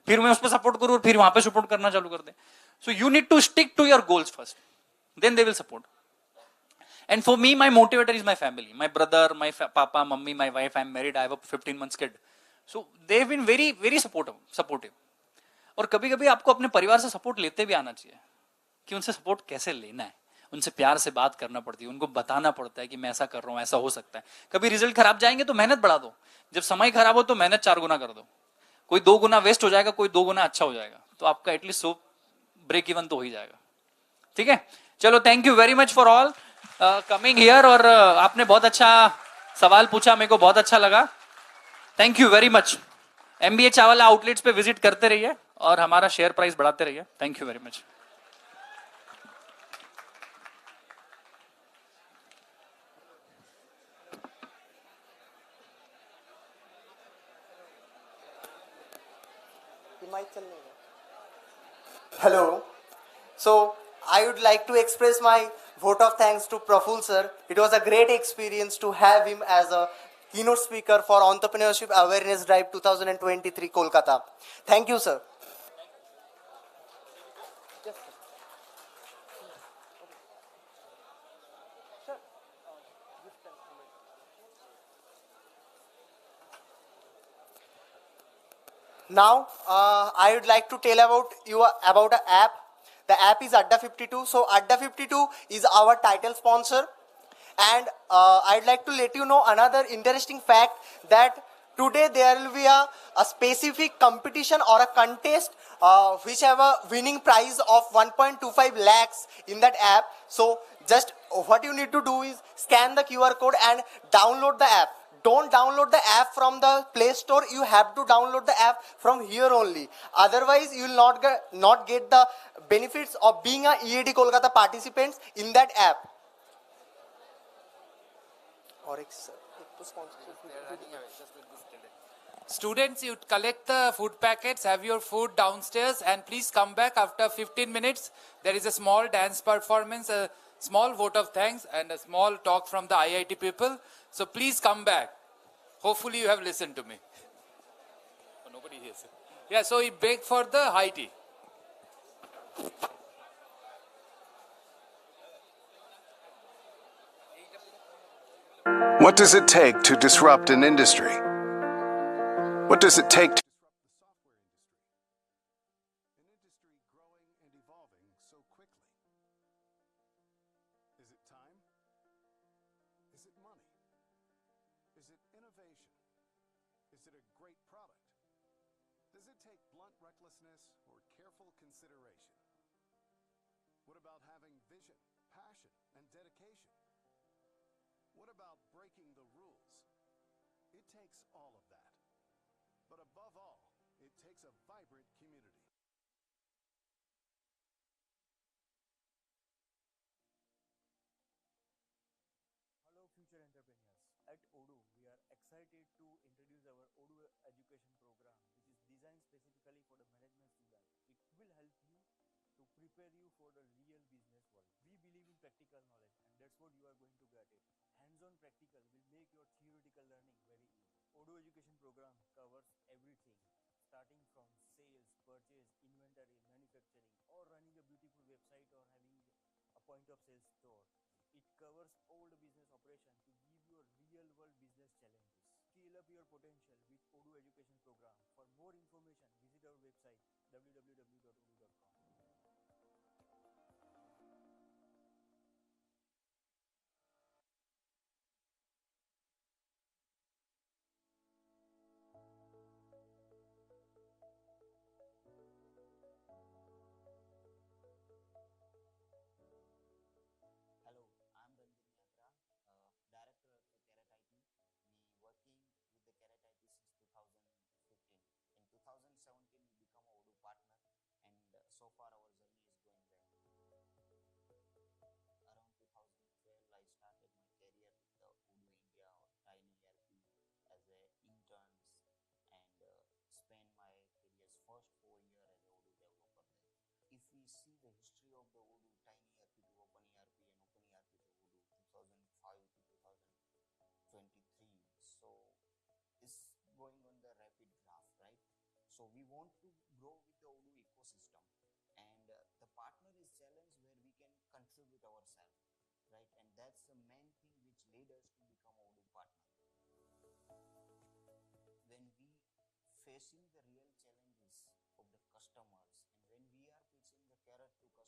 फिर मैं उस पर सपोर्ट करूं और फिर वहां पे सपोर्ट करना चालू कर दे. So you need to stick to your goals first, then they will support. And for me, my motivator is my family, my brother, my papa, mummy, my wife. I'm married. I have a 15 months kid. So they've been very, very supportive. और कभी कभी आपको अपने परिवार से support लेते भी आना चाहिए कि उनसे सपोर्ट कैसे लेना है. उनसे प्यार से बात करना पड़ती है, उनको बताना पड़ता है कि मैं ऐसा कर रहा हूँ, ऐसा हो सकता है. कभी रिजल्ट खराब जाएंगे तो मेहनत बढ़ा दो, जब समय खराब हो तो मेहनत 4 गुना कर दो. कोई 2 गुना वेस्ट हो जाएगा, कोई 2 गुना अच्छा हो जाएगा, तो आपका एटलीस्ट ब्रेक इवन तो हो ही जाएगा. ठीक है, चलो, thank you very much for all coming here. और आपने बहुत अच्छा सवाल पूछा, मेरे को बहुत अच्छा लगा. Thank you very much. MBA Chawla outlets पे विजिट करते रहिए और हमारा शेयर प्राइस बढ़ाते रहिए. Thank you very much.
Hello. So I would like to express my vote of thanks to Praful sir. It was a great experience to have him as a keynote speaker for Entrepreneurship Awareness Drive 2023 Kolkata. Thank you, sir. Now, I would like to tell about you about an app. The app is Adda 52. So Adda 52 is our title sponsor, and I'd like to let you know another interesting fact that today there will be a specific competition or a contest which have a winning prize of 1.25 lakhs in that app. So just what you need to do is scan the QR code and download the app. Don't download the app from the Play Store. You have to download the app from here only. Otherwise, you will not get the benefits of being a EAD Kolkata participants in that app.
Students, you collect the food packets, have your food downstairs, and please come back after 15 minutes. There is a small dance performance, a small vote of thanks, and a small talk from the IIT people. So please come back. Hopefully you have listened to me. Oh, nobody hears it. Yeah, so we beg for the high tea.
What does it take to disrupt an industry? What does it take to
Is it time? Is it money? Is it innovation? Is it a great product? Does it take blunt recklessness or careful consideration? What about having vision, passion, and dedication? What about breaking the rules? It takes all of that. But above all, it takes a vibrant community.
Hello, future entrepreneurs. At Odoo, we are excited to introduce our Odoo education program, which is designed specifically for the management student. It will help you to prepare you for the real business world. We believe in practical knowledge, and that's what you are going to get it. Hands-on practical will make your theoretical learning very easy. Odoo education program covers everything, starting from sales, purchase, inventory, manufacturing, or running a beautiful website or having a point of sale store. It covers all the business operation to give you a real world business challenges. Scale up your potential with Odoo education program. For more information, visit our website www.odoo.com.
Hello, I'm Ranjit Yatra, director at the Carrot IT. Me working with the Carrot IT since 2015. In 2017, we become a Odoo partner, and so far our journey is going well. Around 2012, I started my career with the Odoo India or Tiny ERP as a interns, and spent my career's first 4 years as a Odoo developer there. If we see the history of the Odoo, Tiny ERP to Open ERP and Open ERP to Odoo 2005 to 2023, so it's going on the rapid graph, right? So we want to grow with the Odoo ecosystem, and the partner is challenge where we can contribute ourselves, right? And that's the main thing which led us to become Odoo partner. When we facing the real challenges of the customers, and when we are pitching the carrot to to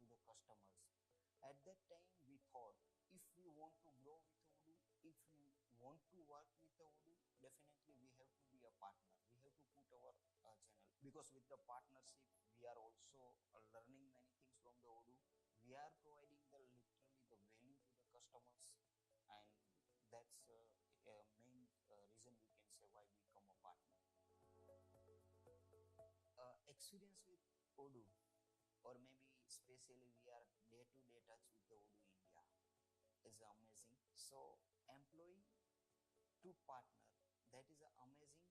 the customers, at that time we thought, if we want to grow with Odoo, if we want to work with the Odoo, definitely we have to be a partner. We have to put our channel, because with the partnership we are also learning many things from the Odoo. We are providing the literally the value to the customers, and that's a main reason we can say why we become a partner. experience with Odoo, or maybe especially we are day-to-day touch with the Odoo India, is amazing. So employee to partner, that is an amazing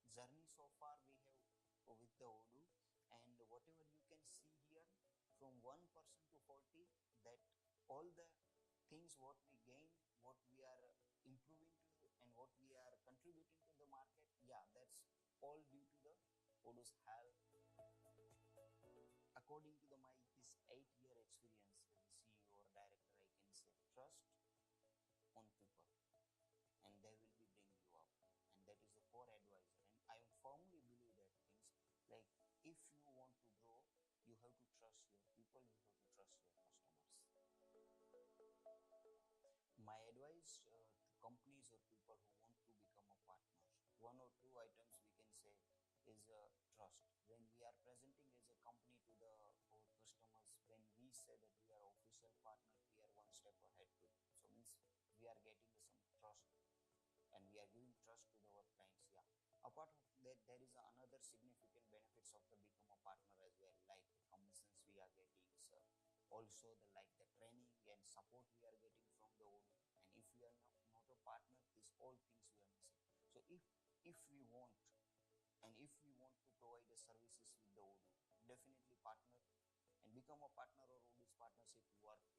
journey so far we have with the Odoo. And whatever you can see here, from 1% to 40, that all the things what we gain, what we are improving to, and what we are contributing to the market, yeah, that's all due to the Odoo's help. According to my this 8-year experience as a CEO or director, I can say trust on people, and they will be bring you up, and that is the core advisor. And I firmly believe that things like, if you want to grow, you have to trust your people, you have to trust your customers. My advice to companies or people who want to become a partner, one or two items we can say is trust. When we are presenting as a company to our customers, when we say that we are official partner, we are one step ahead to them. So means we are getting some trust, and we are giving trust to our clients. Yeah. Apart of that, there is another significant benefits of the become a partner as well, like the commissions we are getting, also the like the training and support we are getting from the Odoo. And if we are not a partner, these all things we are missing. So if we want, and if we want to provide the services with the Odoo, definitely partner and become a partner or Odoo's partnership worth it.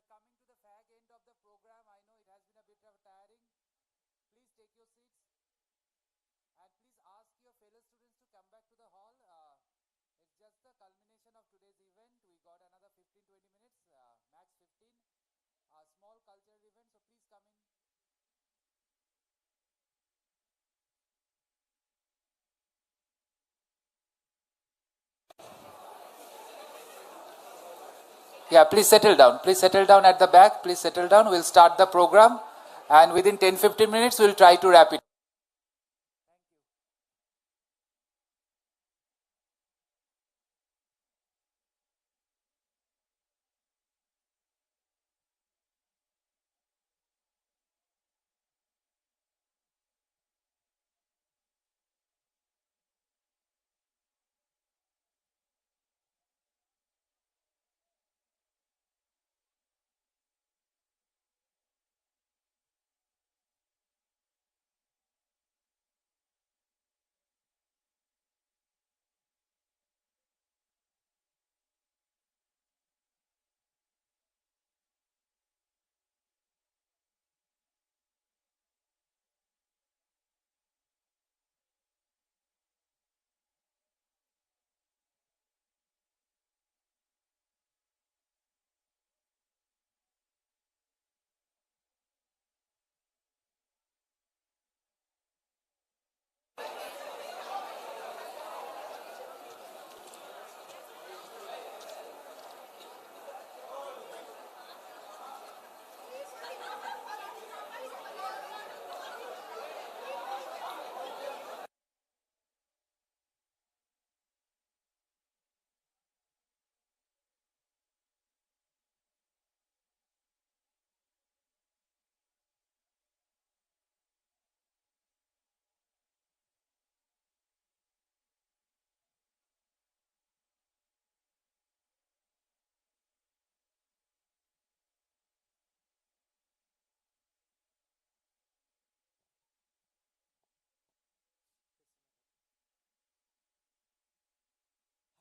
are coming to the fag end of the program. I know it has been a bit of tiring. Please take your seats. And please ask your fellow students to come back to the hall. It's just the culmination of today's event. We got another 15-20 minutes, max 15. A small cultural event, so please come in. Yeah, please settle down. Please settle down at the back. Please settle down. We'll start the program. And within 10-15 minutes, we'll try to wrap it.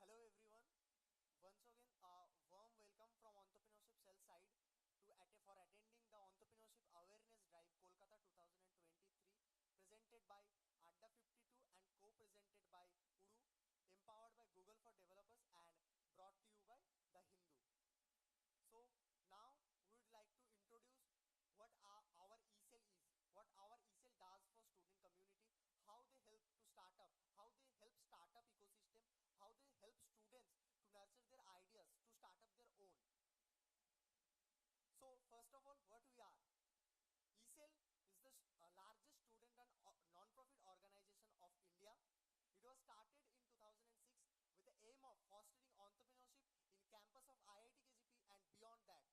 Hello everyone. Once again, warm welcome from Entrepreneurship Cell side for attending the Entrepreneurship Awareness Drive Kolkata 2023, presented by Adda 52 and co-presented by Uru, empowered by Google for Developers and brought to you by The Hindu. So now we would like to introduce what our ECEL is, what our ECEL does for student community, how they help to start up, how they help startup ecosystem, how they help students to nurture their ideas to start up their own. So first of all, what we are. ECEL is the largest student and non-profit organization of India. It was started in 2006 with the aim of fostering entrepreneurship in campus of IIT KGP and beyond that.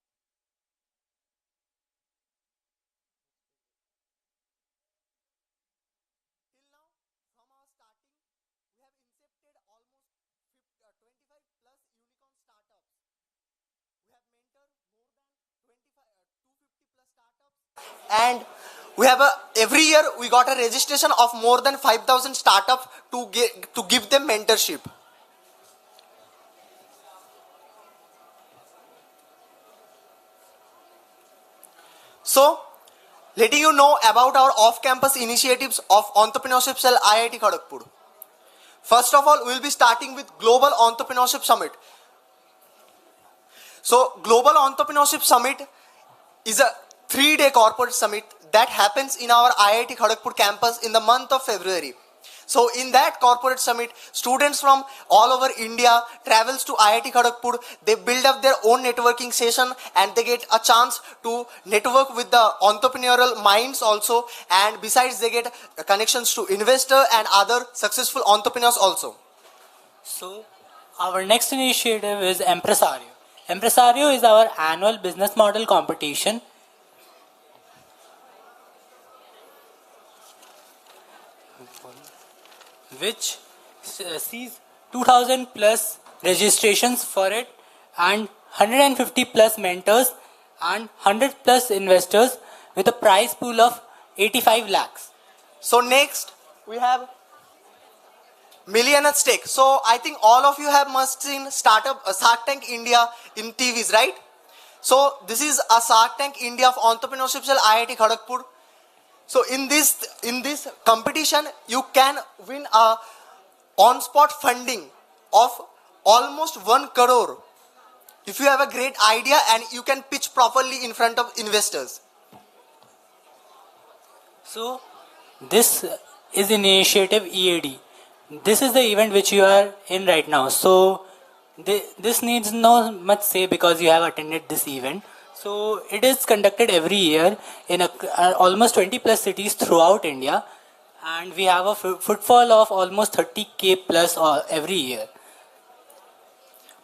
Till now, from our starting, we have incepted almost 25 plus unicorn startups. We have mentored more than 250 plus startups, and we have every year we got a registration of more than 5,000 startups to give them mentorship. So, letting you know about our off-campus initiatives of Entrepreneurship Cell IIT Kharagpur. First of all, we will be starting with Global Entrepreneurship Summit. So, Global Entrepreneurship Summit is a 3-day corporate summit that happens in our IIT Kharagpur campus in the month of February. So, in that corporate summit, students from all over India travels to IIT Kharagpur. They build up their own networking session and they get a chance to network with the entrepreneurial minds also. And besides, they get connections to investor and other successful entrepreneurs also.
So, our next initiative is Empresario. Empresario is our annual business model competition which sees 2000 plus registrations for it and 150 plus mentors and 100 plus investors with a prize pool of 85 lakhs.
So next we have Million at Stake. So I think all of you have must seen Startup Shark Tank India in TVs, right? So this is a Shark Tank India of Entrepreneurship Cell IIT Kharagpur. So in this competition, you can win a on-spot funding of almost 1 crore if you have a great idea and you can pitch properly in front of investors.
So, this is initiative EAD. This is the event which you are in right now. So, this needs no much say because you have attended this event. So, it is conducted every year in almost 20 plus cities throughout India, and we have a footfall of almost 30K plus every year.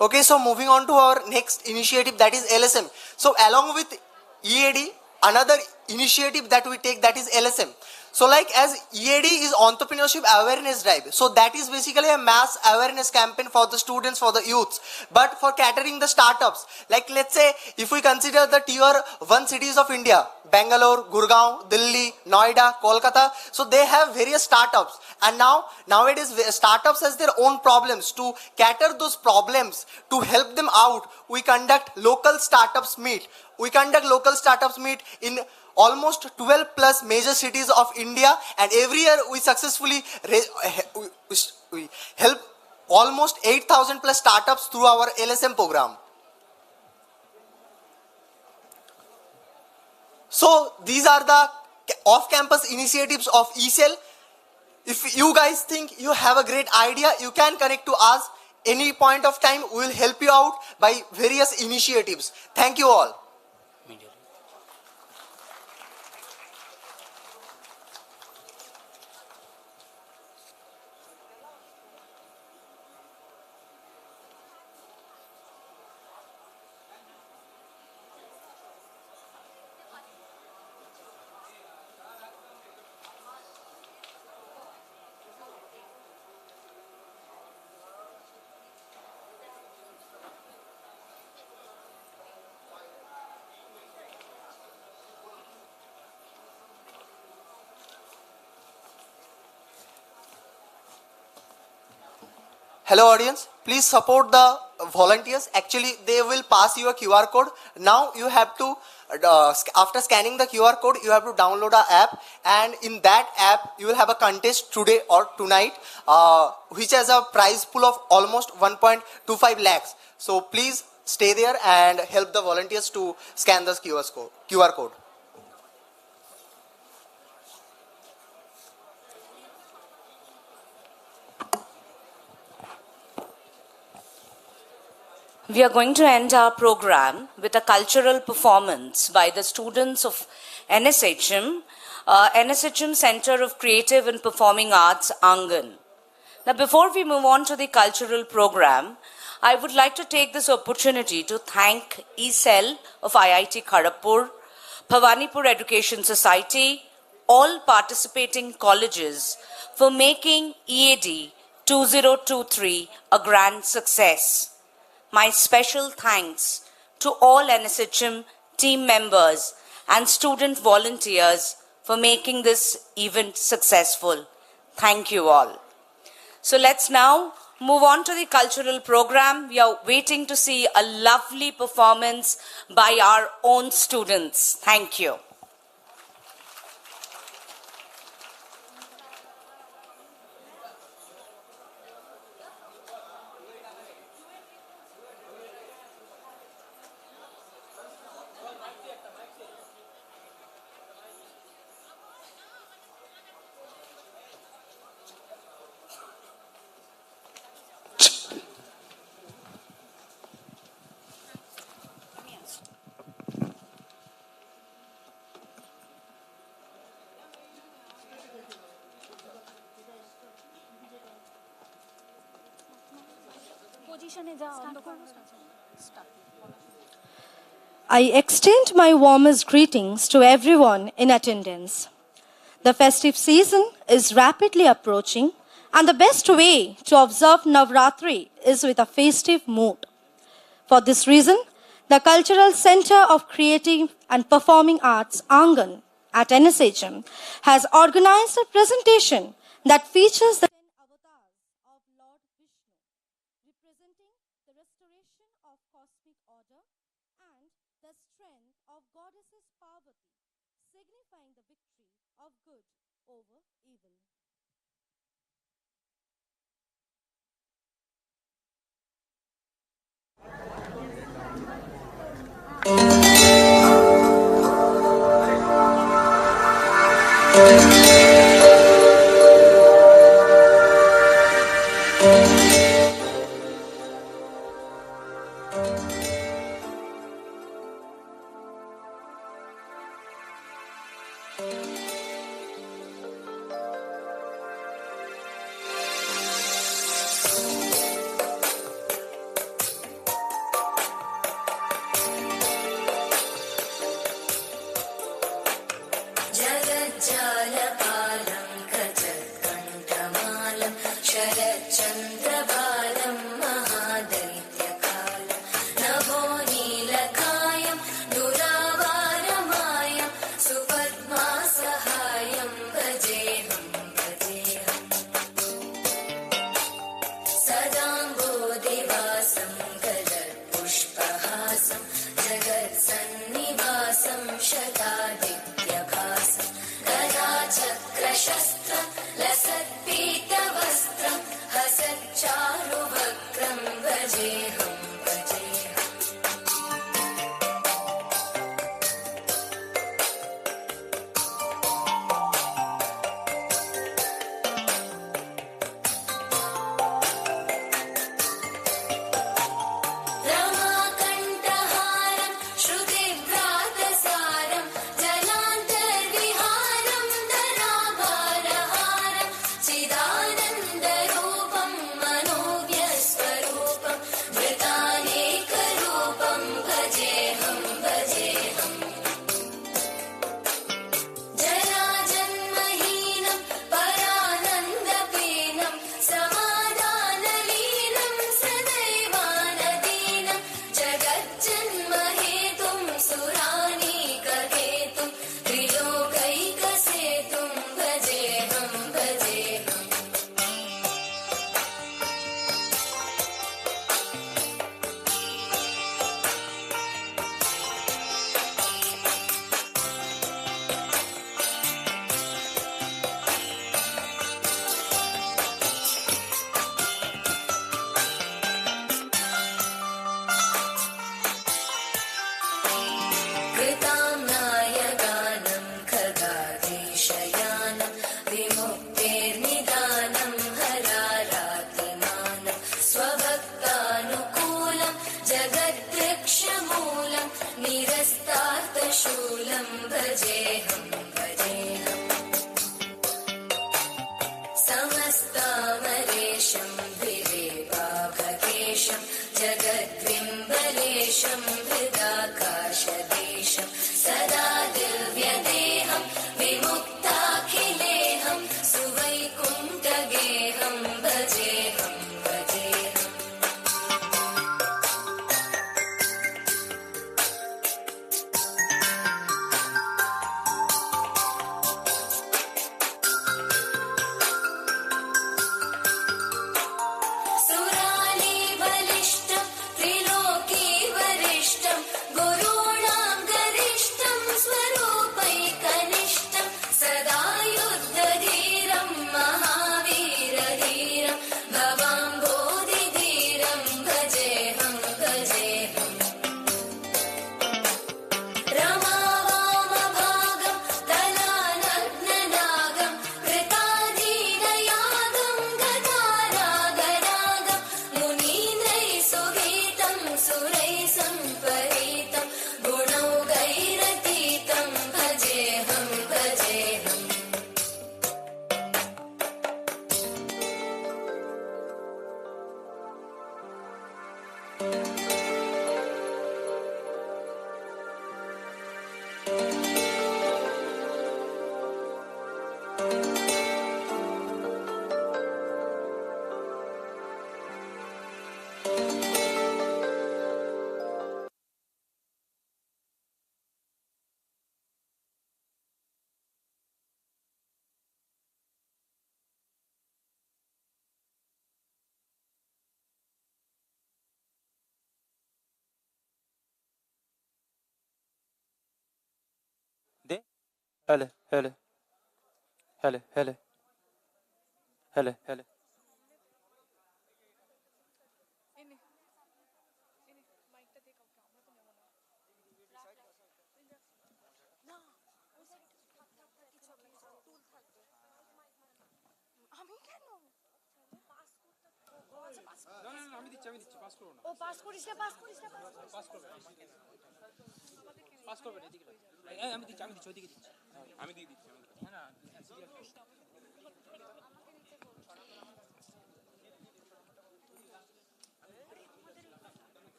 Okay, so moving on to our next initiative, that is LSM. So along with EAD, another initiative that we take, that is LSM. So like as EAD is Entrepreneurship Awareness Drive, so that is basically a mass awareness campaign for the students, for the youths, but for catering the startups. Like let's say if we consider the tier 1 cities of India, Bangalore, Gurgaon, Delhi, Noida, Kolkata, so they have various startups, and nowadays startups has their own problems. To cater those problems, to help them out, we conduct local startups meet. We conduct local startups meet in almost 12 plus major cities of India, and every year we successfully we help almost 8,000 plus startups through our LSM program. So these are the off-campus initiatives of eCell. If you guys think you have a great idea, you can connect to us any point of time. We will help you out by various initiatives. Thank you all. Hello audience, please support the volunteers. Actually, they will pass you a QR code. Now you have to, after scanning the QR code, you have to download an app, and in that app, you will have a contest today or tonight, which has a prize pool of almost 1.25 lakhs. So please stay there and help the volunteers to scan the QR code.
We are going to end our program with a cultural performance by the students of NSHM, NSHM Center of Creative and Performing Arts, Angan. Now, before we move on to the cultural program, I would like to take this opportunity to thank eCell of IIT Kharagpur, Bhawanipur Education Society, all participating colleges for making EAD 2023 a grand success. My special thanks to all NSHM team members and student volunteers for making this event successful. Thank you all. So let's now move on to the cultural program. We are waiting to see a lovely performance by our own students. Thank you.
I extend my warmest greetings to everyone in attendance. The festive season is rapidly approaching, and the best way to observe Navratri is with a festive mood. For this reason, the Cultural Center of Creative and Performing Arts, Angan, at NSHM, has organized a presentation that features the 10 avatars of Lord Vishnu, representing the restoration of cosmic order and the strength of goddesses Parvati, signifying the victory of good over evil.
जगज्जालपालं गजत्कण्ठमालं शरच्चन्द्रबालं महादैत्यकालं नभोनीलकायं दुरावारमायं सुपद्मासहायं भजेऽहं भजेऽहम् सदाम्बोधिवासं गजत्पुष्पहासं जगत्सन्निवासं शतादित्यभासं गदाचक्रशस्त्र लसत्पीतवस्त्रं हसच्चारुवक्त्रं भजेऽहं भजेऽहम् रमाकण्ठहारं श्रुतिभ्रातसारं जलान्तर्विहारं धराभारहारं चिदानन्दरूपं मनोव्यस्वरूपं मृतानेकरूपं भजेऽहं भजेऽहम् जराजन्महीनं परानन्दपीनं समाधानलीनं सदैवानदीनं जगज्जन्महेतुं सुरानीकहेतुं त्रिलोकैकसेतुं भजेऽहं भजेऽहम् कृताम्नायगानं खगाधीशयानं विमुक्तेर्निदानं हरारातिमानं स्वभक्तानुकूलं जगद्वृक्षमूलं निरस्तार्थशूलं भजेऽहं भजेऽहम् समस्तामरेशं विरेवाभकेशं जगद्विम्बलेशं हृदाकाशदेशं सदा दिव्यदेहं विमुक्ताखिलेहं सुवैकुण्ठगेहं भजेऽहं भजेऽहम् सुराली बलिष्ठं त्रिलोकी वरिष्ठं
Hello, hello, hello, hello, hello, hello.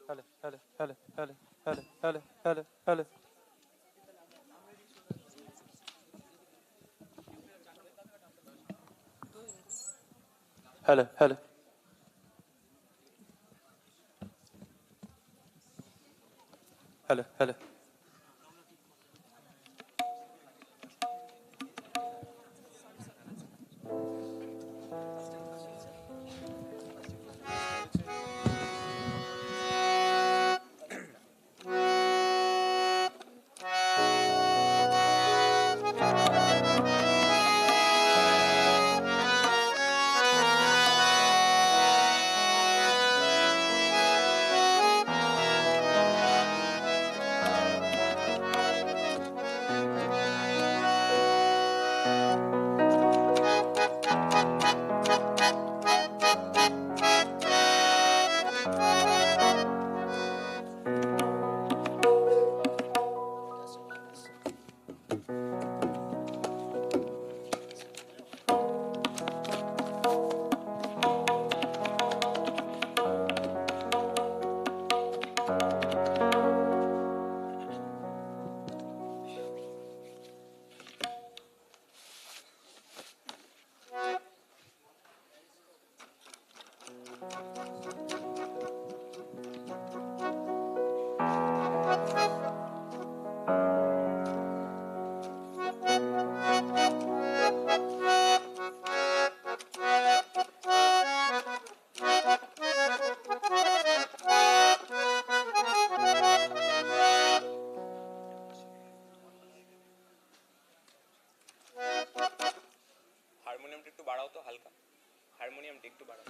Hello, hello, hello, hello, hello, hello, hello, hello. Hello, hello. Hello, hello.
হারমোনিয়ামটা একটু বাড়াও তো হালকা, হারমোনিয়ামটা একটু বাড়াও।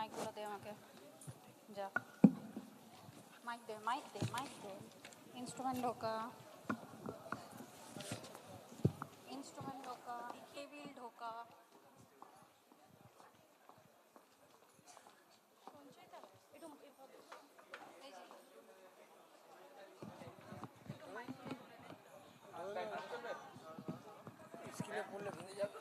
মাইকগুলো দে আমাকে, যা mic দে, mic দে, mic দে। Instrument ঢোকা, ইনস্ট্রুমেন্ট ঢোকা, টেবিল ঢোকা। একটু এই যে
স্ক্রিনে পড়লে ভেঙে যাবে।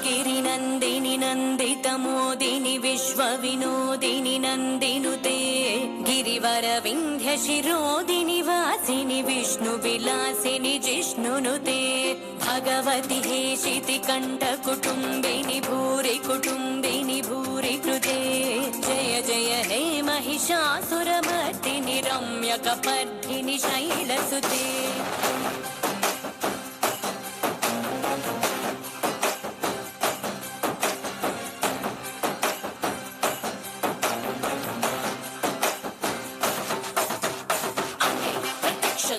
गिरिनन्दिनि नन्दितमोदिनि विश्वविनोदिनि नन्दिनुते गिरिवरविन्ध्यशिरोदिनि वासिनि विष्णुविलासिनि जिष्णुनुते भगवति हेशिति कण्ठकुटुम्बिनि भूरि कुटुम्बिनि भूरि कृते जय जय हे महिषासुरमर्दिनि रम्यकपर्दिनि शैलसुते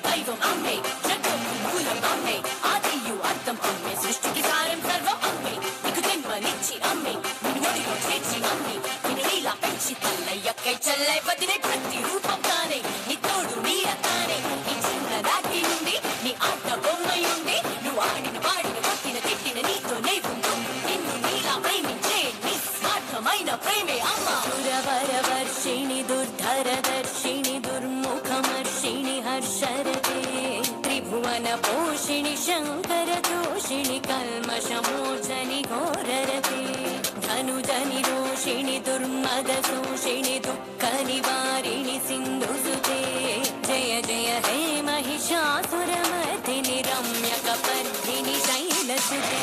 दैवम अम्मे जगद्गुरुमूलम अम्मे आदियु अर्थम अम्मे सृष्टिकी सारं सर्वम अम्मे निकु जन्मनिच्చి अम्मे నిన్ను ఒడిలో చేర్చి అమ్మే నిన్ను నీలా పెంచి తల్లయ్యక్కై చెల్లై వదిలే ప్రతి రూపం తానే నీ తోడు నీడ తానే నీ చిన్న రాత్రి నుండి నీ ఆట బొమ్మయుండి నువ్వు ఆడిన పాడిన కొట్టిన తిట్టిన నీతోనే ఉండు నిన్ను నీలా ప్రేమించే నిస్వార్థమైన ప్రేమే అమ్మ సురవరవర్షిణి దుర్ధరదర్శిణి దుర్ముఖమర్షిణి हर्षरते त्रिभुवनपोषिणि शङ्करदोषिणि कल्मषमोचनि घोररते धनुजनि रोषिणि दुर्मदशोषिणि दुःखनिवारिणि सिन्धुसुते जय जय हे महिषासुरमर्दिनि रम्यकपर्दिनि शैलसुते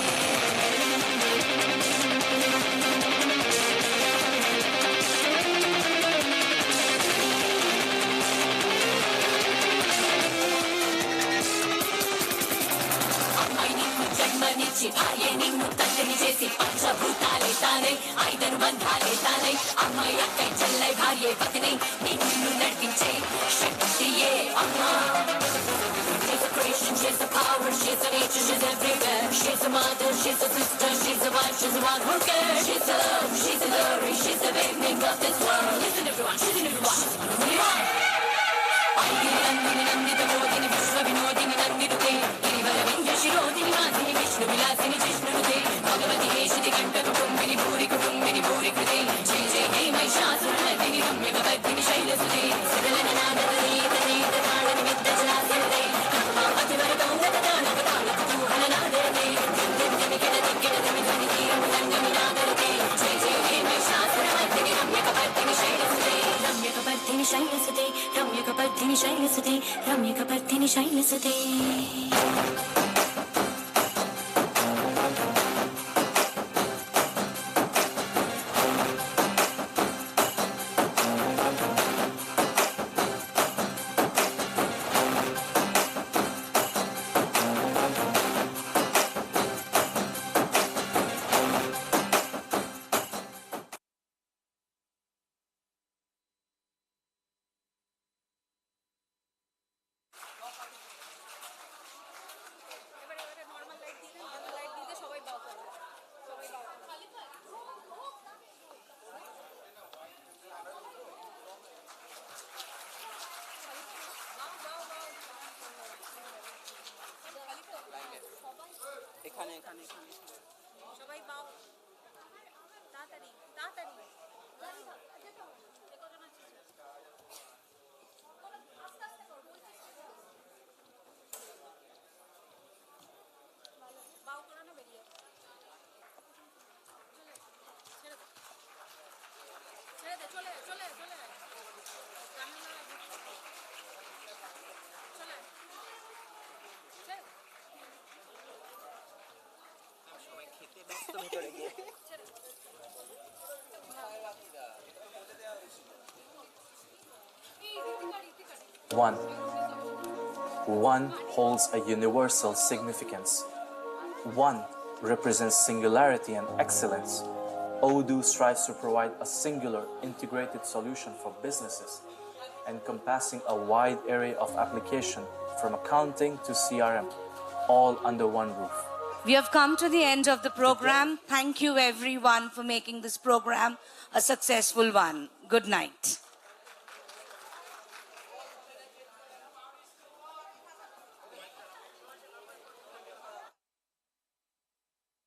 జన్మనిచ్చి భార్య నిన్ను తండ్రిని చేసి పంచభూతాలే తానై ఐదను బంధాలే తానై అమ్మాయి అక్కై చెల్లై భార్య పతినై నిన్ను నడిపించే శక్తియే అమ్మా She's a creation, she's a power, she's a nature, she's everywhere. She's a mother, she's a sister, she's a wife, she's a one who cares. She's a love, she's a glory, she's the beginning of this world. Listen everyone, she's in everyone. Everyone. गिरिनन्दिनि नन्दितमोदिनि विश्वविनोदिनि नन्दिनुते गिरिवरविन्ध्यशिरोदिनि वासिनि विष्णुविलासिनि जिष्णुनुते भगवति हेशिति कण्ठकुटुम्बिनि भूरि कुटुम्बिनि भूरि कृते जय जय हे महिषासुरमर्दिनि रम्यकपर्दिनि शैलसुते सकलननादनीतनीतताडनिमित्तजलासरते कल्पापतिवरदौन्दतदानकतालकुतूहलनादरते दिग्गमिकिटदिग्गडदिमिध्वनितीरमुदङ्गमिनादरते जय जय हे महिषासुरमर्दिनि रम्यकपर्दिनि शैलसुते रम्यकपर्दिनि शैलसुते रम्यकपर्दिनि शैलसुते रम्यकपर्दिनि शैलसुते
এখানে এখানে সবাই বাও তাড়াতাড়ি তাড়াতাড়ি বাও করো না বেরিয়ে ছেড়ে দে ছেড়ে দে চলে চলে চলে চলে
সবাই খেতে ব্যস্ত ভিতরে গিয়ে
One. One holds a universal significance. One represents singularity and excellence. Odoo strives to provide a singular, integrated solution for businesses, encompassing a wide area of application from accounting to CRM, all under one roof.
We have come to the end of the program. Thank you everyone for making this program a successful one. Good night.